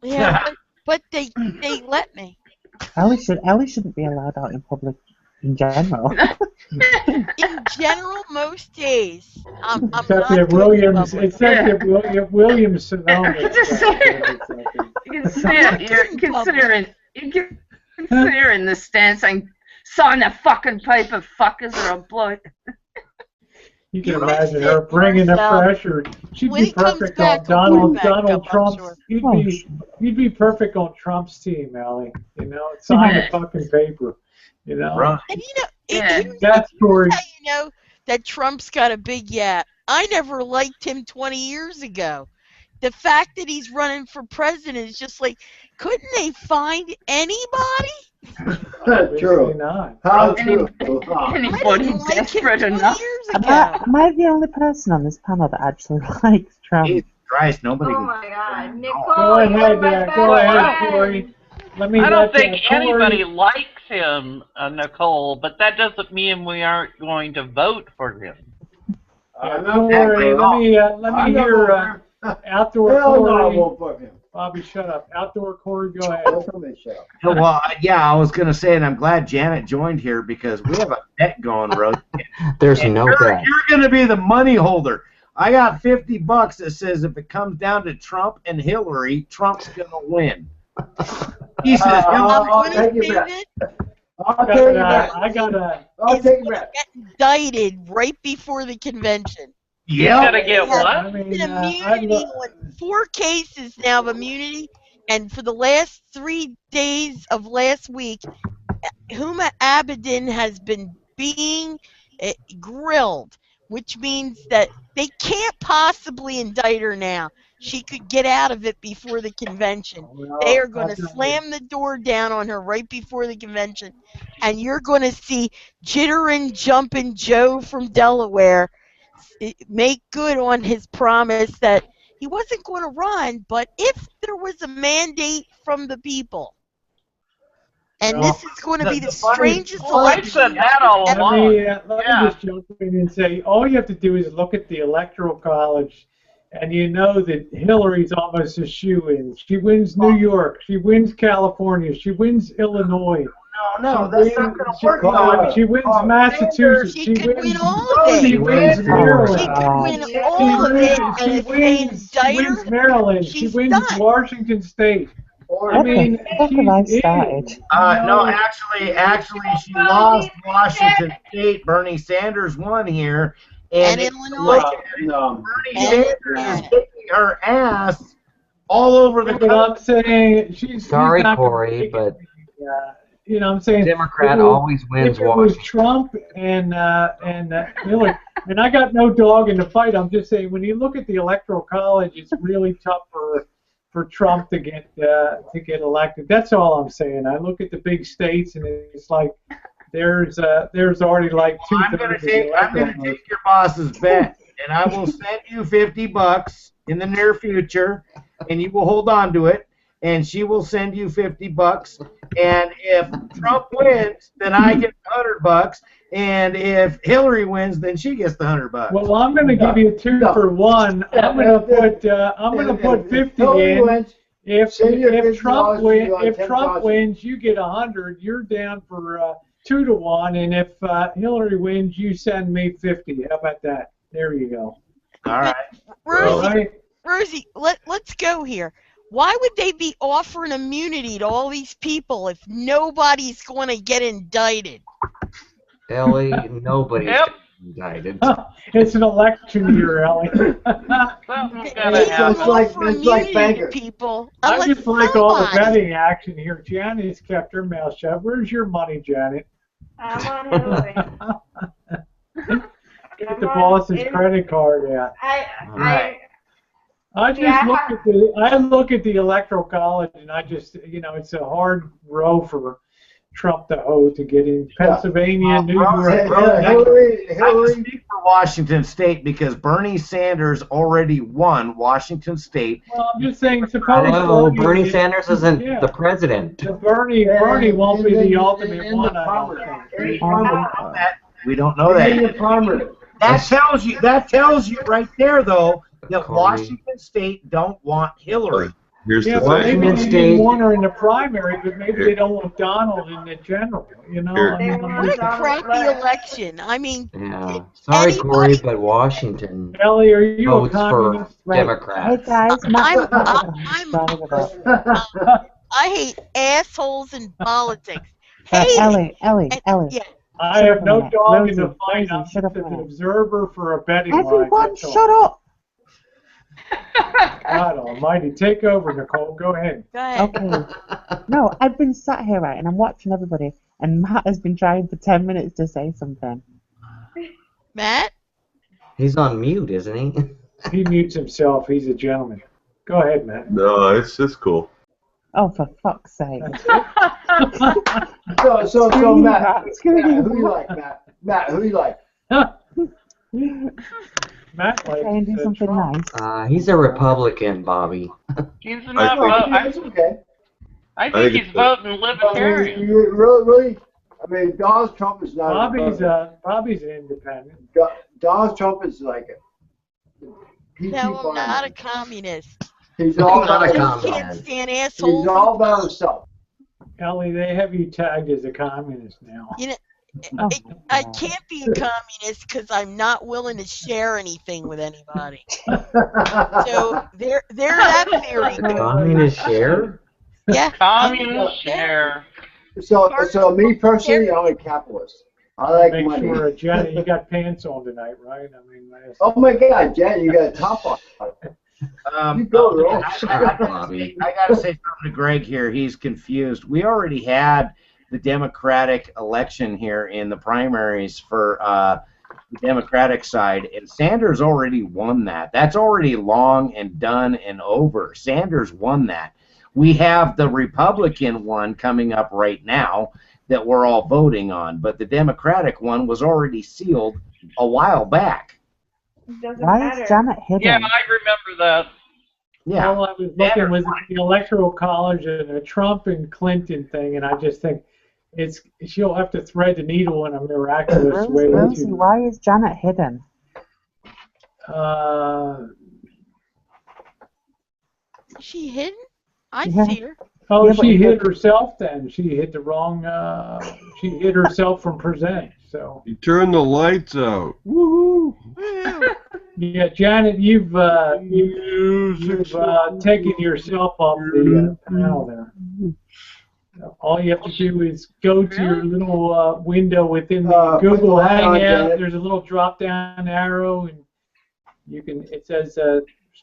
Yeah, but they let me. Ellie shouldn't be allowed out in public in general. In general, most days. I'm Except not if Williams, except if Williams Sonoma. You can consider in the stand saying, sign the fucking paper, fuckers, or I'll blow it. You can imagine her bringing the pressure. She'd be perfect on Donald Trump's. You'd be perfect on Trump's team, Ellie. You know, sign the fucking paper. You know. Right. And you know, that story. You know that Trump's got a big yap. I never liked him 20 years ago. The fact that he's running for president is just like, couldn't they find anybody? True. How true. Anybody desperate enough? Am I the only person on this panel that actually likes Trump? Jesus Christ, nobody. Oh my God, Nicole! Go ahead, Corey. I don't think anybody likes him, Nicole, but that doesn't mean we aren't going to vote for him. Don't worry. Let me hear outdoor Corey. Bobby, shut up. Outdoor Corey, go ahead. Well, yeah, I was going to say, and I'm glad Janet joined here because we have a bet going, Rose. There's no bet. You're going to be the money holder. I got $50 that says if it comes down to Trump and Hillary, Trump's going to win. He says, I'll take your bet. I'll take your bet. I'll take your bet. Indicted right before the convention. Yeah. Gonna get what? Immunity on 4 cases now of immunity, and for the last 3 days of last week, Huma Abedin has been being grilled, which means that they can't possibly indict her now. She could get out of it before the convention. They are going to slam the door down on her right before the convention, and you're going to see Jitterin' Jumpin' Joe from Delaware make good on his promise that he wasn't going to run, but if there was a mandate from the people, And this is going to be the strangest I election. said that all Let along. me just jump in and say, all you have to do is look at the Electoral College, and you know that Hillary's almost a shoo-in. She wins New York. She wins California. She wins Illinois. No, that's not going to work. She wins Massachusetts. She could win all of it. She wins Maryland. She could win all of it, and if they indict She wins Maryland. She she's wins done. Washington State. What the fuck have I started? No, actually, she lost Washington State. Bernie Sanders won here, And Illinois. Bernie Sanders is kicking her ass all over the country. But I'm saying she's Sorry, not gonna Corey, make but you know, what I'm saying Democrat if it was- always wins If it was Washington. Trump and Hillary, and I got no dog in the fight. I'm just saying when you look at the Electoral College, it's really tough for Trump to get elected. That's all I'm saying. I look at the big states, and it's like there's already like I'm going to take your boss's bet, and I will send you $50 in the near future, and you will hold on to it. And she will send you $50. And if Trump wins, then I get $100. And if Hillary wins, then she gets the $100. Well, I'm going to give you 2 for 1. I'm going to put 50 in. If Trump wins, you get 100. You're down for 2 to 1. And if Hillary wins, you send me 50. How about that? There you go. All right. Rosie, let's go here. Why would they be offering immunity to all these people if nobody's going to get indicted? Ellie, nobody's indicted. It's an election year, Ellie. It's like banker. People. I just like all the betting action here. Janet's kept her mouth shut. Where's your money, Janet? I'm on Hillary. Get the boss's credit card out. I look at the Electoral College, and I just, it's a hard row for Trump to hold to get in. Pennsylvania, New York. I speak for Washington State because Bernie Sanders already won Washington State. Well, I'm just saying, suppose No, Bernie Sanders isn't the president. Bernie won't be the ultimate one. We don't know that. That tells you right there, though, that Washington State don't want Hillary. Here's the thing. Maybe they didn't want her in the primary, but maybe they don't want Donald in the general. What a crappy election. I mean, yeah. Sorry, Corey, but Washington Ellie, are you votes a for Democrats. Hey guys, I hate assholes in politics. Ellie. Yeah. I have no dog in the Rosie, fight. I'm shut just up an a minute. observer for a betting line. Everyone, that's all. shut up. God almighty, take over, Nicole. Go ahead. Okay. No, I've been sat here, right, and I'm watching everybody, and Matt has been trying for 10 minutes to say something. Matt? He's on mute, isn't he? He mutes himself. He's a gentleman. Go ahead, Matt. No, it's cool. Oh, for fuck's sake. So Matt, who you like, Matt? Matt, who you like? Matt likes Try and do something Trump. nice. He's a Republican, Bobby. He's not okay. I think he's voting libertarian. Really? I mean, Donald Trump is not. Bobby's an independent. Donald Trump is like a. No, I'm not a communist. He's all not a about communist. Can't stand assholes. He's all about himself. Ellie, they have you tagged as a communist now. I can't be a communist because I'm not willing to share anything with anybody. So there that theory goes. Communist share? Yeah. Communist share. So me personally, I'm a capitalist. I like Make money. sure, Jenny, you got pants on tonight, right? I mean, Oh my God, Jen, you got a top on. You go, girl. I gotta say something to Greg here. He's confused. We already had the Democratic election here in the primaries for the Democratic side, and Sanders already won that. That's already long and done and over. Sanders won that. We have the Republican one coming up right now that we're all voting on, but the Democratic one was already sealed a while back. Why is Janet hidden? Yeah, I remember that. Yeah. All I was looking was at the Electoral College and the Trump and Clinton thing, and I just think she'll have to thread the needle in a miraculous way. Rosie, why is Janet hidden? Is she hidden? I Yeah. see her. Oh, Yeah, but she it hid doesn't- herself then. She hid the wrong. She hid herself from present. So You turn the lights out. Woohoo! yeah, Janet, you've taken yourself off the panel there. All you have to do is go to your little window within the Google put the light on, Hangout. Janet. There's a little drop-down arrow, and you can. It says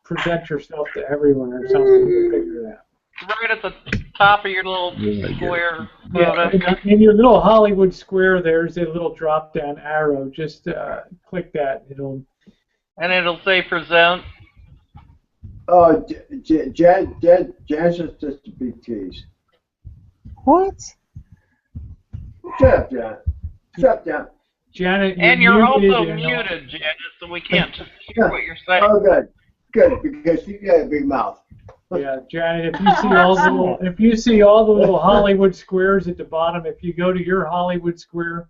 present yourself to everyone or something. You can figure it out. Right at the top of your little square. Yeah, in your little Hollywood square, there's a little drop-down arrow. Just click that. And it'll say present. Oh, Jazz is just a big tease. What? Shut up, Janet. Shut up, Janet. Janet, And you're also and, muted, Janet, so we can't hear what you're saying. Oh, good. Good, because you got a big mouth. Yeah, Janet, if you see all the little Hollywood squares at the bottom, if you go to your Hollywood square,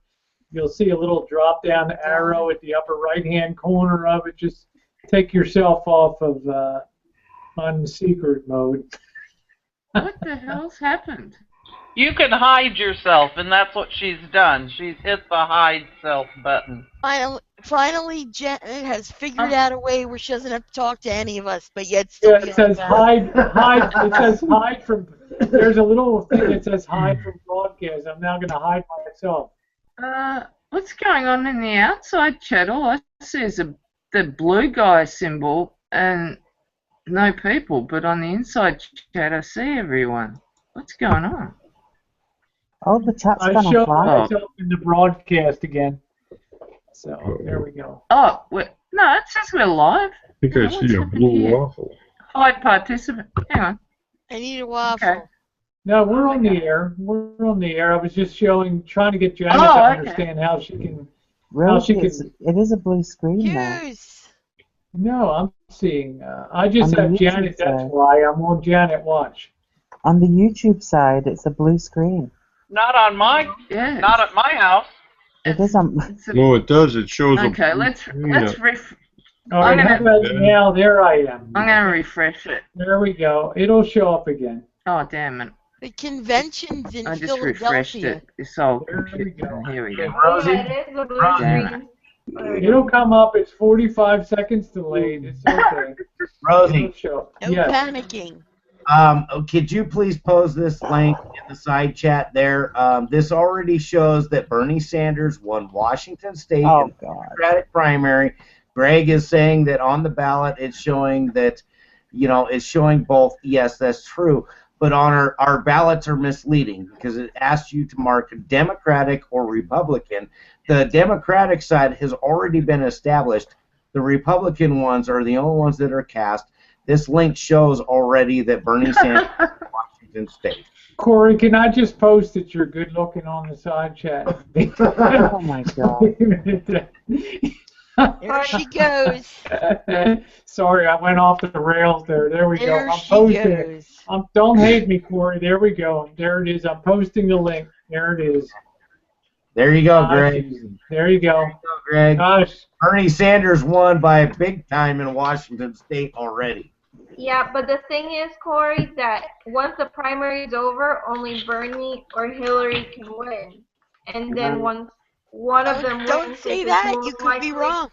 you'll see a little drop-down arrow at the upper right-hand corner of it. Just take yourself off of unsecret mode. What the hell's happened? You can hide yourself, and that's what she's done. She's hit the hide self button. Finally, Janet has figured out a way where she doesn't have to talk to any of us, but yet still. Yeah, it says hide. It says hide from. There's a little thing that says hide from broadcast. I'm now going to hide myself. What's going on in the outside chat? All I see is the blue guy symbol and no people, but on the inside chat I see everyone. What's going on? Oh, the chat's I gonna showed fly. myself in the broadcast again. So there we go. Oh, no, it says we're live. I think I see a blue waffle. Hide participant. Hang on. I need a waffle. Okay. No, we're on the air. We're on the air. I was just trying to get Janet to understand how she can. Rosie, it is a blue screen now. No, I'm seeing. I just On have the Janet. YouTube That's side. why I'm on Janet Watch. On the YouTube side, it's a blue screen. Not on my. Not at my house. It is on. No, it does. It shows a Okay, blue let's screen All right, how about now? There I am. I'm gonna refresh it. There we go. It'll show up again. Oh damn it! The convention's in I just refreshed Philadelphia. it. It's all computer. Here we go. Rosie, it is a blue Damn screen. It'll come up. It's 45 seconds delayed. It's okay. Rosie, It'll show. No Yes. panicking. could you please post this link in the side chat there? This already shows that Bernie Sanders won Washington State in the Democratic primary. Greg is saying that on the ballot it's showing that, it's showing both. Yes, that's true. But on our ballots are misleading because it asks you to mark Democratic or Republican. The Democratic side has already been established. The Republican ones are the only ones that are cast. This link shows already that Bernie Sanders won Washington State. Corey, can I just post that you're good looking on the side chat? Oh my God. There she goes. Sorry, I went off the rails there. There we go. There I'm she posting it. goes. Don't hate me, Corey. There we go. There it is. I'm posting the link. There it is. There you go, Greg. There you go. Greg. Gosh. Bernie Sanders won by a big time in Washington State already. Yeah, but the thing is, Corey, that once the primary is over, only Bernie or Hillary can win. And then once one of them Don't wins, say it's that. most You could be likely- wrong.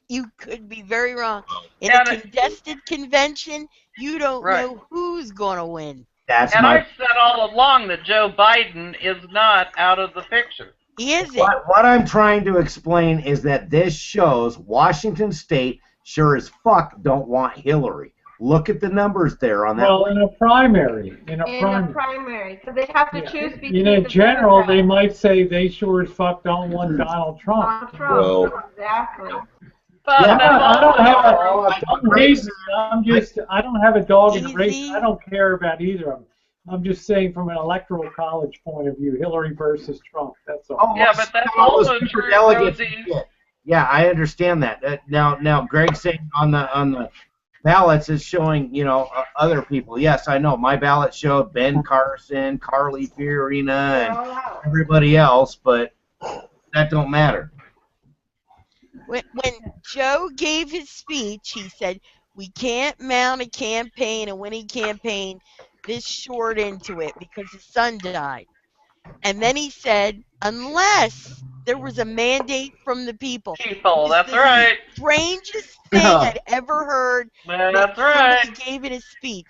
You could be very wrong. In a contested convention, you don't know who's going to win. And I've said all along that Joe Biden is not out of the picture. He isn't. What I'm trying to explain is that this shows Washington State sure as fuck don't want Hillary. Look at the numbers there on that. Well, in a primary. In a primary, because they have to choose between In a the general, Democrats they might say they sure as fuck don't want Donald Trump. and Trump. Exactly. Yeah, I don't have a dog in the race. I don't care about either of them. I'm just saying from an electoral college point of view, Hillary versus Trump. That's all. Yeah, but that's all those also super true, delegates Rosie. get. Yeah, I understand that. Now, Greg's saying on the ballots is showing, other people. Yes, I know. My ballot showed Ben Carson, Carly Fiorina, and everybody else, but that don't matter. When Joe gave his speech, he said, we can't mount a campaign, a winning campaign, this short into it because his son died. And then he said, unless there was a mandate from the people. That's right. Strangest thing I'd ever heard. That's somebody right. gave in a speech.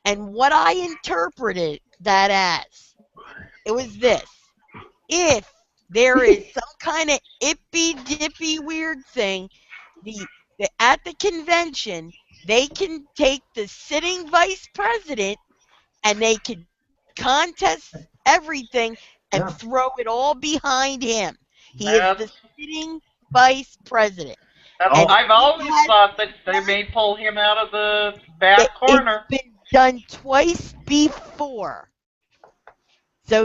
And what I interpreted that as, it was this. If there is some kind of ippy-dippy weird thing, at the convention, they can take the sitting vice president and they can contest everything and throw it all behind him. He is the sitting vice president. I've always thought that they may pull him out of the back corner. It's been done twice before. So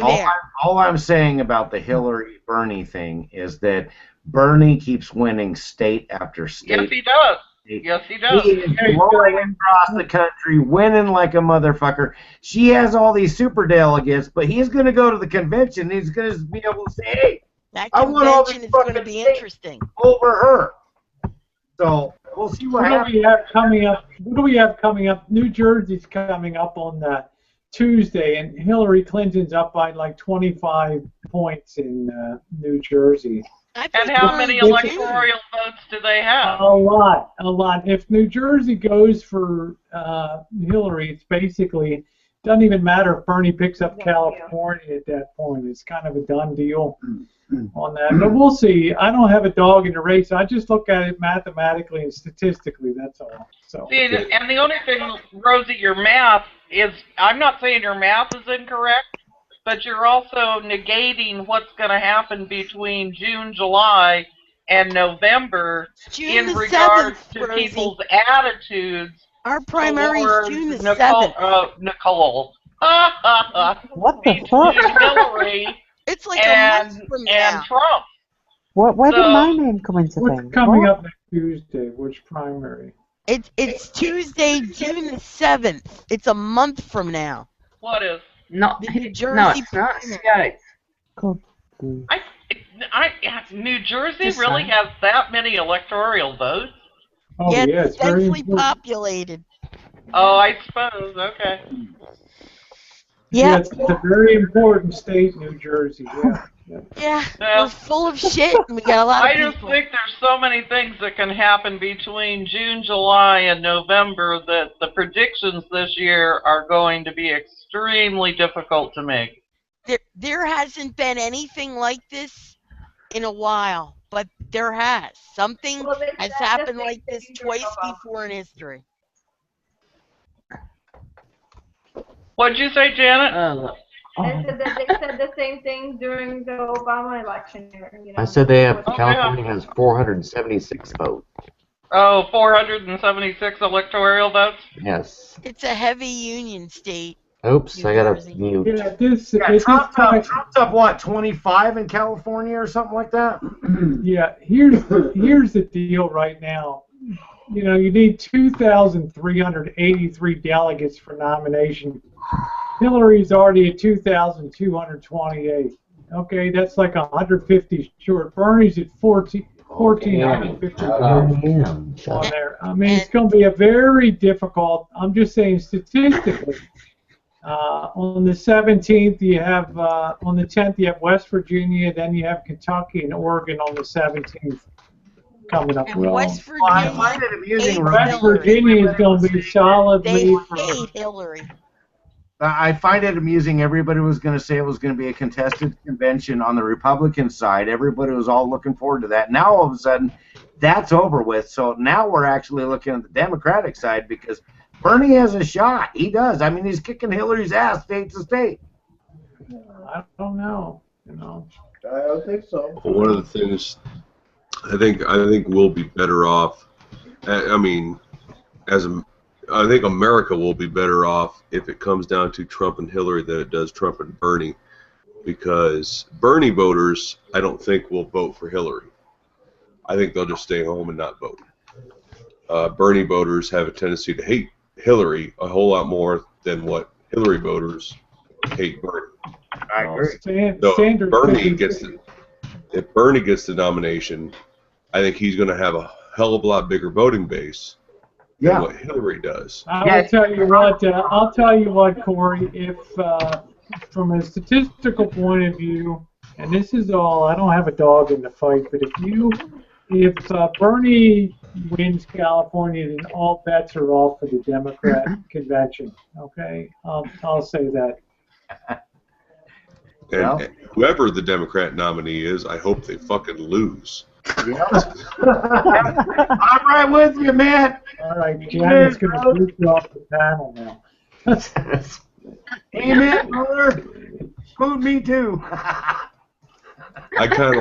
all I'm saying about the Hillary Bernie thing is that Bernie keeps winning state after state. Yes, he does. Yes, he does. He is rolling across the country, winning like a motherfucker. She has all these super delegates, but he's going to go to the convention. He's going to be able to say, "Hey, that I want all these convention is going to be interesting." Over her. So we'll see what happens. What do we have coming up? What do we have coming up? New Jersey's coming up on Tuesday, and Hillary Clinton's up by like 25 points in New Jersey. And how many electoral votes do they have? A lot. If New Jersey goes for Hillary, it's basically, doesn't even matter if Bernie picks up California at that point. It's kind of a done deal on that. But we'll see. I don't have a dog in the race. I just look at it mathematically and statistically. That's all. So. See, and the only thing, Rosie, your math is, I'm not saying your math is incorrect, but you're also negating what's going to happen between June, July, and November in regards to people's attitudes. Our primary is June the 7th. Nicole. What the fuck? Hillary. It's like a month from now. And Trump. Where did my name come into things? What's coming up next Tuesday? Which primary? It's Tuesday, June the 7th. It's a month from now. What is? Not the New Jersey. No, it's not Skype. New Jersey really has that many electoral votes? Oh, yeah, it's very densely important. populated. Oh, I suppose. Okay. Yeah. It's a very important state, New Jersey. Yeah, we're full of shit, and we got a lot of people. I just think there's so many things that can happen between June, July, and November that the predictions this year are going to be extremely difficult to make. There hasn't been anything like this in a while, but there has. Something has happened like this twice before in history. What'd you say, Janet? They said the same thing during the Obama election year. I said they have California has 476 votes. Oh, 476 electoral votes? Yes. It's a heavy union state. Oops, I got a mute. Trump's up what, 25 in California or something like that? Yeah, here's the deal right now. You need 2,383 delegates for nomination. Hillary's already at 2,228. Okay, that's like 150 short. Bernie's at 1,450 on there. I mean, it's going to be a very difficult. I'm just saying statistically. On the 17th, you have on the 10th, you have West Virginia. Then you have Kentucky and Oregon on the 17th. Coming up well. West Virginia, I find it amusing. West Virginia is going to be solidly. They hate Hillary. I find it amusing. Everybody was going to say it was going to be a contested convention on the Republican side. Everybody was all looking forward to that. Now all of a sudden, that's over with. So now we're actually looking at the Democratic side because Bernie has a shot. He does. I mean, he's kicking Hillary's ass state to state. I don't know. I don't think so. Well, one of the things I think we'll be better off. I mean, I think America will be better off if it comes down to Trump and Hillary than it does Trump and Bernie, because Bernie voters, I don't think will vote for Hillary. I think they'll just stay home and not vote. Bernie voters have a tendency to hate Hillary a whole lot more than what Hillary voters hate Bernie. I agree. So if Bernie gets the nomination, I think he's going to have a hell of a lot bigger voting base than what Hillary does. I'll tell you what. I'll tell you what, Corey. If from a statistical point of view, and this is all, I don't have a dog in the fight, but if Bernie wins California, then all bets are off for the Democrat convention. Okay, I'll say that. And whoever the Democrat nominee is, I hope they fucking lose. Yep. I'm right with you, man. All right, Janet's going to move you off the panel now. Amen, brother. Food me too. I kind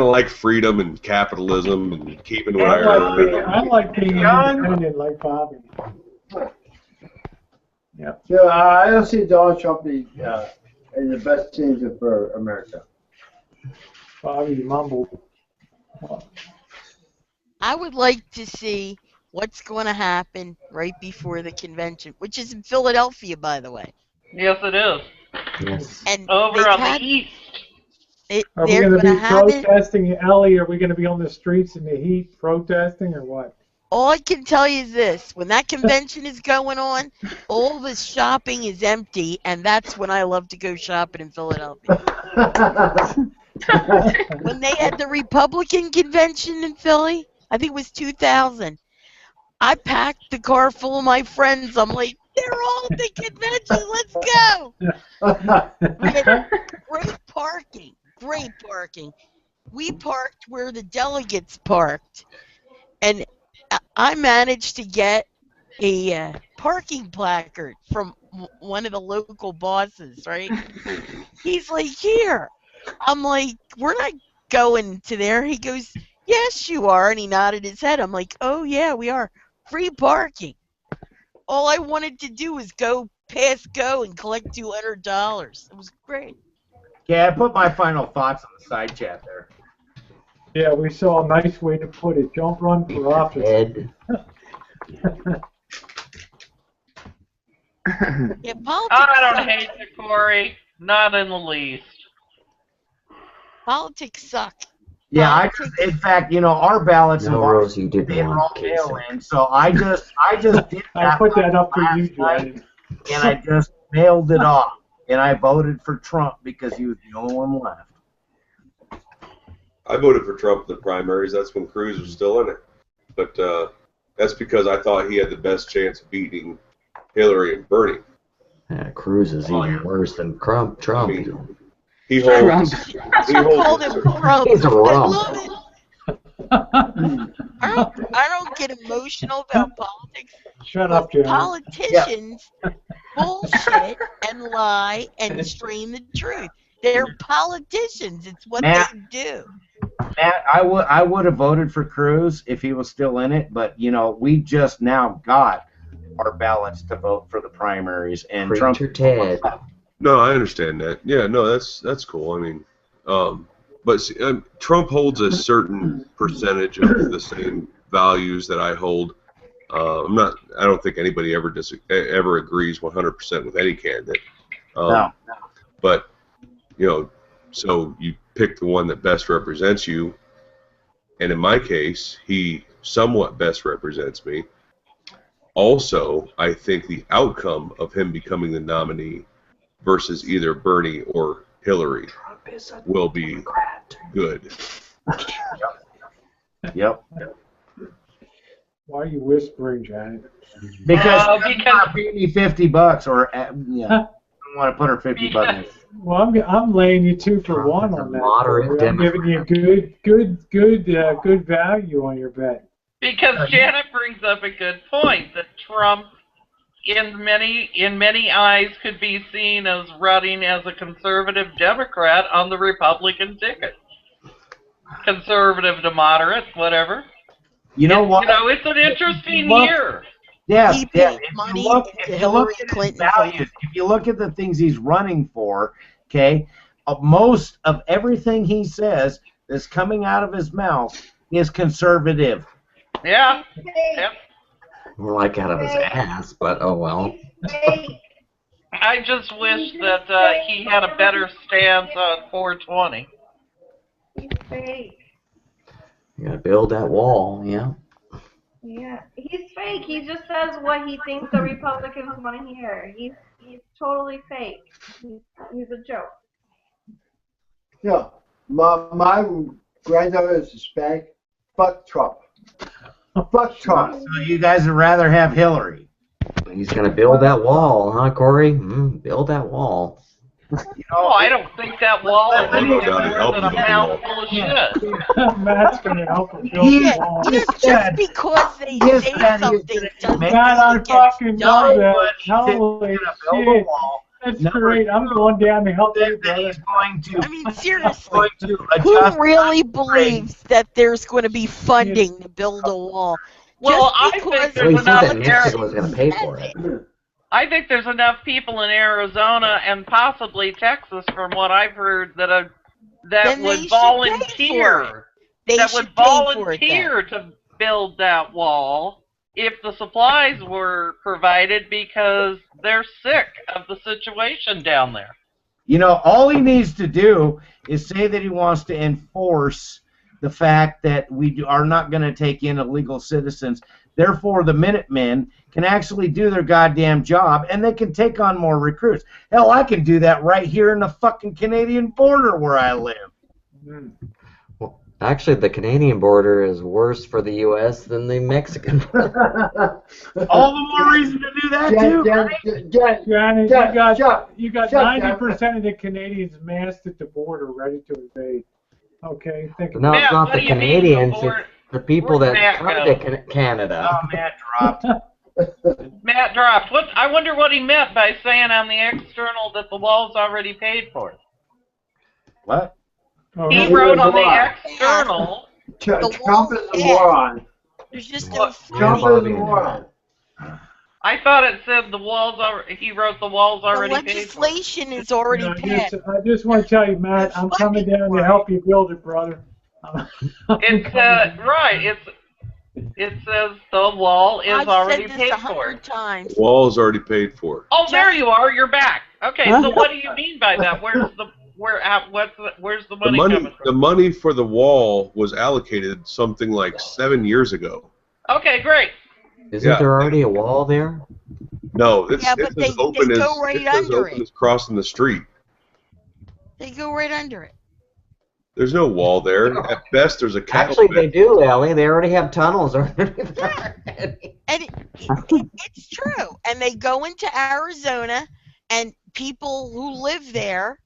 of like freedom and capitalism and keeping what I earn. I like being independent, like Bobby. Yeah. So I don't see Donald Trump in the best candidate for America. Bobby mumbled. I would like to see what's going to happen right before the convention, which is in Philadelphia, by the way. Yes, it is. Yes. And over on the east. Are we going to be protesting, Ellie? Are we going to be on the streets in the heat protesting, or what? All I can tell you is this: when that convention is going on, all the shopping is empty, and that's when I love to go shopping in Philadelphia. When they had the Republican convention in Philly, I think it was 2000, I packed the car full of my friends. I'm like, they're all at the convention, let's go! We had great parking. We parked where the delegates parked, and I managed to get a parking placard from one of the local bosses, right? He's like, here. I'm like, we're not going to there. He goes, yes, you are. And he nodded his head. I'm like, oh, yeah, we are. Free parking. All I wanted to do was go past go and collect $200. It was great. Yeah, I put my final thoughts on the side chat there. Yeah, we saw a nice way to put it. Don't run for office. Yeah, politics. I don't hate you, Corey. Not in the least. Politics suck. Yeah, in fact, our ballots No, Rose, you didn't they were want all Casey. mail-in, so I just did that. I put that up for you, Joanne. And I just mailed it off, and I voted for Trump because he was the only one left. I voted for Trump in the primaries. That's when Cruz was still in it. But that's because I thought he had the best chance of beating Hillary and Bernie. Yeah, Cruz is even worse than Trump. I mean, he holds. Called him Trump. He's a rump. I love it. I don't get emotional about politics. Shut up, Jim. Politicians bullshit and lie and strain the truth. They're politicians. It's what they do. Matt, I would have voted for Cruz if he was still in it, but we just now got our ballots to vote for the primaries, and Trump. Ted. No, I understand that. Yeah, no, that's cool. I mean, but see, Trump holds a certain percentage of the same values that I hold. I don't think anybody ever agrees 100% with any candidate. No. But so you pick the one that best represents you, and in my case, he somewhat best represents me. Also, I think the outcome of him becoming the nominee versus either Bernie or Hillary will be good. Yep. Why are you whispering, Janet? Because pay me $50 or I don't want to put her $50. Well, I'm laying you 2 for 1 on that. Moderate I'm giving you good value on your bet. Because Janet brings up a good point that Trump, in many eyes, could be seen as running as a conservative Democrat on the Republican ticket. Conservative to moderate, whatever. You know what? It's an interesting year. Yeah. He If paid you money look to at Hillary his Clinton. values, if you look at the things he's running for, okay, most of everything he says that's coming out of his mouth is conservative. Yeah. Yep. More like out of his ass, but oh well. I just wish that he had a better stance on 420. He's fake. You gotta build that wall, yeah. Yeah, he's fake. He just says what he thinks the Republicans want to hear. He's totally fake. He's a joke. Yeah, my granddaughter is Hispanic. Fuck Trump. Fuck Trump. So you guys would rather have Hillary? He's gonna build that wall, huh, Corey? Build that wall. Oh, I don't think that wall is any more than a mouthful of shit. Matt's gonna help him build the wall. Just because they say something doesn't mean God, I it gets fucking know done. that. Holy shit. That's great. I'm going down to help you, brother. I mean, seriously, who really believes that there's going to be funding to build a wall? Well, Just I because think there's enough. Mexico's gonna pay for it. I think there's enough people in Arizona and possibly Texas, from what I've heard, that Then would they should volunteer. They That should would pay for it volunteer to build that wall if the supplies were provided, because they're sick of the situation down there. You know, all he needs to do is say that he wants to enforce the fact that we are not going to take in illegal citizens. Therefore, the Minutemen can actually do their goddamn job, and they can take on more recruits. Hell, I can do that right here in the fucking Canadian border where I live. Well, actually, the Canadian border is worse for the U.S. than the Mexican border. All the more reason to do that too. Johnny, you got 90% of the Canadians massed at the border, ready to invade. Okay, think No, it's not the Canadians. It's the people that Matt come go? to Canada. Oh, Matt dropped. Matt dropped. What? I wonder what he meant by saying on the external that the wall's already paid for. What? He wrote on the external. Trump is a moron. There's just no. Trump is a moron. I thought it said the wall's already. He wrote the wall's already The paid for. legislation is already passed. I just want to tell you, Matt, I'm coming down to help you build it, brother. It's right. It says the wall is already paid for. Times. The wall is already paid for. Oh, there you are. You're back. Okay, so what do you mean by that? Where's the money coming from? The money for the wall was allocated something like 7 years ago. Okay, great. Isn't there already a wall there? No, it's Yeah, but as open they as go right under it. as crossing the street. They go right under it. There's no wall there. At best, there's a cattle Actually, they pit. do, Ellie. They already have tunnels. And it's true. And they go into Arizona, and people who live there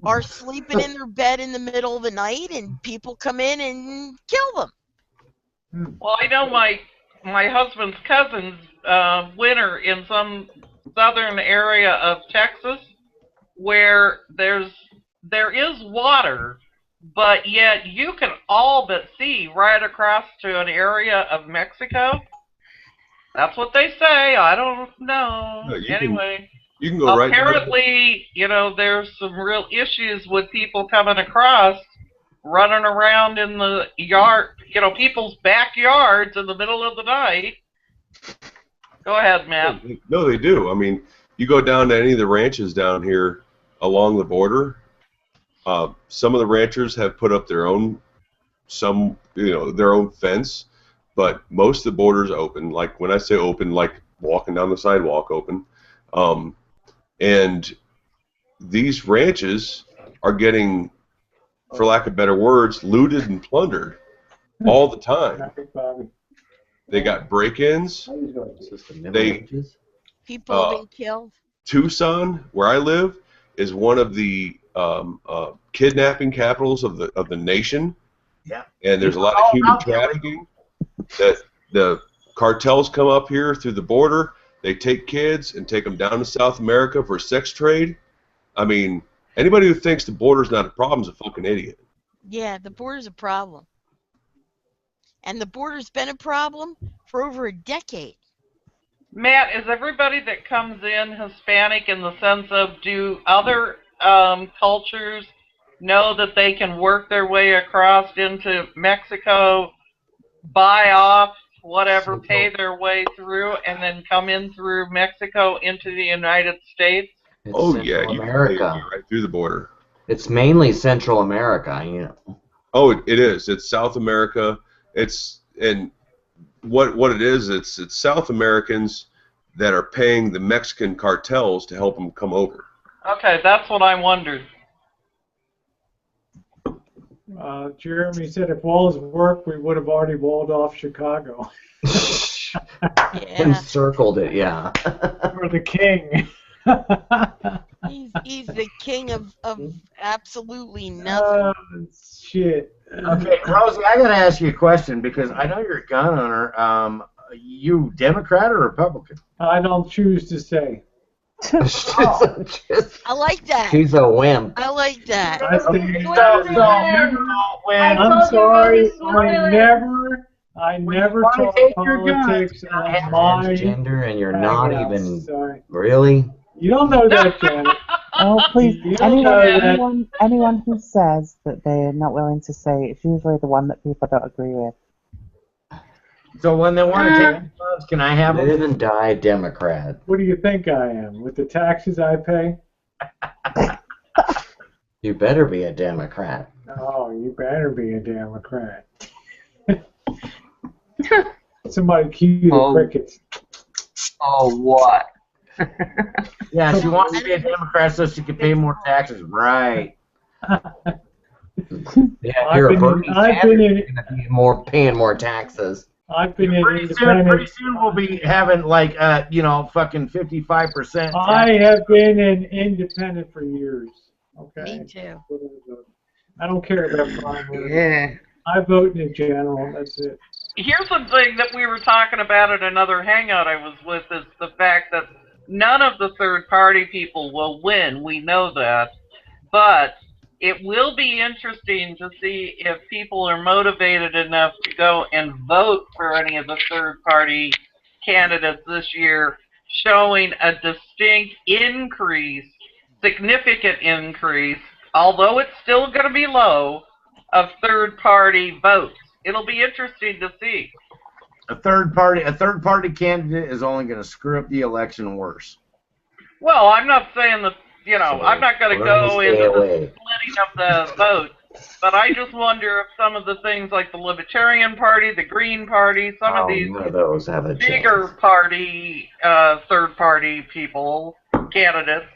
are sleeping in their bed in the middle of the night, and people come in and kill them. Well, I know my husband's cousin's winter in some southern area of Texas where there is water, but yet you can all but see right across to an area of Mexico. That's what they say. I don't know. No, anyway, you can go right. Apparently, there's some real issues with people coming across, running around in the yard, people's backyards in the middle of the night. Go ahead, Matt. No, they do. I mean, you go down to any of the ranches down here along the border. Some of the ranchers have put up their own, their own fence, but most of the borders open. Like when I say open, like walking down the sidewalk open, and these ranches are getting, for lack of better words, looted and plundered all the time. They got break-ins. People have been killed. Tucson, where I live, is one of the kidnapping capitals of the nation. Yeah. And there's a lot of human trafficking. That the cartels come up here through the border. They take kids and take them down to South America for sex trade. I mean, anybody who thinks the border's not a problem is a fucking idiot. Yeah, the border's a problem. And the border's been a problem for over a decade. Matt, is everybody that comes in Hispanic in the sense of, do other cultures know that they can work their way across into Mexico, buy off whatever pay their way through and then come in through Mexico into the United States? It's Oh Central yeah, you can America. pay right through the border. It's mainly Central America, you know. Oh, it is. It's South America. And what it is, it's South Americans that are paying the Mexican cartels to help them come over. Okay, that's what I wondered. Jeremy said if walls worked, we would have already walled off Chicago. Encircled it, yeah. We're the king. He's the king of absolutely nothing. Shit. Okay, Rosie, I got to ask you a question because I know you're a gun owner. You Democrat or Republican? I don't choose to say. I like that. She's a wimp. I like that. I think when I'm sorry, I never talk politics on my gender, and you're not hangouts. even Sorry. really. You don't know that, Janet. Oh, please. You don't know that. Anyone who says that they're not willing to say, it's usually the one that people don't agree with. So when they want to take guns, can I have them? Live and die Democrat. What do you think I am? With the taxes I pay? You better be a Democrat. Oh, you better be a Democrat. Somebody cue the crickets. Oh, what? Yeah, she wants to be a Democrat so she can pay more taxes. Right. Yeah, you're a Bernie Sanders, you're gonna be paying more taxes. I've been in Pretty independent. soon we'll be having like fucking 55%. I have been an independent for years. Okay. Me too. I don't care about primary. Yeah. I vote in general. That's it. Here's the thing that we were talking about at another hangout I was with is the fact that none of the third-party people will win. We know that. But it will be interesting to see if people are motivated enough to go and vote for any of the third-party candidates this year, showing a distinct increase, significant increase, although it's still going to be low, of third-party votes. It'll be interesting to see. A third party candidate is only going to screw up the election worse. Well, I'm not saying that, I'm not going to go into the splitting of the vote, but I just wonder if some of the things like the Libertarian Party, the Green Party, some of these none of those have a bigger chance. party, third-party people, candidates,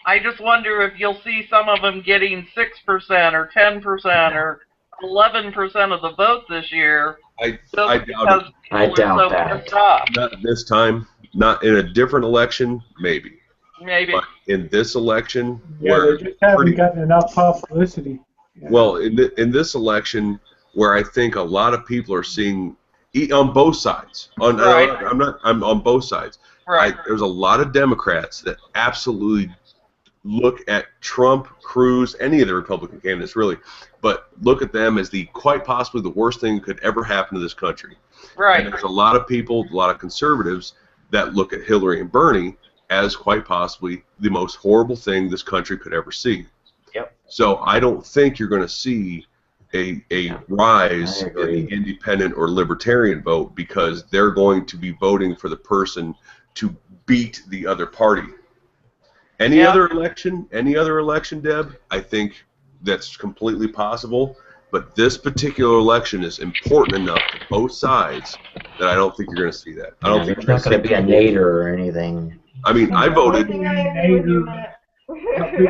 I just wonder if you'll see some of them getting 6% or 10% or 11% of the vote this year. I doubt it. I doubt that. Not this time. Not in a different election, maybe. Maybe. But in this election, Yeah, where they just haven't gotten enough publicity. Yeah. well, in this election, where I think a lot of people are seeing on both sides. I'm on both sides. Right. There's a lot of Democrats that absolutely look at Trump, Cruz, any of the Republican candidates really, but look at them as the quite possibly the worst thing that could ever happen to this country. Right. And there's a lot of people, a lot of conservatives that look at Hillary and Bernie as quite possibly the most horrible thing this country could ever see. Yep. So I don't think you're going to see a rise in the independent or libertarian vote because they're going to be voting for the person to beat the other party. Any other election, Deb, I think that's completely possible. But this particular election is important enough to both sides that I don't think you're going to see that. I don't think It's not going to be a nader or anything. I mean, I voted.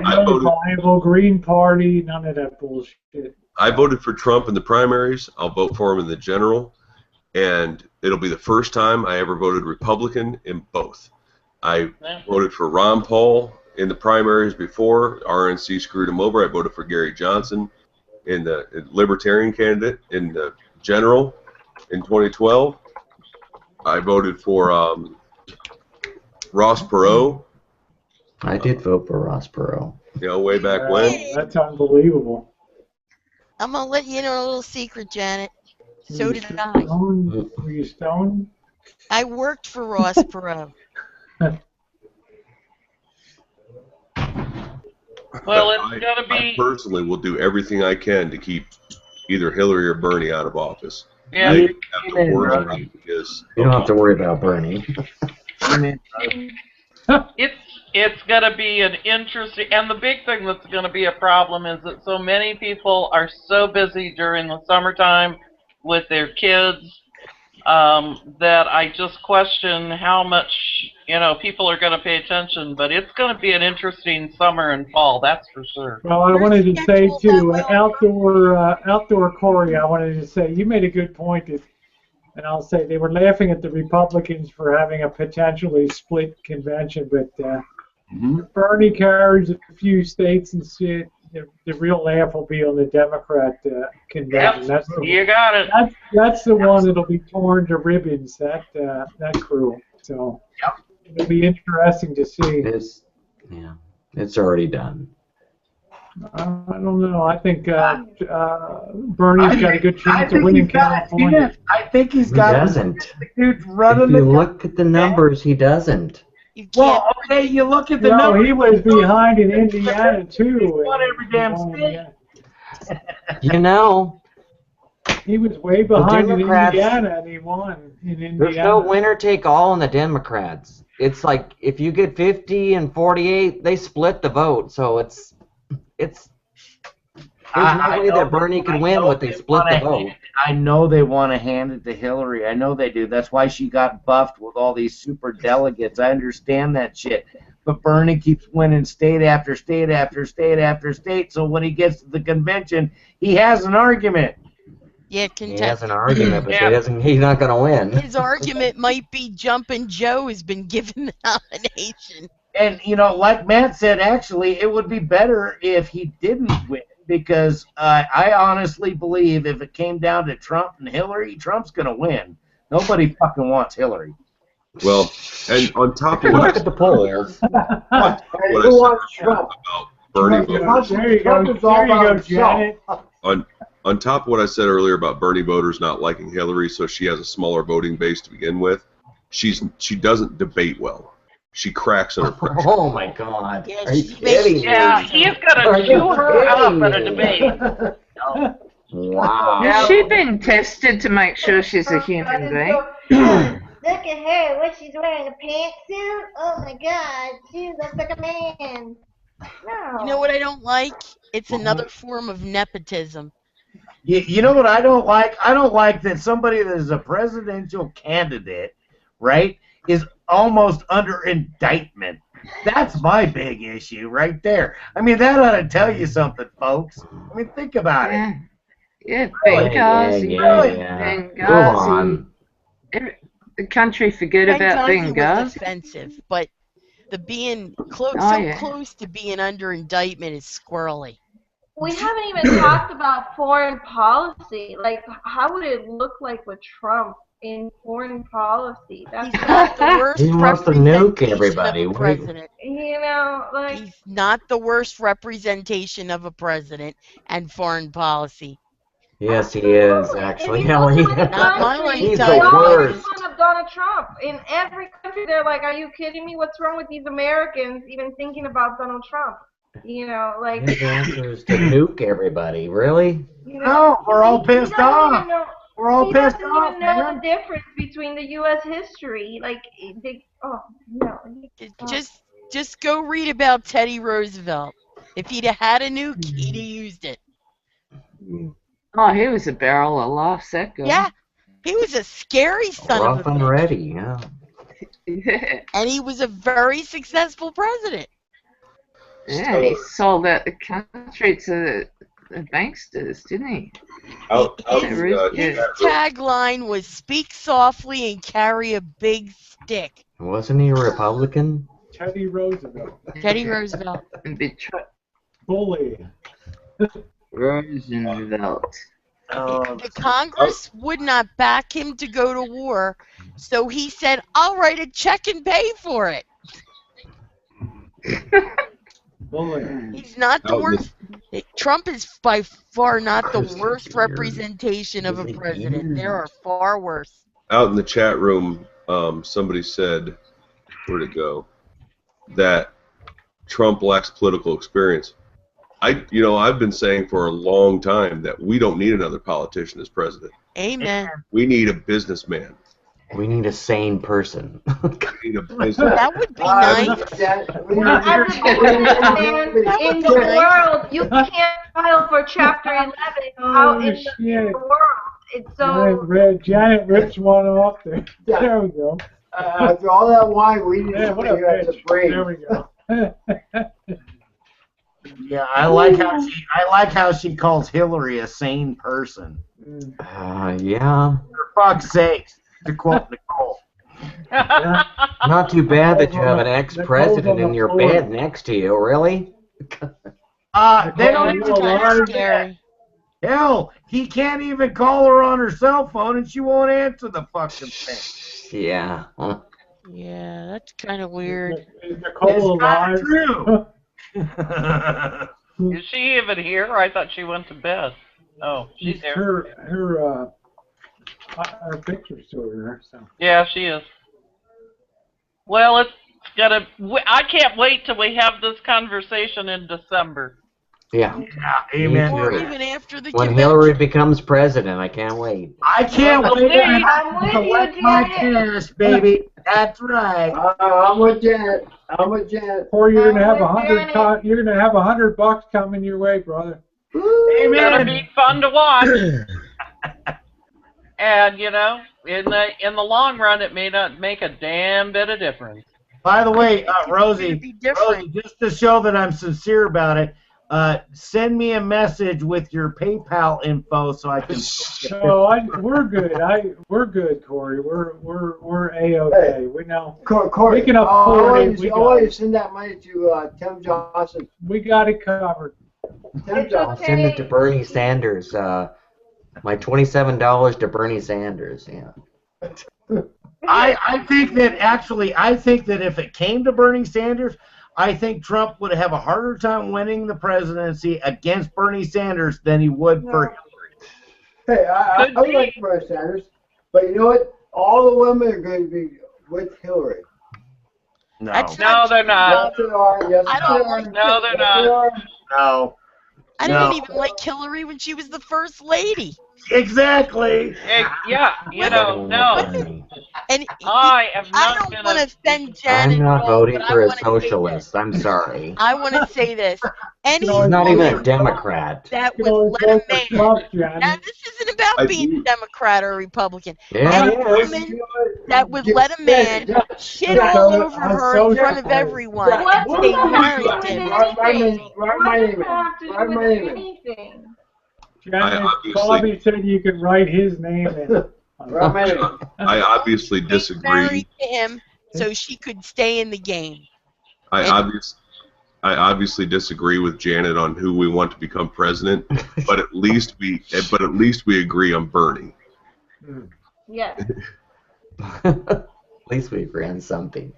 Viable Green Party, none of that bullshit. I voted for Trump in the primaries. I'll vote for him in the general, and it'll be the first time I ever voted Republican in both. I voted for Ron Paul in the primaries before. RNC screwed him over. I voted for Gary Johnson in the Libertarian candidate in the general in 2012. I voted for Ross Perot. I did vote for Ross Perot. Way back when. That's unbelievable. I'm going to let you know a little secret, Janet. So did I. Were you stoned? I worked for Ross Perot. Well, it's going to be... I personally will do everything I can to keep either Hillary or Bernie out of office. Yeah. I have the worst is. You don't have to worry about Bernie. It's going to be an interesting, and the big thing that's going to be a problem is that so many people are so busy during the summertime with their kids that I just question how much people are going to pay attention. But it's going to be an interesting summer and fall, that's for sure. Well, I wanted to say too, outdoor Corey, I wanted to say you made a good point. And I'll say they were laughing at the Republicans for having a potentially split convention, but if Bernie carries a few states and shit, the real laugh will be on the Democrat convention. Yep, you got it. That's the one that'll be torn to ribbons. That crew. So it'll be interesting to see. It's already done. I don't know. I think Bernie's got a good chance of winning California. I think he's He got. doesn't. Dude running If you look at the numbers, he doesn't. Well, okay, you look at the No, numbers. he was behind in Indiana too. He's won every damn state. You know, he was way behind in Democrats- Indiana, and he won in Indiana. there's no winner take all in the Democrats. It's like if you get 50 and 48, they split the vote. So it's there's no way that Bernie could win when they split the vote. I know they want to hand it to Hillary. I know they do. That's why she got buffed with all these super delegates. I understand that shit. But Bernie keeps winning state after state after state after state. So when he gets to the convention, he has an argument. Yeah, He has an argument, but he's not going to win. His argument might be Jumpin' Joe has been given the nomination. And, like Matt said, actually, it would be better if he didn't win. Because I honestly believe if it came down to Trump and Hillary, Trump's going to win. Nobody fucking wants Hillary. Well, and on top of Look at the polls. what I Who wants said Trump? about Bernie voters, There you go. Trump is all There you about go, himself. Janet. on top of what I said earlier about Bernie voters not liking Hillary, so she has a smaller voting base to begin with. She doesn't debate well. She cracks under pressure. Oh my God! Yeah, Are you she kidding me? Yeah, he's going to chew her up at a debate. Wow. Has she been tested to make sure she's a human being? Look at her, what she's wearing, a pantsuit? Oh my god, she looks like a man. No. You know what I don't like? It's another form of nepotism. You know what I don't like? I don't like that somebody that is a presidential candidate, right, is almost under indictment. That's my big issue right there. I mean, that ought to tell you something, folks. I mean, think about it. Yeah, Really? Benghazi. Move on. The country forget about Benghazi was Benghazi. offensive, but the being close, Oh, so yeah. close to being under indictment is squirrely. We haven't even talked about foreign policy. Like, how would it look like with Trump in foreign policy? That's not the worst He wants to nuke everybody. of a president. like He's not the worst representation of a president and foreign policy. Yes, he is actually. Ellie. Not my He's they the always worst. fun of Donald Trump. In every country, they're like, "Are you kidding me? What's wrong with these Americans even thinking about Donald Trump?" Like. His answer is to nuke everybody. Really? No, we're all pissed off. We're all pissed off, He doesn't even know man. the difference between the U.S. history. Just go read about Teddy Roosevelt. If he'd have had a nuke, he'd have used it. Oh, he was a barrel of laughs, that guy. Yeah, he was a scary son Rough of a and bitch. ready. Yeah. And he was a very successful president. Yeah, he sold out the country to the banksters, didn't he? His tagline was "Speak softly and carry a big stick." Wasn't he a Republican? Teddy Roosevelt. Teddy Roosevelt. Bully. Roosevelt. The Congress would not back him to go to war, so he said, "I'll write a check and pay for it." He's not the worst. Trump is by far not the worst representation of a president. There are far worse. Out in the chat room, somebody said, where'd it go? That Trump lacks political experience. I've been saying for a long time that we don't need another politician as president. Amen. We need a businessman. We need a sane person. We need a business. That would be nice. As a businessman in the world, you can't file for Chapter 11 out in the world. It's so. Janet rips one off there. There we go. After all that wine, we need Yeah, what somebody a who has a bitch. brain. There we go. Yeah, I like how she calls Hillary a sane person. Yeah. For fuck's sake, to quote Nicole. Not too bad that you have an ex-president in your bed next to you, really? They don't even care. Scary. Hell, he can't even call her on her cell phone, and she won't answer the fucking thing. Yeah. Yeah, that's kind of weird. Is Nicole alive? True. Is she even here? I thought she went to bed. Oh, she's here. Her picture's still there. So. Yeah, she is. Well, it's gotta. I can't wait till we have this conversation in December. Yeah. Amen. Or even after the When convention. Hillary becomes president, I can't wait. I can't Well, wait I'm with to you, collect my Janet. cash, baby. That's right. I'm with Janet. I'm with Janet. Or you're gonna have Janet. you're gonna have $100 coming your way, brother. It's gonna Amen. be fun to watch. And in the long run, it may not make a damn bit of difference. By the way, Rosie, be different. just to show that I'm sincere about it, send me a message with your PayPal info so I can. So we're good. We're good, Corey. We're a-okay. Hey, We know. Corey, We can afford it. I want you to send that money to Tim Johnson. We got it covered. Tim I'll send it to Bernie Sanders. My $27 to Bernie Sanders. Yeah. I think that if it came to Bernie Sanders, I think Trump would have a harder time winning the presidency against Bernie Sanders than he would for Hillary. Hey, I like Bernie Sanders, but you know what? All the women are going to be with Hillary. No. No, they're not. Yes, they are. Yes, I they don't are. like No, they're Yes, not. they are. No. I No. didn't even like Hillary when she was the first lady. Exactly. Yeah, no. And I have I not don't been want to a. offend Janet. I'm not at all, voting but for I a wanna say socialist. I'm sorry. I want to say this. Any She's not even a woman Democrat. that You would always let a vote for man. Trump, Janet. Now this isn't about being a Democrat or a Republican. Yeah, Any it is. woman that would let a man shit all over her in front of everyone and What stay does that have married to to do him with is crazy. anything? What does that have to do with anything? Janet, obviously- Bobby said you can write his name in. I obviously disagree. Married to him so she could stay in the game. I obviously disagree with Janet on who we want to become president, but at least we agree on Bernie. Yeah. At least we agree on something.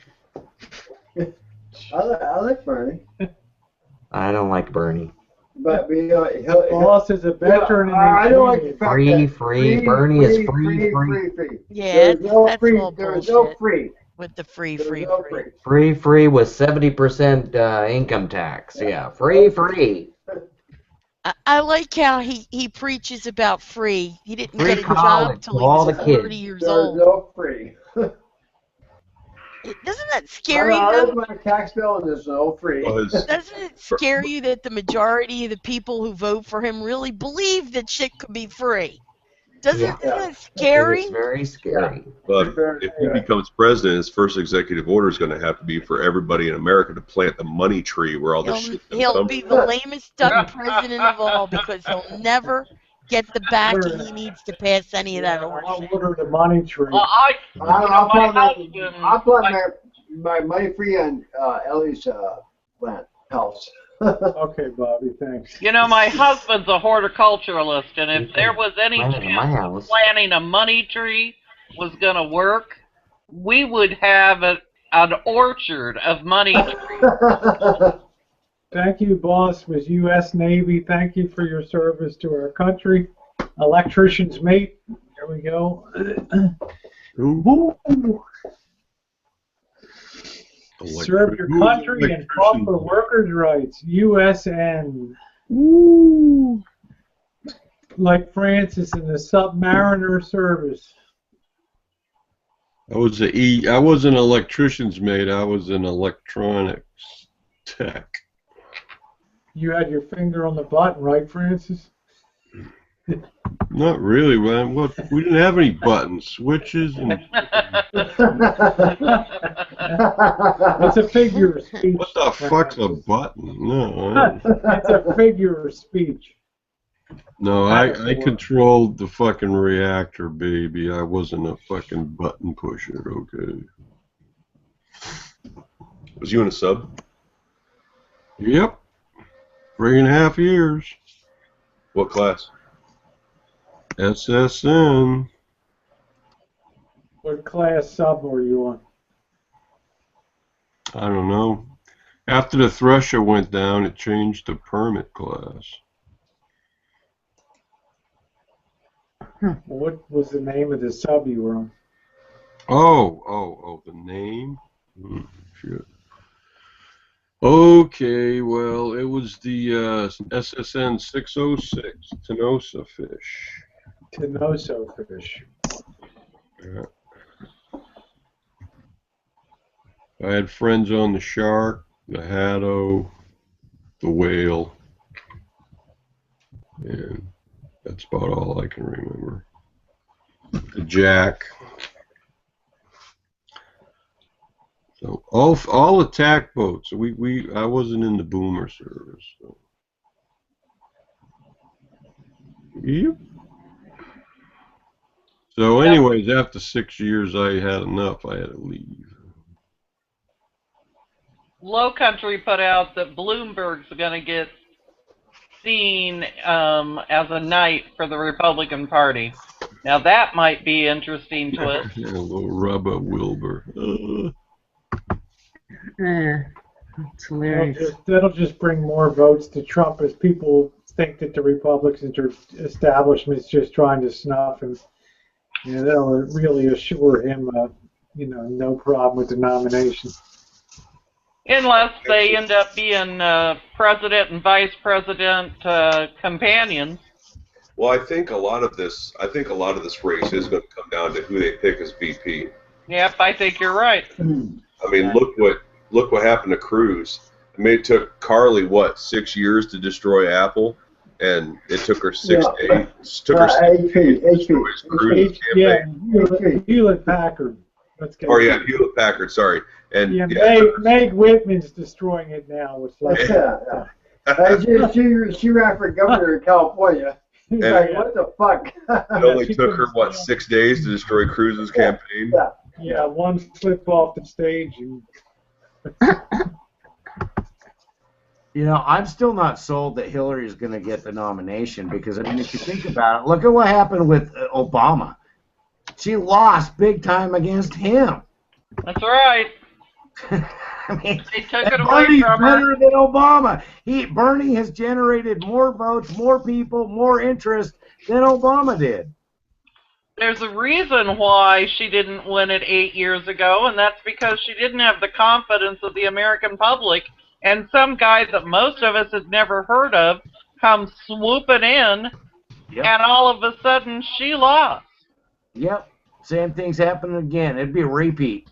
I like Bernie, I don't like Bernie. but you know, he'll, Boss is a veteran in I his don't like the fact Free, that free. Bernie is free. Yeah, There's no that's free. all There's bullshit. no free. With the free. Free with 70% income tax. Yeah, free. I like how he preaches about free. He didn't Free get a job college till he for all was the kids. 40 years There's old. no free. Doesn't that scare you? I though? read my tax bill and there's no free. Doesn't it scare you that the majority of the people who vote for him really believe that shit could be free? Isn't it scary? It's very scary. But if he becomes president, his first executive order is going to have to be for everybody in America to plant the money tree where all this shit He'll be the lamest duck president of all because he'll never get the backing he needs to pass any of that I'll horseshit. order the money tree. I'll plant my money free on Ellie's house. Okay, Bobby, thanks. My husband's a horticulturalist, and if there was any Plant it in my chance house. planting a money tree was going to work, we would have an orchard of money trees. Thank you, boss, was U.S. Navy. Thank you for your service to our country. Electrician's mate. There we go. Serve your country and fought for workers' rights. USN. Ooh. Like Francis in the Submariner service. I was I was an electrician's mate. I was an electronics tech. You had your finger on the button, right, Francis? Not really, man. What? We didn't have any buttons, switches, and. It's a figure of speech. What the fuck's a button? No. It's a figure of speech. No, I controlled the fucking reactor, baby. I wasn't a fucking button pusher, okay? Was you in a sub? Yep. 3.5 years. What class? SSN. What class sub were you on? I don't know. After the Thresher went down, it changed to permit class. What was the name of the sub you were on? Oh, the name? Shit. Okay, well, it was the SSN 606, Tenosa fish. Tenosa fish. Yeah. I had friends on the shark, the haddo, the whale, and that's about all I can remember. The jack. So all attack boats. I wasn't in the boomer service. So. Yep. So anyways, after 6 years, I had enough. I had to leave. Low Country put out that Bloomberg's going to get seen as a knight for the Republican Party. Now that might be interesting to us. Yeah, a little rubber Wilbur. That's hilarious. That'll just bring more votes to Trump as people think that the Republicans or establishment's just trying to snuff him. You know, that'll really assure him, no problem with the nomination. Unless they end up being president and vice president companions. Well, I think a lot of this race is going to come down to who they pick as VP. Yep, I think you're right. I mean, look what happened to Cruz. I mean, it took Carly 6 years to destroy Apple, and it took her 6 days. It took her 6 days to destroy Cruz's campaign. Hewlett Packard. Hewlett Packard. Sorry. And Meg Whitman's destroying it now with she ran for governor of California. He's like, what the fuck? It only took her 6 days to destroy Cruz's campaign. Yeah, one slip off the stage. And I'm still not sold that Hillary is going to get the nomination because, I mean, if you think about it, look at what happened with Obama. She lost big time against him. That's right. I mean, they took it away from her. Better than Obama. Bernie has generated more votes, more people, more interest than Obama did. There's a reason why she didn't win it 8 years ago, and that's because she didn't have the confidence of the American public, and some guy that most of us had never heard of comes swooping in, and all of a sudden she lost. Yep. Same thing's happening again. It'd be a repeat.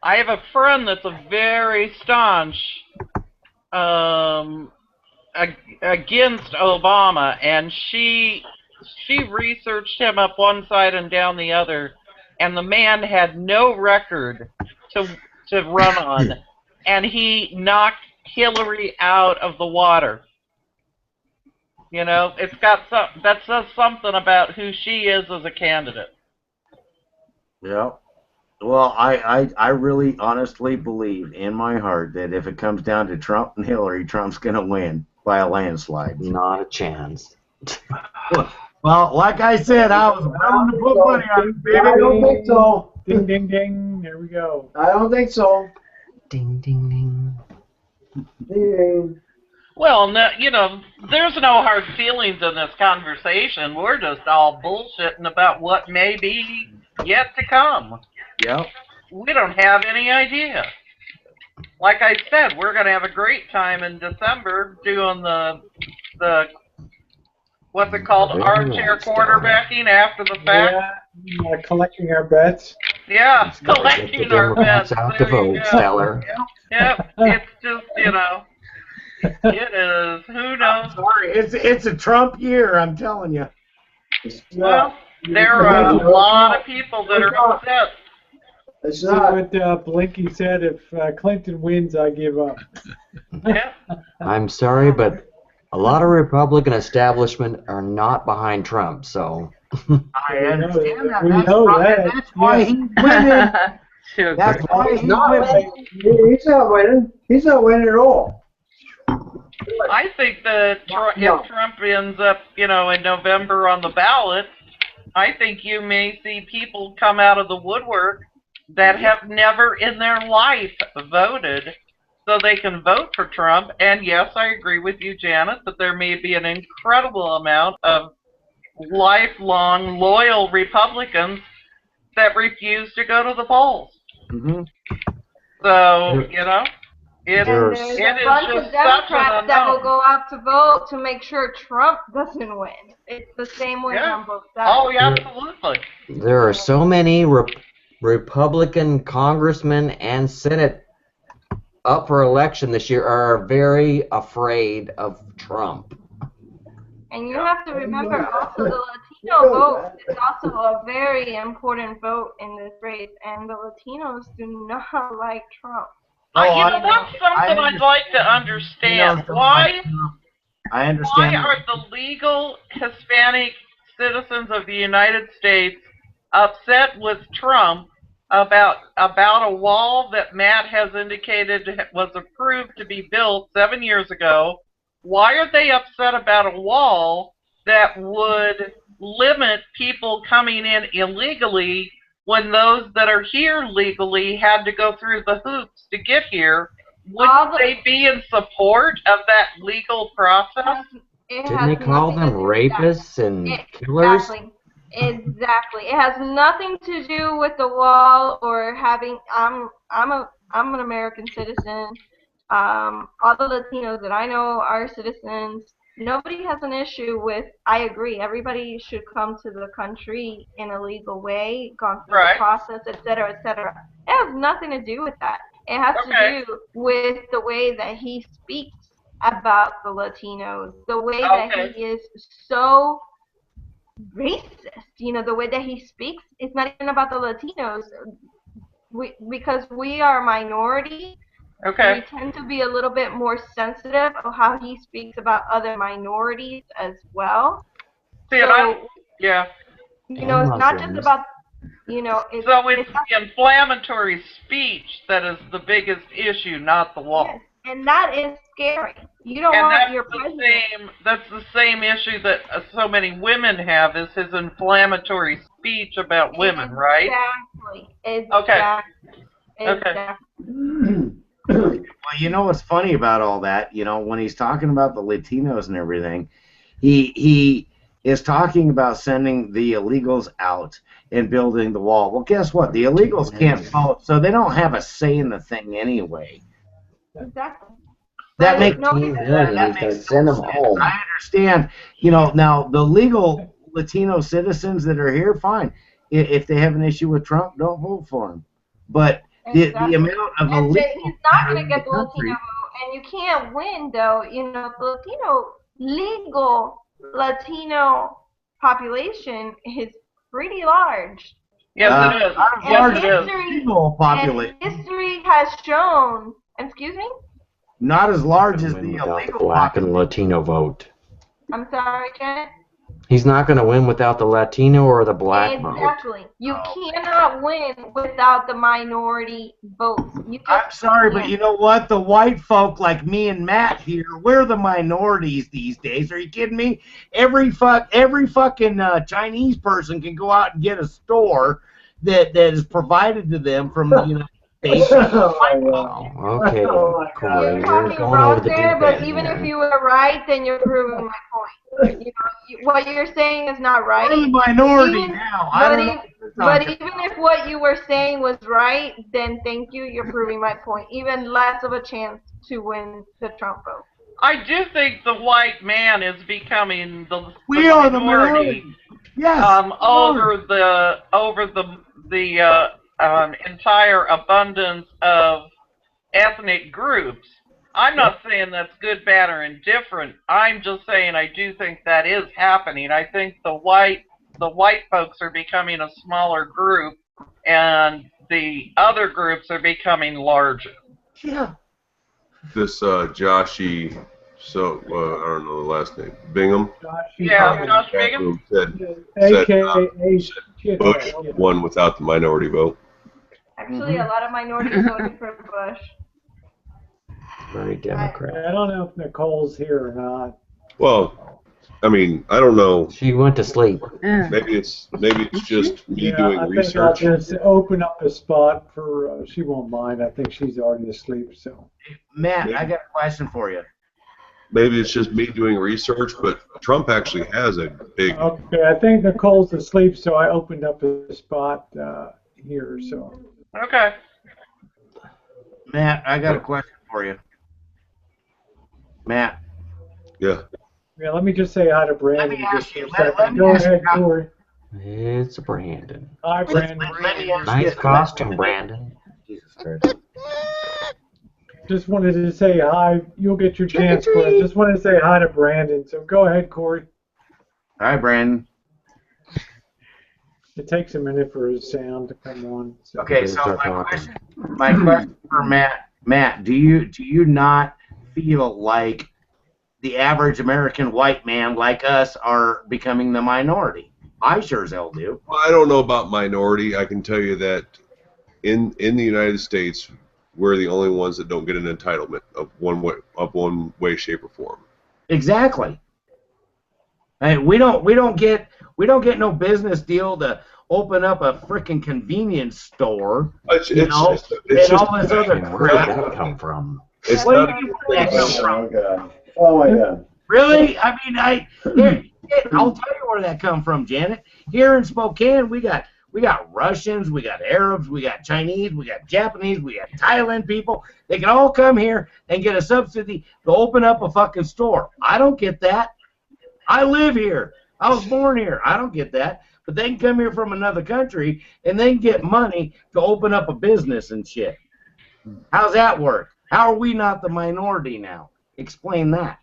I have a friend that's a very staunch against Obama, and she researched him up one side and down the other, and the man had no record to run on, and he knocked Hillary out of the water. You know, that says something about who she is as a candidate. Yeah. Well, I really honestly believe in my heart that if it comes down to Trump and Hillary, Trump's going to win by a landslide. Not a chance. Well, like I said, I was willing to put money on it, baby. I don't think so. Ding, ding, ding. There we go. I don't think so. Ding, ding, ding. Ding. Well, no, there's no hard feelings in this conversation. We're just all bullshitting about what may be yet to come. Yep. We don't have any idea. like I said, we're going to have a great time in December doing the what's it called, armchair quarterbacking after the fact. Yeah, collecting our bets. Yeah, Get the collecting our bets. Democrats out to There you vote, go. Stellar. Yep, it's just, it is. Who knows? Sorry, it's a Trump year, I'm telling you. Well, there are a lot of people that are upset. It's See not. what Blinky said, if Clinton wins, I give up. Yeah. I'm sorry, but a lot of Republican establishment are not behind Trump, so. I understand that. We That's know why, that. that's why he's winning. That's why he's winning. He's not winning. He's not winning at all. I think that if Trump ends up, in November on the ballot, I think you may see people come out of the woodwork that have never in their life voted, so they can vote for Trump. And yes, I agree with you, Janet, that there may be an incredible amount of lifelong loyal Republicans that refuse to go to the polls. Mm-hmm. So, it And is there's just a bunch of such Democrats an that will unknown. go out to vote to make sure Trump doesn't win. It's the same way on both sides. Oh, yeah, absolutely. There are so many Republican congressmen and Senate up for election this year are very afraid of Trump. And you have to remember also the Latino vote is also a very important vote in this race, and the Latinos do not like Trump. That's something I'd like to understand. Why understand. Why are the legal Hispanic citizens of the United States upset with Trump about a wall that Matt has indicated was approved to be built 7 years ago? Why are they upset about a wall that would limit people coming in illegally when those that are here legally had to go through the hoops to get here? Wouldn't they be in support of that legal process? Didn't he call them rapists and killers? Exactly. It has nothing to do with the wall or having. I'm an American citizen. All the Latinos that I know are citizens. Nobody has an issue with. I agree. Everybody should come to the country in a legal way, gone through the process, etc., etc. It has nothing to do with that. It has to do with the way that he speaks about the Latinos, the way that he is so racist. The way that he speaks, it's not even about the Latinos. Because we are a minority, we tend to be a little bit more sensitive of how he speaks about other minorities as well. It's not just about, so it's the inflammatory speech that is the biggest issue, not the wall. Yes, and that is scary. You don't want your president. That's the same issue that so many women have, is his inflammatory speech about women, right? Exactly. Well, you know what's funny about all that? When he's talking about the Latinos and everything, he is talking about sending the illegals out and building the wall. Well, guess what? The illegals can't vote, so they don't have a say in the thing anyway. Exactly. That makes send them home. I understand. Now the legal Latino citizens that are here, fine. If they have an issue with Trump, don't vote for him. But the amount of illegal, he's not going to get the Latino vote, and you can't win though. The legal Latino population is pretty large. Yes, it is. Yes, it is. Legal population. And history has shown. Excuse me? Not as large as the illegal black and Latino vote. I'm sorry, Janet? He's not going to win without the Latino or the black vote. Exactly. You cannot win without the minority votes. I'm sorry, but you know what? The white folk like me and Matt here, we're the minorities these days. Are you kidding me? Every fucking Chinese person can go out and get a store that is provided to them from the United Okay, Corey, You're you're talking going wrong over the there, deep but end even if here. you were right, then you're proving my point. What you're saying is not right. I'm the minority Even- now. But, I don't know if, what you're but talking even if what you were saying was right, then thank you, you're proving my point. Even less of a chance to win the Trump vote. I do think the white man is becoming the are the minority. minority. Yes. Over the entire abundance of ethnic groups. I'm not saying that's good, bad, or indifferent. I'm just saying I do think that is happening. I think the white folks are becoming a smaller group, and the other groups are becoming larger. Yeah. This Joshy, I don't know the last name, Bingham. Yeah, Josh Bingham. Said AKA Bush won without the minority vote. Actually, a lot of minorities voted for Bush. Very Democrat. I don't know if Nicole's here or not. Well, I mean, I don't know. She went to sleep. Maybe it's just me doing I think research. I'll just open up a spot for. She won't mind. I think she's already asleep. So. Matt, I got a question for you. Maybe it's just me doing research, but Trump actually has a big. Okay, I think Nicole's asleep, so I opened up a spot here. So. Okay. Matt, I got a question for you. Matt. Yeah. Yeah, let me just say hi to Brandon. Let me Go ask you ahead, how- Corey. It's Brandon. Hi, Brandon. Nice costume, Brandon. Jesus Christ. Just wanted to say hi. You'll get your chance, Corey. Just wanted to say hi to Brandon. So go ahead, Corey. Hi, Brandon. It takes a minute for his sound to come on. So. Okay, so my question for Matt, do you not feel like the average American white man like us are becoming the minority? I sure as hell do. Well, I don't know about minority. I can tell you that in the United States, we're the only ones that don't get an entitlement of one way, shape, or form. Exactly. And we don't get no business deal to open up a freaking convenience store. It's and all this other crap. Where did that come from? It's Where not, do you think that comes from? Oh my God. Really? I mean, I'll tell you where that come from, Janet. Here in Spokane, we got Russians, we got Arabs, we got Chinese, we got Japanese, we got Thailand people. They can all come here and get a subsidy to open up a fucking store. I don't get that. I live here. I was born here. I don't get that. But they can come here from another country and they can get money to open up a business and shit. How's that work? How are we not the minority now? Explain that.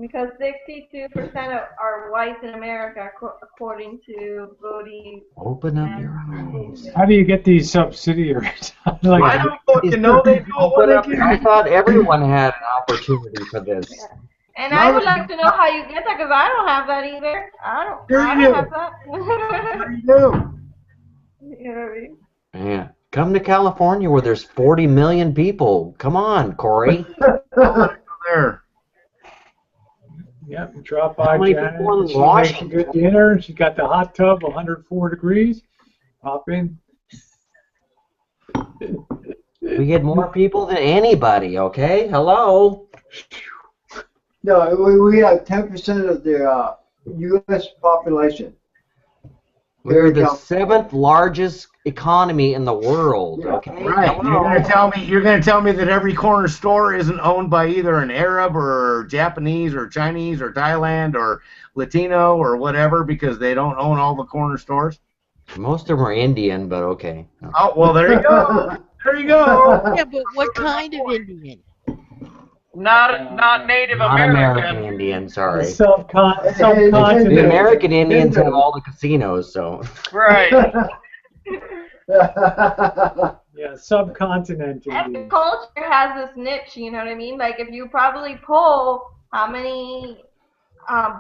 Because 62% are whites in America, according to voting. Open up your eyes. How do you get these subsidiaries? I don't fucking know. They do it when they I thought everyone had an opportunity for this. And I would like to know how you get that, because I don't have that either. I don't have that. You do. You know what I mean? Man, come to California where there's 40 million people. Come on, Corey. There. Yep, drop by many Janet. people in She makes a Washington? good dinner. She's got the hot tub, 104 degrees. Pop in. We get more people than anybody, okay? Hello? No, we have 10% of the U.S. population. We're the 7th largest economy in the world, okay? Right. You're gonna tell me that every corner store isn't owned by either an Arab or Japanese or Chinese or Thailand or Latino or whatever because they don't own all the corner stores? Most of them are Indian, but okay. Oh, well, there you go. There you go. Yeah, but what kind of Indian? Not Native Not American. American Indian, sorry. Subcontinent. The American Indians have all the casinos, so. Right. Yeah, subcontinent Every Indian. culture has this niche, you know what I mean? Like, if you probably poll how many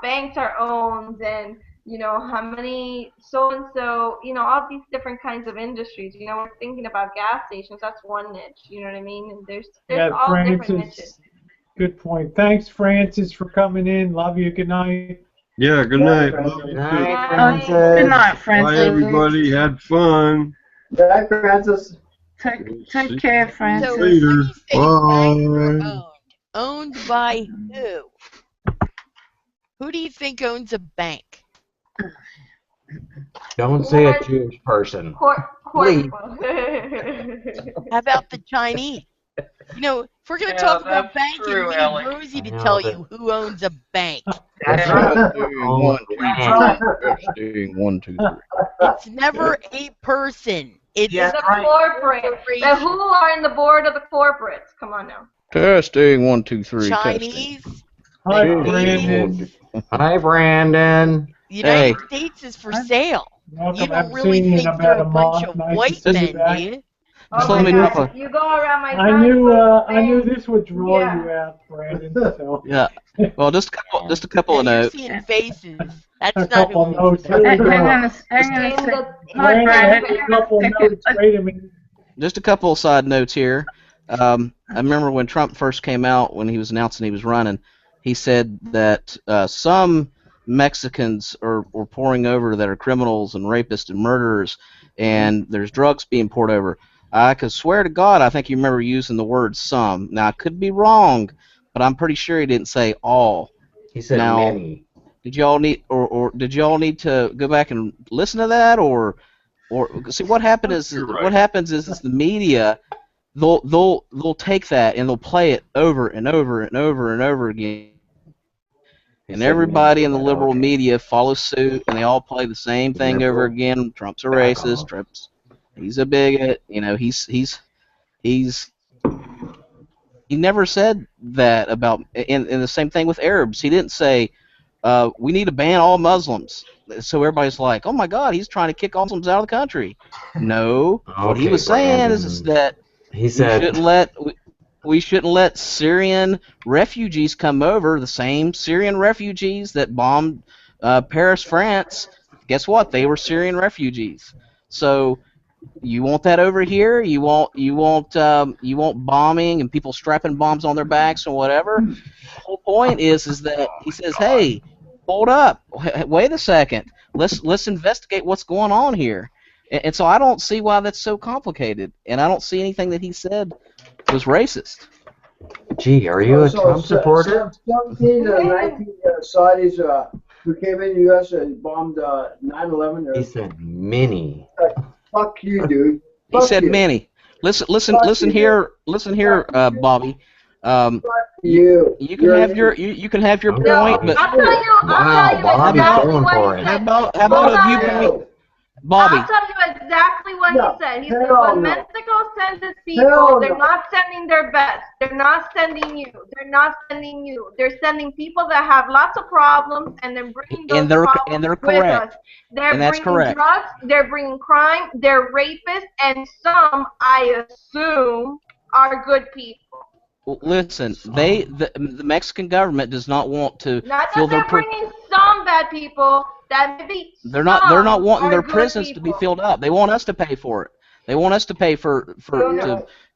banks are owned and, you know, how many so-and-so, you know, all these different kinds of industries. You know, we're thinking about gas stations. That's one niche, you know what I mean? And there's all different niches. Good point. Thanks, Francis, for coming in. Love you. Good night. Yeah, good night. Good Good night, Francis. Bye, everybody. Had fun. Good night, Francis. Take care, Francis. So, what do you say, banked or Bye. owned? Owned by who? Who do you think owns a bank? Don't say a Jewish person. Please. How about the Chinese? You know, if we're going to talk about banking, true, we Ellie. need Rosie to tell you who owns a bank. Testing 1, 2, 3. It's never a person. It's the corporate. The who are in the board of the corporates? Come on now. Testing 1, 2, 3. Chinese. Hi, the Brandon. Hi, Brandon. The United States is for sale. Welcome. You don't Haven't really seen you in think about they're a a bunch month. of Nice white to see you men, back. do you? Oh let me drop a. You go around my I knew this would draw you out, Brandon. So. Yeah. Well, just a couple of You're notes. seeing faces. That's A not couple who notes. Here we go. Hang on a second. Brandon had a couple notes. Wait a minute. Just a couple of side notes here. I remember when Trump first came out, when he was announcing he was running, he said that some Mexicans were pouring over that are criminals and rapists and murderers, and there's drugs being poured over. I could swear to God, I think you remember using the word some. Now, I could be wrong, but I'm pretty sure he didn't say all. He said many. Did y'all need, or did y'all need to go back and listen to that, or see what happened is what happens is the media. They'll take that and they'll play it over and over and over and over again, and everybody in the liberal media follows suit, and they all play the same thing over again. Trump's a racist. He's a bigot. You know, he never said that about. And the same thing with Arabs. He didn't say we need to ban all Muslims. So everybody's like, oh my God, he's trying to kick all Muslims out of the country. No, what he was saying is that. He said we shouldn't let Syrian refugees come over. The same Syrian refugees that bombed Paris, France. Guess what? They were Syrian refugees. So you want that over here? You want bombing and people strapping bombs on their backs or whatever? The whole point is that he says, hey, hold up, wait a second. Let's investigate what's going on here. And so I don't see why that's so complicated, and I don't see anything that he said was racist. Gee, are you a Trump supporter? 17 to 19 Saudis who came in the U.S. and bombed 9/11. He said many. Fuck you, dude. He said many. Listen here, Bobby. You can have your point, but Bobby's going for it. How about a viewpoint? Bobby. I'll tell you exactly what he said. He said, when Mexico sends its people, they're not sending their best. They're not sending you. They're not sending you. They're sending people that have lots of problems, and they're bringing those problems they're with correct. us. They're And that's bringing correct. drugs. They're bringing crime. They're rapists, and some, I assume, are good people. Well, listen, the Mexican government does not want to Not fill that their they're bringing some bad people. That maybe they're not wanting their good prisons to be filled up. They want us to pay for it. They want us to pay to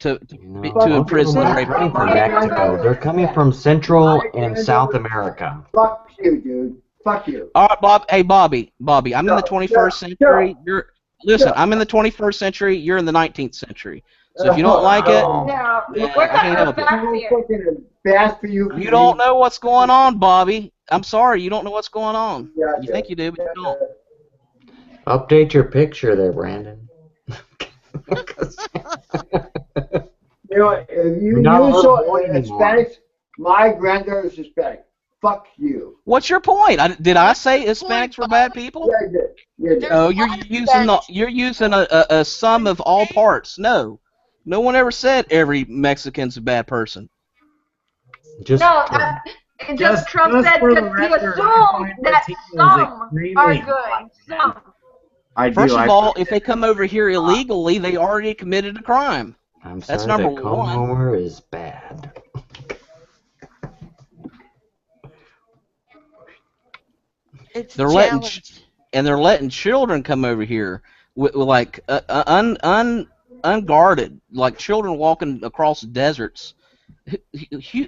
imprison and rape They're people. from Mexico. They're coming from Central and South America. Fuck you, dude. Fuck you. All right, Bob. Hey, Bobby. I'm in the 21st century. I'm in the 21st century. You're in the 19th century. So if you don't like it, I can't help you. Bad for you. You don't know what's going on, Bobby. I'm sorry, you don't know what's going on. You think you do, but you don't. Update your picture there, Brandon. You know, if you saw Hispanics, my granddaughter is Hispanic. Fuck you. What's your point? Did I say Hispanics were bad people? Yeah, you did. No, you're using a sum of all parts. No one ever said every Mexican's a bad person. Trump said that he assumed that some are good. Some. First of all, if they come over here illegally, they already committed a crime. That's number one. Homer is bad. They're letting children come over here with like unguarded, like children walking across deserts.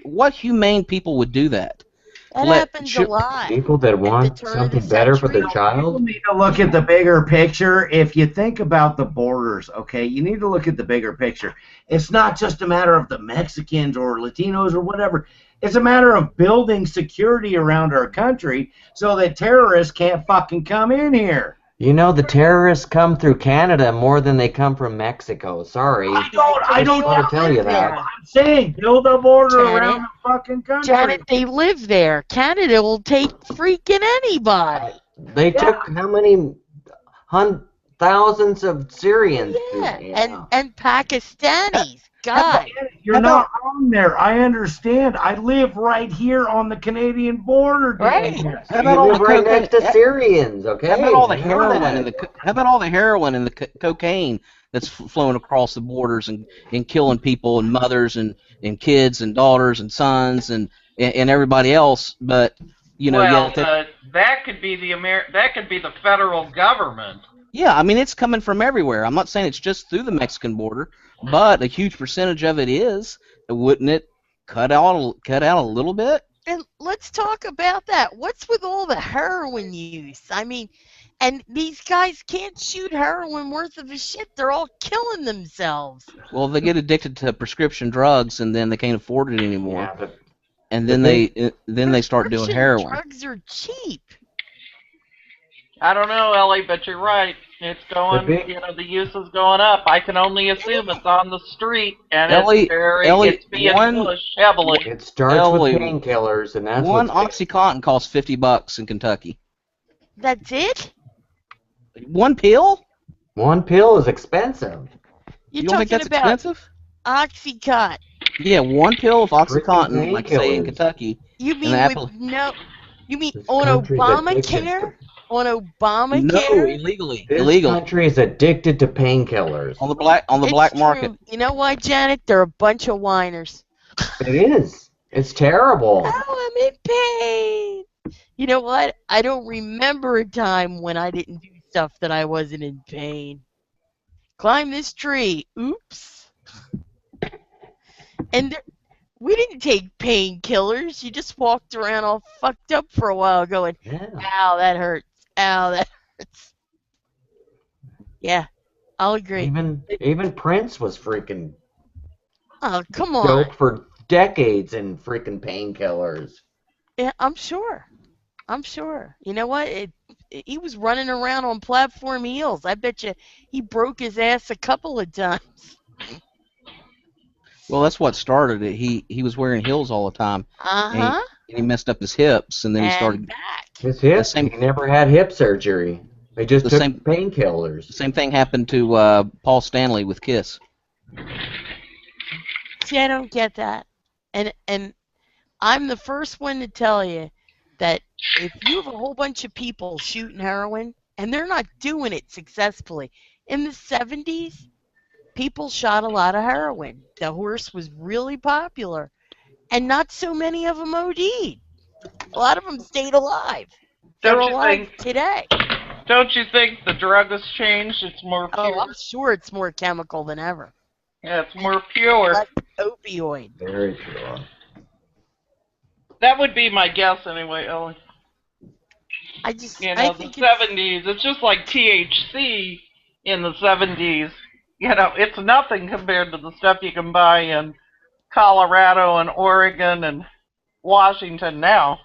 What humane people would do that? That happens a lot. People that want something better for their People child. need to look at the bigger picture. If you think about the borders, okay, you need to look at the bigger picture. It's not just a matter of the Mexicans or Latinos or whatever. It's a matter of building security around our country so that terrorists can't fucking come in here. You know, the terrorists come through Canada more than they come from Mexico. Sorry. I don't want to tell you that. I'm saying build a border Janet, around the fucking country. Janet, they live there. Canada will take freaking anybody. They took how many thousands of Syrians? Yeah, and Pakistanis. God. You're not wrong there. I understand. I live right here on the Canadian border. Right. How about all right next to Syrians? Okay. How about all the heroin and the cocaine that's flowing across the borders and killing people and mothers and kids and daughters and sons and everybody else? But you know, well, that could be that could be the federal government. Yeah, I mean it's coming from everywhere. I'm not saying it's just through the Mexican border, but a huge percentage of it is. Wouldn't it cut out a little bit? And let's talk about that. What's with all the heroin use? I mean, and these guys can't shoot heroin worth of a shit. They're all killing themselves. Well, they get addicted to prescription drugs and then they can't afford it anymore. Yeah, and then they start doing heroin. Drugs are cheap. I don't know, Ellie, but you're right. It's going, the use is going up. I can only assume it's on the street, and it's being pushed heavily. It starts with painkillers, and that's one OxyContin costs $50 in Kentucky. That's it? One pill? One pill is expensive. You don't think that's expensive? OxyContin. Yeah, one pill of OxyContin, like say in Kentucky. You mean You mean on Obamacare? On Obamacare? No, illegally. This country is addicted to painkillers. On the black market. You know why, Janet? They're a bunch of whiners. It is. It's terrible. Oh, I'm in pain. You know what? I don't remember a time when I didn't do stuff that I wasn't in pain. Climb this tree. Oops. And we didn't take painkillers. You just walked around all fucked up for a while going, ow, that hurts. Ow, that hurts. Yeah, I'll agree. Even Prince was freaking come on. dope for decades in freaking painkillers. Yeah, I'm sure. You know what? He was running around on platform heels. I bet you he broke his ass a couple of times. Well, that's what started it. He was wearing heels all the time. Uh-huh. And he messed up his hips, and then he started back. His hips. He never had hip surgery. They just took painkillers. The same thing happened to Paul Stanley with Kiss. See, I don't get that. And I'm the first one to tell you that if you have a whole bunch of people shooting heroin, and they're not doing it successfully, in the 70s, people shot a lot of heroin. The horse was really popular, and not so many of them OD'd. A lot of them stayed alive. They're alive today. Don't you think the drug has changed? It's more pure. Oh, I'm sure it's more chemical than ever. Yeah, it's more pure. Like opioid. Very pure. That would be my guess anyway, Ellie. I the 70s, it's just like THC in the 70s. It's nothing compared to the stuff you can buy in Colorado and Oregon and Washington now.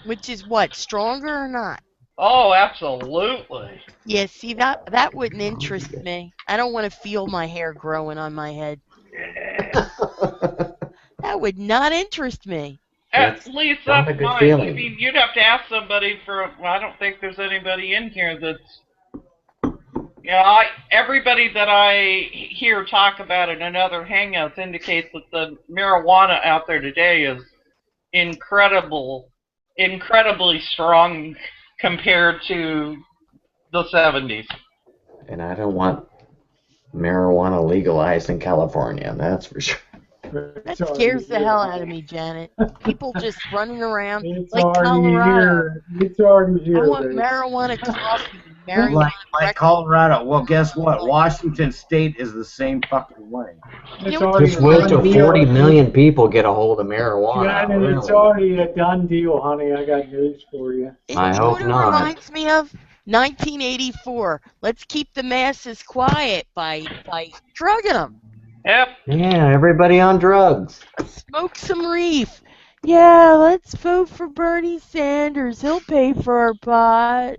Which is what, stronger or not? Oh, absolutely. Yeah, see, that wouldn't interest me. I don't want to feel my hair growing on my head. That would not interest me. At least that's mine. I mean, you'd have to ask somebody I don't think there's anybody in here that's... everybody that I hear talk about it in other hangouts indicates that the marijuana out there today is incredibly strong compared to the 70s. And I don't want marijuana legalized in California, that's for sure. That scares the hell out of me, Janet. People just running around It's like already Colorado. here. It's already here. I want marijuana coffee like Colorado. Well, guess what? Washington State is the same fucking way. Just wait till 40 million people get a hold of marijuana. Shannon, it's Really. already a done deal, honey. I got news for you. I hope It not. reminds me of 1984. Let's keep the masses quiet by drugging them. Yep. Yeah, everybody on drugs. Smoke some reef. Yeah, let's vote for Bernie Sanders. He'll pay for our pot.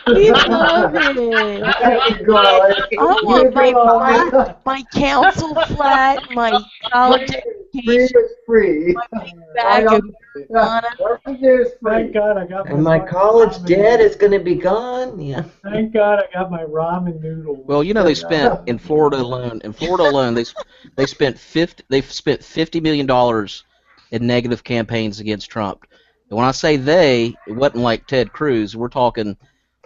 We love it. I want my council flat, my college education, free. my big bag of marijuana. Thank God I got And my college debt is going to be gone. Yeah. Thank God I got my ramen noodles. Well, you know they spent in Florida alone. In Florida alone, they've spent $50 million in negative campaigns against Trump. And when I say they, it wasn't like Ted Cruz. We're talking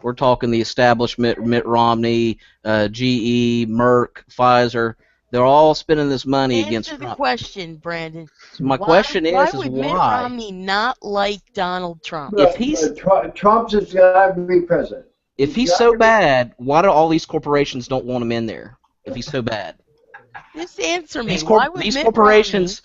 the establishment, Mitt Romney, GE, Merck, Pfizer. They're all spending this money against Answer the Trump. question, Brandon. So my question why is would Mitt why? Romney not like Donald Trump? If he's Trump's has got to be president. If he's so bad, why do all these corporations don't want him in there? If he's so bad, Just answer me. these Why would these Mitt corporations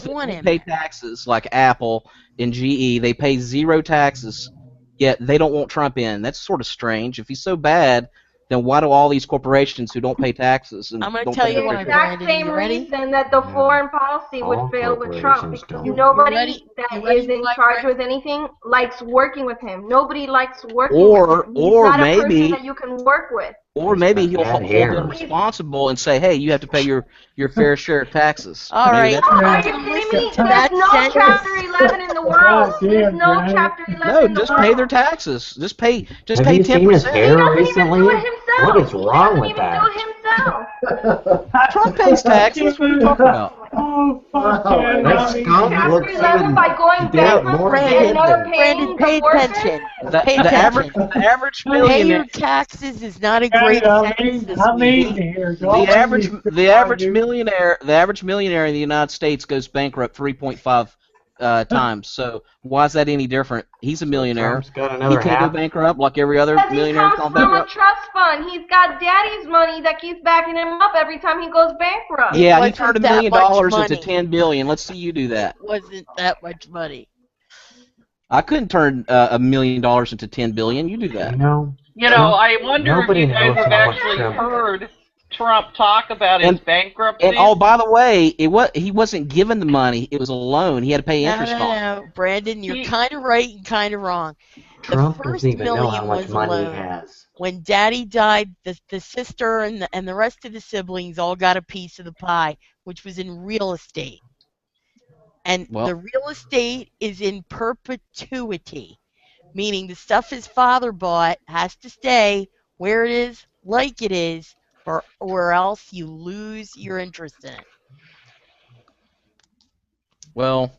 want that him pay taxes like Apple and GE, they pay zero taxes, yet they don't want Trump in. That's sort of strange. If he's so bad, then why do all these corporations who don't pay taxes and I'm going to don't tell pay you their why, fair Exact Brandon. same You ready? reason that the foreign policy would All fail with Trump, corporations because don't. nobody ready? that You ready is in for my charge with anything likes working with him. Nobody likes working with him. He's Or not a person maybe that you can work with. Or maybe he'll bad hold hair. them responsible and say, "Hey, you have to pay your fair share of taxes." All Maybe right. that's Are you kidding me? to that There's no sentence. Chapter 11 in the world. There's no Brandon. Chapter 11 no. in the Just world. pay their taxes. Just pay Have pay you 10%. seen his hair He recently? doesn't even do it himself. What is wrong with He doesn't even that? do it himself. Trump pays taxes. What are you talking about? Oh, fuck yeah. That honey. skunk Chapter looks 11 even by going dead bankrupt more and dead never than paying Brandon, pay the workers. attention. The Pay average attention. Pay millionaire. your taxes is not a great sentence this I'm week. eating here. The average millionaire in the United States goes bankrupt 3.5 times. So why is that any different? He's a millionaire. Trump's got He another can't go half. bankrupt like every other Because he millionaire comes gone from a bankrupt. trust fund. He's got daddy's money that keeps backing him up every time he goes bankrupt. Yeah, he wasn't turned $1 that million much into money. 10 billion. Let's see you do that. It wasn't that much money. I couldn't turn $1 million into 10 billion. You do that. You know, I wonder if Nobody you guys knows have how much actually Trump- heard Trump talk about his bankruptcy. And oh, by the way, he wasn't given the money. It was a loan. He had to pay interest on it. No, Brandon, you're kind of right and kind of wrong. Trump the doesn't first even know how million much was a money he loan. has. When Daddy died, the sister and the rest of the siblings all got a piece of the pie, which was in real estate. And the real estate is in perpetuity, meaning the stuff his father bought has to stay where it is, like it is, or else you lose your interest in it. Well,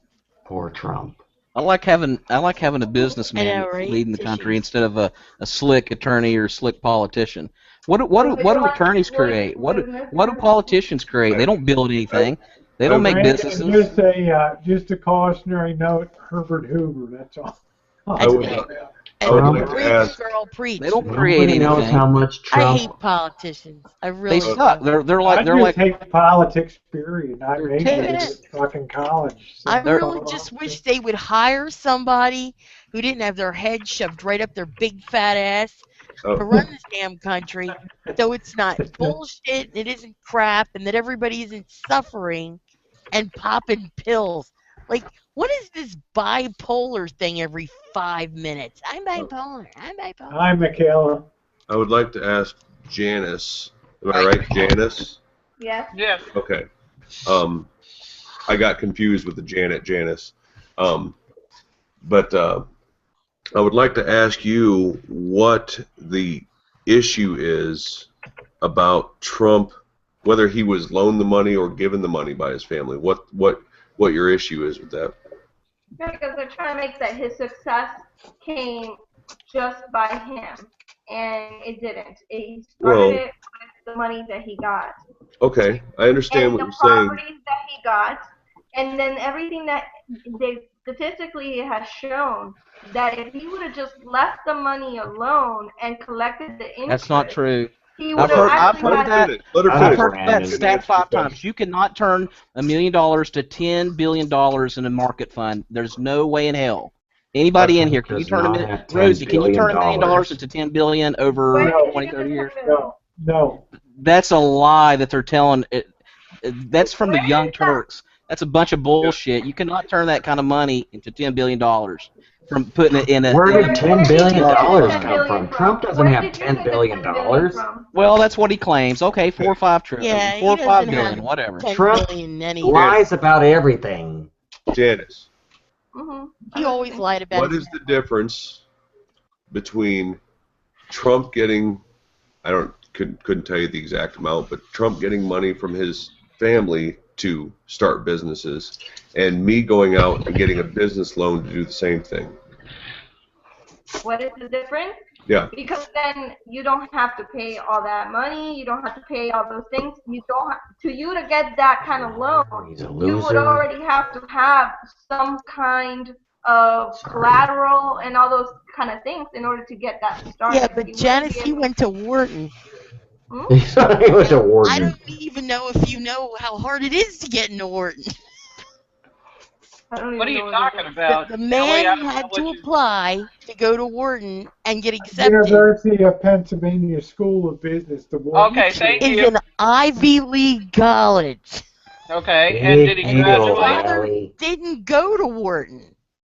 poor Trump. I like having a businessman right? leading the country instead of a slick attorney or slick politician. What do attorneys create? What do politicians create? They don't build anything. They don't make Brandon, businesses. Just a cautionary note, Herbert Hoover, that's all. I would like to ask. They don't create anything. Knows how much Trump. I hate politicians. I really They suck. do. They're like I just hate politics, period. I majored in kids. fucking college. So I really just wish they would hire somebody who didn't have their head shoved right up their big fat ass to run this damn country, so it's not bullshit, it isn't crap, and that everybody isn't suffering and popping pills. Like, what is this bipolar thing every 5 minutes? I'm bipolar. Hi, Michaela. I would like to ask Janice. Am I right, Janice? Yes. Yes. Okay. I got confused with the Janice. But I would like to ask you what the issue is about Trump, whether he was loaned the money or given the money by his family. What your issue is with that? Because they're trying to make that his success came just by him, and it didn't. He started it with the money that he got. Okay, I understand and what the you're saying. properties that he got, and then everything that they statistically it has shown that if he would have just left the money alone and collected the interest, That's not true. he would have I've actually heard had. I've heard that stat 5 times. You cannot turn $1 million to $10 billion in a market fund. There's no way in hell. Anybody in here, can you turn Rosie, can you turn $1 million into $10 billion over 20, 30 years? No. That's a lie that they're telling. That's from the Young Turks. That's a bunch of bullshit. You cannot turn that kind of money into $10 billion from putting it in a. Where did $10 billion come from? Trump doesn't have $10 billion. Well, that's what he claims. Okay, 4 or 5 trillion, Yeah, 4 or he 5 doesn't billion, have whatever. 10 Trump billion anyway. lies about everything. Janice, He always lied about what his is the difference between Trump getting, couldn't tell you the exact amount, but Trump getting money from his family to start businesses, and me going out and getting a business loan to do the same thing? What is the difference? Yeah. Because then you don't have to pay all that money. You don't have to pay all those things. You don't have, to get that kind of loan, you would already have to have some kind of collateral and all those kind of things in order to get that started. Yeah, but Janice, he went to Wharton. He went to Wharton. I don't even know if you know how hard it is to get into Wharton. What are you talking about? The man had to apply to go to Wharton and get accepted. University of Pennsylvania School of Business. The Wharton Okay, thank is you. an Ivy League college. Okay, and did he His graduate? father didn't go to Wharton.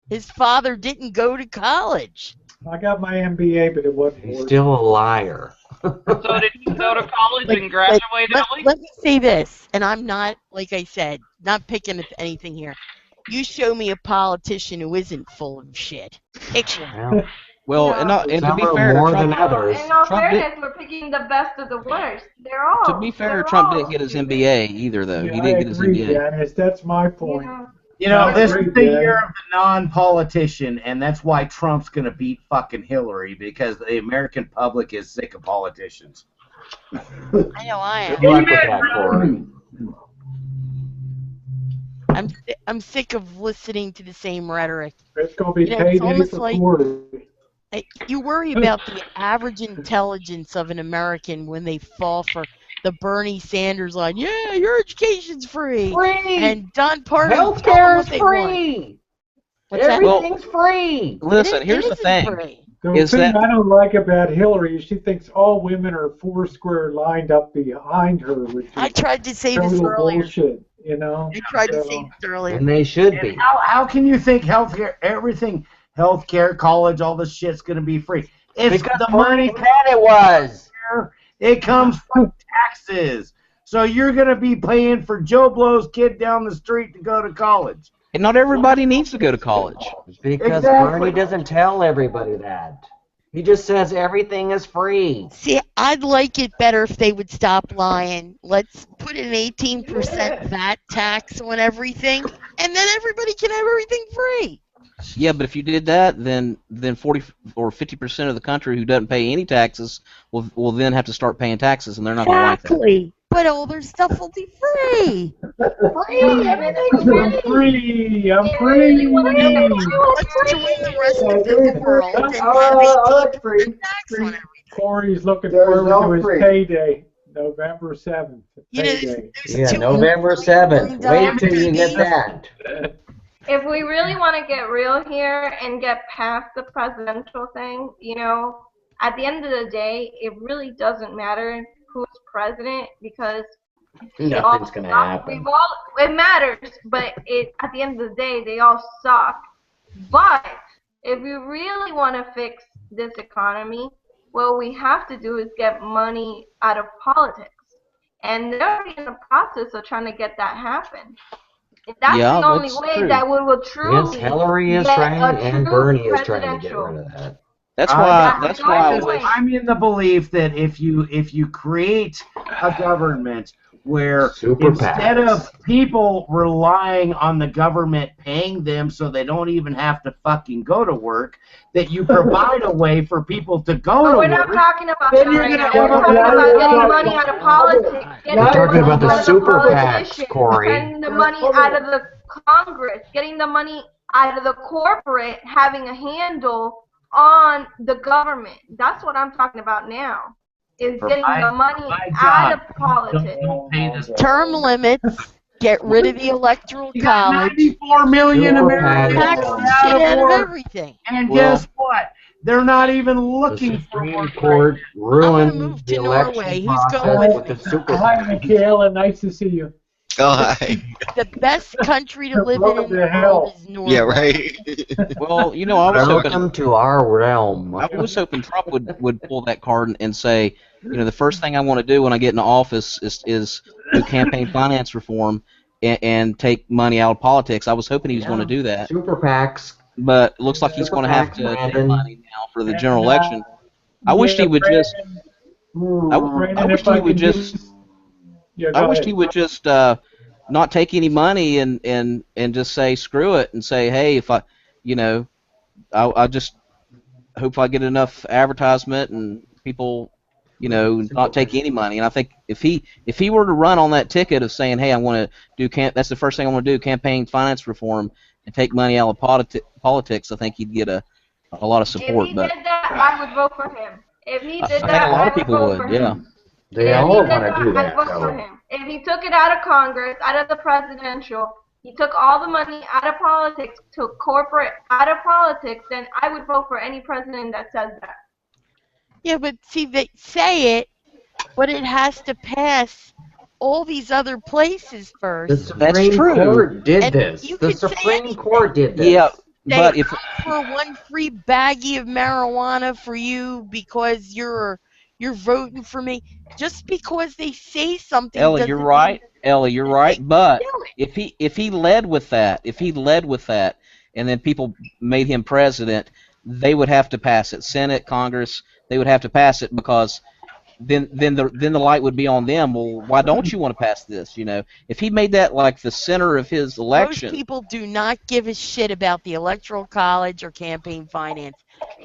His father didn't go to college. I got my MBA, but it wasn't. He's still a liar. So did he go to college and graduate early? Let me say this, and I'm not, like I said, not picking at anything here. You show me a politician who isn't full of shit. Pick one. Well, and to be fair, more Trump, than others. In all Trump fairness, we're picking the best of the worst. They're all. to be fair, Trump didn't get his MBA either, though. Yeah, He didn't get his MBA. Janice, that's my point. You know, I this agree, is the Dan. year of the non-politician, and that's why Trump's going to beat fucking Hillary, because the American public is sick of politicians. I know I am. Good luck with that, Corey. I'm sick of listening to the same rhetoric. It's going to be It's payday almost for like Corey. you worry about the average intelligence of an American when they fall for the Bernie Sanders line. Yeah, your education's free. And Don Pardo tell them Healthcare what is they free. want. What's that? Everything's free. Listen, here's the thing. The Is thing that I don't like about Hillary is she thinks all women are foursquare lined up behind her, which is I tried to say this total earlier. bullshit, you know? I tried to say this earlier. And they should be. How can you think healthcare, college, all this shit's going to be free? It's Because the Bernie money said it was. It comes from taxes. So you're going to be paying for Joe Blow's kid down the street to go to college. And not everybody needs to go to college. Because Exactly. Bernie doesn't tell everybody that. He just says everything is free. See, I'd like it better if they would stop lying. Let's put an 18% VAT tax on everything, and then everybody can have everything free. Yeah, but if you did that, then 40 or 50% of the country who doesn't pay any taxes will then have to start paying taxes, and they're not going to like that. Exactly. But all their stuff will be free. Free, everything's I'm free. I'm free. Let's join the rest of the world and have 18% tax on everything. Corey's looking There's forward no to his free. payday, November 7th. You know, Payday. Yeah, November 7th. Wait till you get that. If we really want to get real here and get past the presidential thing, at the end of the day, it really doesn't matter who's president because Nothing's going to happen. it matters, but at the end of the day, they all suck. But if we really want to fix this economy, what we have to do is get money out of politics. And they're already in the process of trying to get that happen. That's Yeah, the only that's way true. that we will truly Yes, Hillary is get trying, a and true Bernie is trying to get presidential. rid of that. That's why I the wish. I'm in the belief that if you create a government where Super instead PACs. of people relying on the government paying them so they don't even have to fucking go to work, that you provide a way for people to go But to we're not work. talking about Then that you're right gonna now. have We're a talking about better getting economy. money out of politics. We're talking about the money super out of PACs, politicians, Corey. getting the money out of the Congress, getting the money out of the corporate having a handle on the government. That's what I'm talking about now. Is getting the money out of politics. Term limits. Get rid of the electoral college. 94 million Americans Tax are the out shit of out of work. everything. And guess what? They're not even looking for Supreme work. Court ruined move the to election Norway. Who's process going with the super Hi, PAC. Michaela. Nice to see you. Oh, hi. The best country to live in the world is Norway. Yeah, right. Well, you know, I was hoping. Welcome to our realm. I was hoping Trump would pull that card and say, you know, the first thing I want to do when I get into office is do campaign finance reform and take money out of politics. I was hoping he was going to do that. Super PACs. But it looks like he's going to have to take money now for the general election. I wished he would just. I wished he would just. I wished he would just not take any money and just say screw it and say, hey, if I, you know, I just hope I get enough advertisement and people, you know, not take any money. And I think if he were to run on that ticket of saying, hey, I want to do that's the first thing I want to do, campaign finance reform and take money out of politics, I think he'd get a lot of support. If he did that, I would vote for him. If he did I that, think a lot I of people vote would, for yeah. him. They If all he did want to do I'd that, vote for though. him. If he took it out of Congress, out of the presidential, he took all the money out of politics, took corporate out of politics, then I would vote for any president that says that. Yeah, but see, they say it, but it has to pass all these other places first. The Supreme Court did And this. you The could say Supreme Court did this. Yeah, They but if offer one free baggie of marijuana for you because you're voting for me, just because they say something Ellie, doesn't you're right. Ellie, you're right. But do if he led with that, and then people made him president, they would have to pass it. Senate, Congress, they would have to pass it because then the light would be on them. Well, why don't you want to pass this? You know, if he made that like the center of his election. Most people do not give a shit about the electoral college or campaign finance.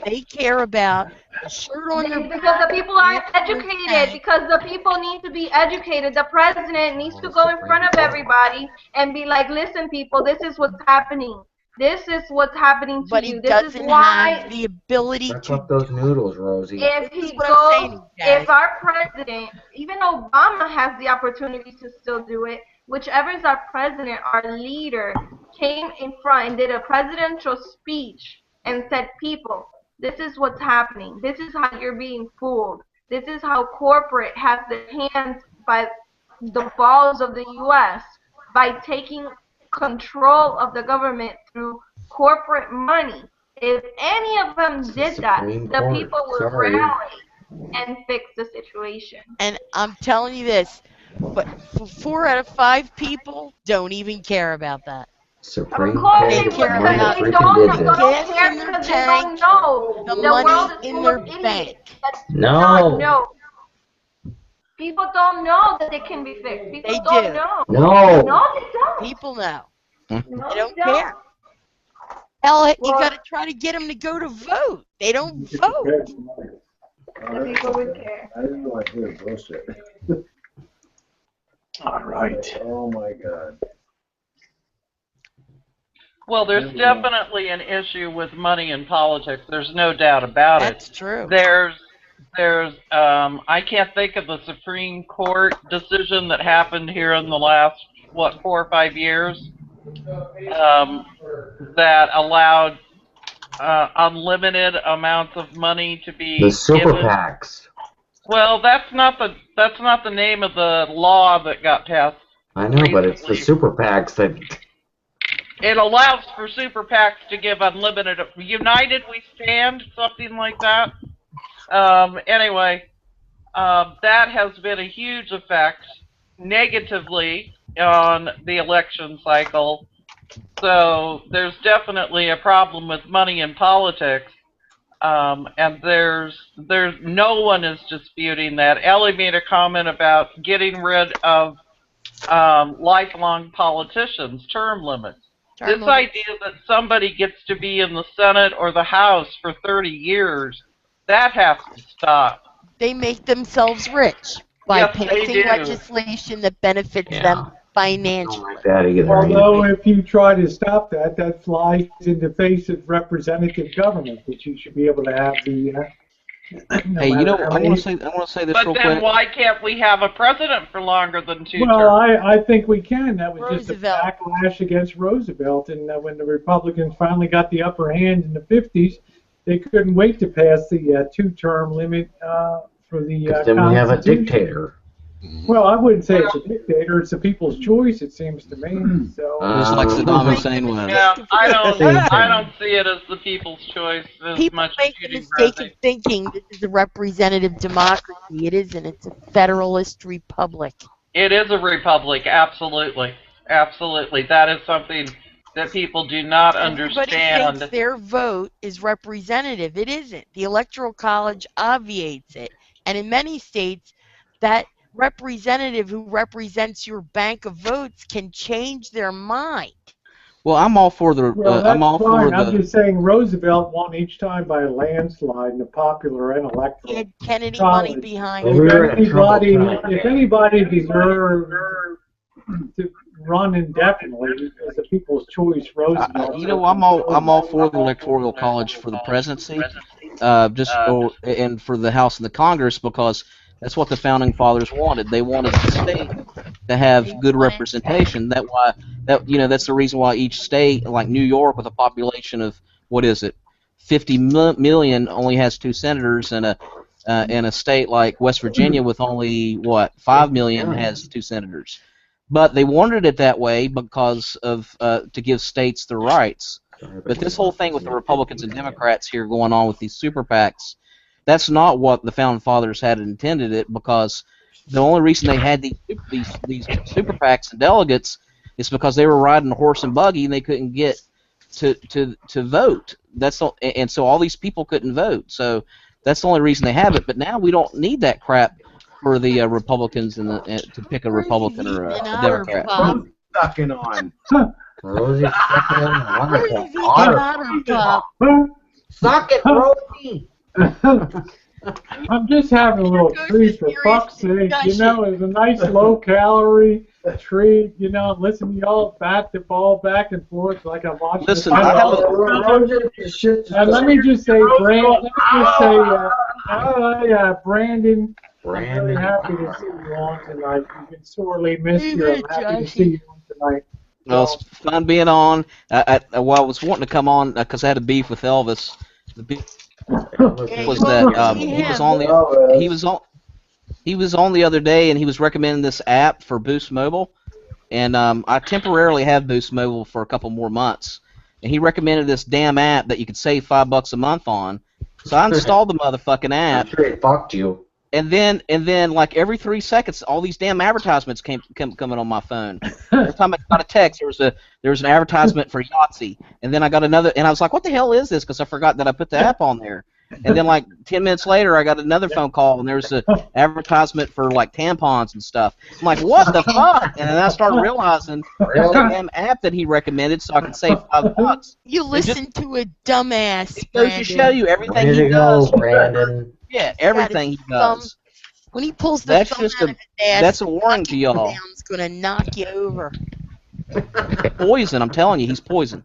They care about the shirt on their back. Because the people aren't educated. Because the people need to be educated. The president needs to go in front of everybody and be like, listen, people, this is what's happening. This is what's happening to you. This is why. Have the ability Suck to up those noodles, Rosie. If he goes, if our president, even Obama has the opportunity to still do it, whichever is our president, our leader, came in front and did a presidential speech and said, people, this is what's happening. This is how you're being fooled. This is how corporate has their hands by the balls of the U.S. by taking control of the government through corporate money. If any of them did that, the people would rally and fix the situation. And I'm telling you this, but 4 out of 5 people don't even care about that. Supreme Course They they care would, about they the don't gas care in their because they tank, don't know. the The world money is in full their of idiots bank. that do No. not know. People don't know that they can be fixed. People They don't do. know. No. No, they don't. People know. No, They don't care. Hell, you got to try to get them to go to vote. They don't vote. The people would care. I didn't know I heard bullshit. All right. Oh my God. Well, there's definitely an issue with money in politics. There's no doubt about it. That's true. There's I can't think of the Supreme Court decision that happened here in the last 4 or 5 years that allowed unlimited amounts of money to be The super given. PACs. Well, that's not the name of the law that got passed. I know, but it's the super PACs that. It allows for super PACs to give unlimited. United We Stand, something like that. Anyway, that has been a huge effect negatively on the election cycle. So there's definitely a problem with money in politics. And there's no one is disputing that. Ellie made a comment about getting rid of lifelong politicians, term limits. This idea that somebody gets to be in the Senate or the House for 30 years, that has to stop. They make themselves rich by Yes, they passing do. legislation that benefits them financially. That either. Although if you try to stop that, that flies in the face of representative government, that you should be able to have the. No Hey, you matter know, how I many- want to say this But real then quick. why can't we have a president for longer than 2 Well, terms? I think we can. That was just a Roosevelt. backlash against Roosevelt, and when the Republicans finally got the upper hand in the 50s, they couldn't wait to pass the 2-term limit for the Then we have a Constitution. dictator. Well, I wouldn't say it's a dictator. It's the people's choice, it seems to me. So. Just like Saddam Hussein was. Yeah, I Same don't thing. see it as the people's choice as People much make as the you do, mistake Rosie. of thinking this is a representative democracy. It isn't. It's a federalist republic. It is a republic, absolutely. Absolutely. That is something that people do not Everybody understand. thinks their vote is representative. It isn't. The Electoral College obviates it. And in many states, that representative who represents your bank of votes can change their mind. Well, I'm all for the. Well, that's I'm all for fine. I'm the. just saying Roosevelt won each time by a landslide in the popular and He electoral had Kennedy college. money behind Well, him. we were in troubled times. If anybody deserved to run indefinitely as the people's choice, Roosevelt. You know, I'm all for the Electoral College for the presidency, and for the House and the Congress, because that's what the founding fathers wanted. They wanted the state to have good representation. That's the reason why each state, like New York, with a population of what is it, 50 million, only has 2 senators, and a state like West Virginia with only 5 million has 2 senators. But they wanted it that way because of to give states their rights. But this whole thing with the Republicans and Democrats here going on with these super PACs, that's not what the founding fathers had intended it, because the only reason they had these super PACs and delegates is because they were riding a horse and buggy and they couldn't get to vote. And so all these people couldn't vote. So that's the only reason they have it. But now we don't need that crap for the Republicans to pick a Republican or a Democrat. Rosie's sucking on. Rosie's sucking on. Wonderful. Otter pop. Suck it, Rosie. I'm just having a little treat, for fuck's sake. You know, it's a nice low-calorie treat. You know, listen to y'all bat the ball back and forth like I'm watching. Listen, and let me just say, Brandon, I'm very happy to see you on tonight. You've been sorely missed here. I'm happy to see you on tonight. Well, it's fun being on. I was wanting to come on because I had a beef with Elvis. The beef was that he was on the other day, and he was recommending this app for Boost Mobile, and I temporarily have Boost Mobile for a couple more months, and he recommended this damn app that you could save $5 a month on. So I installed the motherfucking app. I'm sure it fucked you. And then like every 3 seconds, all these damn advertisements coming on my phone. Every time I got a text, there was an advertisement for Yahtzee, and then I got another, and I was like, what the hell is this? Because I forgot that I put the app on there. And then like 10 minutes later, I got another phone call, and there was an advertisement for like tampons and stuff. I'm like, what the fuck? And then I started realizing it's the damn app that he recommended, so I could save $5. You listen to a dumbass. It goes to show you everything Way he to does. go, Brandon. Yeah, everything he does. When he pulls the That's thumb just out of his ass, that's a warning to y'all. He's gonna knock you over. Poison, I'm telling you, he's poison.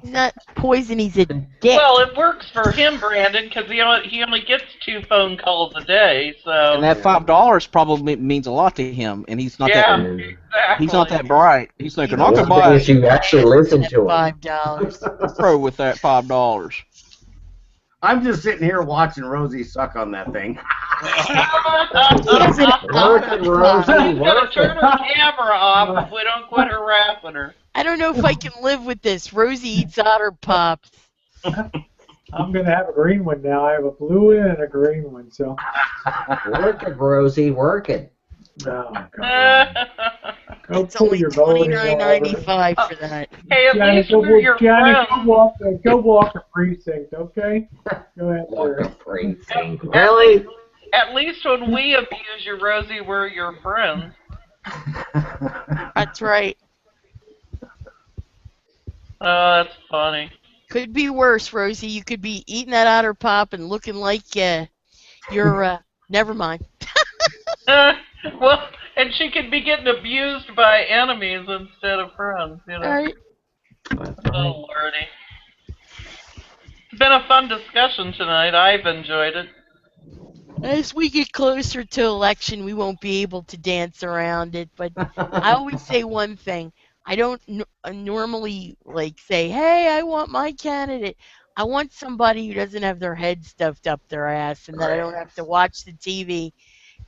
He's not poison. He's a dick. Well, it works for him, Brandon, because he only gets 2 phone calls a day. So. And that $5 probably means a lot to him, and he's not exactly. He's not that bright. He's thinking, I That's can buy because you actually listen to him. $5. pro with that $5. I'm just sitting here watching Rosie suck on that thing. Working, Rosie, She's gonna working. turn her camera off if we don't quit harassing her. I don't know if I can live with this. Rosie eats otter pops. I'm going to have a green one now. I have a blue one and a green one. So. Work it, Rosie, work it. Oh, God. Go It's only $29.95 for that. Hey, at Johnny, least we're your friends. Go walk a precinct, okay? Go ahead. Walk a precinct. Really? At least when we abuse you, Rosie, we're your friends. That's right. Oh, that's funny. Could be worse, Rosie. You could be eating that otter pop and looking like you're. Never mind. Well, And she could be getting abused by enemies instead of friends, you know. Right. Oh, Lordy. It's been a fun discussion tonight. I've enjoyed it. As we get closer to election, we won't be able to dance around it. But I always say one thing. I don't normally like say, "Hey, I want my candidate." I want somebody who doesn't have their head stuffed up their ass, and that I don't have to watch the TV.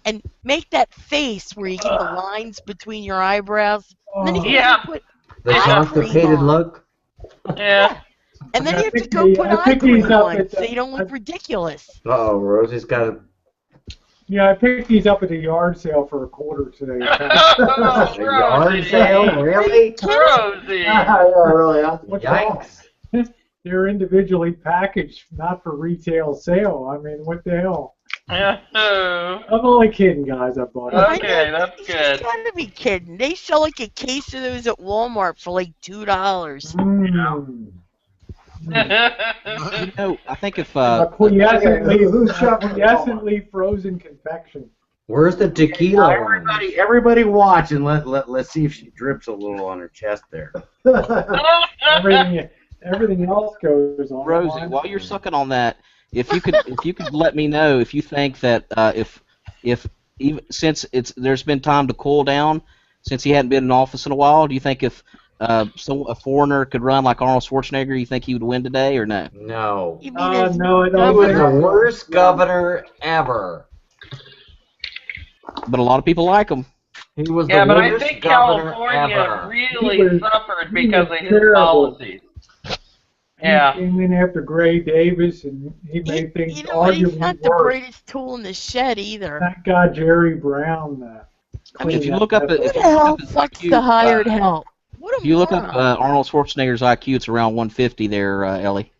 And make that face where you get the lines between your eyebrows. And then you can put The eye cream constipated on. look. Yeah. And then you have to go put eye cream on so you don't look ridiculous. Oh, Rosie's got a Yeah, I picked these up at the yard sale for $1 today. Oh, yard sale, really? Rosie. Yeah, really. What's Yikes. wrong? They're individually packaged, not for retail sale. I mean, what the hell? Yeah. I'm only kidding, guys. I bought it. Okay, that's good. You gotta be kidding. They sell like a case of those at Walmart for like $2. You know, I think if quiescently frozen confection. Where's the tequila one? Everybody watch and let's see if she drips a little on her chest there. Everything else goes on. Rosie, while you're sucking on that, if you could let me know if you think that if even since there's been time to cool down since he hadn't been in office in a while, do you think if a foreigner could run like Arnold Schwarzenegger, you think he would win today or no? No. You mean no, I He don't was think the so. worst governor ever. But a lot of people like him. He was Yeah, the but I worst think governor California ever. really suffered because of his terrible. policies. Yeah. He came in after Gray Davis, and he made things You know what? He's arguably not the worse. greatest tool in the shed either. Thank God Jerry Brown. I mean, If you look up who the hell fucks the hired help? If you look up Arnold Schwarzenegger's IQ, it's around 150 there, Ellie.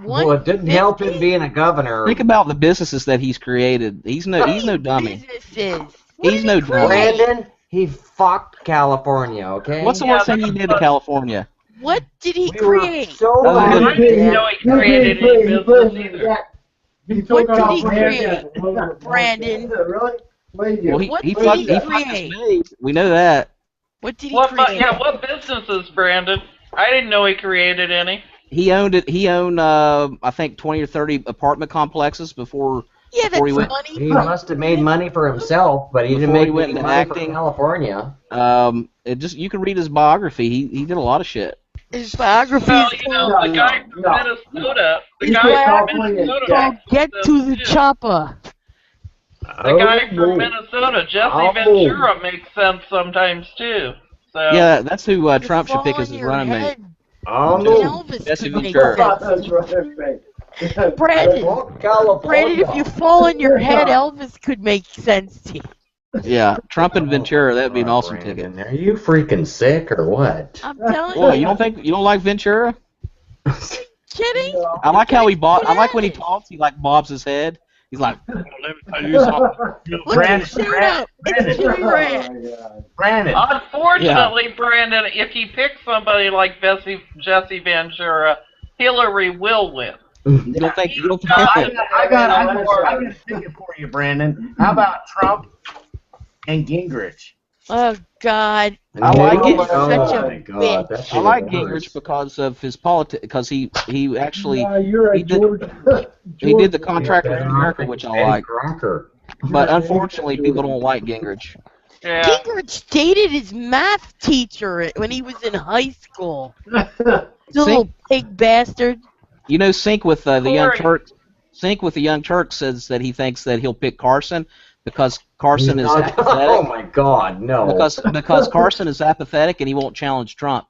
Well, it didn't help him being a governor. Think about the businesses that he's created. He's no dummy. He's no dummy. Brandon, he fucked California, okay? What's the worst thing he did to California? What did he We were create? so I didn't know he created any business either. What did he create, Brandon? Well, he What fucked did he his create? maid. We know that. What did he What create? what businesses, Brandon? I didn't know he created any. He owned it. He owned, I think, 20 or 30 apartment complexes before. Yeah, before he that's went. money. He must have made money for himself, but he didn't Before make he went any into money for acting. California. It just you can read his biography. He did a lot of shit. His biography Well, is you know, the guy from Minnesota. The He's guy from California. Minnesota. Get to the chopper. The guy from Minnesota, Jesse Ventura, makes sense sometimes too. So Yeah, that's who Trump should pick as his running mate. Elvis Jesse could make Ventura. sense. Brandon, if you fall on your head, Elvis could make sense to you. Yeah, Trump and Ventura. That'd be an awesome ticket. Are you freaking sick or what? I'm telling Well, you. you don't like Ventura? Kidding? I like how I like when he talks. He like bobs his head. He's like, let me tell you something. Brandon. Unfortunately, Brandon, if he picks somebody like Jesse Ventura, Hillary will win. You don't think? I got a ticket for you, Brandon. How about Trump and Gingrich? Oh God! I like it. He's such a bitch. I like Gingrich because of his politics. Because he actually he did the Contractors of America, which I like. But unfortunately, people don't like Gingrich. Yeah. Gingrich dated his math teacher when he was in high school. The little pig bastard. You know, Sync with the Young Turks. Sync with the Young Turks says that he thinks that he'll pick Carson because Carson is apathetic. Oh my God, no! Because Carson is apathetic and he won't challenge Trump.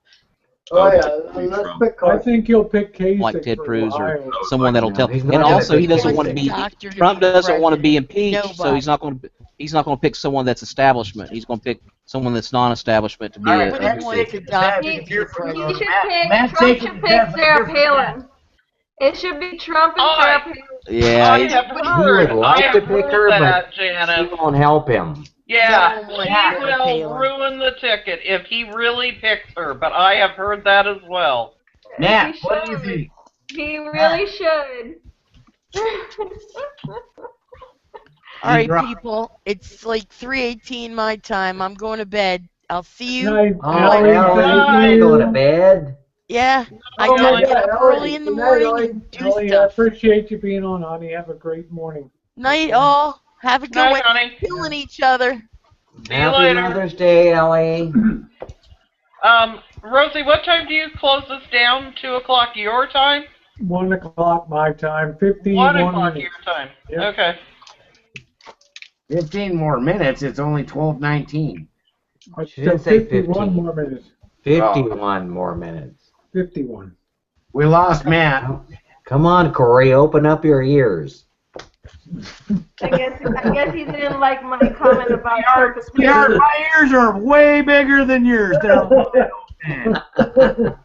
Oh yeah, let's pick I think he'll pick Kasich Like Ted for Cruz or Ohio. someone that'll tell. he's And not also, gonna he pick doesn't want to be. Doctor to Trump be doesn't want to be president. impeached, so Nobody. he's not going to pick someone that's establishment. He's going to pick someone that's non-establishment to be. Nobody wants a doctor He to be should president. pick. Trump should pick Sarah Palin. It should be Trump and Sarah Palin. Yeah, I have He would like to pick her, that, but Janet. she won't help him. Yeah, No, he will Palin. ruin the ticket if he really picks her, but I have heard that as well. Nat, He what do you should. think? He really should. All right, people. It's like 3:18 my time. I'm going to bed. I'll see you. Night, Oh, Ellie, Ellie, thank you go to you. bed. Yeah, I Oh my gotta get God, up Ellie. early in the Good night, morning Ellie. and do Ellie, I stuff. appreciate you being on, honey. Have a great morning. Night, all. Have a good Night, one. honey. Killing each other. See you Happy later. Mother's Day, Ellie. Rosie, what time do you close this down? 2 o'clock your time? 1 o'clock my time. 51 1 o'clock minutes. your time. Yep. Okay. 15 more minutes. It's only 12:19. She didn't say 51 15. more minutes. 51 more minutes. 51. We lost Matt. Come on, Corey, open up your ears. I guess he didn't like my comment about Sweetheart, my ears are way bigger than yours. They're wide open.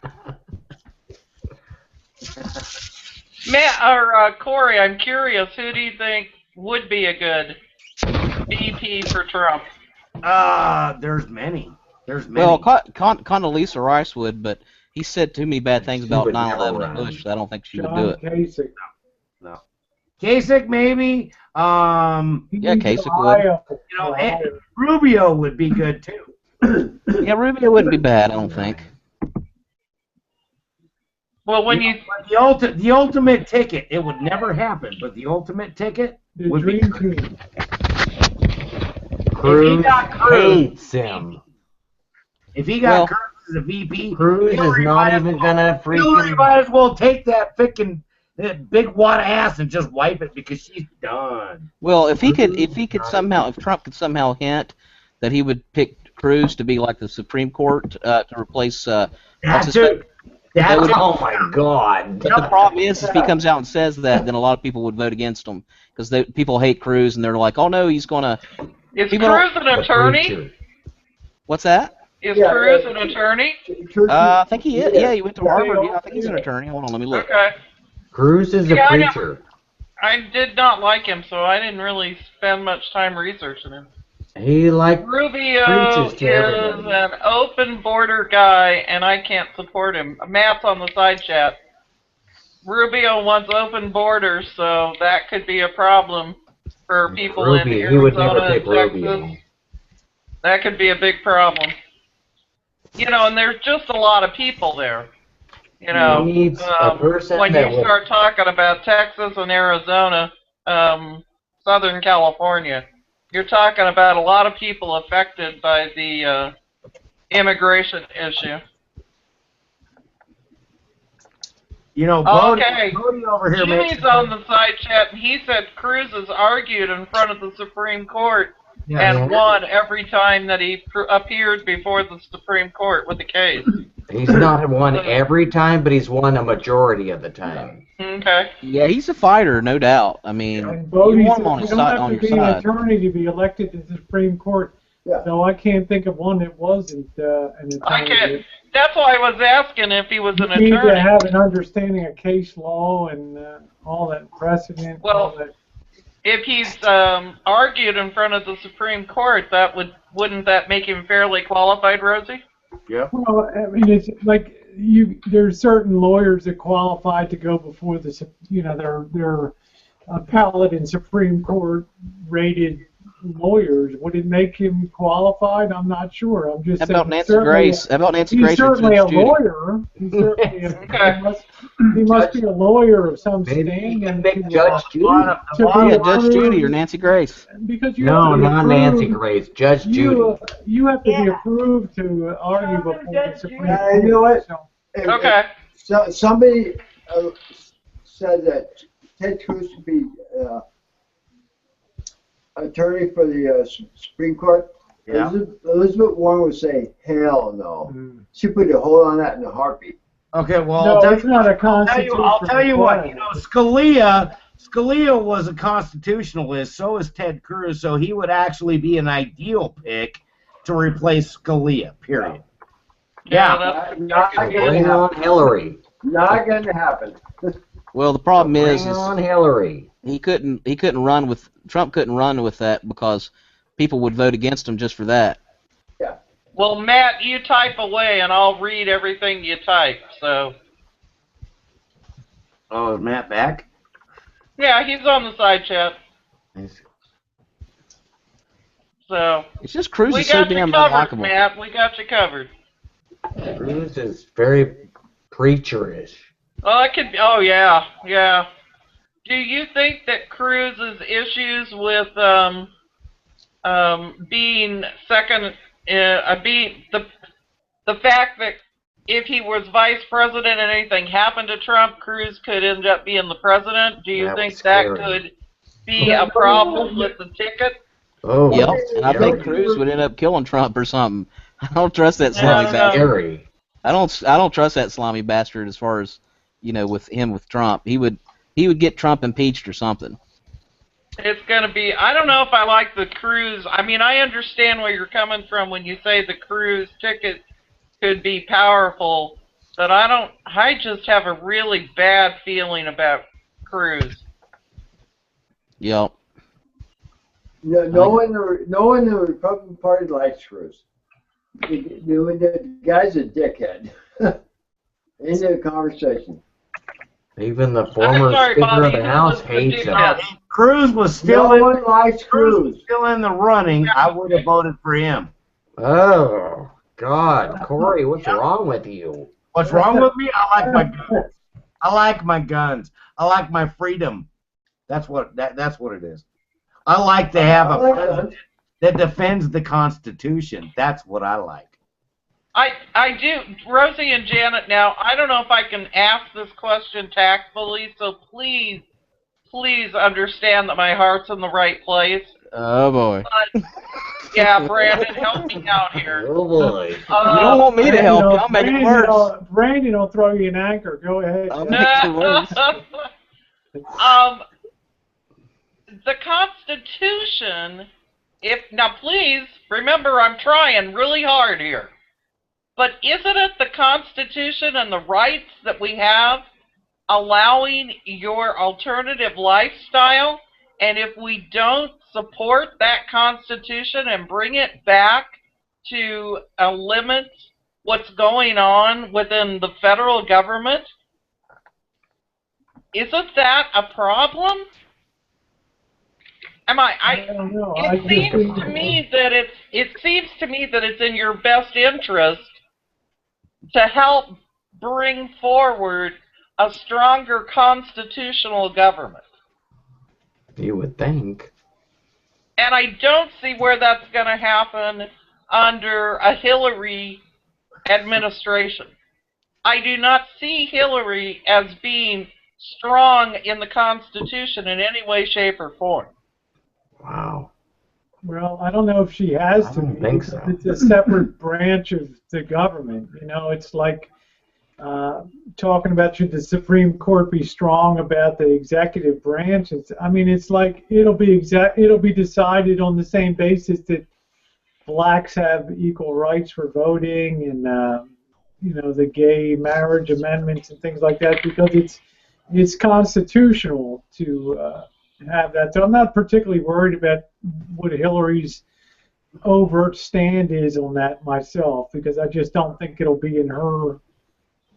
Matt or Corey, I'm curious. Who do you think would be a good VP for Trump? There's many. There's many. Well, Condoleezza Rice would, but he said too many bad things about would never 9/11 run. and Bush. So I don't think she would John do it. Kasich. No. Kasich, maybe. Yeah, Kasich would. You know, and Rubio would be good too. Yeah, Rubio wouldn't be bad, I don't think. Well, when you the ultimate ticket, it would never happen, but the ultimate ticket The would be dream team. Cruz got Cruz, hates him. if he got Cruz as a VP, Cruz is not even gonna Hillary freaking. might as well take that frickin' that big wad of ass and just wipe it because she's done. Well, if Trump could somehow hint that he would pick Cruz to be like the Supreme Court to replace what's his name? That would, Oh my God! But the problem is, if he comes out and says that, then a lot of people would vote against him because people hate Cruz and they're like, "Oh no, he's gonna." Is people Cruz don't- an attorney? What's that? Is Cruz an attorney? I think he is. Yeah, he went to Harvard. Yeah, I think he's an attorney. Hold on, let me look. Okay. Cruz is a Yeah, preacher. I did not like him, so I didn't really spend much time researching him. He Rubio preaches is to everybody. an open border guy, and I can't support him. Matt's on the side chat. Rubio wants open borders, so that could be a problem for people in Rubio, Arizona he would never and pick Texas. Rubio. That could be a big problem. You know, and there's just a lot of people there. You know, He needs a person when that you will. start talking about Texas and Arizona, Southern California, you're talking about a lot of people affected by the immigration issue. You know, Bodie, Okay, Bodie over here makes Jimmy's on the side chat, and he said Cruz has argued in front of the Supreme Court Yeah. and won every time that he appeared before the Supreme Court with a case. He's not won every time, but he's won a majority of the time. Okay. Yeah, he's a fighter, no doubt. I mean, you Bodie want said him on you his don't side. have On to your be an side. attorney to be elected to the Supreme Court. So I can't think of one that wasn't an attorney. I can't. That's why I was asking if he was an You need to attorney. have an understanding of case law and all that precedent. all Well, that. if he's argued in front of the Supreme Court, wouldn't that make him fairly qualified, Rosie? Yeah. Well, I mean, it's like there's certain lawyers that qualify to go before the, they're appellate and Supreme Court rated lawyers. Would it make him qualified? I'm not sure. I'm just How saying. about Nancy Grace? How about Nancy Grace? He's and certainly a Judge Judy? lawyer. He's certainly he must be a lawyer of some standing. Judge Judy. Yeah, Judge Judy or Nancy Grace. Because you No, have to be not approved. Nancy Grace. Judge Judy. You have to be approved to argue before the Supreme Court. You know what? Okay. So somebody said that Ted Cruz should be attorney for the Supreme Court. Yeah. Elizabeth Warren would say, "Hell no." She put a hold on that in a heartbeat. Okay, well, No, I'll tell it's you, not a I'll constitutional tell you what. requirement. Scalia was a constitutionalist. So is Ted Cruz. So he would actually be an ideal pick to replace Scalia. Period. Yeah. Not Bring gonna on happen. Hillary. Not gonna happen. Well, the problem is Bring on Hillary. he couldn't run with Trump. Couldn't run with that because people would vote against him just for that. Yeah. Well, Matt, you type away, and I'll read everything you type. So, Oh, is Matt back? yeah, he's on the side chat. So It's just Cruz we is so got you damn covered, unlikable. Matt. We got you covered. Cruz is very preacherish. Oh, it could be. Oh, yeah, yeah. Do you think that Cruz's issues with being second, being the fact that if he was vice president and anything happened to Trump, Cruz could end up being the president? Do you think that could be a problem with the ticket? Oh, Yep, and I think Cruz would end up killing Trump or something. I don't trust that slimy bastard. I don't trust that slimy bastard as far as, you know, with Trump. He would get Trump impeached or something. It's going to be, I don't know if I like the Cruz. I mean, I understand where you're coming from when you say the Cruz ticket could be powerful, but I just have a really bad feeling about Cruz. Yep. No one in the Republican Party likes Cruz. The guy's a dickhead. End of the conversation. Even the former Speaker of the House hates him. If Cruz was still No one likes Cruz. Still in the running, I would have voted for him. Oh, God. Corey, what's wrong with you? What's wrong with me? I like my guns. I like my guns. I like my freedom. That's what it is. I like to have a president that defends the Constitution. That's what I like. I do. Rosie and Janet, now, I don't know if I can ask this question tactfully, so please understand that my heart's in the right place. Oh, boy. But, yeah, Brandon, help me out here. Oh, boy. You don't want me to help you. I'll make it worse. Brandon will throw you an anchor. Go ahead. I'll make it worse. The Constitution, now please, remember I'm trying really hard here. But isn't it the Constitution and the rights that we have allowing your alternative lifestyle? And if we don't support that Constitution and bring it back to limit what's going on within the federal government, isn't that a problem? I don't know. It seems to me that it's in your best interest to help bring forward a stronger constitutional government. You would think. And I don't see where that's going to happen under a Hillary administration. I do not see Hillary as being strong in the Constitution in any way, shape, or form. Wow. Well, I don't know if she has to. I don't think so. It's a separate branch of the government. You know, it's like talking about should the Supreme Court be strong about the executive branch. I mean, it's like it'll be decided on the same basis that blacks have equal rights for voting and you know, the gay marriage amendments and things like that, because it's constitutional to have that. So I'm not particularly worried about what Hillary's overt stand is on that myself, because I just don't think it'll be in her.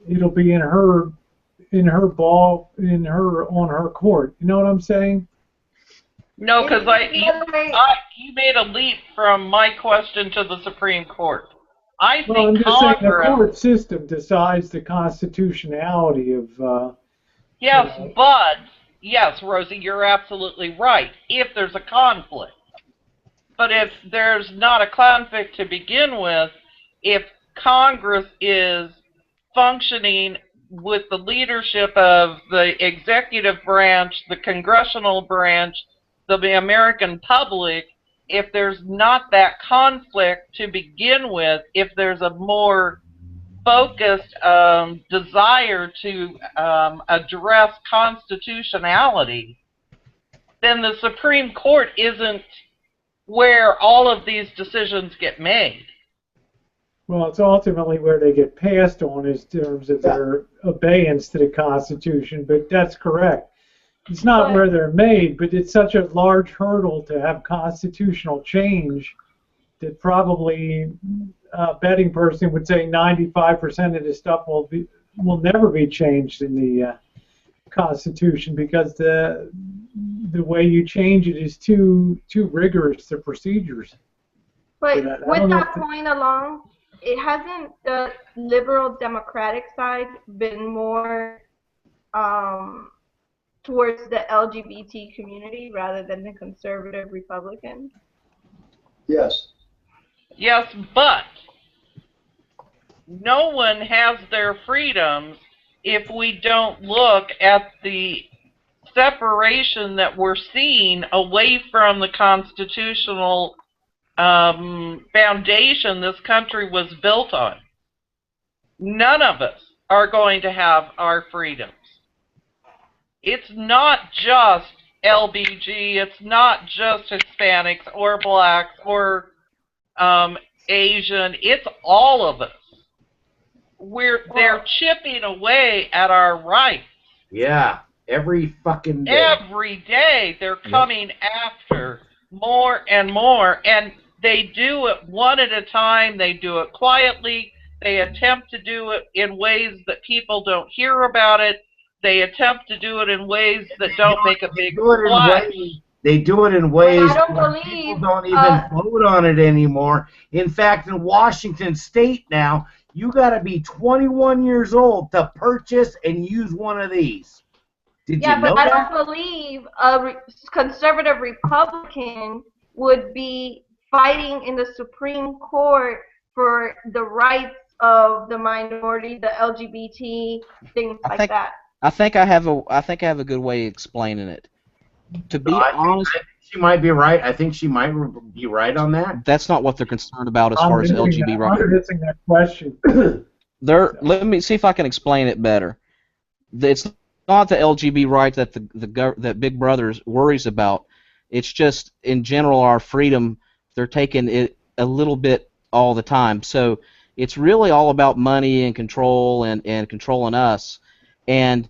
It'll be on her court. You know what I'm saying? No, because you made a leap from my question to the Supreme Court. I Well, think I'm just saying the Congress. court system decides the constitutionality of. Yes, but yes, Rosie, you're absolutely right. If there's a conflict, but if there's not a conflict to begin with, if Congress is functioning with the leadership of the executive branch, the congressional branch, the American public, if there's not that conflict to begin with, if there's a more focused desire to address constitutionality, then the Supreme Court isn't where all of these decisions get made. Well, it's ultimately where they get passed on in terms of their abeyance to the Constitution, but that's correct. It's not where they're made, but it's such a large hurdle to have constitutional change that probably a betting person would say 95% of the stuff will never be changed in the Constitution, because the way you change it is too rigorous, the procedures. But I with don't know that point along, it hasn't the liberal democratic side been more towards the LGBT community rather than the conservative Republicans? Yes. Yes, but no one has their freedoms if we don't look at the separation that we're seeing away from the constitutional foundation this country was built on. None of us are going to have our freedoms. It's not just LBG, it's not just Hispanics or blacks or Asian, it's all of us. They're chipping away at our rights. Yeah, every fucking day. Every day they're coming after more and more, and they do it one at a time. They do it quietly. They attempt to do it in ways that people don't hear about it. They attempt to do it in ways that don't make a big splash. They do it in ways I don't where believe, people don't even vote on it anymore. In fact, in Washington State now, you got to be 21 years old to purchase and use one of these. Did you know but I that? don't believe a conservative Republican would be fighting in the Supreme Court for the rights of the minority, the LGBT, things like that. I think I have a good way of explaining it. To be honest, I think she might be right. I think she might be right on that. that's not what they're concerned about as far as LGBT rights. I'm missing that question. Let me see if I can explain it better. It's not the LGBT right that that Big Brother worries about. It's just in general our freedom. They're taking it a little bit all the time. So it's really all about money and control and controlling us. And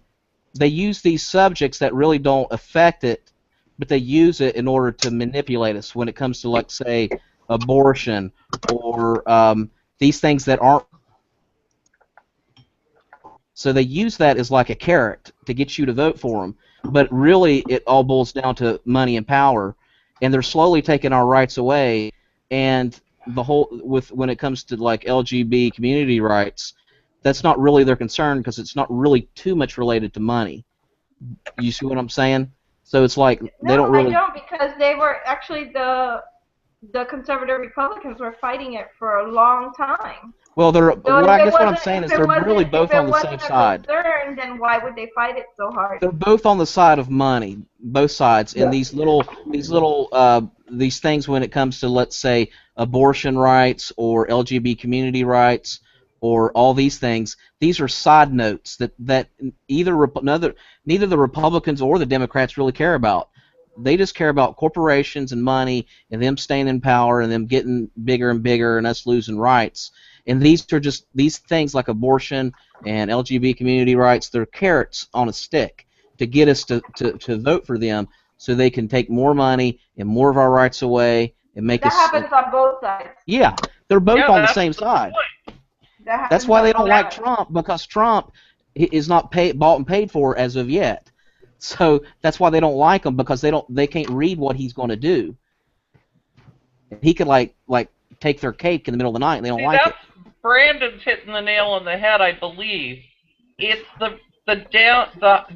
they use these subjects that really don't affect it, but they use it in order to manipulate us when it comes to, like, say, abortion or these things that aren't. So they use that as like a carrot to get you to vote for them. But really, it all boils down to money and power, and they're slowly taking our rights away. And the whole when it comes to like LGBT community rights, that's not really their concern because it's not really too much related to money. You see what I'm saying? So it's like they don't really. I don't, because they were actually the conservative Republicans were fighting it for a long time. Well, So I guess what I'm saying is they're really both on the same side. Concern, then why would they fight it so hard? They're both on the side of money, both sides, and these things when it comes to, let's say, abortion rights or LGBT community rights or all these things. These are side notes that neither the Republicans or the Democrats really care about. They just care about corporations and money and them staying in power and them getting bigger and bigger and us losing rights. And these are just these things like abortion and LGBT community rights. They're carrots on a stick to get us to vote for them so they can take more money and more of our rights away and make us. That happens on both sides. Yeah, they're both on the same side. That's why they don't like Trump, because Trump is not bought and paid for as of yet. So that's why they don't like him, because they can't read what he's going to do. He could like take their cake in the middle of the night and they don't like it. Brandon's hitting the nail on the head, I believe. It's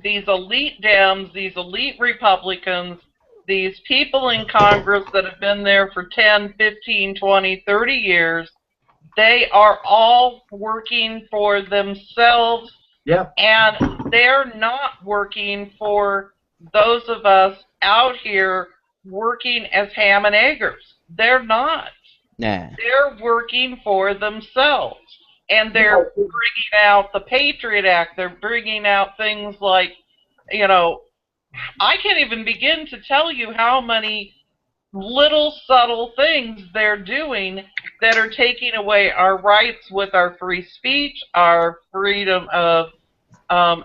these elite Dems, these elite Republicans, these people in Congress that have been there for 10, 15, 20, 30 years. They are all working for themselves. Yep. And they're not working for those of us out here working as ham and eggers. They're not. Nah. They're working for themselves. And they're bringing out the Patriot Act. They're bringing out things like, I can't even begin to tell you how many little subtle things they're doing that are taking away our rights with our free speech, our freedom of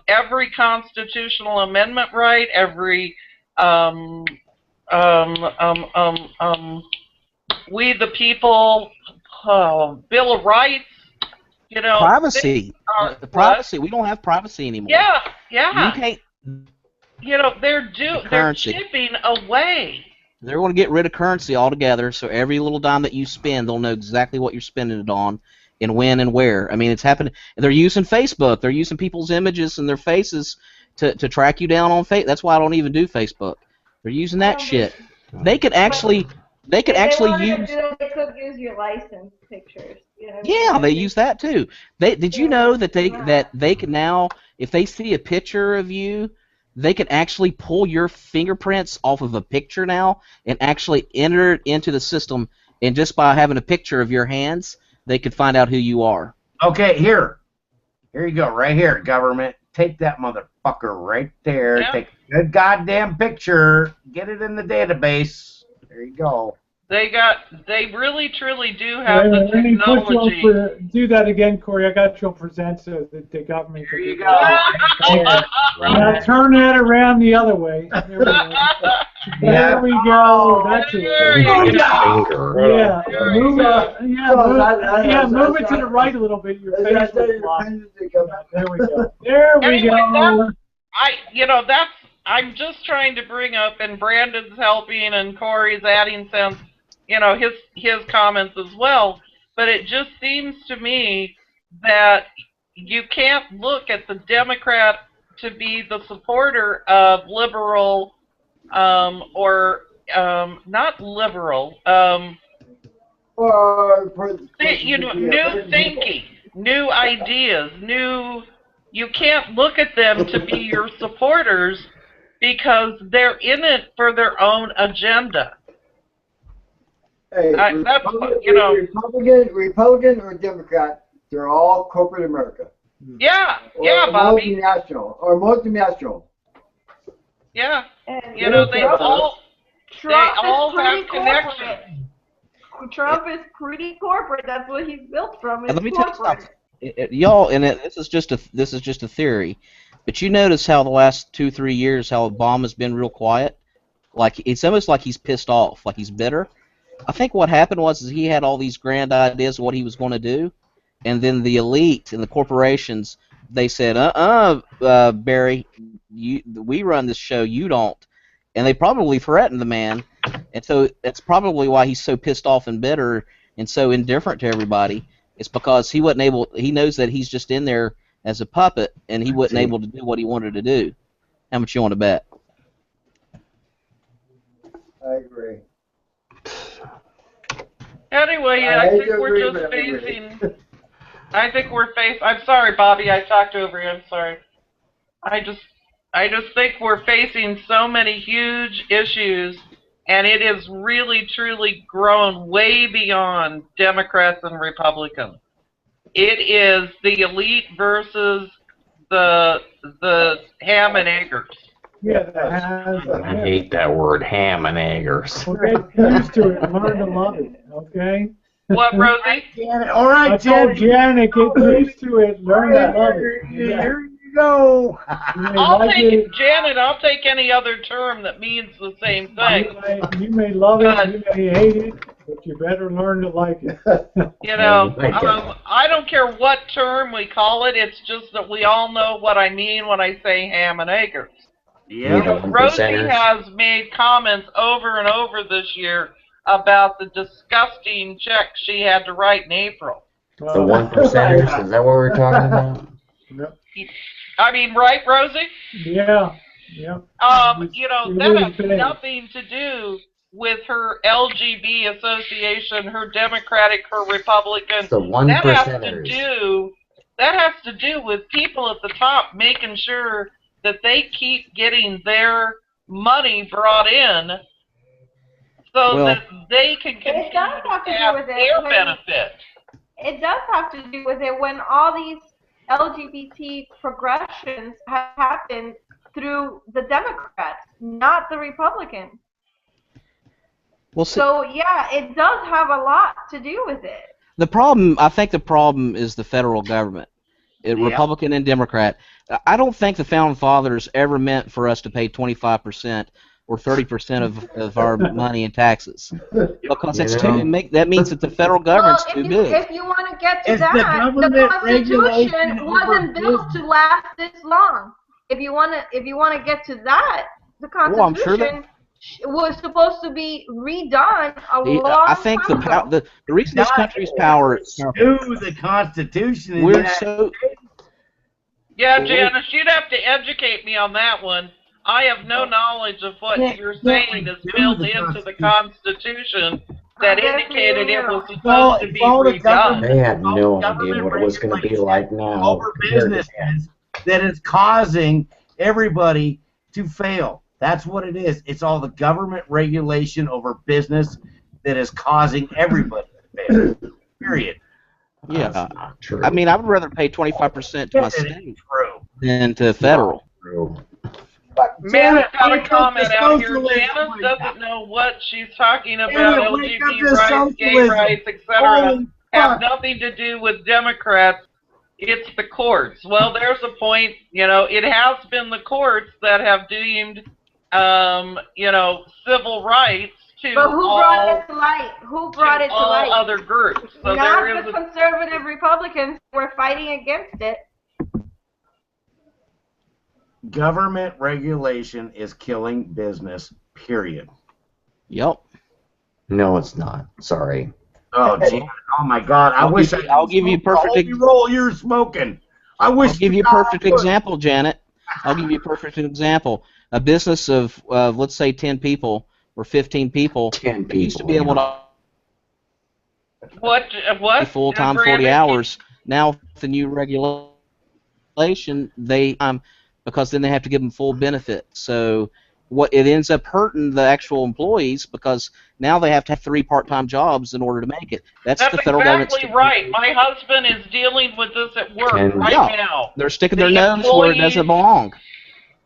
every constitutional amendment right, every we the people Bill of Rights, privacy. The privacy. We don't have privacy anymore. Yeah. You can't. They're chipping away They're going to get rid of currency altogether, so every little dime that you spend, they'll know exactly what you're spending it on, and when and where. I mean, it's happening. They're using Facebook. They're using people's images and their faces to track you down on Facebook. That's why I don't even do Facebook. They're using that shit. They could actually use. They could use your license pictures. You know, Yeah, they use that too. Did you know that they can now, if they see a picture of you, they can actually pull your fingerprints off of a picture now and actually enter it into the system, and just by having a picture of your hands, they could find out who you are. Okay, here you go, right here, government. Take that motherfucker right there. Yeah. Take a good goddamn picture. Get it in the database. There you go. They really truly do have the Let me put you technology. on do that again, Corey. I got you on present so that the government can. There you go. Now turn that around the other way. There we go. That's it. Yeah. Move it. Move it to the right a little bit. Your face was blocked. There we go. There we Anyway, go. I'm just trying to bring up, and Brandon's helping, and Corey's adding some, his comments as well. But it just seems to me that you can't look at the Democrat to be the supporter of liberal, or not liberal, new thinking, new ideas, you can't look at them to be your supporters because they're in it for their own agenda. Hey, Republican or Democrat, they're all corporate America. Yeah, or Bobby. Multinational. Yeah, And they all have corporate. connections. Trump is pretty corporate. That's what he's built from. And let me tell you something, y'all. And this is just a theory, but you notice how the last 2-3 years how Obama's been real quiet. Like it's almost like he's pissed off, like he's bitter. I think what happened was he had all these grand ideas of what he was going to do, and then the elite and the corporations, they said, Barry, we run this show, you don't. And they probably threatened the man, and so that's probably why he's so pissed off and bitter and so indifferent to everybody. It's because he wasn't able, he knows that he's just in there as a puppet, and he wasn't able to do what he wanted to do. How much you want to bet? I agree. Anyway, I think we're just facing. I'm sorry, Bobby. I talked over you. I'm sorry. I just think we're facing so many huge issues, and it has really, truly grown way beyond Democrats and Republicans. It is the elite versus the ham and eggers. Yeah, I hate that word, ham and eggers. Okay, used to it. Learn to love it. Okay. What, Rosie? All right, I told Janet, get used to it. Learn to love it. Here you go. I'll take any other term that means the same thing. You may love it, you may hate it, but you better learn to like it. I don't care what term we call it. It's just that we all know what I mean when I say ham and eggers. Yeah. Rosie has made comments over and over this year about the disgusting check she had to write in April. The 1%ers, is that what we're talking about? Yep. I mean, right, Rosie? Yeah. Yeah. That has nothing to do with her LGB association, her Democratic, her Republican. The 1%ers. That has to do with people at the top making sure that they keep getting their money brought in so that they can continue to have their benefit. It does have to do with it when all these LGBT progressions have happened through the Democrats, not the Republicans. So yeah, it does have a lot to do with it. I think the problem is the federal government, Republican and Democrat. I don't think the Founding Fathers ever meant for us to pay 25% or 30% of our money in taxes, because that means that the federal government's too big. If you want to get to that, the Constitution wasn't built to last this long. If you want to get to that, the Constitution was supposed to be redone a long I think time ago. the reason this country's power is To the Constitution of the we're United so Yeah, Janice, you'd have to educate me on that one. I have no knowledge of what you're saying is built into the Constitution that indicated it was supposed to be redone. They had no idea what it was going to be like now. over businesses that is causing everybody to fail. That's what it is. It's all the government regulation over business that is causing everybody to fail. Period. Yeah. I mean, I would rather pay 25% to my state than to federal. Man, I've got a comment out here. Janice doesn't know what she's talking about. LGBT rights, gay rights, etc. have nothing to do with Democrats. It's the courts. Well, there's a point. You know, it has been the courts that have deemed, you know, civil rights to But who all, brought it to light? Who brought it to all light? other groups. So Not there is the conservative Republicans who were fighting against it. Government regulation is killing business, period. Yep. No, it's not. Sorry. Oh, gee. Oh my God! I'll give you a perfect roll you're smoking. I wish. I'll give you a perfect example, Janet. I'll give you a perfect example. A business of let's say 10 people or 15 people. 10 people. Used to be able to what full time 40 hours. Now with the new regulation, they because then they have to give them full benefit. So what it ends up hurting the actual employees because now they have to have 3 part-time jobs in order to make it. That's the federal exactly right. My husband is dealing with this at work now. They're sticking their nose where it doesn't belong.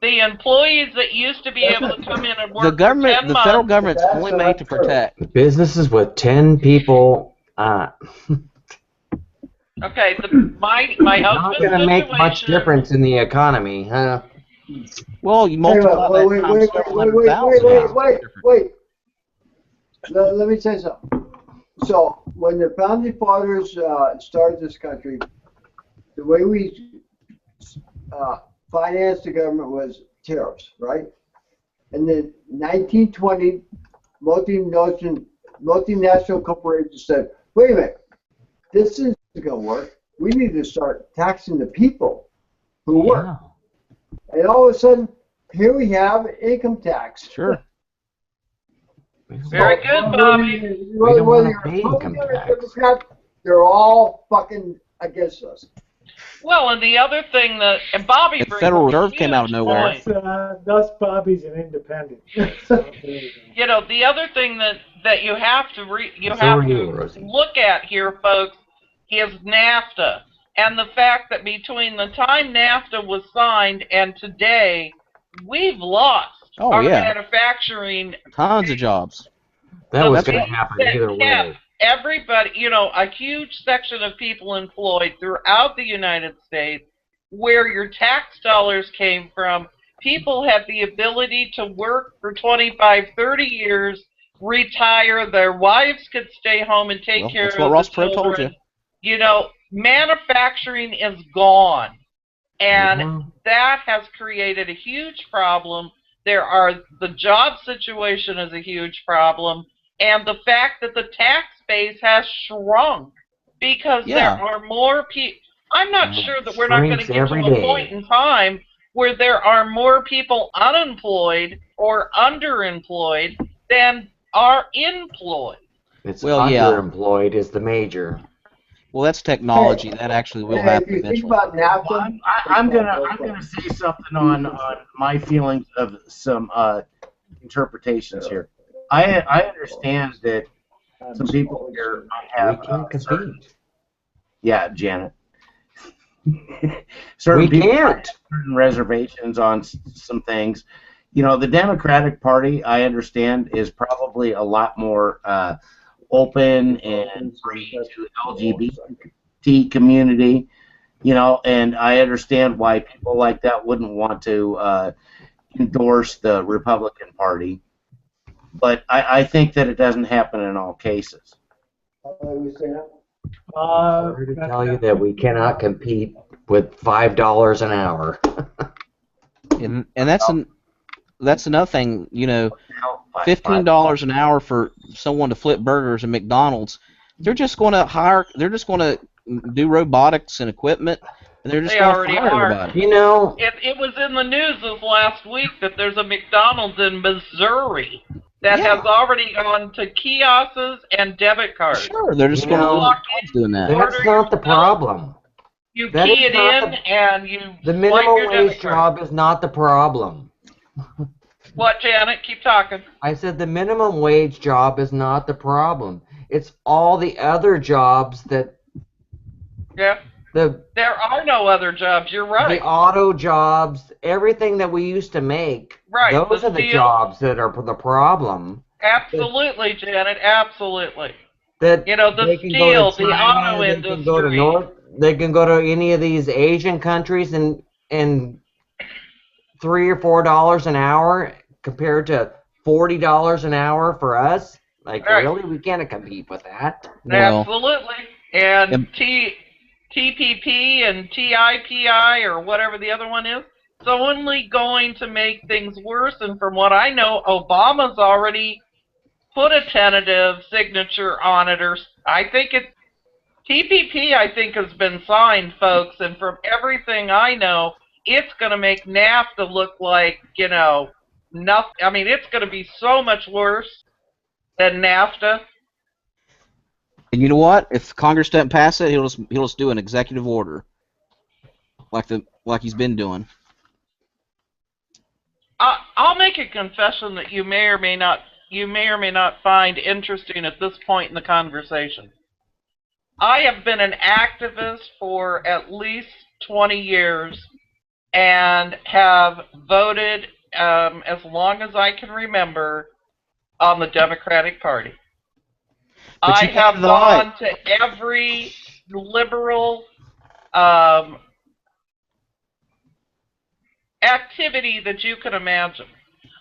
The employees that used to be able to come in and work The government, for 10 the months, federal government's only made to protect. Businesses with 10 people. Okay, my Not husband's going to make situation. much difference in the economy, huh? Well, you multiply that times several hundred thousand. Wait. Let me say something. So, when the founding fathers started this country, the way we financed the government was tariffs, right? And then 1920, multinational corporations said, wait a minute, this isn't going to work. We need to start taxing the people who work. And all of a sudden, here we have income tax. Sure. Very good, Bobby. Whether you're Republican or Democrat, they're all fucking against us. Well, and the other thing that, and Bobby The brings Federal up a Reserve came out of huge nowhere. point. Thus Bobby's an independent. You know, the other thing that you have to look at here, folks, is NAFTA. And the fact that between the time NAFTA was signed and today, we've lost our manufacturing. Tons of jobs. That was going to happen either way. Everybody, you know, a huge section of people employed throughout the United States, where your tax dollars came from, people had the ability to work for 25, 30 years, retire, their wives could stay home and take care of the Ross children. Perot told you. You know, manufacturing is gone, and that has created a huge problem. The job situation is a huge problem, and the fact that the tax base has shrunk because there are more people. I'm not sure that we're not going to get to a point in time where there are more people unemployed or underemployed than are employed. It's underemployed is the major. Well, that's technology. That actually will happen eventually. I'm gonna say something on my feelings of some interpretations here. I understand that some people here might have yeah, Janet. Certain people have certain reservations on some things. You know, the Democratic Party, I understand, is probably a lot more open and free to LGBT community, you know, and I understand why people like that wouldn't want to endorse the Republican Party, but I think that it doesn't happen in all cases. Sorry to tell you that we cannot compete with $5 an hour. and that's that's another thing. You know, $15 an hour for someone to flip burgers in McDonald's. They're just going to hire. They're just going to do robotics and equipment, and they're just They going to already fire are. everybody. You know, It was in the news this last week that there's a McDonald's in Missouri that has already gone to kiosks and debit cards. Sure, they're just You going to know, doing that. that's not the problem. You That key is it not in and you The swipe minimum your wage debit card. job is not the problem. What, Janet? Keep talking. I said the minimum wage job is not the problem. It's all the other jobs that Yeah. the There are no other jobs. You're right. the auto jobs, everything that we used to make. Right, Those the are the steel- jobs that are the problem. Absolutely, Janet. Absolutely. That You know, the they can go steel, to the China, auto they industry. can go to North, they can go to any of these Asian countries and $3 or $4 an hour compared to $40 an hour for us. Like, Right. really, we can't compete with that. Absolutely. And TPP and TIPI or whatever the other one is, it's only going to make things worse. And from what I know, Obama's already put a tentative signature on it. Or I think it's TPP. I think has been signed, folks. And from everything I know, it's going to make NAFTA look like, you know, nothing. I mean, it's going to be so much worse than NAFTA. And you know what? If Congress doesn't pass it, he'll just do an executive order, like he's been doing. I'll make a confession that you may or may not find interesting at this point in the conversation. I have been an activist for at least 20 years and have voted as long as I can remember on the Democratic Party. I have gone to every liberal activity that you can imagine.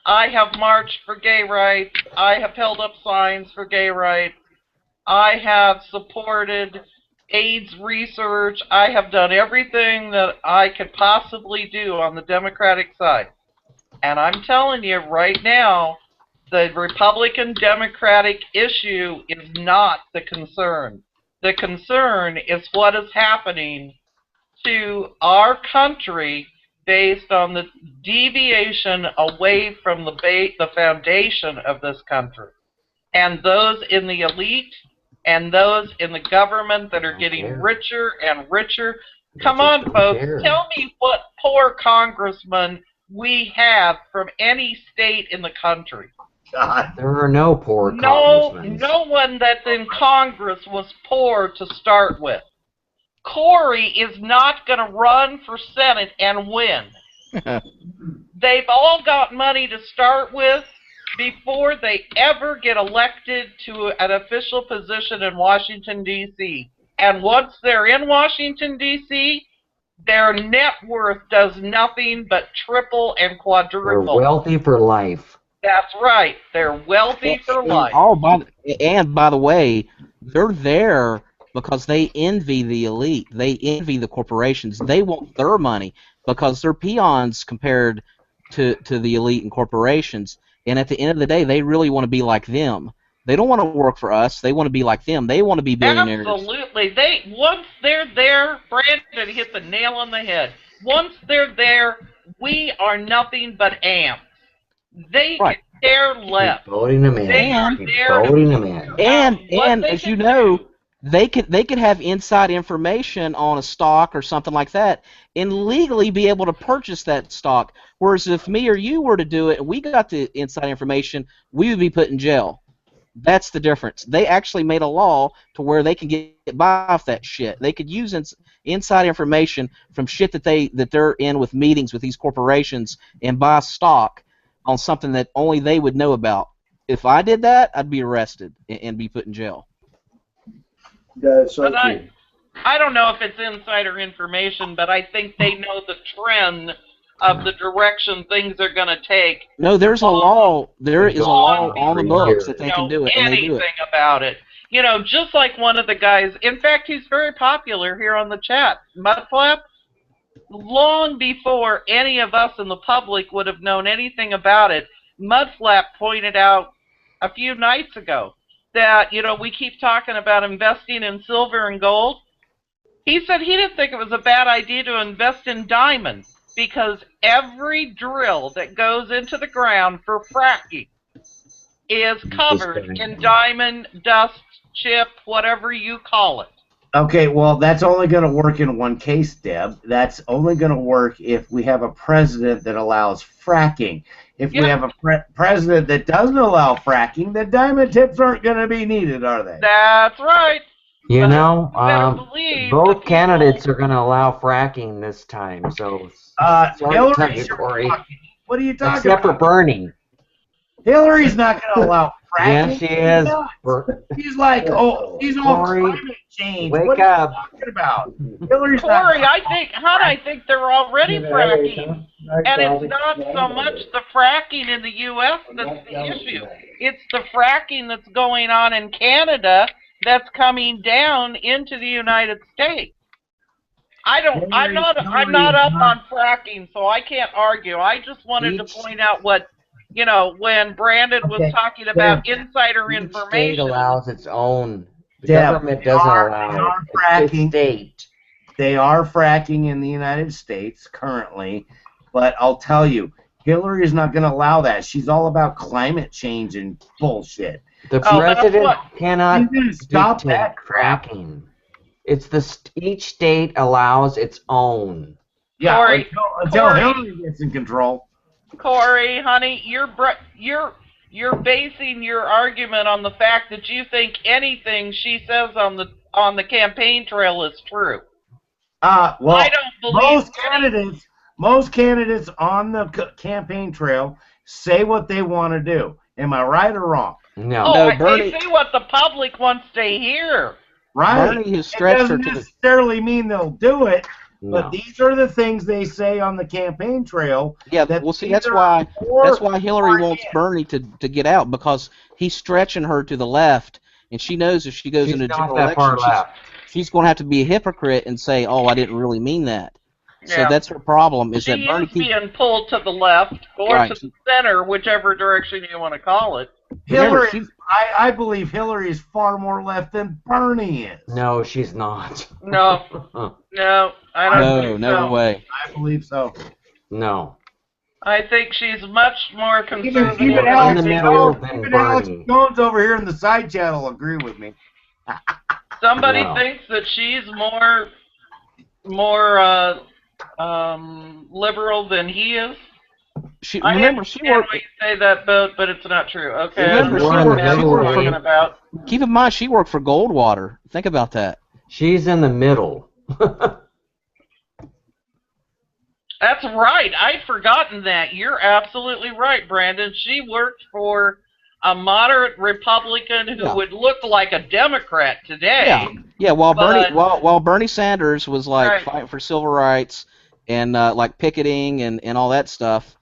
I have marched for gay rights. I have held up signs for gay rights. I have supported AIDS research. I have done everything that I could possibly do on the Democratic side. And I'm telling you right now, the Republican-Democratic issue is not the concern. The concern is what is happening to our country based on the deviation away from the foundation of this country. And those in the elite and those in the government that are getting richer and richer. Come on, folks, tell me what poor congressman we have from any state in the country. God. There are no poor No congressmen. one that's in Congress was poor to start with. Corey is not going to run for Senate and win. They've all got money to start with before they ever get elected to an official position in Washington, D.C. And once they're in Washington, D.C., their net worth does nothing but triple and They're quadruple. wealthy for life. That's right. They're wealthy for life. And by the way, they're there because they envy the elite. They envy the corporations. They want their money because they're peons compared to the elite and corporations. And at the end of the day, they really want to be like them. They don't want to work for us. They want to be like them. They want to be billionaires. Absolutely. Once they're there, Brandon hit the nail on the head. Once they're there, we are nothing but ants. They can care less. Voting them in. They are Keep there voting them in. And as you know, they could have inside information on a stock or something like that and legally be able to purchase that stock. Whereas if me or you were to do it and we got the inside information, we would be put in jail. That's the difference. They actually made a law to where they can get by off that shit. They could use inside information from shit that they're in with meetings with these corporations and buy stock on something that only they would know about. If I did that, I'd be arrested and be put in jail. That's so But true. I don't know if it's insider information, but I think they know the trend of the direction things are going to take. No, there's a law. There is a law on the books that they can do it, and they do it. Anything about it. You know, just like one of the guys. In fact, he's very popular here on the chat. Mudflap. long before any of us in the public would have known anything about it, Mudflap pointed out a few nights ago that, you know, we keep talking about investing in silver and gold. He said he didn't think it was a bad idea to invest in diamonds because every drill that goes into the ground for fracking is covered in diamond, dust, chip, whatever you call it. Okay, well, that's only going to work in one case, Deb. That's only going to work if we have a president that allows fracking. If we have a president that doesn't allow fracking, then diamond tips aren't going to be needed, are they? That's right. You know, both candidates are going to allow fracking this time, so sorry to tell you, Corey. What are you talking Except for about? Bernie. Hillary's not going to allow fracking. Yes, she is. She's like, oh, she's all Corey, climate change. wake What are up. you talking about? Hillary's Corey, not. I think they're already fracking. And it's not so much the fracking in the U.S. that's the issue. It's the fracking that's going on in Canada that's coming down into the United States. I'm not up on fracking, so I can't argue. I just wanted to point out what, you know, when Brandon was talking about insider Each information. state allows its own. The Deb, government doesn't allow it. It's state. They are fracking in the United States currently, but I'll tell you, Hillary is not going to allow that. She's all about climate change and bullshit. The president cannot stop dictate that fracking. It's each state allows its own. Yeah, Corey, until Corey. Hillary gets in control. Corey, honey, you're basing your argument on the fact that you think anything she says on the campaign trail is true. Well, I don't believe most candidates on the campaign trail say what they want to do. Am I right or wrong? No, they say what the public wants to hear. Right. Bernie has stretched it doesn't her to necessarily mean they'll do it, No. but these are the things they say on the campaign trail. Yeah, well, see, that's why Hillary wants Bernie to get out, because he's stretching her to the left, and she knows if she goes She's into not general that far election, left. she's going to have to be a hypocrite and say, "Oh, I didn't really mean that." So Yeah. that's her problem. Is She that Bernie is being pulled to the left or Right. to the center, whichever direction you want to call it. Hillary, I believe Hillary is far more left than Bernie is. No, she's not. No, no, I don't No, think no so. way. I believe so. No. I think she's much more conservative. Even Alex Jones over here in the side channel agree with me. Somebody No. thinks that she's more liberal than he is. I Remember, she understand worked. why you say that, but it's not true. Okay, Remember, that's she what worked we're talking about. Keep in mind, she worked for Goldwater. Think about that. She's in the middle. That's right. I'd forgotten that. You're absolutely right, Brandon. She worked for a moderate Republican who would look like a Democrat today. Yeah, yeah. While But- while Bernie Sanders was like Right. fighting for civil rights and like picketing and all that stuff,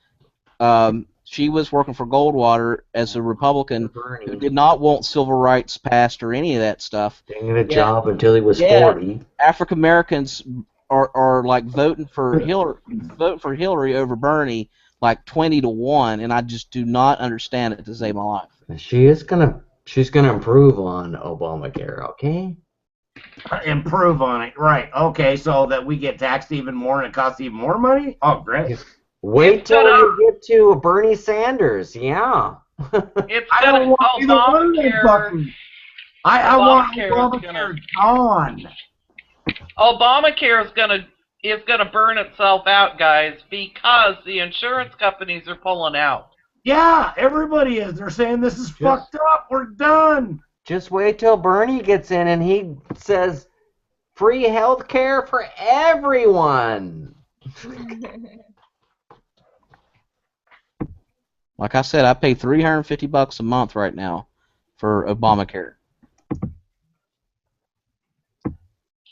she was working for Goldwater as a Republican who did not want civil rights passed or any of that stuff. Didn't get a job until he was 40. African Americans are like voting for Hillary over Bernie like 20-1, and I just do not understand it to save my life. She's gonna improve on Obamacare, okay? Improve on it, right? Okay, so that we get taxed even more and it costs even more money. Oh, great! Wait till you get to Bernie Sanders, yeah. I don't want either one of them fucking. I want Obamacare gone. Obamacare is gonna burn itself out, guys, because the insurance companies are pulling out. Yeah, everybody is. They're saying this is fucked up. We're done. Just wait till Bernie gets in and he says free health care for everyone. Like I said, I pay $350 a month right now for Obamacare,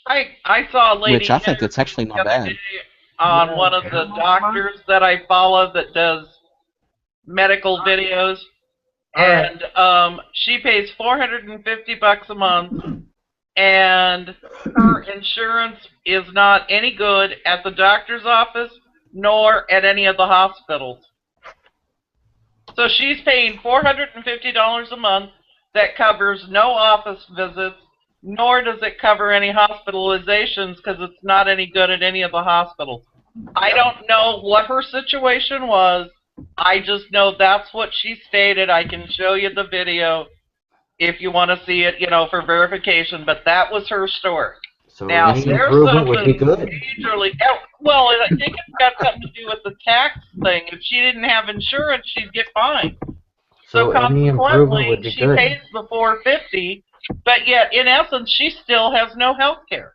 I saw a lady which I think that's actually not bad. on one of the doctors that I follow that does medical videos, and she pays $450 a month, and her insurance is not any good at the doctor's office nor at any of the hospitals. So she's paying $450 a month that covers no office visits, nor does it cover any hospitalizations because it's not any good at any of the hospitals. I don't know what her situation was. I just know that's what she stated. I can show you the video if you want to see it, you know, for verification, but that was her story. So Now, any there's improvement would be something good. majorly, well, I think it's got something to do with the tax thing. If she didn't have insurance, she'd get fined. So any improvement Consequently, would be she good. pays the $450, but yet, in essence, she still has no health care.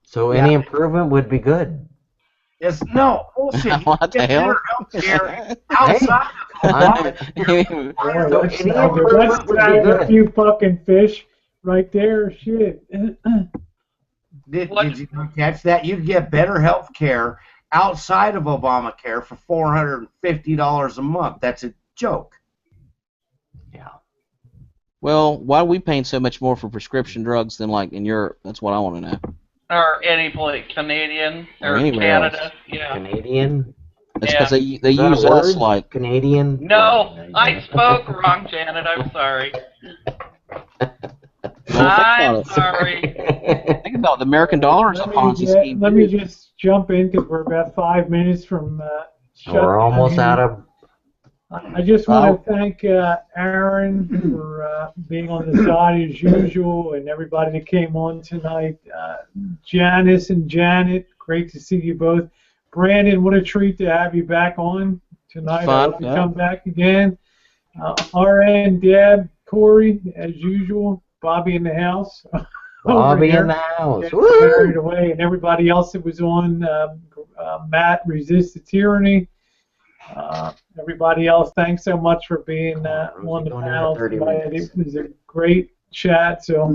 So any improvement would be good. It's no bullshit. What the hell? Healthcare outside Boy, let's grab a few fucking fish right there. Shit. Did you catch that? You get better health care outside of Obamacare for $450 a month. That's a joke. Well, why are we paying so much more for prescription drugs than like in Europe? That's what I want to know. Or any place, Canadian Or or anywhere Canada. else. Yeah. Canadian? It's because Yeah. they Is that a use us word? like Canadian? No, I spoke wrong, Janet. I'm sorry. Well, I'm sorry. Think about the American dollar as a Ponzi scheme. Let me just jump in because we're about 5 minutes from shutdown. We're almost here. out of. I just want to thank Aaron for being on the side as usual, and everybody that came on tonight. Janice and Janet, great to see you both. Brandon, what a treat to have you back on tonight. Fun, I hope you yeah. come back again. RN, Deb, Corey, as usual. Bobby in the house. Bobby Over in the there, house. getting Woo! carried away, and everybody else that was on. Matt, Resist the Tyranny. Everybody else, thanks so much for being on the panel tonight. It was a great chat, so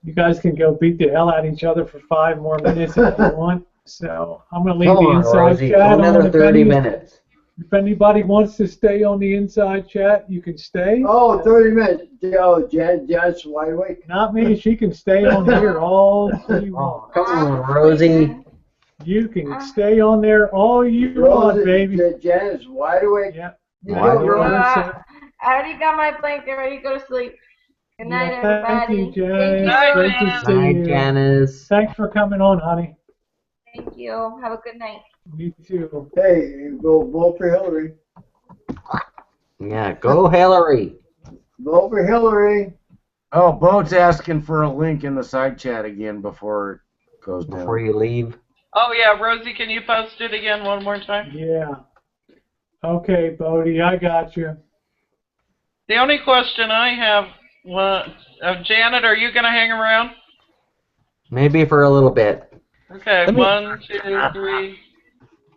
you guys can go beat the hell out of each other for 5 more minutes if you want. So I'm going to leave Come the on, inside Rosie, chat on. another 30 minutes. If anybody wants to stay on the inside chat, you can stay. Oh, 30 minutes. Oh, Jan's wide awake. Not me. She can stay on here all you want. Come on, Rosie. You can stay on there all you want, baby. Jan is wide awake. Yeah. Wide awake. I already got my blanket ready to go to sleep. Good night, Thank everybody. you, Janice. Thank you. Great to see Night, you. Janice. Thanks for coming on, honey. Thank you. Have a good night. You too. Hey, go vote for Hillary. Yeah, go Hillary. Vote for Hillary. Oh, Boat's asking for a link in the side chat again before it goes down. Before you leave. Oh, yeah, Rosie, can you post it again one more time? Yeah. Okay, Bodie, I got you. The only question I have, Janet, are you going to hang around? Maybe for a little bit. Okay, Let me- 1, 2, 3.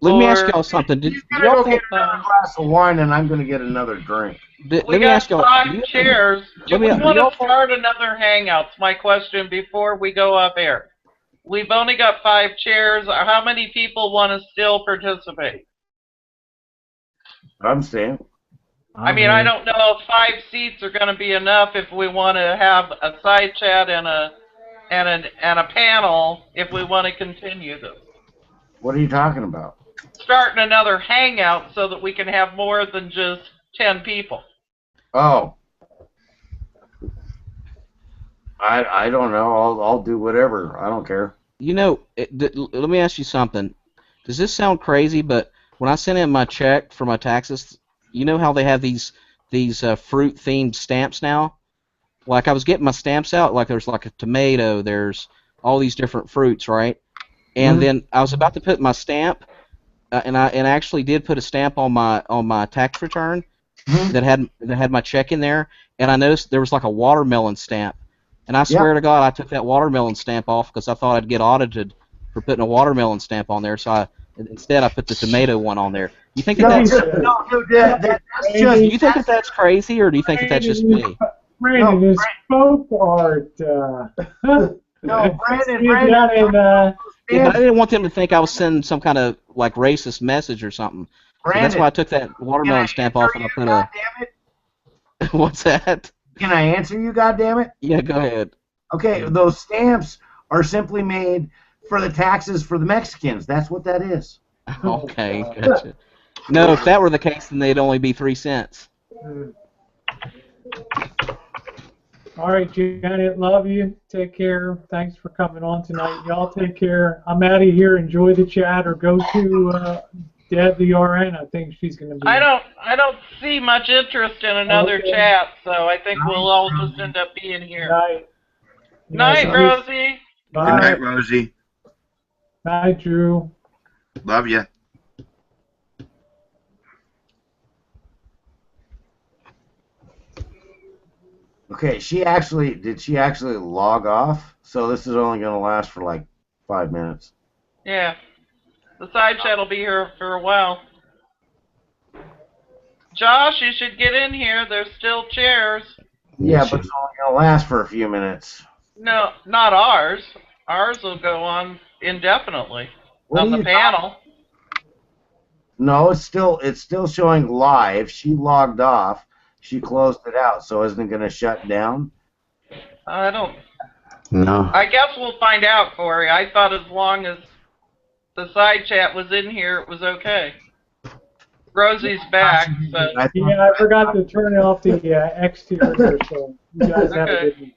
Let me ask 4. y'all something. Did He's going to y'all go get another glass of wine, and I'm going to get another drink. let We me got ask y'all. 5 chairs. Do let me- we do want y'all- to start another Hangouts? My question before we go up air. We've only got 5 chairs. How many people want to still participate? I'm staying. I mean, I don't know if 5 seats are going to be enough if we want to have a side chat and a panel if we want to continue this. What are you talking about? Starting another Hangout so that we can have more than just 10 people. Oh. I don't know. I'll do whatever. I don't care. You know, let me ask you something. Does this sound crazy? But when I sent in my check for my taxes, you know how they have these fruit-themed stamps now? Like I was getting my stamps out, like there's like a tomato, there's all these different fruits, right? And then I was about to put my stamp, and I actually did put a stamp on my tax return that had my check in there, and I noticed there was like a watermelon stamp. And I swear to God, I took that watermelon stamp off because I thought I'd get audited for putting a watermelon stamp on there. So instead, I put the tomato one on there. You think that's that's crazy, or do you think that's just me? Brandon, is folk art. No, Brandon. Yeah, but I didn't want them to think I was sending some kind of like racist message or something. So that's why I took that watermelon stamp off and I put a. What's that? Can I answer you, goddammit? Yeah, go ahead. Okay, those stamps are simply made for the taxes for the Mexicans. That's what that is. Okay, gotcha. No, if that were the case, then they'd only be 3 cents. All right, Janet, love you. Take care. Thanks for coming on tonight. Y'all take care. I'm out of here. Enjoy the chat, or go to Deb the RN. I think she's going to be. I don't see much interest in another chat, so I think we'll all just end up being here. Night. Night, Rosie. Bye. Good night, Rosie. Night, Drew. Love you. Okay, did she actually log off? So this is only going to last for like 5 minutes. Yeah. The side chat will be here for a while. Josh, you should get in here. There's still chairs. Yeah, but it's only going to last for a few minutes. No, not ours. Ours will go on indefinitely on the panel. No, it's still showing live. She logged off. She closed it out, so isn't it going to shut down? I don't. No. I guess we'll find out, Corey. I thought as long as the side chat was in here, it was okay. Rosie's back. So. Yeah, I forgot to turn off the exterior, so you guys have a good one.